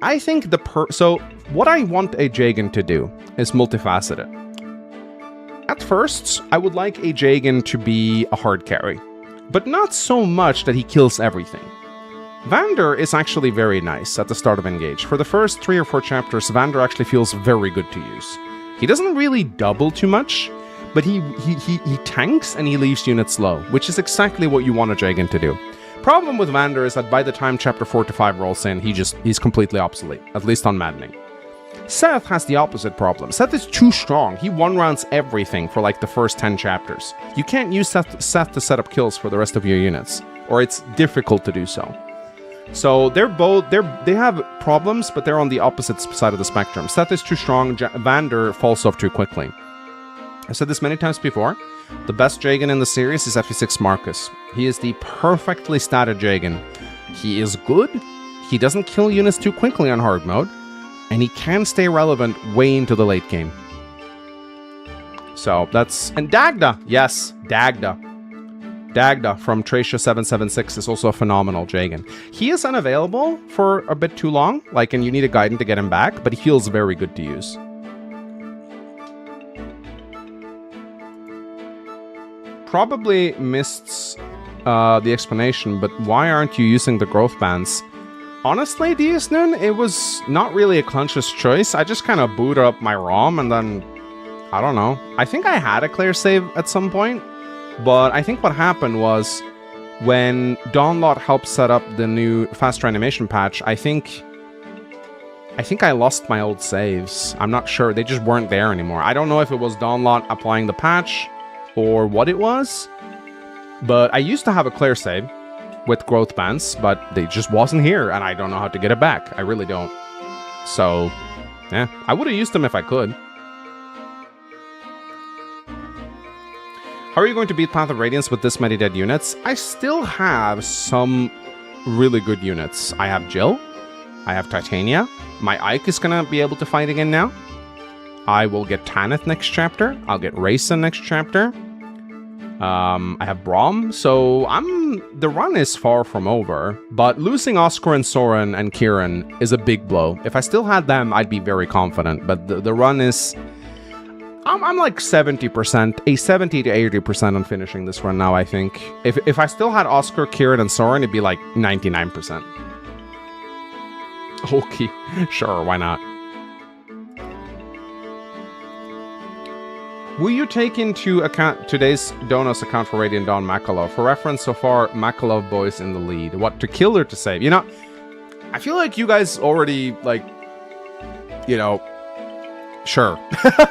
I think so what I want a Jagan to do is multifaceted. At first, I would like a Jagan to be a hard carry, but not so much that he kills everything. Vander is actually very nice at the start of Engage. For the first 3 or 4 chapters, Vander actually feels very good to use. He doesn't really double too much, but he tanks and he leaves units low, which is exactly what you want a Jagan to do. Problem with Vander is that by the time chapter 4 to 5 rolls in, he's completely obsolete, at least on maddening. Seth has the opposite problem. Seth is too strong. He one-rounds everything for like the first 10 chapters. You can't use Seth to set up kills for the rest of your units, or it's difficult to do so. So they have problems, but they're on the opposite side of the spectrum. Seth is too strong, Vander falls off too quickly. I've said this many times before. The best Jagan in the series is FE6 Marcus. He is the perfectly statted Jagan. He is good, he doesn't kill units too quickly on hard mode, and he can stay relevant way into the late game. So that's... And Dagda! Yes, Dagda. Dagda from Tracia776 is also a phenomenal Jagan. He is unavailable for a bit too long, like, and you need a Guidant to get him back, but he feels very good to use. Probably missed the explanation, but why aren't you using the growth bands? Honestly, Diasnoon, it was not really a conscious choice. I just kind of booted up my ROM and then, I don't know. I think I had a clear save at some point, but I think what happened was when Dawnlot helped set up the new faster animation patch, I think I lost my old saves. I'm not sure. They just weren't there anymore. I don't know if it was Dawnlot applying the patch or what it was, but I used to have a clear save with growth bands, but they just wasn't here, and I don't know how to get it back. I really don't. So, yeah, I would have used them if I could. How are you going to beat Path of Radiance with this many dead units? I still have some really good units. I have Jill. I have Titania. My Ike is going to be able to fight again now. I will get Tanith next chapter. I'll get Rayson next chapter. I have Braum, so the run is far from over, but losing Oscar and Soren and Kieran is a big blow. If I still had them, I'd be very confident, but the run is... I'm like 70%, a 70 to 80% on finishing this run now, I think. If I still had Oscar, Kieran, and Soren, it'd be like 99%. Okay, sure, why not? Will you take into account today's Donos account for Radiant Dawn Makalov? For reference, so far, Makalov boys in the lead. What, to kill or to save? You know, I feel like you guys already, like, you know, sure.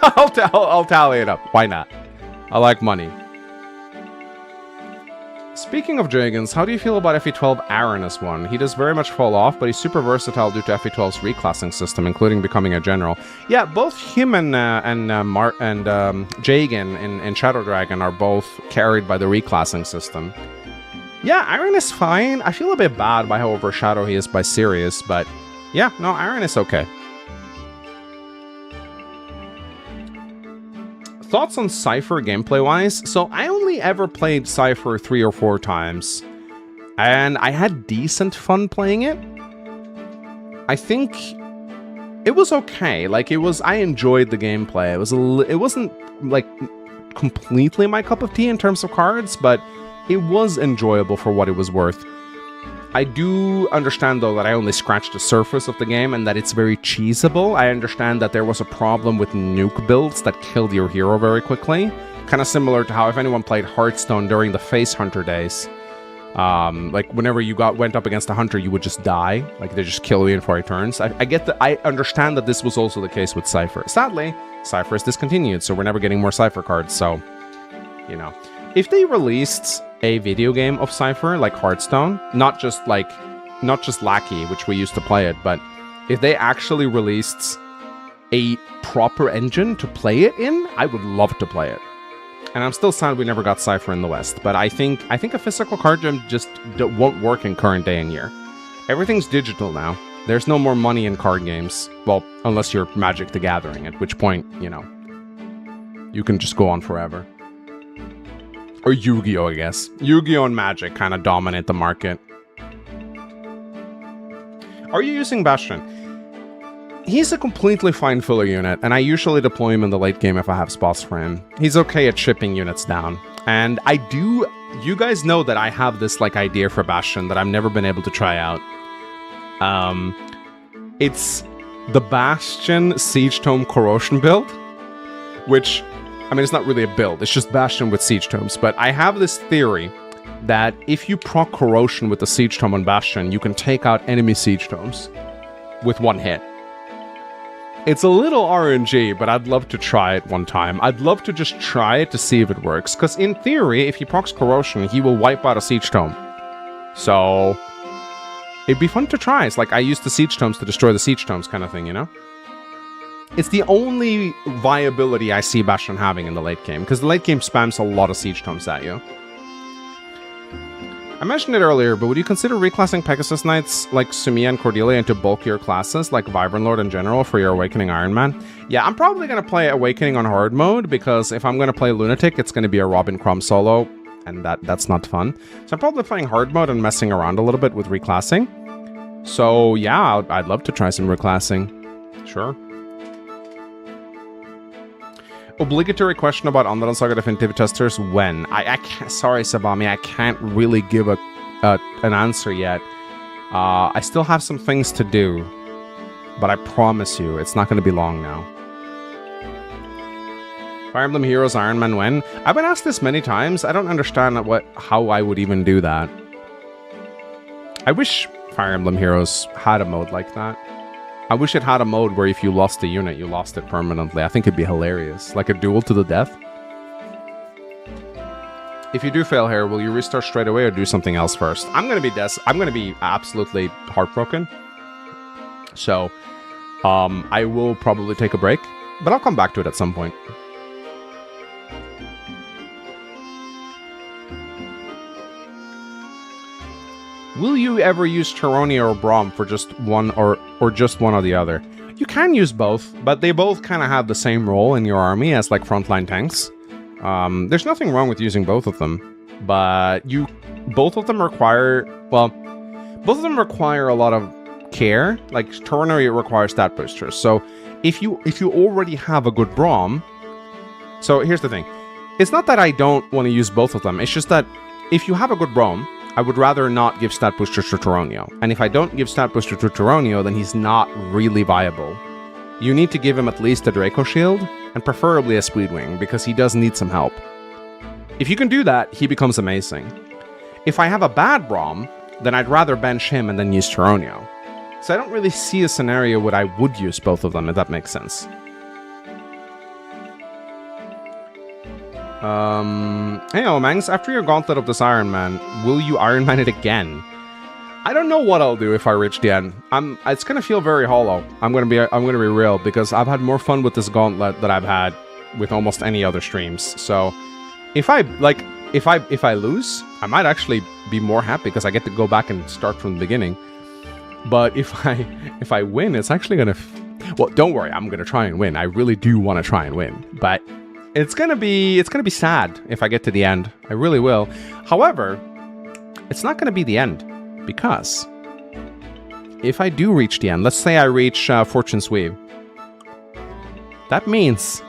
I'll tally it up. Why not? I like money. Speaking of Jagans, how do you feel about FE12 Aaron as one? He does very much fall off, but he's super versatile due to FE12's reclassing system, including becoming a general. Yeah, both him and Jagan in Shadow Dragon are both carried by the reclassing system. Yeah, Aaron is fine. I feel a bit bad by how overshadowed he is by Sirius, but yeah, no, Aaron is okay. Thoughts on Cypher gameplay-wise? So I only ever played Cypher 3 or 4 times, and I had decent fun playing it. I think it was okay. Like, I enjoyed the gameplay. It wasn't like completely my cup of tea in terms of cards, but it was enjoyable for what it was worth. I do understand, though, that I only scratched the surface of the game and that it's very cheesable. I understand that there was a problem with nuke builds that killed your hero very quickly. Kind of similar to how if anyone played Hearthstone during the Face Hunter days, like whenever you went up against a hunter, you would just die. Like, they just kill you in 4 turns. I understand that this was also the case with Cypher. Sadly, Cypher is discontinued, so we're never getting more Cypher cards, so, you know. If they released a video game of Cypher, like Hearthstone, not just Lackey, which we used to play it, but if they actually released a proper engine to play it in, I would love to play it. And I'm still sad we never got Cypher in the West, but I think a physical card game just won't work in current day and year. Everything's digital now. There's no more money in card games. Well, unless you're Magic the Gathering, at which point, you know, you can just go on forever. Or Yu-Gi-Oh, I guess. Yu-Gi-Oh and Magic kind of dominate the market. Are you using Bastion? He's a completely fine filler unit, and I usually deploy him in the late game if I have spots for him. He's okay at chipping units down. And I do... You guys know that I have this, like, idea for Bastion that I've never been able to try out. It's the Bastion Siege Tome Corrosion build, which... I mean, it's not really a build. It's just Bastion with Siege Tomes. But I have this theory that if you proc Corrosion with the Siege Tome on Bastion, you can take out enemy Siege Tomes with one hit. It's a little RNG, but I'd love to try it one time. I'd love to just try it to see if it works. Because in theory, if he procs Corrosion, he will wipe out a Siege Tome. So, it'd be fun to try. It's like I use the Siege Tomes to destroy the Siege Tomes kind of thing, you know? It's the only viability I see Bastion having in the late game. Because the late game spams a lot of Siege Tomes at you. I mentioned it earlier, but would you consider reclassing Pegasus Knights like Sumia and Cordelia into bulkier classes like Vibrant Lord in general for your Awakening Iron Man? Yeah, I'm probably going to play Awakening on hard mode, because if I'm going to play Lunatic, it's going to be a Robin Crumb solo, and that's not fun. So I'm probably playing hard mode and messing around a little bit with reclassing. So yeah, I'd love to try some reclassing. Sure. Obligatory question about Undead Saga Definitive Testers. When? I can't... Sorry, Sabami, I can't really give an answer yet. I still have some things to do. But I promise you, it's not going to be long now. Fire Emblem Heroes Iron Man when? I've been asked this many times. I don't understand how I would even do that. I wish Fire Emblem Heroes had a mode like that. I wish it had a mode where if you lost a unit, you lost it permanently. I think it'd be hilarious. Like a duel to the death. If you do fail here, will you restart straight away or do something else first? I'm gonna be absolutely heartbroken. So, I will probably take a break, but I'll come back to it at some point. Will you ever use Tyronia or Braum for just one or just one or the other? You can use both, but they both kind of have the same role in your army as like frontline tanks. There's nothing wrong with using both of them, but both of them require a lot of care. Like Tyronia requires stat boosters. So if you already have a good Braum, so here's the thing. It's not that I don't want to use both of them. It's just that if you have a good Braum, I would rather not give stat boosters to Tyronio. And if I don't give stat booster to Tyronio, then he's not really viable. You need to give him at least a Draco Shield, and preferably a Speedwing, because he does need some help. If you can do that, he becomes amazing. If I have a bad Braum, then I'd rather bench him and then use Tyronio. So I don't really see a scenario where I would use both of them, if that makes sense. Hey, Mangs, after your Gauntlet of this Iron Man, will you Iron Man it again? I don't know what I'll do if I reach the end. It's gonna feel very hollow. I'm gonna be real, because I've had more fun with this Gauntlet than I've had with almost any other streams. So, if I lose, I might actually be more happy because I get to go back and start from the beginning. But if I win, it's actually gonna... Well, don't worry, I'm gonna try and win. I really do want to try and win, but it's gonna be sad if I get to the end. I really will. However, it's not gonna be the end, because if I do reach the end, let's say I reach Fortune's Weave, that means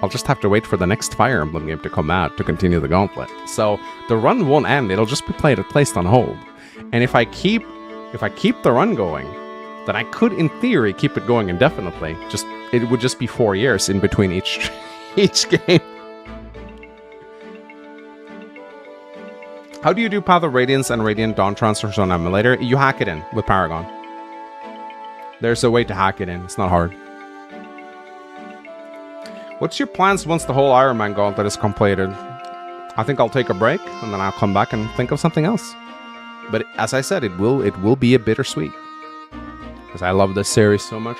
I'll just have to wait for the next Fire Emblem game to come out to continue the Gauntlet. So the run won't end; it'll just be placed on hold. And if I keep the run going, then I could, in theory, keep it going indefinitely. It would just be 4 years in between each game. How do you do Path of Radiance and Radiant Dawn transfers on emulator? You hack it in with Paragon. There's a way to hack it in. It's not hard. What's your plans once the whole Ironman Gauntlet is completed? I think I'll take a break, and then I'll come back and think of something else. But as I said, it will be a bittersweet, because I love this series so much.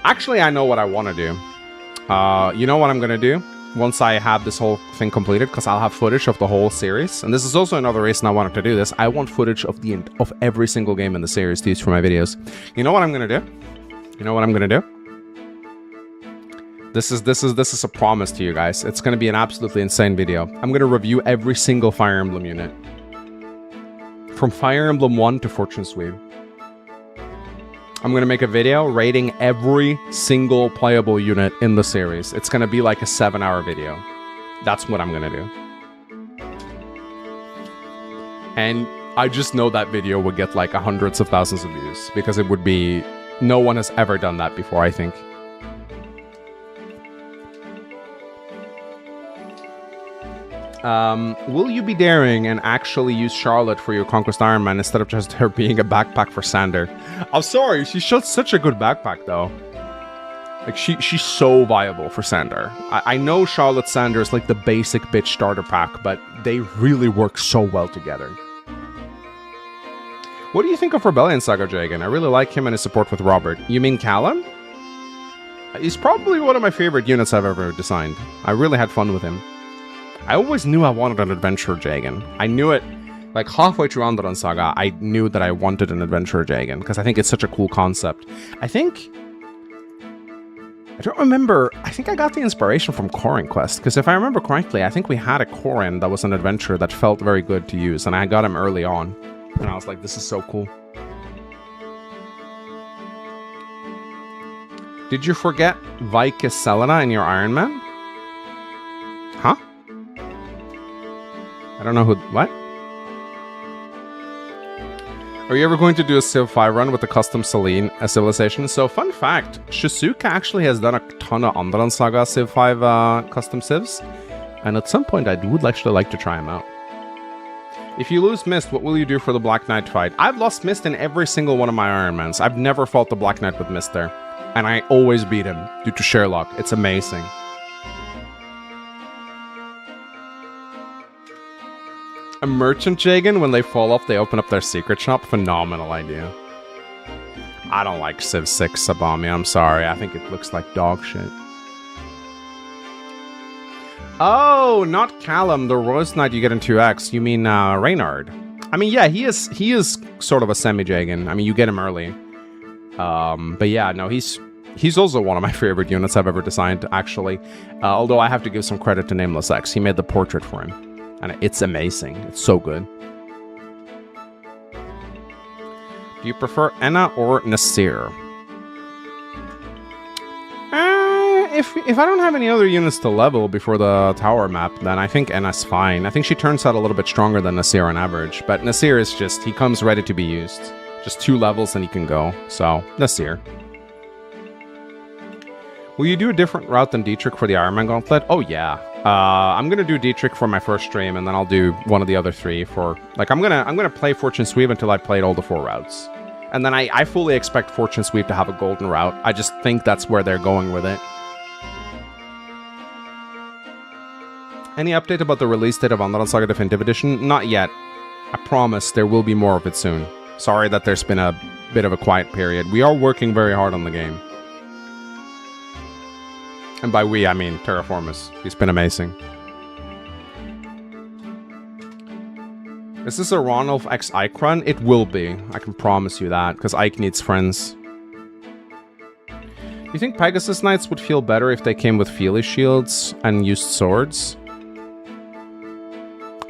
Actually, I know what I want to do. You know what I'm going to do once I have this whole thing completed, because I'll have footage of the whole series. And this is also another reason I wanted to do this. I want footage of every single game in the series to use for my videos. You know what I'm going to do? You know what I'm going to do? This is a promise to you guys. It's going to be an absolutely insane video. I'm going to review every single Fire Emblem unit. From Fire Emblem 1 to Fortune's Weave. I'm going to make a video rating every single playable unit in the series. It's going to be like a 7-hour video. That's what I'm going to do. And I just know that video would get like hundreds of thousands of views because it would be... No one has ever done that before, I think. Will you be daring and actually use Charlotte for your Conquest Ironman instead of just her being a backpack for Sander? I'm sorry, she's such a good backpack though. Like she's so viable for Sander. I know Charlotte Sander is like the basic bitch starter pack, but they really work so well together. What do you think of Rebellion Saga Jagan? I really like him and his support with Robert. You mean Callum? He's probably one of my favorite units I've ever designed. I really had fun with him. I always knew I wanted an adventurer Jagan. I knew it, like halfway through Underland Saga, I knew that I wanted an adventurer Jagan, because I think it's such a cool concept. I don't remember, I think I got the inspiration from Corin Quest, because if I remember correctly, I think we had a Corin that was an adventurer that felt very good to use, and I got him early on, and I was like, this is so cool. Did you forget Vika Selena in your Iron Man? Huh? I don't know who... What? Are you ever going to do a Civ 5 run with the custom Celine civilization? So, fun fact, Shizuka actually has done a ton of Underland Saga Civ 5 custom civs. And at some point, I would actually like to try them out. If you lose Mist, what will you do for the Black Knight fight? I've lost Mist in every single one of my Ironmans. I've never fought the Black Knight with Mist there. And I always beat him due to Sherlock. It's amazing. A merchant Jagan, when they fall off, they open up their secret shop. Phenomenal idea. I don't like Civ 6 Sabami, I'm sorry. I think it looks like dog shit. Oh, not Callum, the Rose Knight you get in 2X. You mean Reynard. I mean, yeah, he is sort of a semi-Jagan. I mean, you get him early. But yeah, no, he's also one of my favorite units I've ever designed, actually. Although I have to give some credit to Nameless X. He made the portrait for him. And it's amazing. It's so good. Do you prefer Enna or Nasir? If I don't have any other units to level before the tower map, then I think Enna's fine. I think she turns out a little bit stronger than Nasir on average. But Nasir is just, he comes ready to be used. Just 2 levels and he can go. So, Nasir. Will you do a different route than Dietrich for the Ironman Gauntlet? Oh yeah. I'm gonna do Dietrich for my first stream, and then I'll do one of the other 3 for... Like, I'm gonna play Fortune Sweep until I played all the 4 routes. And then I fully expect Fortune Sweep to have a golden route. I just think that's where they're going with it. Any update about the release date of Underland Saga Definitive Edition? Not yet. I promise there will be more of it soon. Sorry that there's been a bit of a quiet period. We are working very hard on the game. And by we, I mean Terraformus. He's been amazing. Is this a Ronulf X Ike run? It will be. I can promise you that, because Ike needs friends. Do you think Pegasus Knights would feel better if they came with Feely shields and used swords?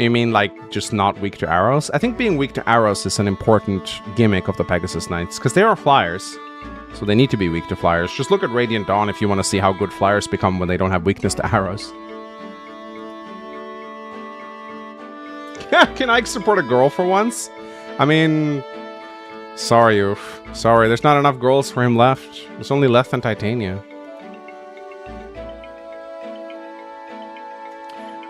You mean, like, just not weak to arrows? I think being weak to arrows is an important gimmick of the Pegasus Knights, because they are flyers. So they need to be weak to flyers. Just look at Radiant Dawn if you want to see how good flyers become when they don't have weakness to arrows. Can Ike support a girl for once? I mean... Sorry, Oof. Sorry, there's not enough girls for him left. There's only left than Titania.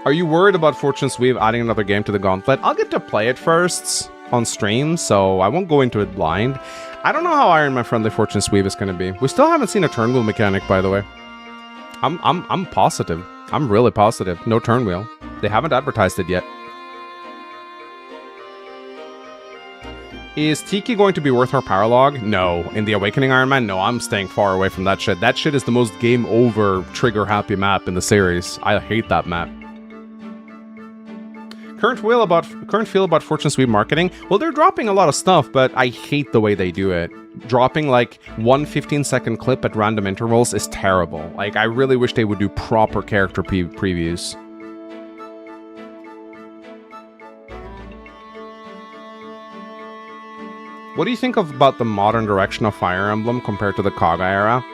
Are you worried about Fortune Sweep adding another game to the Gauntlet? I'll get to play it first on stream, so I won't go into it blind. I don't know how Ironman friendly Fortune Sweep is going to be. We still haven't seen a turn wheel mechanic, by the way. I'm positive. I'm really positive. No turn wheel. They haven't advertised it yet. Is Tiki going to be worth her power log? No. In the Awakening Ironman? No, I'm staying far away from that shit. That shit is the most game over trigger happy map in the series. I hate that map. Current feel about Fortune Sweep marketing? Well, they're dropping a lot of stuff, but I hate the way they do it. Dropping like 1 15-second clip at random intervals is terrible. Like, I really wish they would do proper character previews. What do you think about the modern direction of Fire Emblem compared to the Kaga era?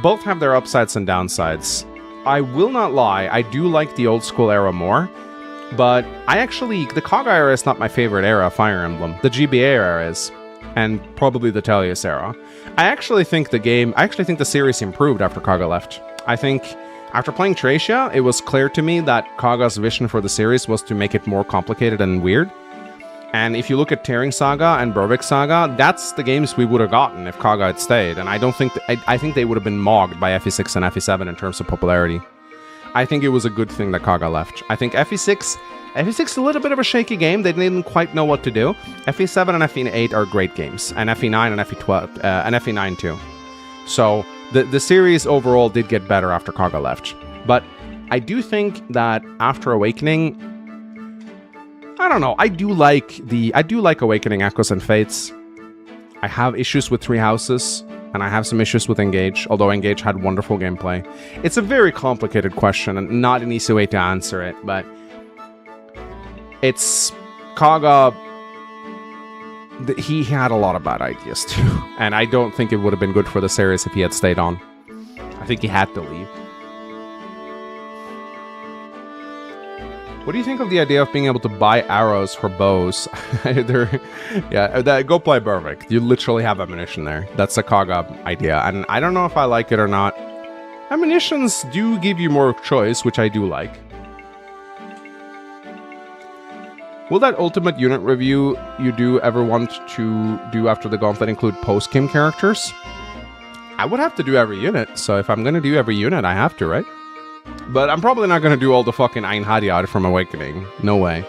Both have their upsides and downsides. I will not lie, I do like the old school era more, but the Kaga era is not my favorite era of Fire Emblem. The GBA era is, and probably the 𝗕𝗿𝗄 era. I actually think the series improved after Kaga left. I think after playing Thracia, it was clear to me that Kaga's vision for the series was to make it more complicated and weird. And if you look at Tearing Saga and Berwick Saga, that's the games we would have gotten if Kaga had stayed. And I don't think I think they would have been mogged by FE6 and FE7 in terms of popularity. I think it was a good thing that Kaga left. I think FE6 is a little bit of a shaky game. They didn't quite know what to do. FE7 and FE8 are great games, and FE9 and FE12 and FE9 too. So the series overall did get better after Kaga left. But I do think that after Awakening, I don't know. I do like Awakening, Echoes, and Fates. I have issues with Three Houses, and I have some issues with Engage, although Engage had wonderful gameplay. It's a very complicated question, and not an easy way to answer it, but it's Kaga. He had a lot of bad ideas too, and I don't think it would have been good for the series if he had stayed on. I think he had to leave. What do you think of the idea of being able to buy arrows for bows? Go play Berwick. You literally have ammunition there. That's a Kaga idea, and I don't know if I like it or not. Ammunitions do give you more choice, which I do like. Will that ultimate unit review you do ever want to do after the Gauntlet include post-game characters? I would have to do every unit, so if I'm going to do every unit, I have to, right? But I'm probably not going to do all the fucking Einherjar from Awakening. No way.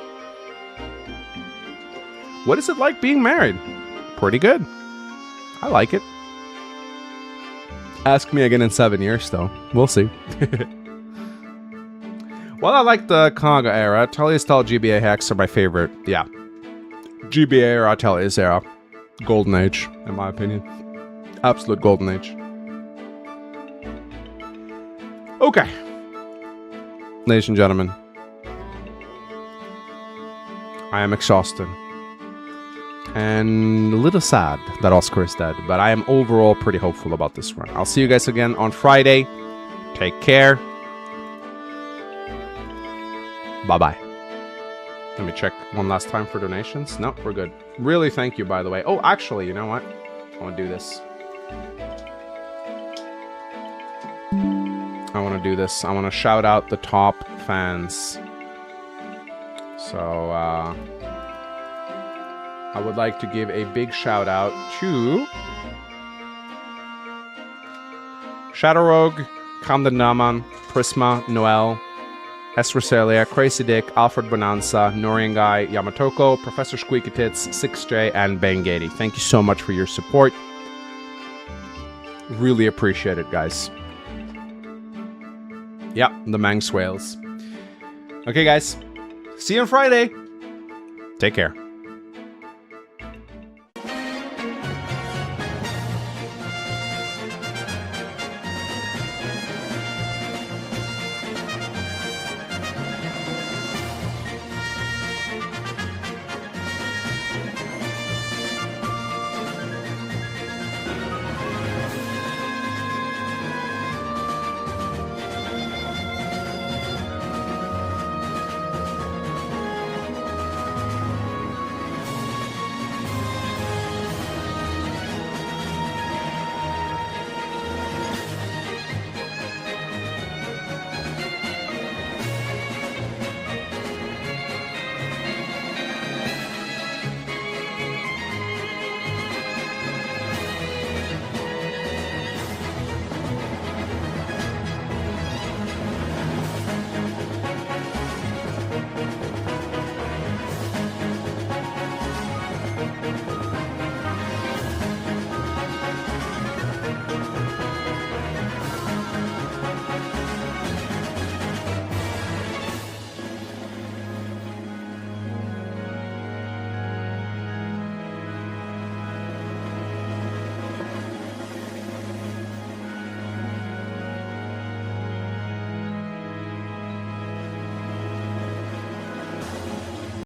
What is it like being married? Pretty good. I like it. Ask me again in 7 years, though. We'll see. Well, I like the Kaga era. 𝗕𝗿𝗄 GBA hacks are my favorite. Yeah. GBA era, 𝗕𝗿𝗄 era. Golden Age, in my opinion. Absolute Golden Age. Okay. Ladies and gentlemen, I am exhausted and a little sad that Oscar is dead, but I am overall pretty hopeful about this run. I'll see you guys again on Friday. Take care. Bye-bye. Let me check one last time for donations. No, we're good. Really, thank you, by the way. Oh, actually, you know what? I want to do this. I want to do this. I want to shout out the top fans. So, I would like to give a big shout out to Shadow Rogue, Camden Naman, Prisma, Noel, Esracelia, Crazy Dick, Alfred Bonanza, Norian Guy, Yamatoko, Professor Squeaky Tits, 6J, and Bangady. Thank you so much for your support. Really appreciate it, guys. Yep, the mangsmemes. Okay, guys. See you on Friday. Take care.